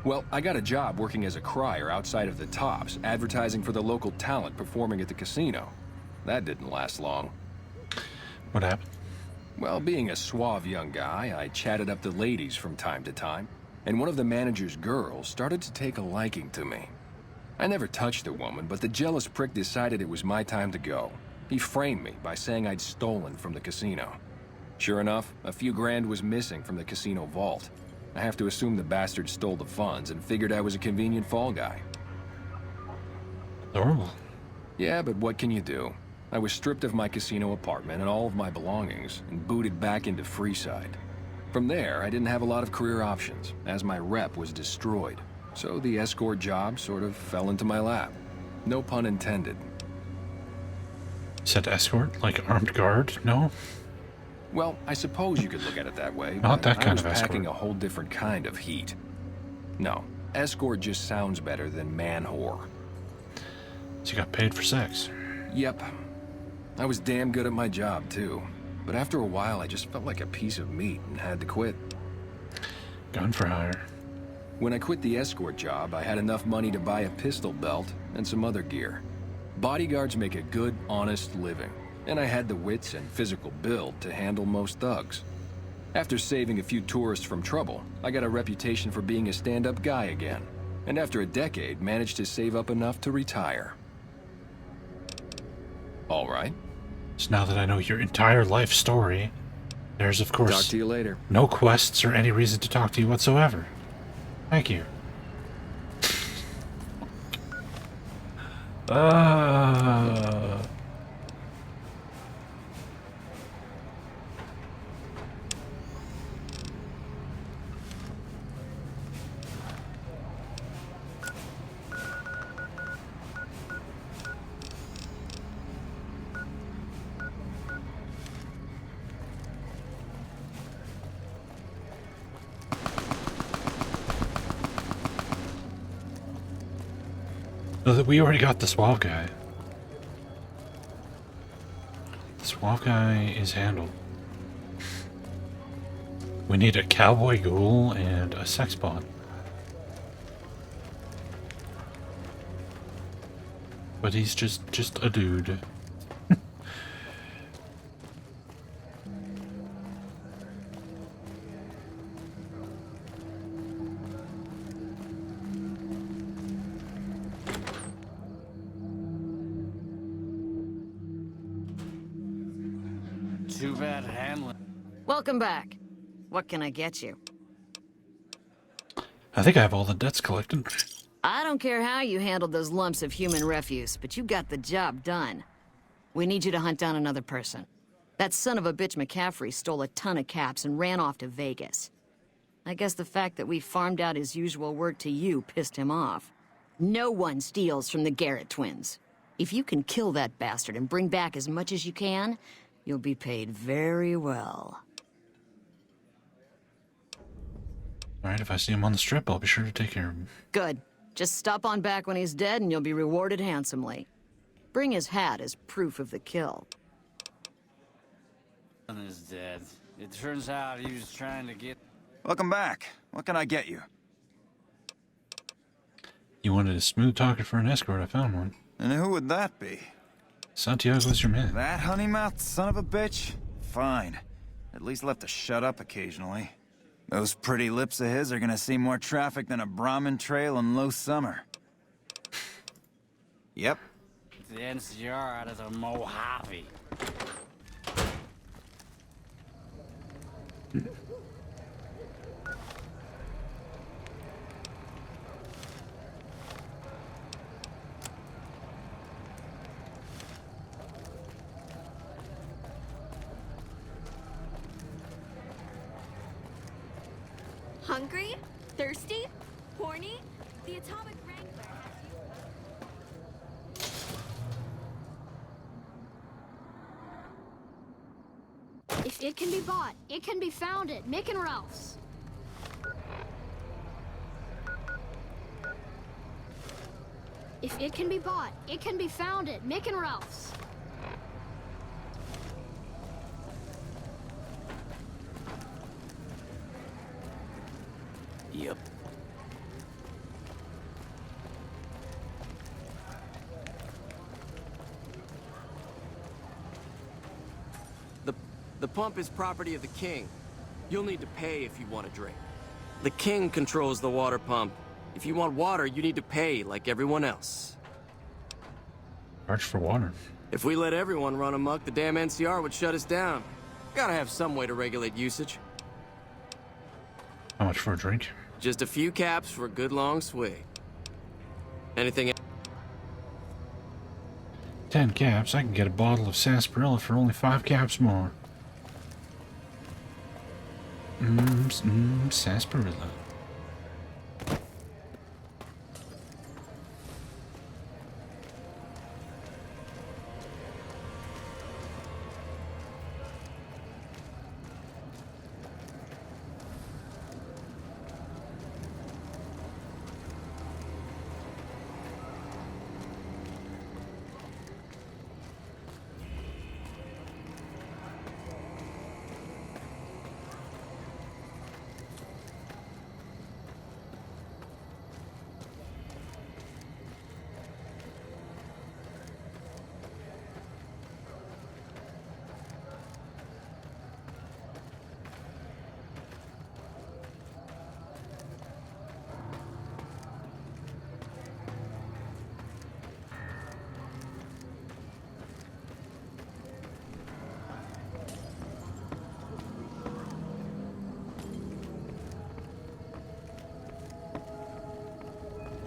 Speaker 15: Well, I got a job working as a crier outside of the Tops, advertising for the local talent performing at the casino. That didn't last long.
Speaker 1: What happened?
Speaker 15: Well, being a suave young guy, I chatted up the ladies from time to time, and one of the manager's girls started to take a liking to me. I never touched the woman, but the jealous prick decided it was my time to go. He framed me by saying I'd stolen from the casino. Sure enough, a few grand was missing from the casino vault. I have to assume the bastard stole the funds and figured I was a convenient fall guy.
Speaker 1: Horrible.
Speaker 15: Yeah, but what can you do? I was stripped of my casino apartment and all of my belongings and booted back into Freeside. From there, I didn't have a lot of career options, as my rep was destroyed. So the escort job sort of fell into my lap. No pun intended.
Speaker 1: You said escort? Like armed guard? No?
Speaker 15: Well, I suppose you could look at it that way.
Speaker 1: Not that kind of
Speaker 15: I was
Speaker 1: escort.
Speaker 15: packing a whole different kind of heat. No, escort just sounds better than man whore.
Speaker 1: So you got paid for sex?
Speaker 15: Yep. I was damn good at my job, too. But after a while, I just felt like a piece of meat and had to quit.
Speaker 1: Gun for hire.
Speaker 15: When I quit the escort job, I had enough money to buy a pistol belt and some other gear. Bodyguards make a good, honest living, and I had the wits and physical build to handle most thugs. After saving a few tourists from trouble, I got a reputation for being a stand-up guy again, and after a decade, managed to save up enough to retire. All right.
Speaker 1: So now that I know your entire life story, there's of course
Speaker 15: Talk to you later.
Speaker 1: No quests or any reason to talk to you whatsoever. Thank you. We already got the suave guy. The suave guy is handled. We need a cowboy ghoul and a sex bot. But he's just a dude.
Speaker 8: Too bad handling.
Speaker 3: Welcome back. What can I get you?
Speaker 1: I think I have all the debts collected.
Speaker 3: I don't care how you handled those lumps of human refuse, but you got the job done. We need you to hunt down another person. That son of a bitch McCaffrey stole a ton of caps and ran off to Vegas. I guess the fact that we farmed out his usual work to you pissed him off. No one steals from the Garrett twins. If you can kill that bastard and bring back as much as you can, you'll be paid very well.
Speaker 1: Alright, if I see him on the strip, I'll be sure to take care of him.
Speaker 3: Good. Just stop on back when he's dead and you'll be rewarded handsomely. Bring his hat as proof of the kill.
Speaker 8: Is dead. It turns out he was trying to get...
Speaker 14: Welcome back. What can I get you?
Speaker 1: You wanted a smooth talker for an escort, I found one.
Speaker 14: And who would that be?
Speaker 1: Santiago's your man.
Speaker 14: That honeymouthed son of a bitch? Fine. At least left to shut up occasionally. Those pretty lips of his are gonna see more traffic than a Brahmin trail in low summer. Yep.
Speaker 8: The NCR out of the Mojave.
Speaker 2: Hungry? Thirsty? Horny? The Atomic Wrangler has you.
Speaker 16: If it can be bought, it can be found at Mick and Ralph's. If it can be bought, it can be found at Mick and Ralph's.
Speaker 8: Yep.
Speaker 18: The pump is property of the king. You'll need to pay if you want a drink. The king controls the water pump. If you want water, you need to pay like everyone else.
Speaker 1: Charge for water.
Speaker 18: If we let everyone run amok, the damn NCR would shut us down. Gotta have some way to regulate usage.
Speaker 1: How much for a drink?
Speaker 18: Just a few caps for a good long swig. Anything else?
Speaker 1: 10 caps, I can get a bottle of sarsaparilla for only 5 caps more. Sarsaparilla.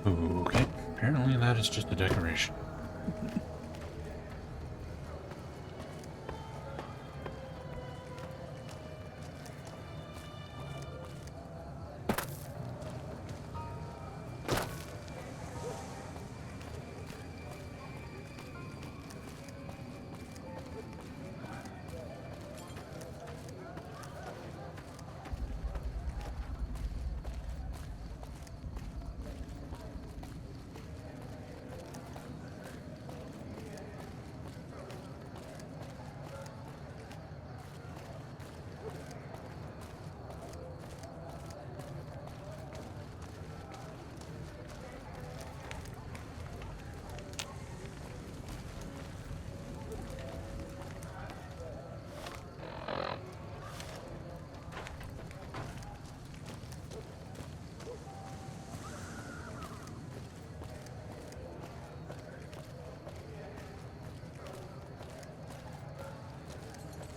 Speaker 1: Okay, apparently that is just a decoration.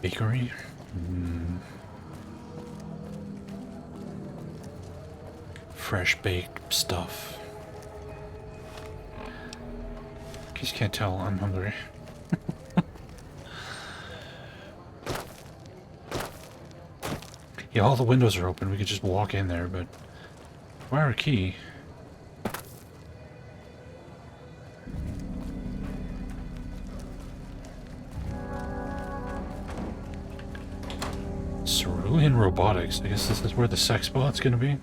Speaker 1: Bakery? Fresh baked stuff. In case you can't tell, I'm hungry. Yeah, all the windows are open. We could just walk in there, but wire a key. Cerulean Robotics. I guess this is where the sex bot's gonna be.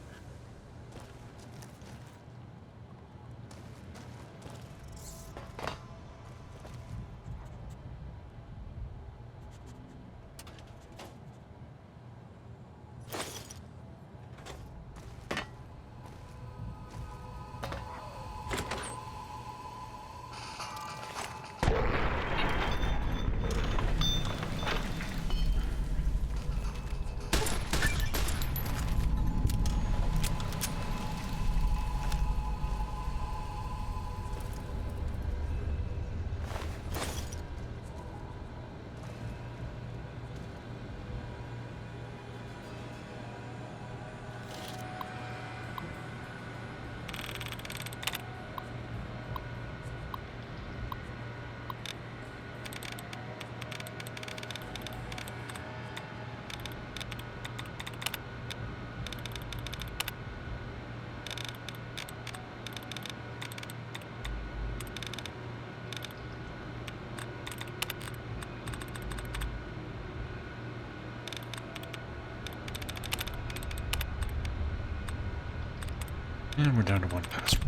Speaker 1: And we're down to one password.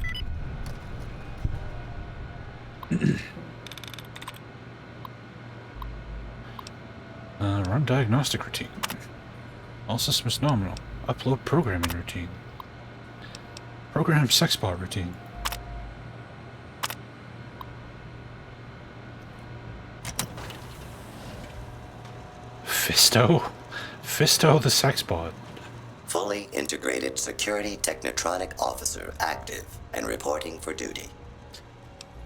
Speaker 1: Run diagnostic routine. All systems nominal. Upload programming routine. Program sexbot routine. Fisto? Fisto the sexbot.
Speaker 17: Fully integrated security technotronic officer active and reporting for duty.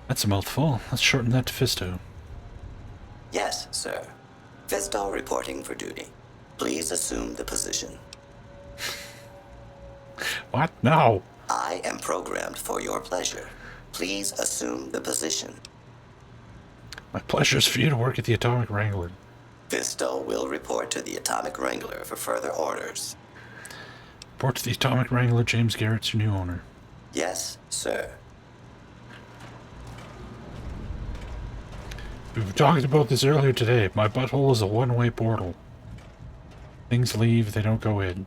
Speaker 1: That's a mouthful. Let's shorten that to Fisto.
Speaker 17: Yes, sir. Fisto reporting for duty. Please assume the position.
Speaker 1: What? No.
Speaker 17: I am programmed for your pleasure. Please assume the position.
Speaker 1: My pleasure is for you to work at the Atomic Wrangler.
Speaker 17: Fisto will report to the Atomic Wrangler for further orders.
Speaker 1: Report to the Atomic Wrangler. James Garrett's your new owner.
Speaker 17: Yes, sir.
Speaker 1: We were talking about this earlier today. My butthole is a one-way portal. Things leave, they don't go in.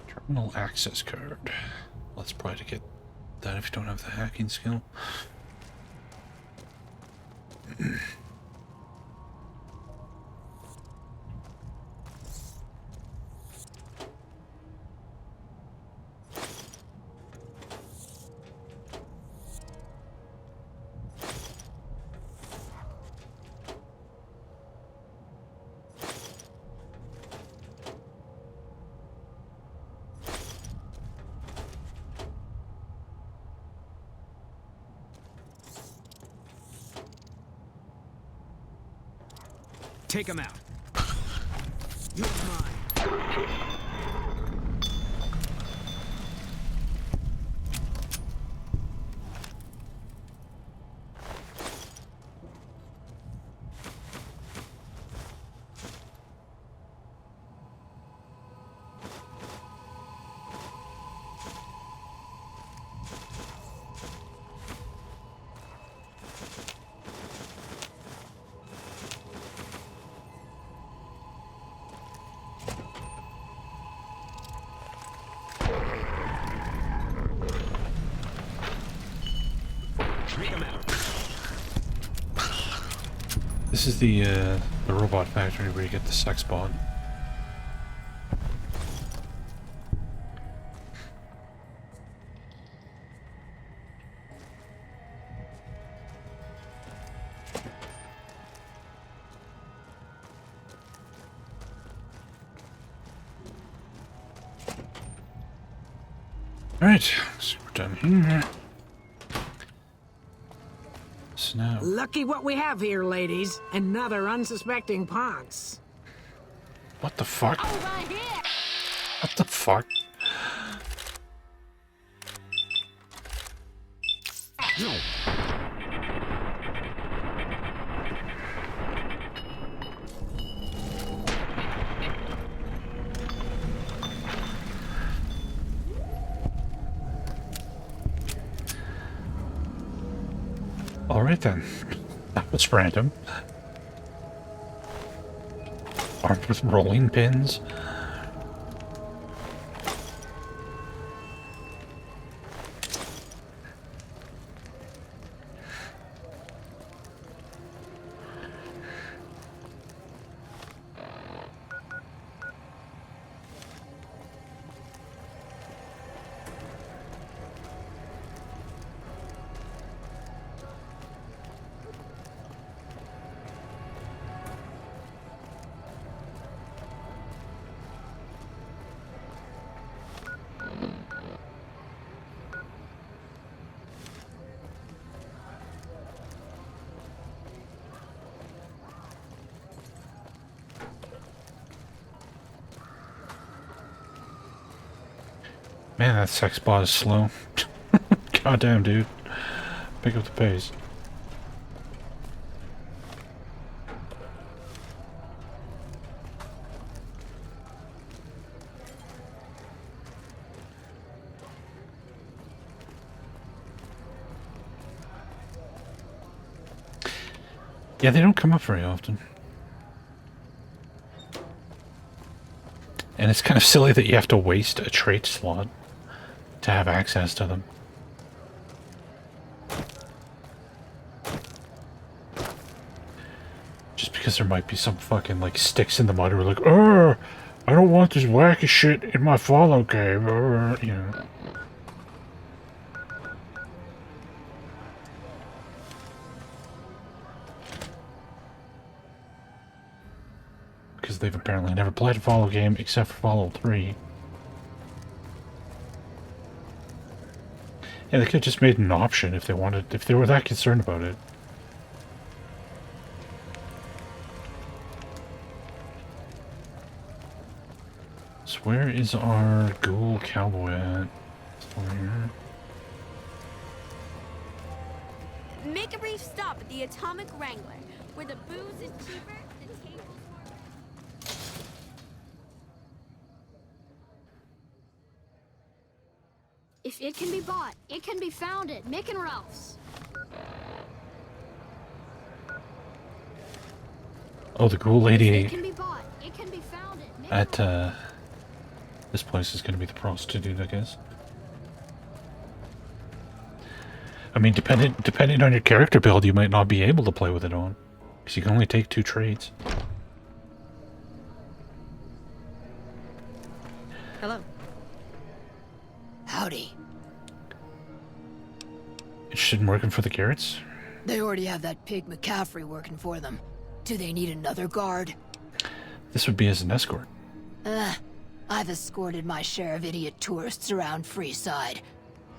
Speaker 1: Terminal access card. Let's probably get that if you don't have the hacking skill.
Speaker 7: Take him out. You're mine.
Speaker 1: This is the robot factory where you get the sex bot. Alright, so we're done here. So now...
Speaker 9: Lucky what we have here, ladies. Another unsuspecting Ponce.
Speaker 1: What the fuck?
Speaker 9: Over here!
Speaker 1: What the fuck? Alright then. That was random. Armed with rolling pins. Man, that sex bot is slow. Goddamn, dude. Pick up the pace. Yeah, they don't come up very often. And it's kind of silly that you have to waste a trait slot to have access to them. Just because there might be some fucking, like, sticks in the mud who are like, oh, I don't want this wacky shit in my follow game, you know. Because they've apparently never played a follow game except for Follow 3. Yeah, they could have just made an option if they wanted, if they were that concerned about it. So where is our ghoul cowboy at? Somewhere here.
Speaker 2: Make a brief stop at the Atomic Wrangler, where the booze is cheaper, the tables more...
Speaker 16: If it can be bought, it can be found at Mick and Ralph's.
Speaker 1: Oh, the ghoul lady
Speaker 16: It can be bought, it can be found at Mick
Speaker 1: at this place is going to be the prostitute, I guess. I mean, depending on your character build, you might not be able to play with it on, because you can only take 2 traits.
Speaker 3: Hello.
Speaker 20: Howdy.
Speaker 1: Interested in working for the Garretts?
Speaker 20: They already have that pig McCaffrey working for them. Do they need another guard?
Speaker 1: This would be as an escort.
Speaker 20: I've escorted my share of idiot tourists around Freeside.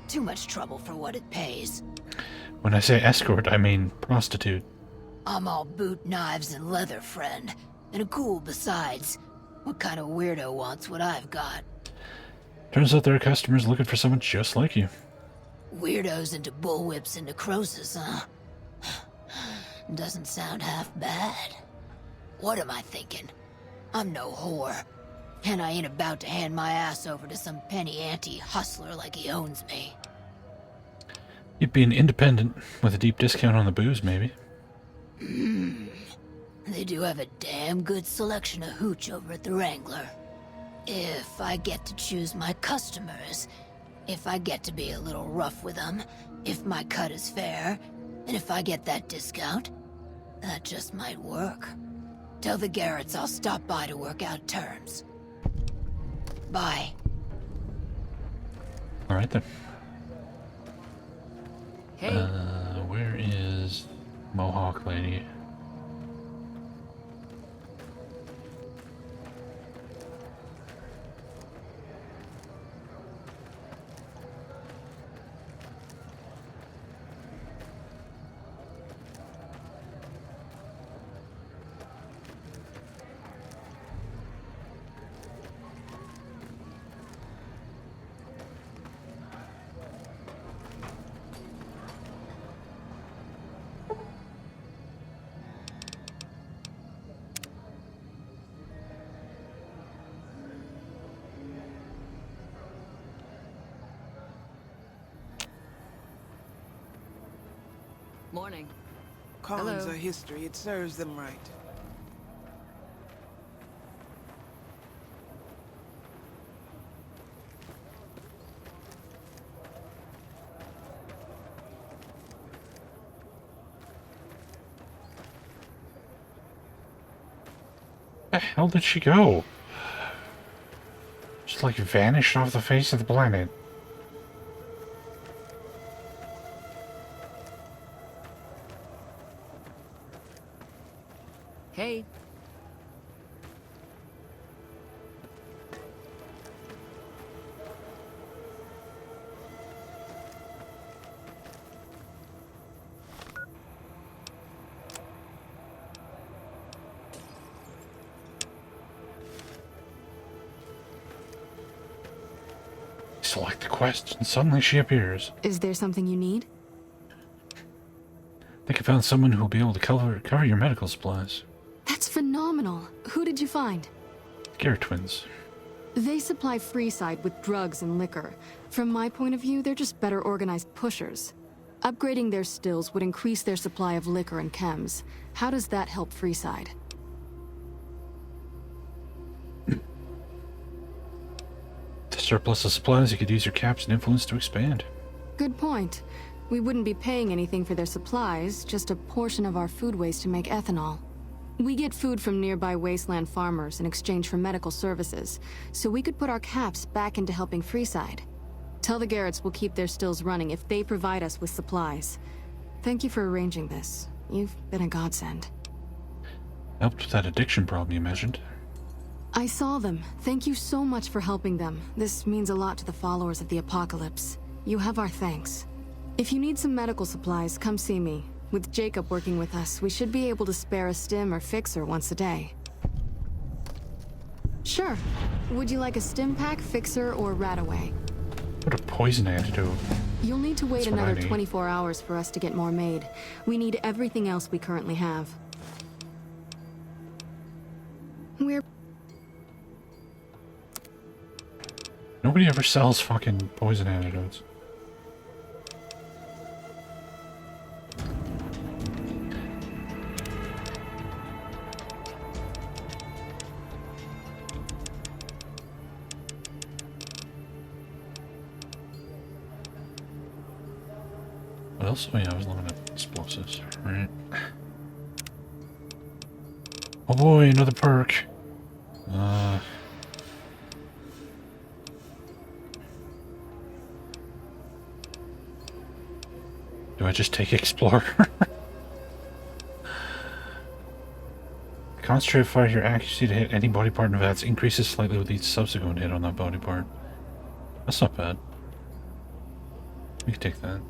Speaker 20: Too much trouble for what it pays.
Speaker 1: When I say escort, I mean prostitute.
Speaker 20: I'm all boot, knives, and leather, friend. And a ghoul besides. What kind of weirdo wants what I've got?
Speaker 1: Turns out there are customers looking for someone just like you.
Speaker 20: Weirdos into bullwhips and necrosis, huh? Doesn't sound half bad. What am I thinking? I'm no whore. And I ain't about to hand my ass over to some penny-ante hustler like he owns me.
Speaker 1: You'd be an independent with a deep discount on the booze, maybe.
Speaker 20: They do have a damn good selection of hooch over at the Wrangler. If I get to choose my customers, if I get to be a little rough with them, if my cut is fair, and if I get that discount, that just might work. Tell the Garretts I'll stop by to work out terms. Bye.
Speaker 1: Alright then.
Speaker 20: Hey.
Speaker 1: Where is Mohawk Lady?
Speaker 3: Morning.
Speaker 5: Cons
Speaker 3: Hello.
Speaker 5: are history. It serves them right.
Speaker 1: Where the hell did she go? Just like vanished off the face of the planet.
Speaker 3: Hey.
Speaker 1: Select the quest, and suddenly she appears.
Speaker 10: Is there something you need?
Speaker 1: I think I found someone who will be able to cover your medical supplies.
Speaker 10: That's phenomenal. Who did you find?
Speaker 1: Garrett twins.
Speaker 10: They supply Freeside with drugs and liquor. From my point of view, they're just better organized pushers. Upgrading their stills would increase their supply of liquor and chems. How does that help Freeside?
Speaker 1: The surplus of supplies, you could use your caps and influence to expand.
Speaker 10: Good point. We wouldn't be paying anything for their supplies, just a portion of our food waste to make ethanol. We get food from nearby wasteland farmers in exchange for medical services, so we could put our caps back into helping Freeside. Tell the Garretts we'll keep their stills running if they provide us with supplies. Thank you for arranging this. You've been a godsend.
Speaker 1: Helped with that addiction problem you mentioned.
Speaker 10: I saw them. Thank you so much for helping them. This means a lot to the followers of the Apocalypse. You have our thanks. If you need some medical supplies, come see me. With Jacob working with us, we should be able to spare a stim or fixer once a day. Sure. Would you like a stim pack, fixer, or Rataway?
Speaker 1: What a poison antidote.
Speaker 10: You'll need to wait
Speaker 1: That's what I
Speaker 10: another
Speaker 1: need.
Speaker 10: 24 hours for us to get more made. We need everything else we currently have. We're...
Speaker 1: Nobody ever sells fucking poison antidotes. What else? Oh yeah, I was looking at explosives. Right. Oh boy, another perk. Do I just take Explorer? Concentrate fire, your accuracy to hit any body part in advance increases slightly with each subsequent hit on that body part. That's not bad. We can take that.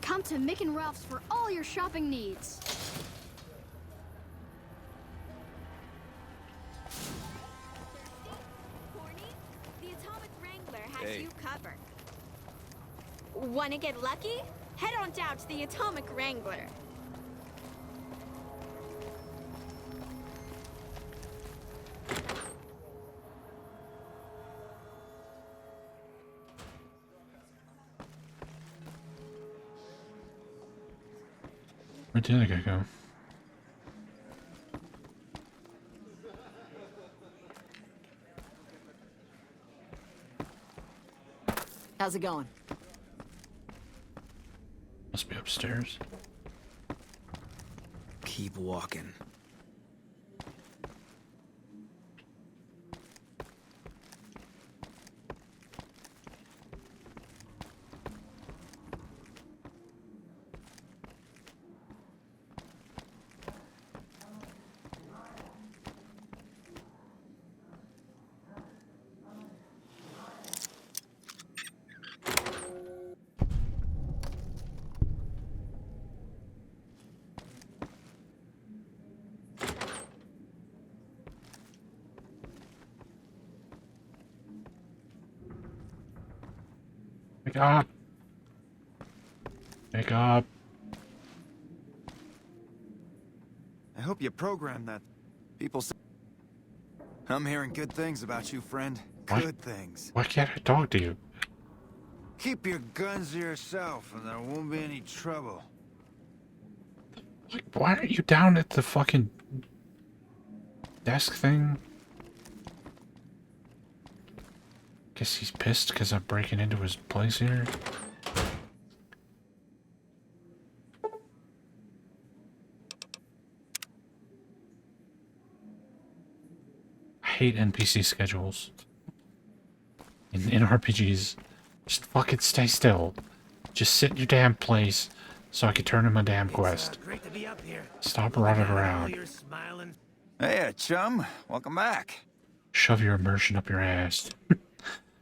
Speaker 16: Come to Mick and Ralph's for all your shopping needs.
Speaker 2: The Atomic Wrangler has
Speaker 6: Hey.
Speaker 2: you covered. Wanna get lucky? Head on down to the Atomic Wrangler.
Speaker 1: Where'd the other guy go?
Speaker 3: How's it going?
Speaker 1: Must be upstairs.
Speaker 7: Keep walking.
Speaker 1: Wake up! Wake up!
Speaker 14: I hope you programmed that. People say... I'm hearing good things about you, friend.
Speaker 1: What?
Speaker 14: Good things.
Speaker 1: Why can't I talk to you?
Speaker 14: Keep your guns to yourself, and there won't be any trouble.
Speaker 1: Like, why aren't you down at the fucking desk thing? Guess he's pissed because I'm breaking into his place here. I hate NPC schedules. In RPGs, just fucking stay still. Just sit in your damn place so I can turn in my damn quest.
Speaker 11: Great to be up here.
Speaker 1: Stop running around.
Speaker 11: You're smiling.
Speaker 14: Hey, chum. Welcome back.
Speaker 1: Shove your immersion up your ass.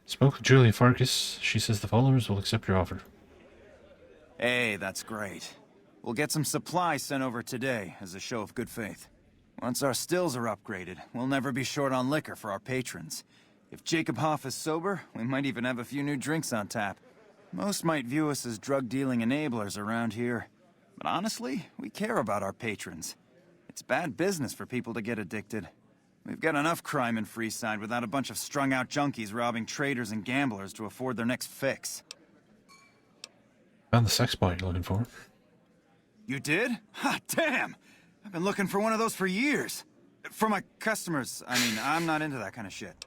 Speaker 1: Spoke with Julia Farkas. She says the followers will accept your offer.
Speaker 14: Hey, that's great. We'll get some supplies sent over today as a show of good faith. Once our stills are upgraded, we'll never be short on liquor for our patrons. If Jacob Hoff is sober, we might even have a few new drinks on tap. Most might view us as drug-dealing enablers around here. But honestly, we care about our patrons. It's bad business for people to get addicted. We've got enough crime in Freeside without a bunch of strung-out junkies robbing traders and gamblers to afford their next fix.
Speaker 1: Found the sex bot you're looking for.
Speaker 14: You did? Ha, damn! I've been looking for one of those for years. For my customers, I mean, I'm not into that kind of shit.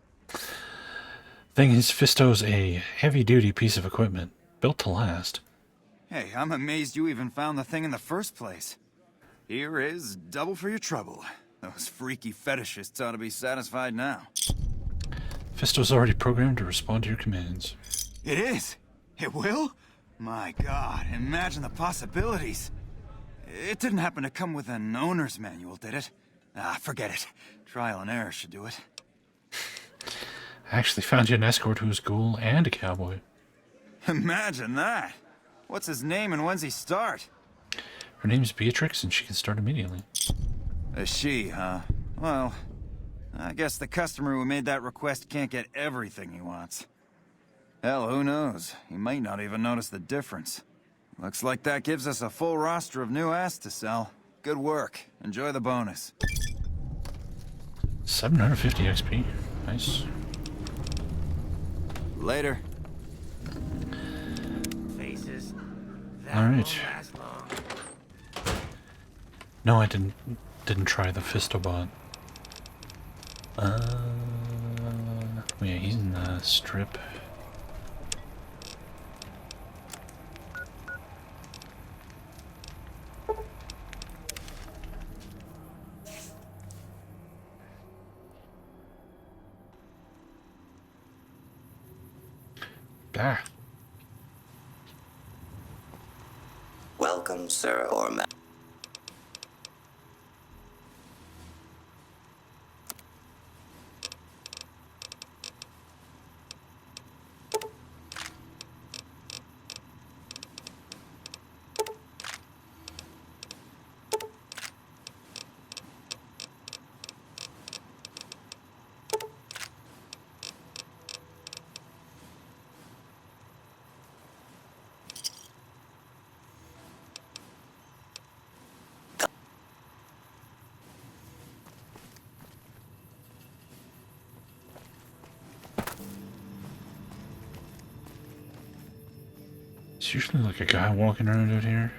Speaker 1: Thing is, Fisto's a heavy-duty piece of equipment, built to last.
Speaker 14: Hey, I'm amazed you even found the thing in the first place. Here is double for your trouble. Those freaky fetishists ought to be satisfied now.
Speaker 1: Fisto's already programmed to respond to your commands.
Speaker 14: It is? It will? My God, imagine the possibilities. It didn't happen to come with an owner's manual, did it? Ah, forget it. Trial and error should do it.
Speaker 1: I actually found you an escort who's cool and a cowboy.
Speaker 14: Imagine that. What's his name and when's he start?
Speaker 1: Her name's Beatrix and she can start immediately.
Speaker 14: A she, huh? Well, I guess the customer who made that request can't get everything he wants. Hell, who knows? He might not even notice the difference. Looks like that gives us a full roster of new ass to sell. Good work. Enjoy the bonus.
Speaker 1: 750 XP. Nice.
Speaker 14: Later.
Speaker 11: Faces.
Speaker 1: Alright. No, I didn't try the Fistobot. Oh yeah, he's in the strip. Ah.
Speaker 17: Welcome, sir or ma'am.
Speaker 1: It's usually like a guy walking around out here.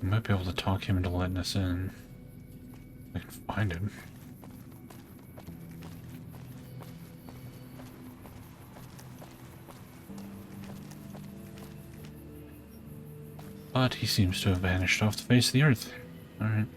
Speaker 1: We might be able to talk him into letting us in. I can find him. But he seems to have vanished off the face of the earth. Alright.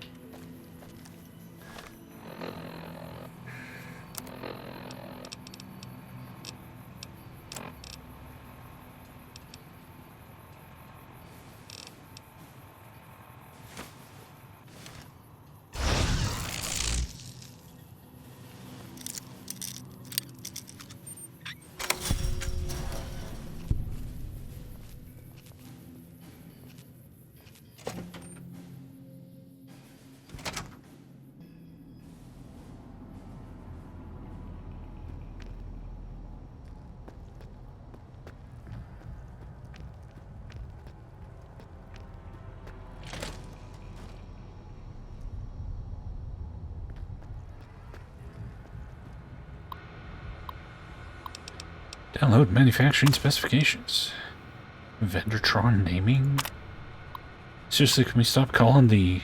Speaker 1: Download manufacturing specifications. Vendortron naming? Seriously, can we stop calling the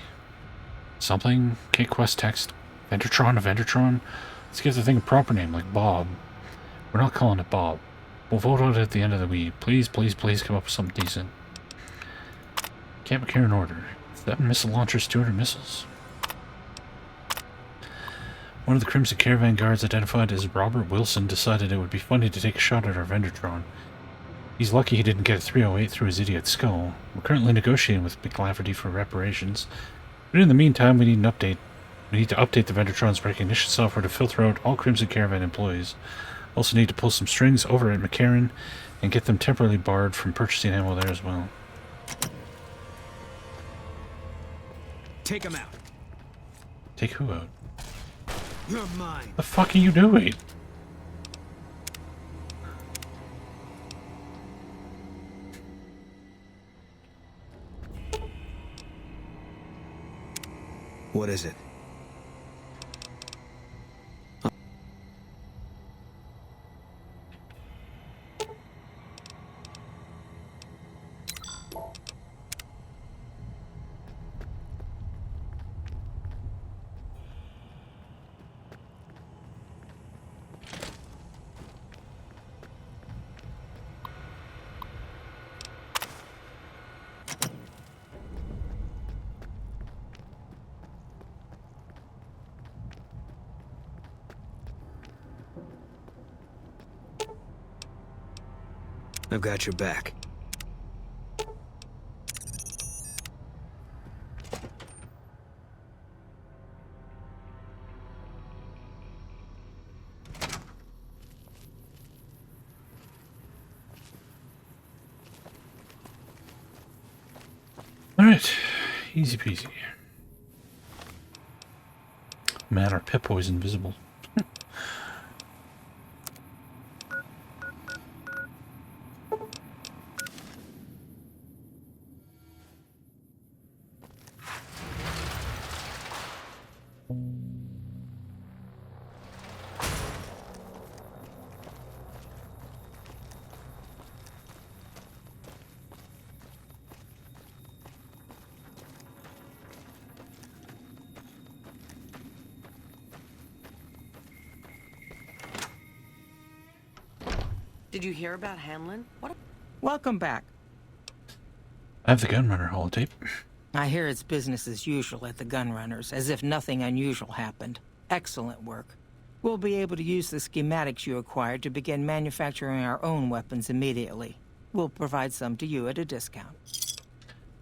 Speaker 1: something K-Quest text Vendortron a Vendortron? Let's give the thing a proper name, like Bob. We're not calling it Bob. We'll vote on it at the end of the week. Please, please, please come up with something decent. Camp McCarran order. 7 missile launchers, 200 missiles. One of the Crimson Caravan guards, identified as Robert Wilson, decided it would be funny to take a shot at our Vendortron. He's lucky he didn't get a 308 through his idiot skull. We're currently negotiating with McLafferty for reparations. But in the meantime, we need an update. We need to update the Vendortron's recognition software to filter out all Crimson Caravan employees. Also need to pull some strings over at McCarran and get them temporarily barred from purchasing ammo there as well.
Speaker 7: Take him out.
Speaker 1: Take who out?
Speaker 7: You're mine.
Speaker 1: The fuck are you doing?
Speaker 7: What is it? I've got your back.
Speaker 1: Alright, easy peasy. Man, our Pip-Boy is invisible.
Speaker 5: Did you hear about Hanlon?
Speaker 6: Welcome back.
Speaker 1: I have the Gunrunner holotape.
Speaker 6: I hear it's business as usual at the Gunrunners, as if nothing unusual happened. Excellent work. We'll be able to use the schematics you acquired to begin manufacturing our own weapons immediately. We'll provide some to you at a discount.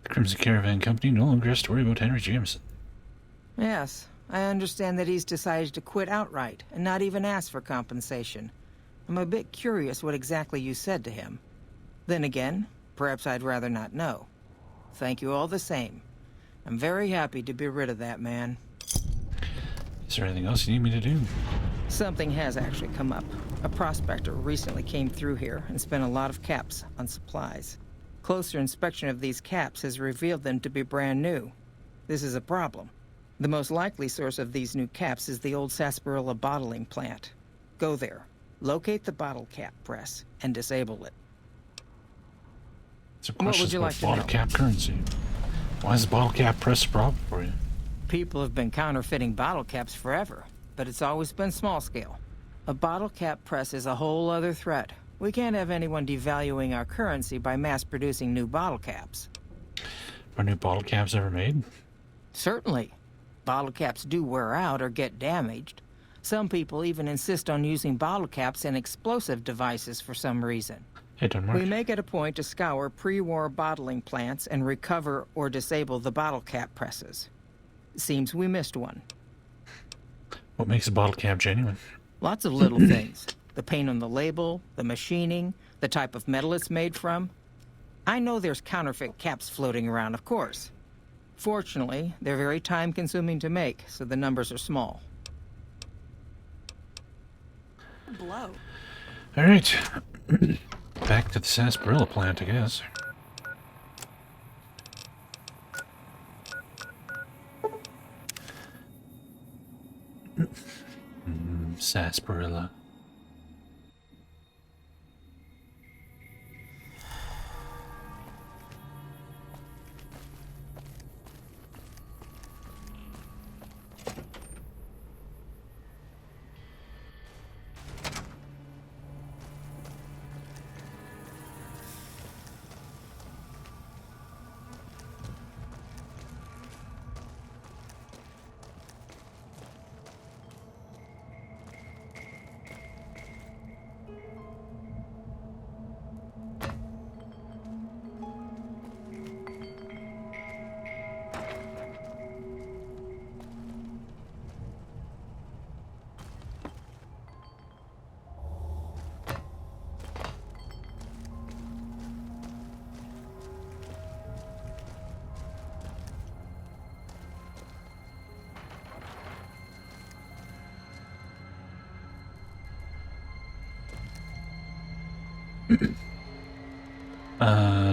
Speaker 1: The Crimson Caravan Company no longer has to worry about Henry Jameson.
Speaker 6: Yes, I understand that he's decided to quit outright and not even ask for compensation. I'm a bit curious what exactly you said to him. Then again, perhaps I'd rather not know. Thank you all the same. I'm very happy to be rid of that man.
Speaker 1: Is there anything else you need me to do?
Speaker 6: Something has actually come up. A prospector recently came through here and spent a lot of caps on supplies. Closer inspection of these caps has revealed them to be brand new. This is a problem. The most likely source of these new caps is the old sarsaparilla bottling plant. Go there. Locate the bottle cap press and disable it.
Speaker 1: So
Speaker 6: What would you like to
Speaker 1: bottle
Speaker 6: know?
Speaker 1: cap currency. Why is the bottle cap press a problem for you?
Speaker 6: People have been counterfeiting bottle caps forever, but it's always been small scale. A bottle cap press is a whole other threat. We can't have anyone devaluing our currency by mass producing new bottle caps.
Speaker 1: Are new bottle caps ever made?
Speaker 6: Certainly. Bottle caps do wear out or get damaged. Some people even insist on using bottle caps in explosive devices for some reason.
Speaker 1: Hey, Denmark.
Speaker 6: We make it a point to scour pre-war bottling plants and recover or disable the bottle cap presses. Seems we missed one.
Speaker 1: What makes a bottle cap genuine?
Speaker 6: Lots of little things. The paint on the label, the machining, the type of metal it's made from. I know there's counterfeit caps floating around, of course. Fortunately, they're very time-consuming to make, so the numbers are small.
Speaker 5: Blow.
Speaker 1: All right. Back to the sarsaparilla plant, I guess. Sarsaparilla.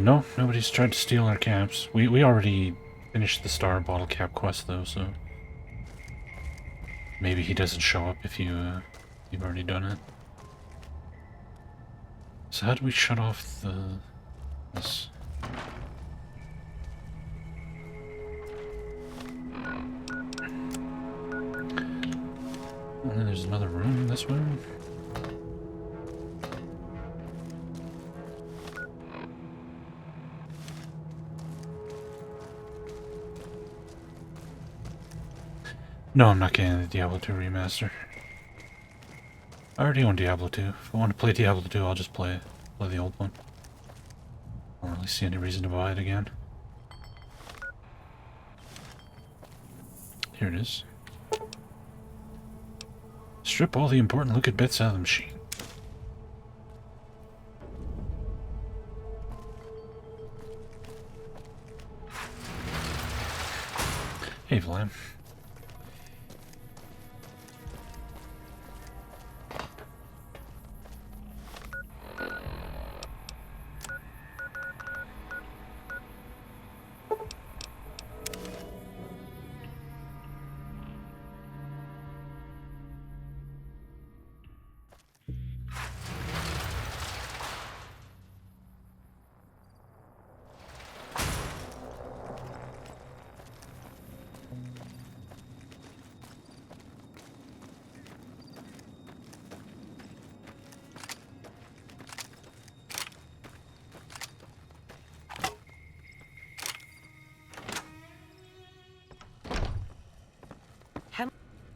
Speaker 1: No, nobody's tried to steal our caps. We already finished the star bottle cap quest though, so maybe he doesn't show up if you've already done it. So how do we shut off this? And then there's another room this way. No, I'm not getting the Diablo 2 remaster. I already own Diablo 2. If I want to play Diablo 2, I'll just play the old one. I don't really see any reason to buy it again. Here it is. Strip all the important looking bits out of the machine. Hey, Vlam.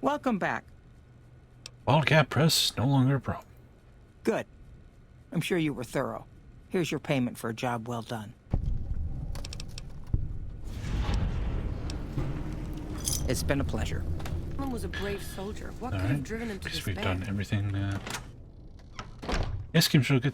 Speaker 6: Welcome back.
Speaker 1: Bottle cap press, no longer a problem.
Speaker 6: Good. I'm sure you were thorough. Here's your payment for a job well done. It's been a pleasure.
Speaker 5: Alan was a brave soldier. What
Speaker 1: All
Speaker 5: could
Speaker 1: right.
Speaker 5: have driven him to
Speaker 1: Guess
Speaker 5: despair?
Speaker 1: we've done everything. Yes, Kim, so good.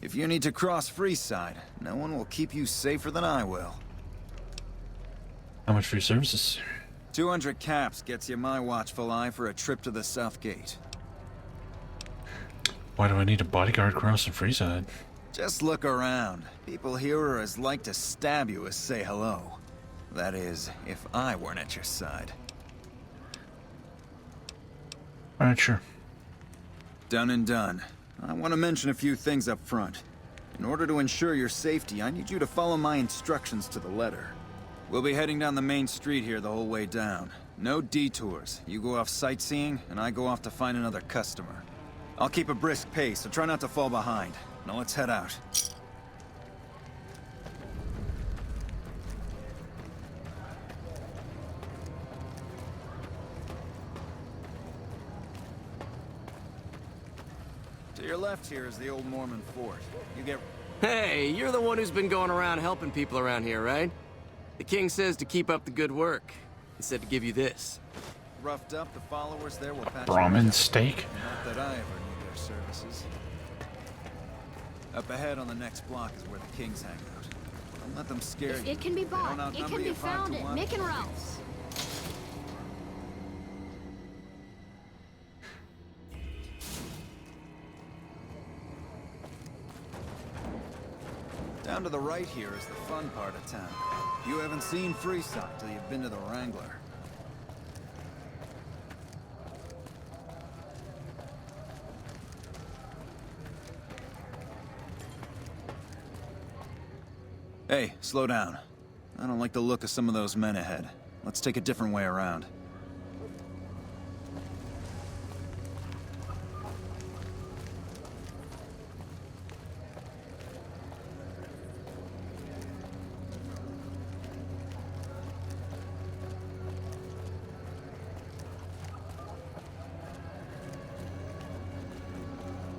Speaker 14: If you need to cross Freeside, no one will keep you safer than I will.
Speaker 1: How much for your services?
Speaker 14: 200 caps gets you my watchful eye for a trip to the South Gate.
Speaker 1: Why do I need a bodyguard crossing Freeside?
Speaker 14: Just look around. People here are as like to stab you as say hello. That is, if I weren't at your side.
Speaker 1: Alright, sure.
Speaker 14: Done and done. I want to mention a few things up front. In order to ensure your safety, I need you to follow my instructions to the letter. We'll be heading down the main street here the whole way down. No detours. You go off sightseeing, and I go off to find another customer. I'll keep a brisk pace, so try not to fall behind. Now let's head out. To your left here is the old Mormon fort. You get...
Speaker 18: Hey, you're the one who's been going around helping people around here, right? The king says to keep up the good work. He said to give you this.
Speaker 14: Roughed up, the followers there will patch
Speaker 1: Brahmin steak?
Speaker 14: Not that I ever need their services. Up ahead on the next block is where the kings hang out. Don't let them scare
Speaker 16: If
Speaker 14: you.
Speaker 16: it can be
Speaker 14: They don't
Speaker 16: bought, it
Speaker 14: outnumber
Speaker 16: can be
Speaker 14: you 5
Speaker 16: found
Speaker 14: to
Speaker 16: at
Speaker 14: 1.
Speaker 16: Mick and Ralph's.
Speaker 14: Down to the right here is the fun part of town. You haven't seen Freeside till you've been to the Wrangler. Hey, slow down. I don't like the look of some of those men ahead. Let's take a different way around.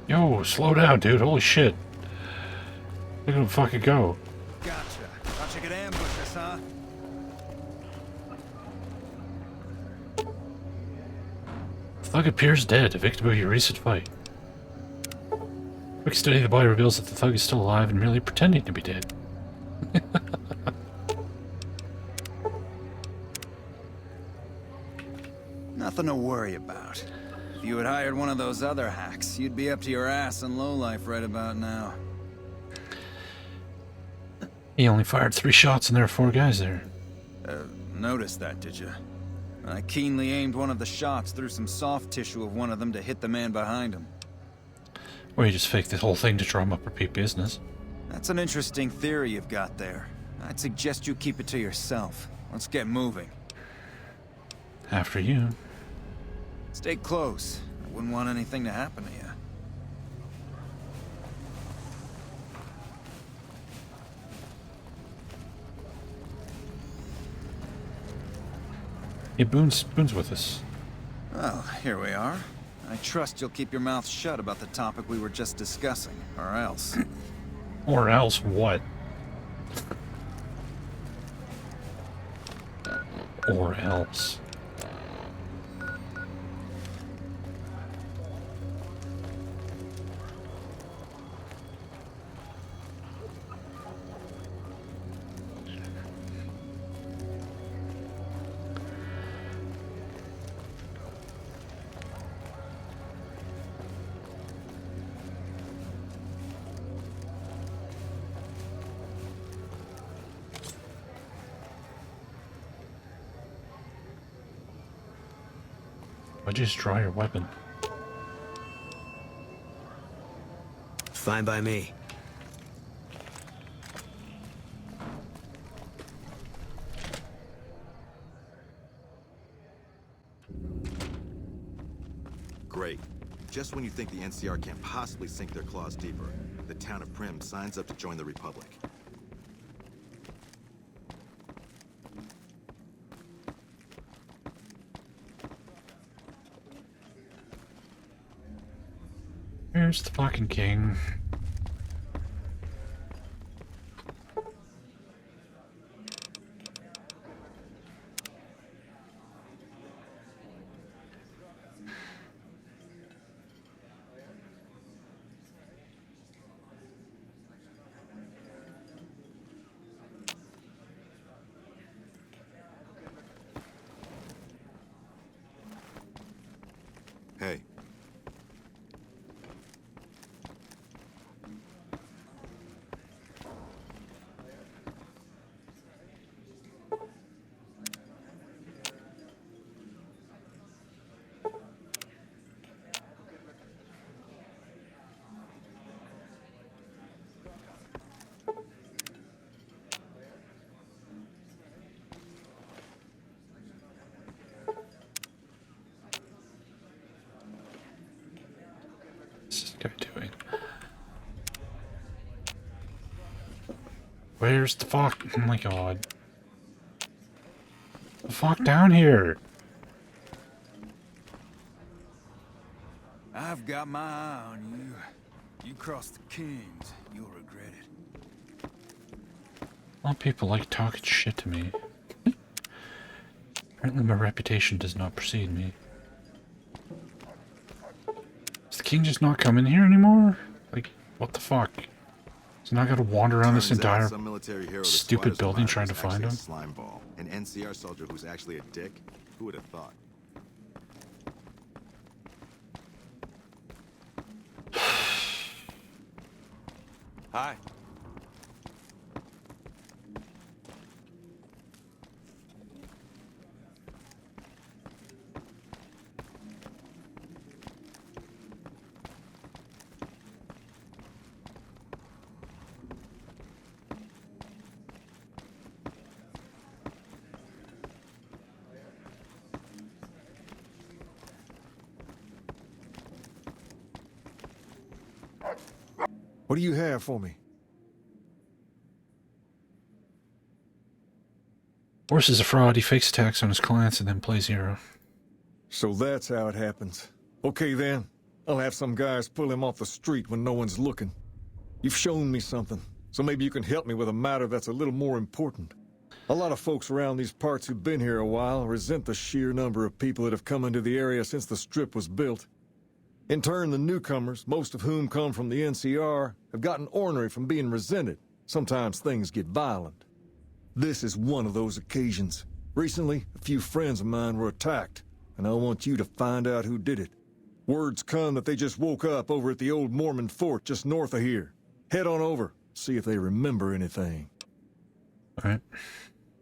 Speaker 1: Yo, slow down, dude. Holy shit. Look at him fucking go.
Speaker 14: Gotcha. Thought you could ambush us, huh?
Speaker 1: Thug appears dead, a victim of your recent fight. Quick study of the body reveals that the thug is still alive and merely pretending to be dead.
Speaker 14: Nothing to worry about. If you had hired one of those other hacks, you'd be up to your ass in lowlife right about now.
Speaker 1: He only fired 3 shots and there are 4 guys there.
Speaker 14: Noticed that, did you? I keenly aimed one of the shots through some soft tissue of one of them to hit the man behind him.
Speaker 1: Or you just faked the whole thing to drum up repeat business.
Speaker 14: That's an interesting theory you've got there. I'd suggest you keep it to yourself. Let's get moving.
Speaker 1: After you.
Speaker 14: Stay close. I wouldn't want anything to happen to you.
Speaker 1: Yeah, Boone's with us.
Speaker 14: Well, here we are. I trust you'll keep your mouth shut about the topic we were just discussing, or else.
Speaker 1: Or else what? Or else. Why'd you just draw your weapon?
Speaker 7: Fine by me.
Speaker 12: Great. Just when you think the NCR can't possibly sink their claws deeper, the town of Primm signs up to join the Republic.
Speaker 1: Here's the fucking king.
Speaker 12: Hey.
Speaker 1: Where's the fuck? Oh my god. The fuck down here?
Speaker 21: I've got my eye on you. You cross the Kings, you'll regret it.
Speaker 1: A lot of people like talking shit to me. Apparently my reputation does not precede me. Is the king just not coming here anymore? Like, what the fuck? So now I gotta wander around this entire stupid building trying to find him?
Speaker 12: Slime ball. An NCR soldier who's actually a dick? Who would have thought?
Speaker 18: Hi.
Speaker 19: What do you have for me?
Speaker 1: Horse is a fraud. He fakes attacks on his clients and then plays hero.
Speaker 19: So that's how it happens. Okay then. I'll have some guys pull him off the street when no one's looking. You've shown me something, so maybe you can help me with a matter that's a little more important. A lot of folks around these parts who've been here a while resent the sheer number of people that have come into the area since the Strip was built. In turn, the newcomers, most of whom come from the NCR, have gotten ornery from being resented. Sometimes things get violent. This is one of those occasions. Recently, a few friends of mine were attacked, and I want you to find out who did it. Word's come that they just woke up over at the old Mormon fort just north of here. Head on over, see if they remember anything.
Speaker 1: All right.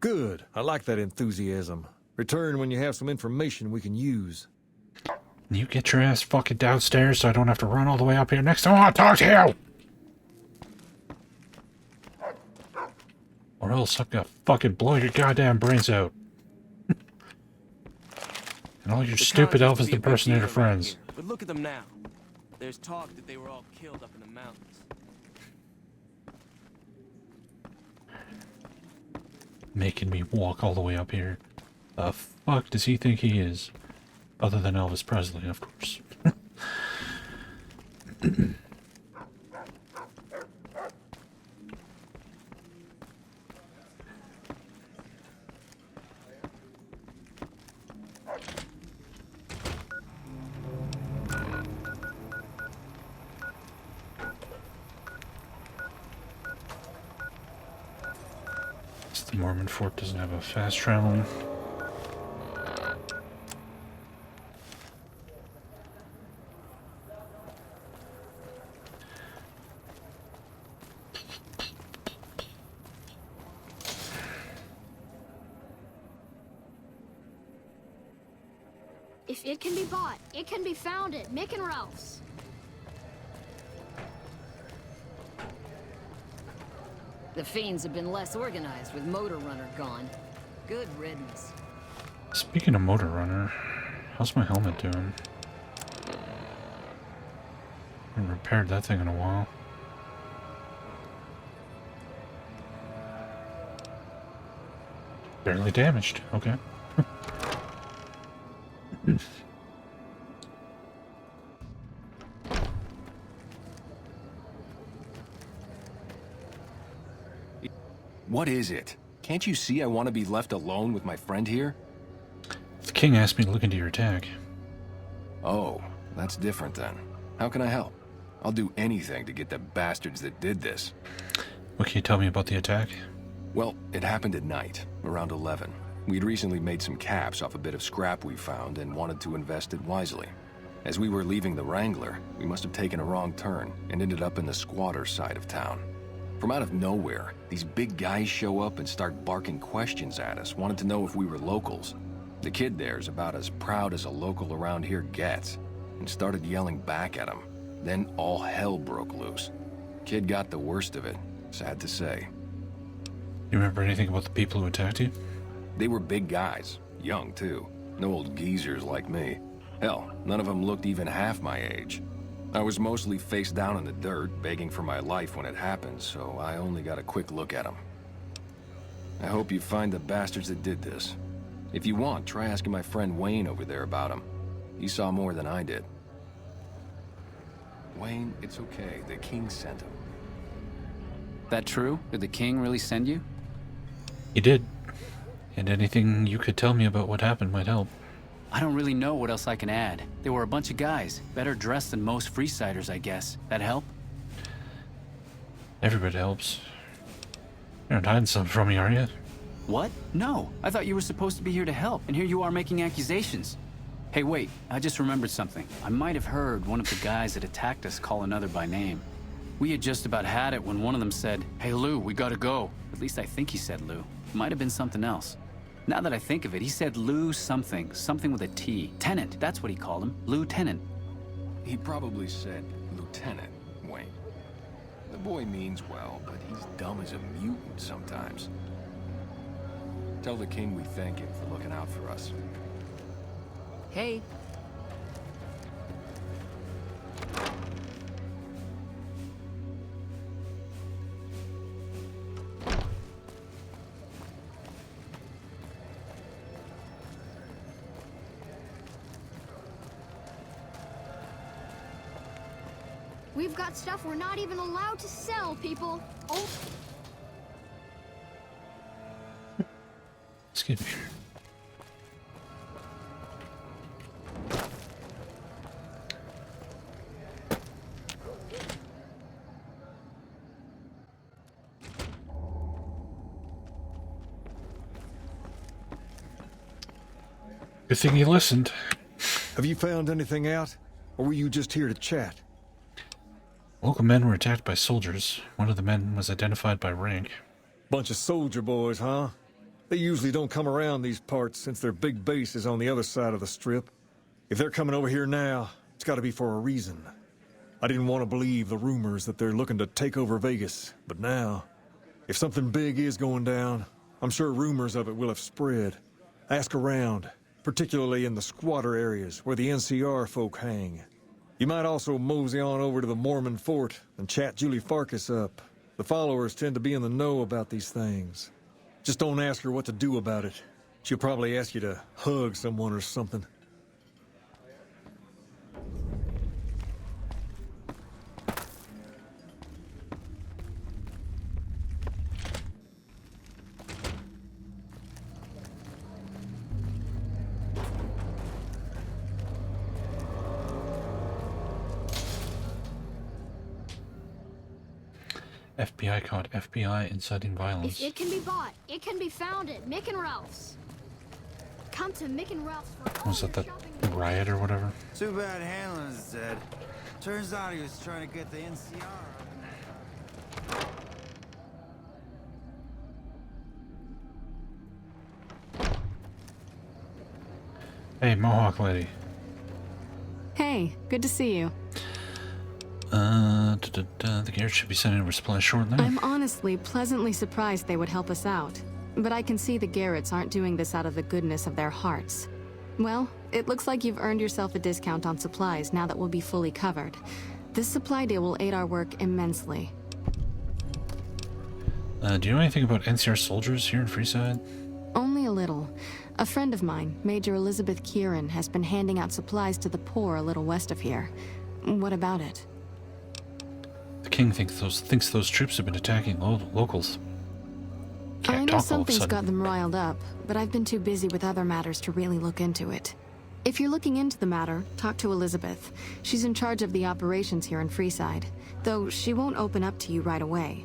Speaker 19: Good. I like that enthusiasm. Return when you have some information we can use.
Speaker 1: You get your ass fucking downstairs so I don't have to run all the way up here next time I want to talk to you! Or else I'm gonna fucking blow your goddamn brains out. And all your stupid Elvis impersonator friends.
Speaker 18: But look at them now. There's talk that they were all killed up in the mountains.
Speaker 1: Making me walk all the way up here. The fuck does he think he is? Other than Elvis Presley, of course. The Mormon fort doesn't have a fast travel.
Speaker 16: If it can be bought, it can be found at Mick and Ralph's.
Speaker 3: The Fiends have been less organized with Motor Runner gone. Good riddance.
Speaker 1: Speaking of Motor Runner, how's my helmet doing? I haven't repaired that thing in a while. Barely damaged, okay.
Speaker 15: What is it? Can't you see I want to be left alone with my friend here?
Speaker 1: The king asked me to look into your attack.
Speaker 15: Oh, that's different then. How can I help? I'll do anything to get the bastards that did this.
Speaker 1: What can you tell me about the attack?
Speaker 15: Well, it happened at night, around 11. We'd recently made some caps off a bit of scrap we found and wanted to invest it wisely. As we were leaving the Wrangler, we must have taken a wrong turn and ended up in the squatter side of town. From out of nowhere, these big guys show up and start barking questions at us, wanted to know if we were locals. The kid there's about as proud as a local around here gets, and started yelling back at him. Then all hell broke loose. Kid got the worst of it, sad to say.
Speaker 1: You remember anything about the people who attacked you?
Speaker 15: They were big guys, young too. No old geezers like me. Hell, none of them looked even half my age. I was mostly face down in the dirt, begging for my life when it happened, so I only got a quick look at them. I hope you find the bastards that did this. If you want, try asking my friend Wayne over there about him. He saw more than I did. Wayne, it's okay. The king sent him.
Speaker 8: That true? Did the king really send you?
Speaker 1: He did. And anything you could tell me about what happened might help.
Speaker 8: I don't really know what else I can add. They were a bunch of guys, better dressed than most Freesiders, I guess. That help?
Speaker 1: Everybody helps. You're not hiding something from me, are you?
Speaker 8: What? No. I thought you were supposed to be here to help, and here you are making accusations. Hey, wait. I just remembered something. I might have heard one of the guys that attacked us call another by name. We had just about had it when one of them said, "Hey, Lou, we gotta go." At least I think he said Lou. It might have been something else. Now that I think of it, he said Lou something. Something with a T. Tennant. That's what he called him. Lieutenant.
Speaker 15: He probably said Lieutenant, Wayne. The boy means well, but he's dumb as a mutant sometimes. Tell the king we thank him for looking out for us.
Speaker 3: Hey.
Speaker 16: We've got stuff we're not even allowed to sell, people. Oh.
Speaker 1: Excuse me. Good thing you listened.
Speaker 19: Have you found anything out? Or were you just here to chat?
Speaker 1: Local men were attacked by soldiers. One of the men was identified by rank.
Speaker 19: Bunch of soldier boys, huh? They usually don't come around these parts since their big base is on the other side of the strip. If they're coming over here now, it's gotta be for a reason. I didn't want to believe the rumors that they're looking to take over Vegas, but now, if something big is going down, I'm sure rumors of it will have spread. Ask around, particularly in the squatter areas where the NCR folk hang. You might also mosey on over to the Mormon fort and chat Julie Farkas up. The followers tend to be in the know about these things. Just don't ask her what to do about it. She'll probably ask you to hug someone or something.
Speaker 1: FBI caught FBI inciting violence.
Speaker 16: If it can be bought, it can be found at Mick and Ralph's. Come to Mick and Ralph's for all
Speaker 1: Was that that riot or whatever?
Speaker 14: Too bad Hanlon is dead. Turns out he was trying to get the NCR.
Speaker 1: Hey, Mohawk lady.
Speaker 10: Hey, good to see you.
Speaker 1: The Garrett should be sending over supplies shortly.
Speaker 10: I'm honestly pleasantly surprised they would help us out. But I can see the Garretts aren't doing this out of the goodness of their hearts. Well, it looks like you've earned yourself a discount on supplies now that we'll be fully covered. This supply deal will aid our work immensely.
Speaker 1: Do you know anything about NCR soldiers here in Freeside?
Speaker 10: Only a little. A friend of mine, Major Elizabeth Kieran, has been handing out supplies to the poor a little west of here. What about it?
Speaker 1: The king thinks those troops have been attacking locals.
Speaker 10: I know something's got them riled up, but I've been too busy with other matters to really look into it. If you're looking into the matter, talk to Elizabeth. She's in charge of the operations here in Freeside, though she won't open up to you right away.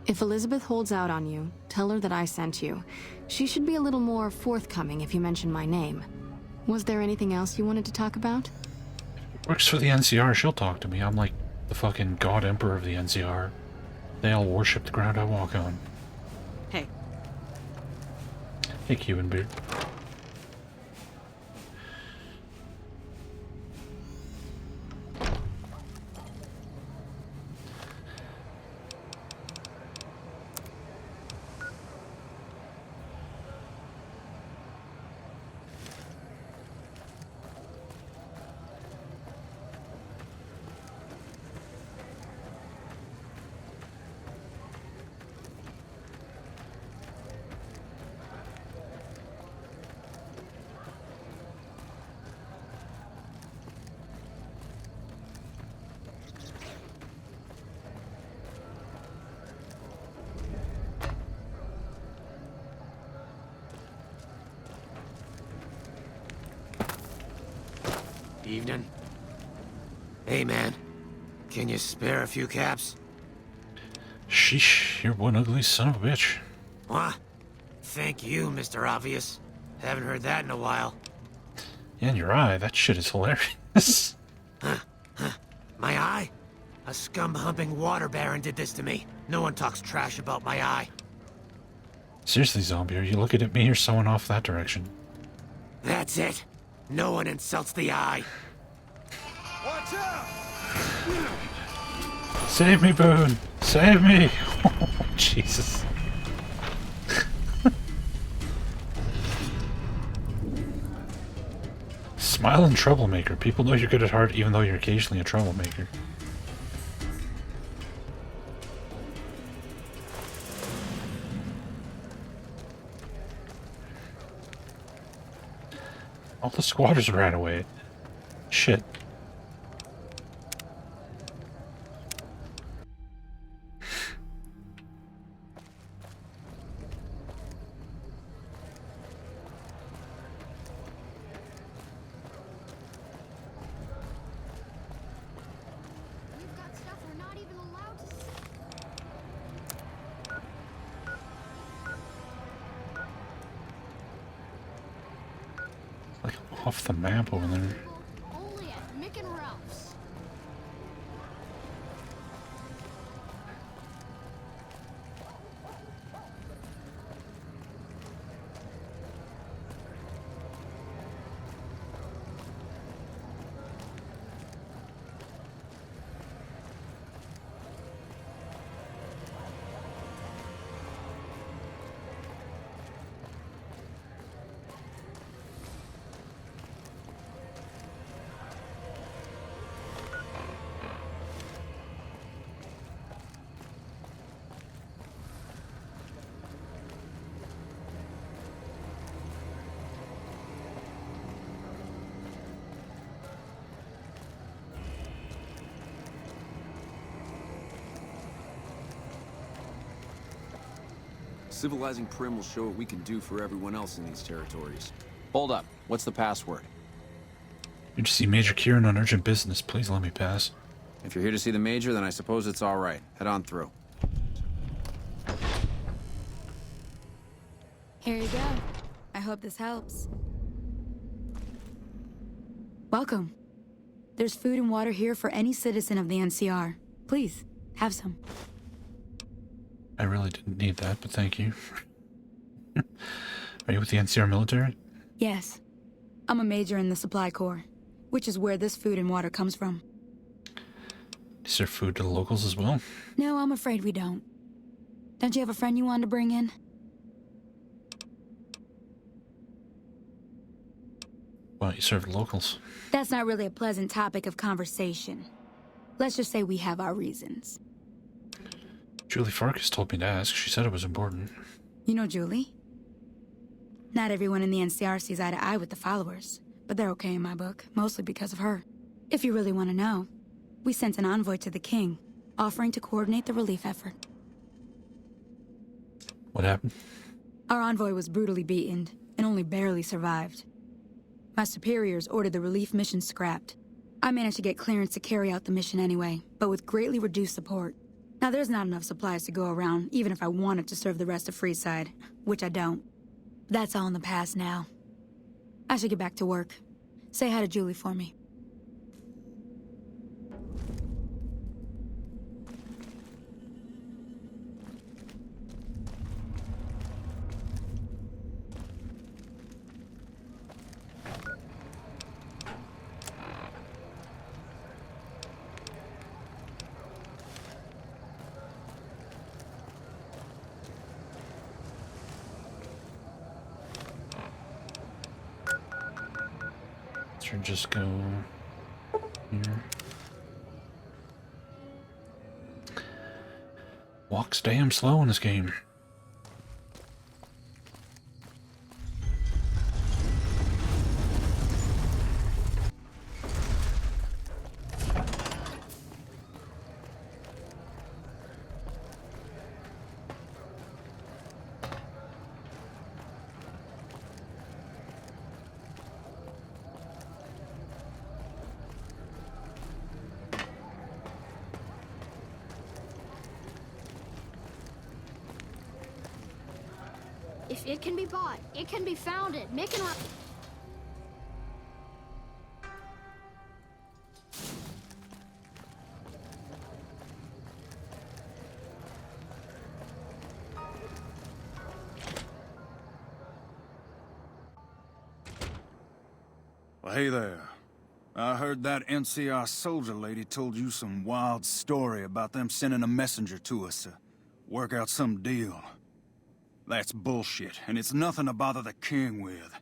Speaker 10: If Elizabeth holds out on you, tell her that I sent you. She should be a little more forthcoming if you mention my name. Was there anything else you wanted to talk about?
Speaker 1: Works for the NCR, she'll talk to me. I'm like the fucking god emperor of the NCR. They all worship the ground I walk on.
Speaker 5: Hey.
Speaker 1: Hey, Cuban beard.
Speaker 11: Evening. Hey, man. Can you spare a few caps?
Speaker 1: Sheesh, you're one ugly son of a bitch.
Speaker 11: What? Thank you, Mr. Obvious. Haven't heard that in a while.
Speaker 1: Yeah, in your eye, that shit is hilarious.
Speaker 11: My eye? A scum-humping water baron did this to me. No one talks trash about my eye.
Speaker 1: Seriously, zombie, are you looking at me or someone off that direction?
Speaker 11: That's it. No one insults the eye.
Speaker 21: Watch out!
Speaker 1: Save me, Boone! Save me! Oh, Jesus. Smiling troublemaker. People know you're good at heart even though you're occasionally a troublemaker. All the squatters ran away. Shit. Like off the map over there.
Speaker 16: Only at Mick and Ralph's.
Speaker 4: Civilizing Prim will show what we can do for everyone else in these territories. Hold up. What's the password?
Speaker 1: Here to see Major Kieran on urgent business. Please let me pass.
Speaker 4: If you're here to see the Major, then I suppose it's all right. Head on through.
Speaker 22: Here you go. I hope this helps. Welcome. There's food and water here for any citizen of the NCR. Please, have some.
Speaker 1: I really didn't need that, but thank you. Are you with the NCR military?
Speaker 22: Yes. I'm a major in the Supply Corps, which is where this food and water comes from.
Speaker 1: Is there food to the locals as well?
Speaker 22: No, I'm afraid we don't. Don't you have a friend you wanted to bring in?
Speaker 1: Well, you serve locals.
Speaker 22: That's not really a pleasant topic of conversation. Let's just say we have our reasons.
Speaker 1: Julie Farkas told me to ask. She said it was important.
Speaker 22: You know Julie? Not everyone in the NCR sees eye to eye with the followers, but they're okay in my book, mostly because of her. If you really want to know, we sent an envoy to the king, offering to coordinate the relief effort.
Speaker 1: What happened?
Speaker 22: Our envoy was brutally beaten, and only barely survived. My superiors ordered the relief mission scrapped. I managed to get clearance to carry out the mission anyway, but with greatly reduced support. Now there's not enough supplies to go around, even if I wanted to serve the rest of Freeside, which I don't. That's all in the past now. I should get back to work. Say hi to Julie for me.
Speaker 1: Or just go here. Walks damn slow in this game.
Speaker 16: If it can be bought, it can be founded. Mick and
Speaker 21: Well, hey there. I heard that NCR soldier lady told you some wild story about them sending a messenger to us to work out some deal. That's bullshit, and it's nothing to bother the king with.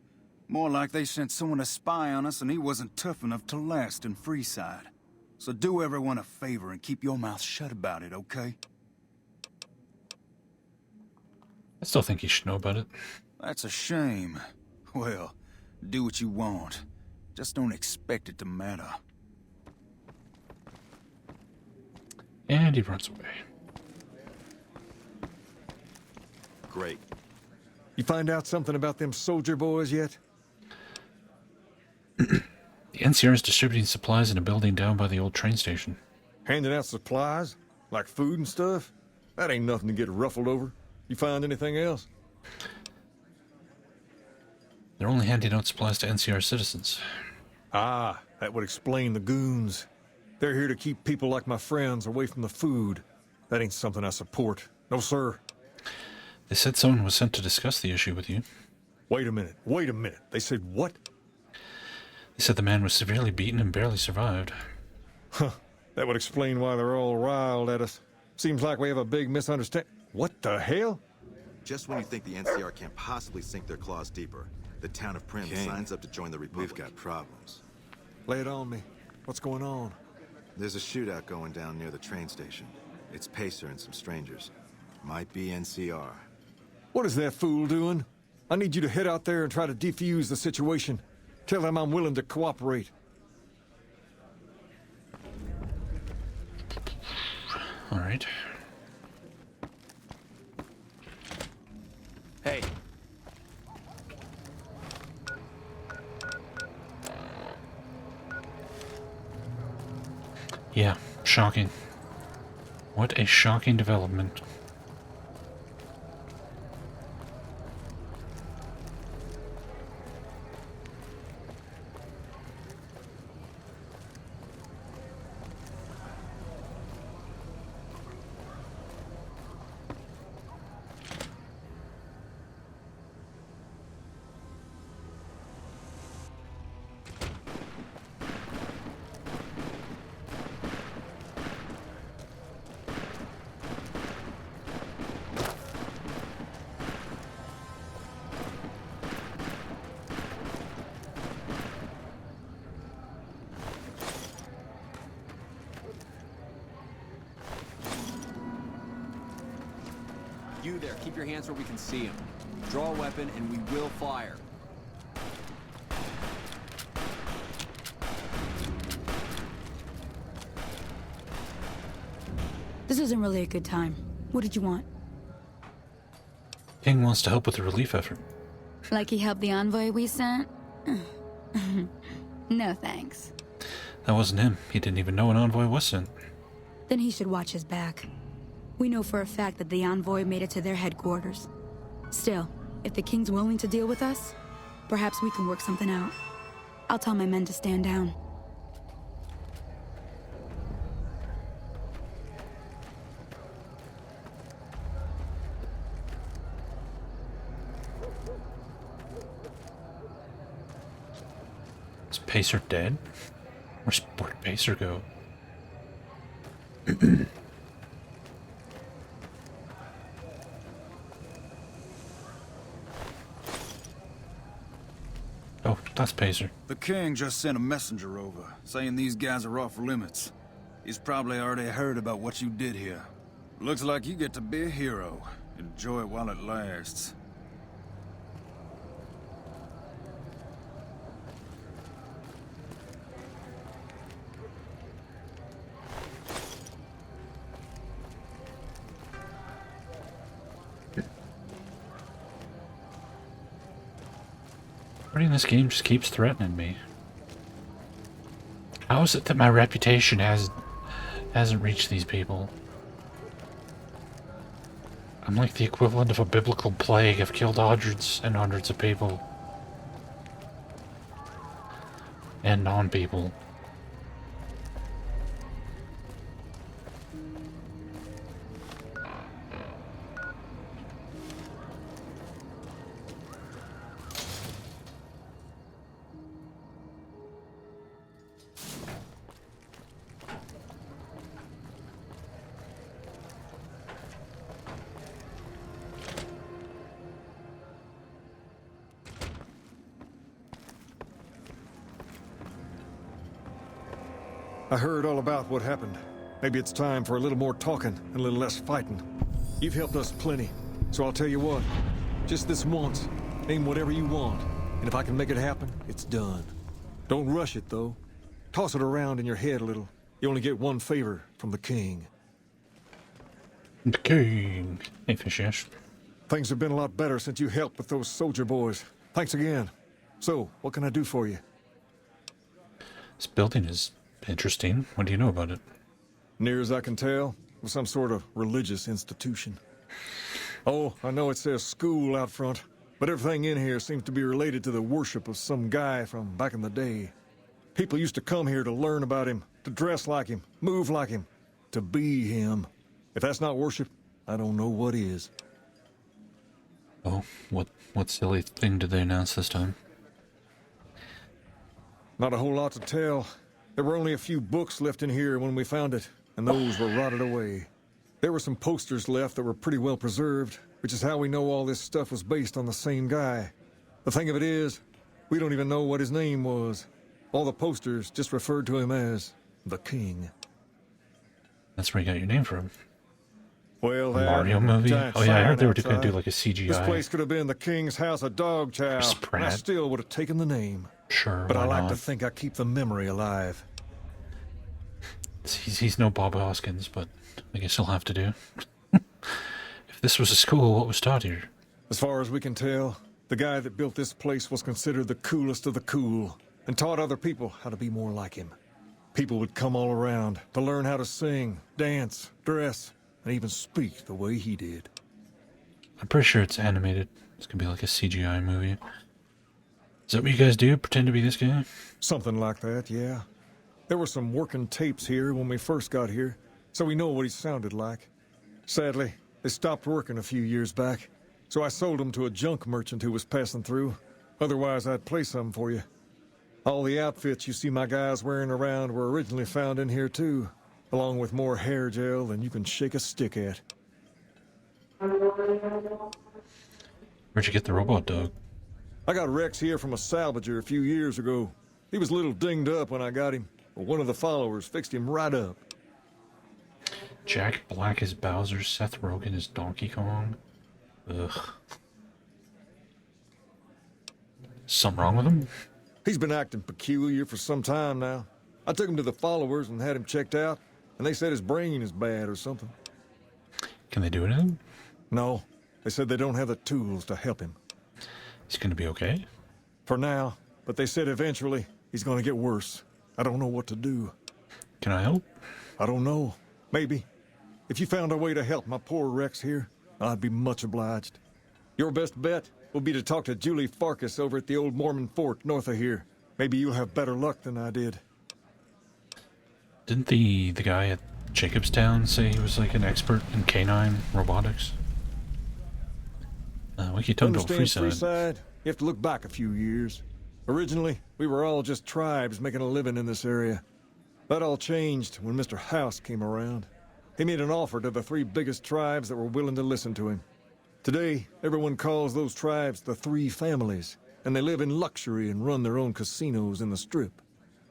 Speaker 21: More like they sent someone to spy on us and he wasn't tough enough to last in Freeside. So do everyone a favor and keep your mouth shut about it, okay?
Speaker 1: I still think you should know about it.
Speaker 21: That's a shame. Well, do what you want. Just don't expect it to matter.
Speaker 1: And he runs away.
Speaker 12: Great.
Speaker 19: You find out something about them soldier boys yet?
Speaker 1: The NCR is distributing supplies in a building down by the old train station.
Speaker 19: Handing out supplies? Like food and stuff? That ain't nothing to get ruffled over. You find anything else?
Speaker 1: They're only handing out supplies to NCR citizens.
Speaker 19: Ah, that would explain the goons. They're here to keep people like my friends away from the food. That ain't something I support. No, sir.
Speaker 1: They said someone was sent to discuss the issue with you.
Speaker 19: Wait a minute. They said what?
Speaker 1: They said the man was severely beaten and barely survived.
Speaker 19: Huh. That would explain why they're all riled at us. Seems like we have a big misunderstanding. What the hell?
Speaker 12: Just when you think the NCR can't possibly sink their claws deeper, the town of Prim signs up to join the Republic. We've got problems.
Speaker 19: Lay it on me. What's going on?
Speaker 12: There's a shootout going down near the train station. It's Pacer and some strangers. Might be NCR.
Speaker 19: What is that fool doing? I need you to head out there and try to defuse the situation. Tell them I'm willing to cooperate.
Speaker 1: All right.
Speaker 18: Hey.
Speaker 1: Yeah, shocking. What a shocking development.
Speaker 4: You there, keep your hands where we can see him. Draw a weapon and we will fire.
Speaker 22: This isn't really a good time. What did you want?
Speaker 1: King wants to help with the relief effort.
Speaker 22: Like he helped the envoy we sent? No thanks.
Speaker 1: That wasn't him. He didn't even know an envoy was sent.
Speaker 22: Then he should watch his back. We know for a fact that the envoy made it to their headquarters. Still, if the king's willing to deal with us, perhaps we can work something out. I'll tell my men to stand down.
Speaker 1: Is Pacer dead? Where'd Pacer go? Oh, that's Pacer.
Speaker 21: The king just sent a messenger over, saying these guys are off limits. He's probably already heard about what you did here. Looks like you get to be a hero. Enjoy it while it lasts.
Speaker 1: Everybody in this game just keeps threatening me. How is it that my reputation hasn't reached these people? I'm like the equivalent of a biblical plague. I've killed hundreds and hundreds of people. And non-people.
Speaker 19: I heard all about what happened. Maybe it's time for a little more talking and a little less fighting. You've helped us plenty, so I'll tell you what. Just this once, name whatever you want, and if I can make it happen, it's done. Don't rush it, though. Toss it around in your head a little. You only get one favor from the king.
Speaker 1: The king. Hey, Fishish.
Speaker 19: Things have been a lot better since you helped with those soldier boys. Thanks again. So, what can I do for you?
Speaker 1: This building is interesting. What do you know about it?
Speaker 19: Near as I can tell, it was some sort of religious institution. Oh, I know it says school out front, but everything in here seems to be related to the worship of some guy from back in the day. People used to come here to learn about him, to dress like him, move like him, to be him. If that's not worship, I don't know what is.
Speaker 1: Oh, what silly thing did they announce this time?
Speaker 19: Not a whole lot to tell. There were only a few books left in here when we found it, and those were rotted away. There were some posters left that were pretty well preserved, which is how we know all this stuff was based on the same guy. The thing of it is, we don't even know what his name was. All the posters just referred to him as the King.
Speaker 1: That's where you got your name from.
Speaker 19: Well,
Speaker 1: the
Speaker 19: that
Speaker 1: Mario movie?
Speaker 19: giant
Speaker 1: Oh yeah, I heard they were
Speaker 19: sign
Speaker 1: going to do
Speaker 19: outside.
Speaker 1: like a CGI.
Speaker 19: This place could have been the King's House of Dog Chow, and I still would have taken the name.
Speaker 1: Sure,
Speaker 19: But I
Speaker 1: why
Speaker 19: like to
Speaker 1: not?
Speaker 19: think I keep the memory alive.
Speaker 1: He's no Bob Hoskins, but I guess he'll have to do. If this was a school, what was taught here?
Speaker 19: As far as we can tell, the guy that built this place was considered the coolest of the cool, and taught other people how to be more like him. People would come all around to learn how to sing, dance, dress, and even speak the way he did.
Speaker 1: I'm pretty sure it's animated. It's going to be like a CGI movie. Is that what you guys do? Pretend to be this guy?
Speaker 19: Something like that, yeah. There were some working tapes here when we first got here, so we know what he sounded like. Sadly, they stopped working a few years back, so I sold them to a junk merchant who was passing through. Otherwise, I'd play some for you. All the outfits you see my guys wearing around were originally found in here too, along with more hair gel than you can shake a stick at.
Speaker 1: Where'd you get the robot dog?
Speaker 19: I got Rex here from a salvager a few years ago. He was a little dinged up when I got him, but one of the followers fixed him right up.
Speaker 1: Jack Black is Bowser, Seth Rogen is Donkey Kong. Ugh. Something wrong with him?
Speaker 19: He's been acting peculiar for some time now. I took him to the followers and had him checked out, and they said his brain is bad or something.
Speaker 1: Can they do anything?
Speaker 19: No, they said they don't have the tools to help him.
Speaker 1: He's gonna be okay?
Speaker 19: For now, but they said eventually he's gonna get worse. I don't know what to do.
Speaker 1: Can I help?
Speaker 19: I don't know. Maybe. If you found a way to help my poor Rex here, I'd be much obliged. Your best bet will be to talk to Julie Farkas over at the old Mormon fort north of here. Maybe you'll have better luck than I did.
Speaker 1: Didn't the guy at Jacobstown say he was like an expert in canine robotics? Wiki Tongue don't
Speaker 19: Understand
Speaker 1: Freeside.
Speaker 19: Freeside? You have to look back a few years. Originally, we were all just tribes making a living in this area. That all changed when Mr. House came around. He made an offer to the 3 biggest tribes that were willing to listen to him. Today, everyone calls those tribes the 3 families, and they live in luxury and run their own casinos in the Strip.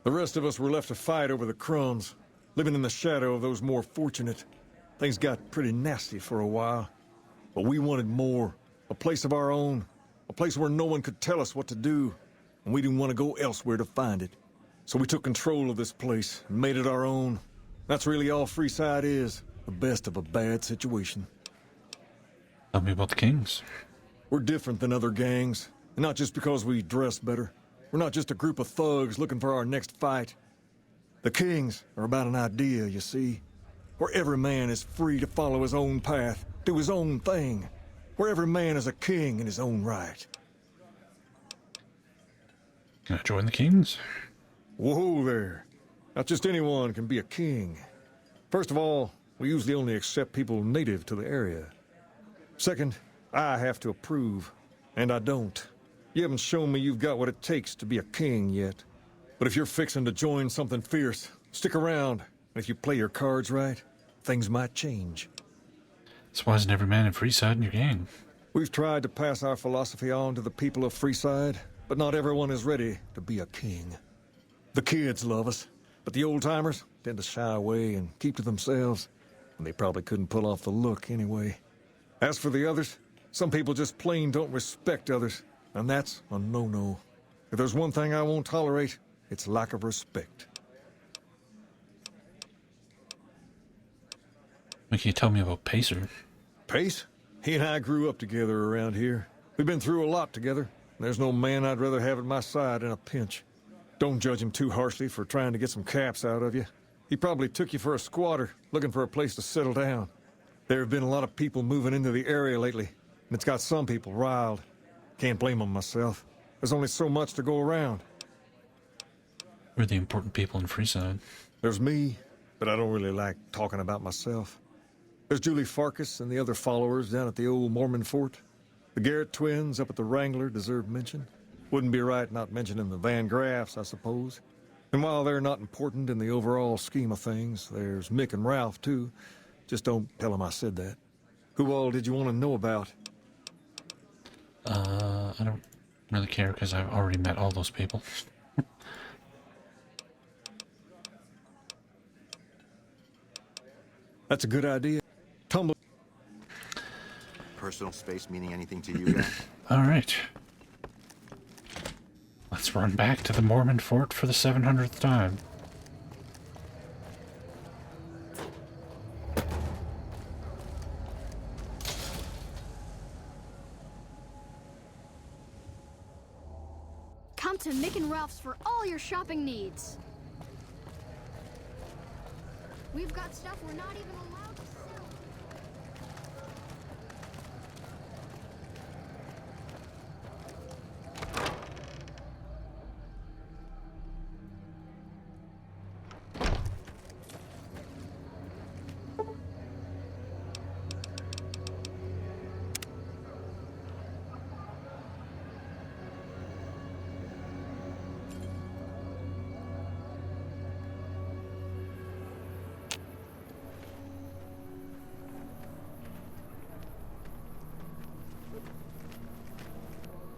Speaker 19: The rest of us were left to fight over the crumbs, living in the shadow of those more fortunate. Things got pretty nasty for a while, but we wanted more. A place of our own, a place where no one could tell us what to do, and we didn't want to go elsewhere to find it. So we took control of this place and made it our own. That's really all Freeside is, the best of a bad situation.
Speaker 1: Tell me about the Kings.
Speaker 19: We're different than other gangs, and not just because we dress better. We're not just a group of thugs looking for our next fight. The Kings are about an idea, you see. where every man is free to follow his own path, do his own thing, where every man is a king in his own right.
Speaker 1: Can I join the kings?
Speaker 19: Whoa there. Not just anyone can be a king. First of all, we usually only accept people native to the area. Second, I have to approve, and I don't. You haven't shown me you've got what it takes to be a king yet. But if you're fixing to join something fierce, stick around. And if you play your cards right, things might change.
Speaker 1: So why isn't every man in Freeside in your gang?
Speaker 19: We've tried to pass our philosophy on to the people of Freeside, but not everyone is ready to be a king. The kids love us, but the old-timers tend to shy away and keep to themselves, and they probably couldn't pull off the look anyway. As for the others, some people just plain don't respect others, and that's a no-no. If there's one thing I won't tolerate, it's lack of respect.
Speaker 1: Can you tell me about Pacer?
Speaker 19: Pace? He and I grew up together around here. We've been through a lot together. There's no man I'd rather have at my side in a pinch. Don't judge him too harshly for trying to get some caps out of you. He probably took you for a squatter, looking for a place to settle down. There have been a lot of people moving into the area lately, and it's got some people riled. Can't blame them myself. There's only so much to go around.
Speaker 1: We're the important people in Freeside.
Speaker 19: There's me, but I don't really like talking about myself. There's Julie Farkas and the other followers down at the old Mormon fort. The Garrett twins up at the Wrangler deserve mention. Wouldn't be right not mentioning the Van Graffs, I suppose. And while they're not important in the overall scheme of things, there's Mick and Ralph, too. Just don't tell them I said that. Who all did you want to know about?
Speaker 1: I don't really care because I've already met all those people.
Speaker 19: That's a good idea. Tumble.
Speaker 12: Personal space meaning anything to you guys?
Speaker 1: All right. Let's run back to the Mormon fort for the 700th time.
Speaker 16: Come to Mick and Ralph's for all your shopping needs. We've got stuff we're not even allowed to sell.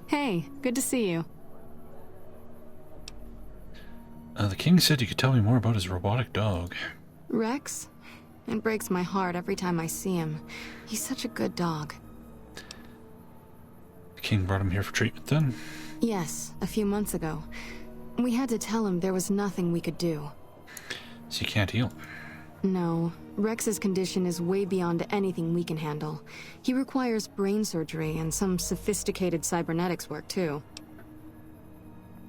Speaker 10: Hey, good to see you.
Speaker 1: The king said you could tell me more about his robotic dog.
Speaker 10: Rex? It breaks my heart every time I see him. He's such a good dog.
Speaker 1: The king brought him here for treatment then?
Speaker 10: Yes, a few months ago. We had to tell him there was nothing we could do.
Speaker 1: So you can't heal him?
Speaker 10: No. Rex's condition is way beyond anything we can handle. He requires brain surgery and some sophisticated cybernetics work, too.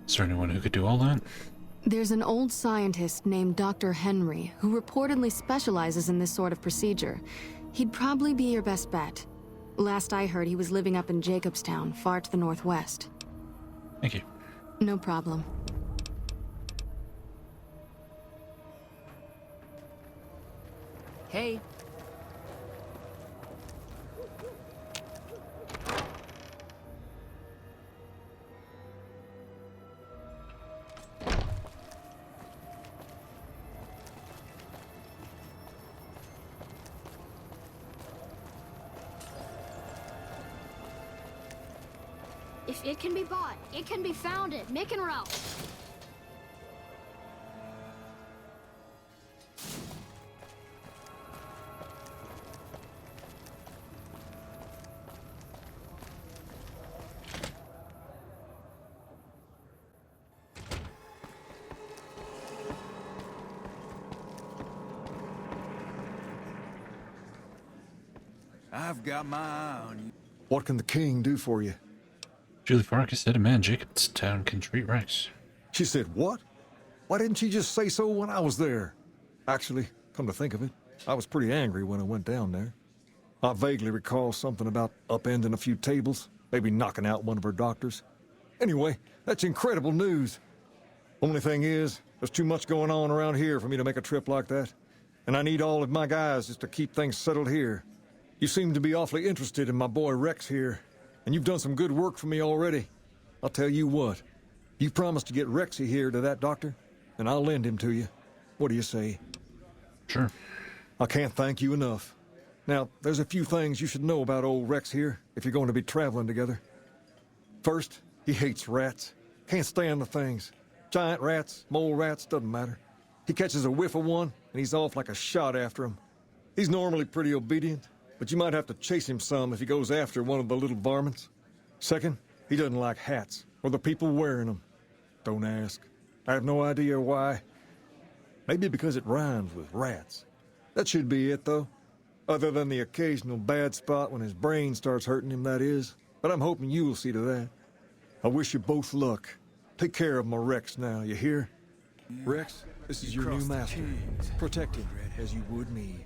Speaker 1: Is there anyone who could do all that?
Speaker 10: There's an old scientist named Dr. Henry who reportedly specializes in this sort of procedure. He'd probably be your best bet. Last I heard, he was living up in Jacobstown, far to the northwest.
Speaker 1: Thank you.
Speaker 10: No problem.
Speaker 5: Hey.
Speaker 16: If it can be bought, it can be found at Mick and Ralph's.
Speaker 21: I've got my eye on you.
Speaker 19: What can the king do for you?
Speaker 1: Julie Farkas said a man Jacobstown can treat Rex.
Speaker 19: She said what? Why didn't she just say so when I was there? Actually, come to think of it, I was pretty angry when I went down there. I vaguely recall something about upending a few tables, maybe knocking out one of her doctors. Anyway, that's incredible news. Only thing is, there's too much going on around here for me to make a trip like that. And I need all of my guys just to keep things settled here. You seem to be awfully interested in my boy Rex here, and you've done some good work for me already. I'll tell you what, you promised to get Rexy here to that doctor, and I'll lend him to you. What do you say?
Speaker 1: Sure.
Speaker 19: I can't thank you enough. Now, there's a few things you should know about old Rex here if you're going to be traveling together. First, he hates rats. Can't stand the things. Giant rats, mole rats, doesn't matter. He catches a whiff of one, and he's off like a shot after him. He's normally pretty obedient, but you might have to chase him some if he goes after one of the little varmints. Second, he doesn't like hats, or the people wearing them. Don't ask. I have no idea why. Maybe because it rhymes with rats. That should be it, though. Other than the occasional bad spot when his brain starts hurting him, that is. But I'm hoping you'll see to that. I wish you both luck. Take care of my Rex now, you hear? Rex, this is your new master. Protect him as you would me.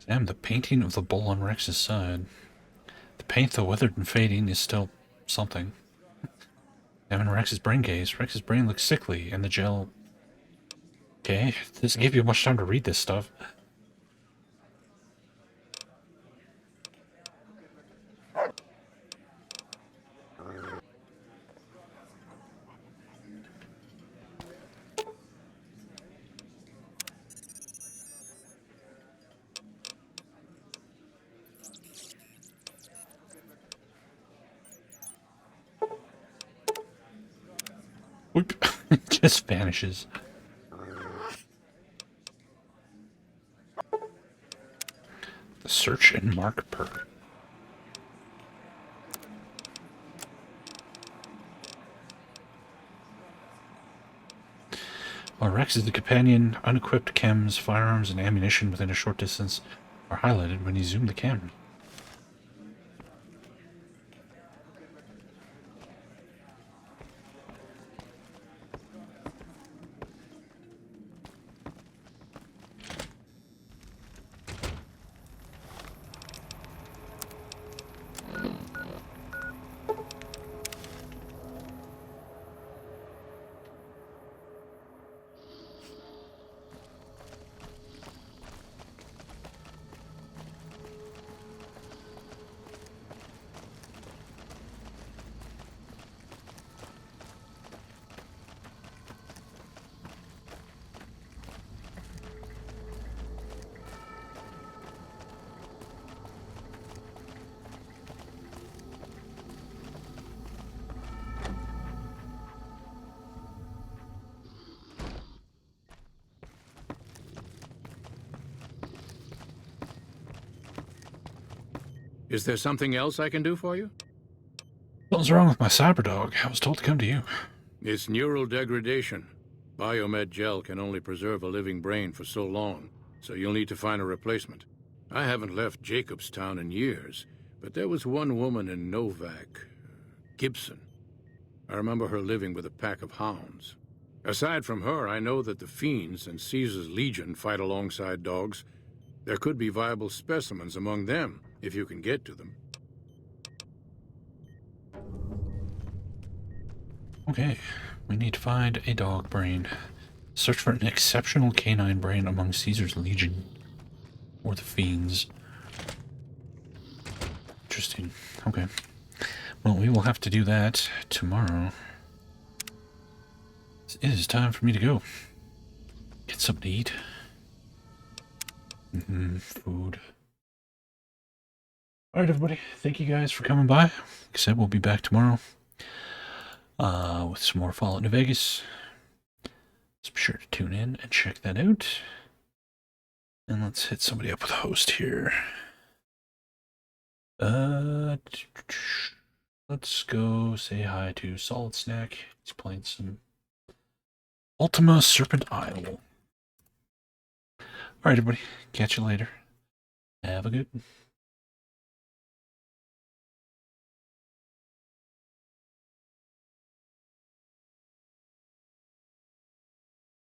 Speaker 1: Damn, the painting of the bull on Rex's side. The paint, though weathered and fading, is still something. Having Rex's brain gaze. Rex's brain looks sickly, and the gel... Okay, this doesn't give you much time to read this stuff. Whoop. It just vanishes. The search and mark perk. While Rex is the companion, unequipped chems, firearms, and ammunition within a short distance are highlighted when you zoom the camera.
Speaker 9: Is there something else I can do for you?
Speaker 1: What's wrong with my cyberdog? I was told to come to you.
Speaker 9: It's neural degradation. Biomed gel can only preserve a living brain for so long, so you'll need to find a replacement. I haven't left Jacobstown in years, but there was one woman in Novak, Gibson. I remember her living with a pack of hounds. Aside from her, I know that the Fiends and Caesar's Legion fight alongside dogs. There could be viable specimens among them, if you can get to them.
Speaker 1: Okay, we need to find a dog brain. Search for an exceptional canine brain among Caesar's Legion. Or the Fiends. Interesting. Okay. Well, we will have to do that tomorrow. It is time for me to go. Get something to eat. Food. Alright, everybody. Thank you guys for coming by. Like I said, we'll be back tomorrow. With some more Fallout New Vegas. So be sure to tune in and check that out. And let's hit somebody up with a host here. Let's go say hi to Solid Snack. He's playing some Ultima Serpent Isle. Alright, everybody. Catch you later. Have a good one.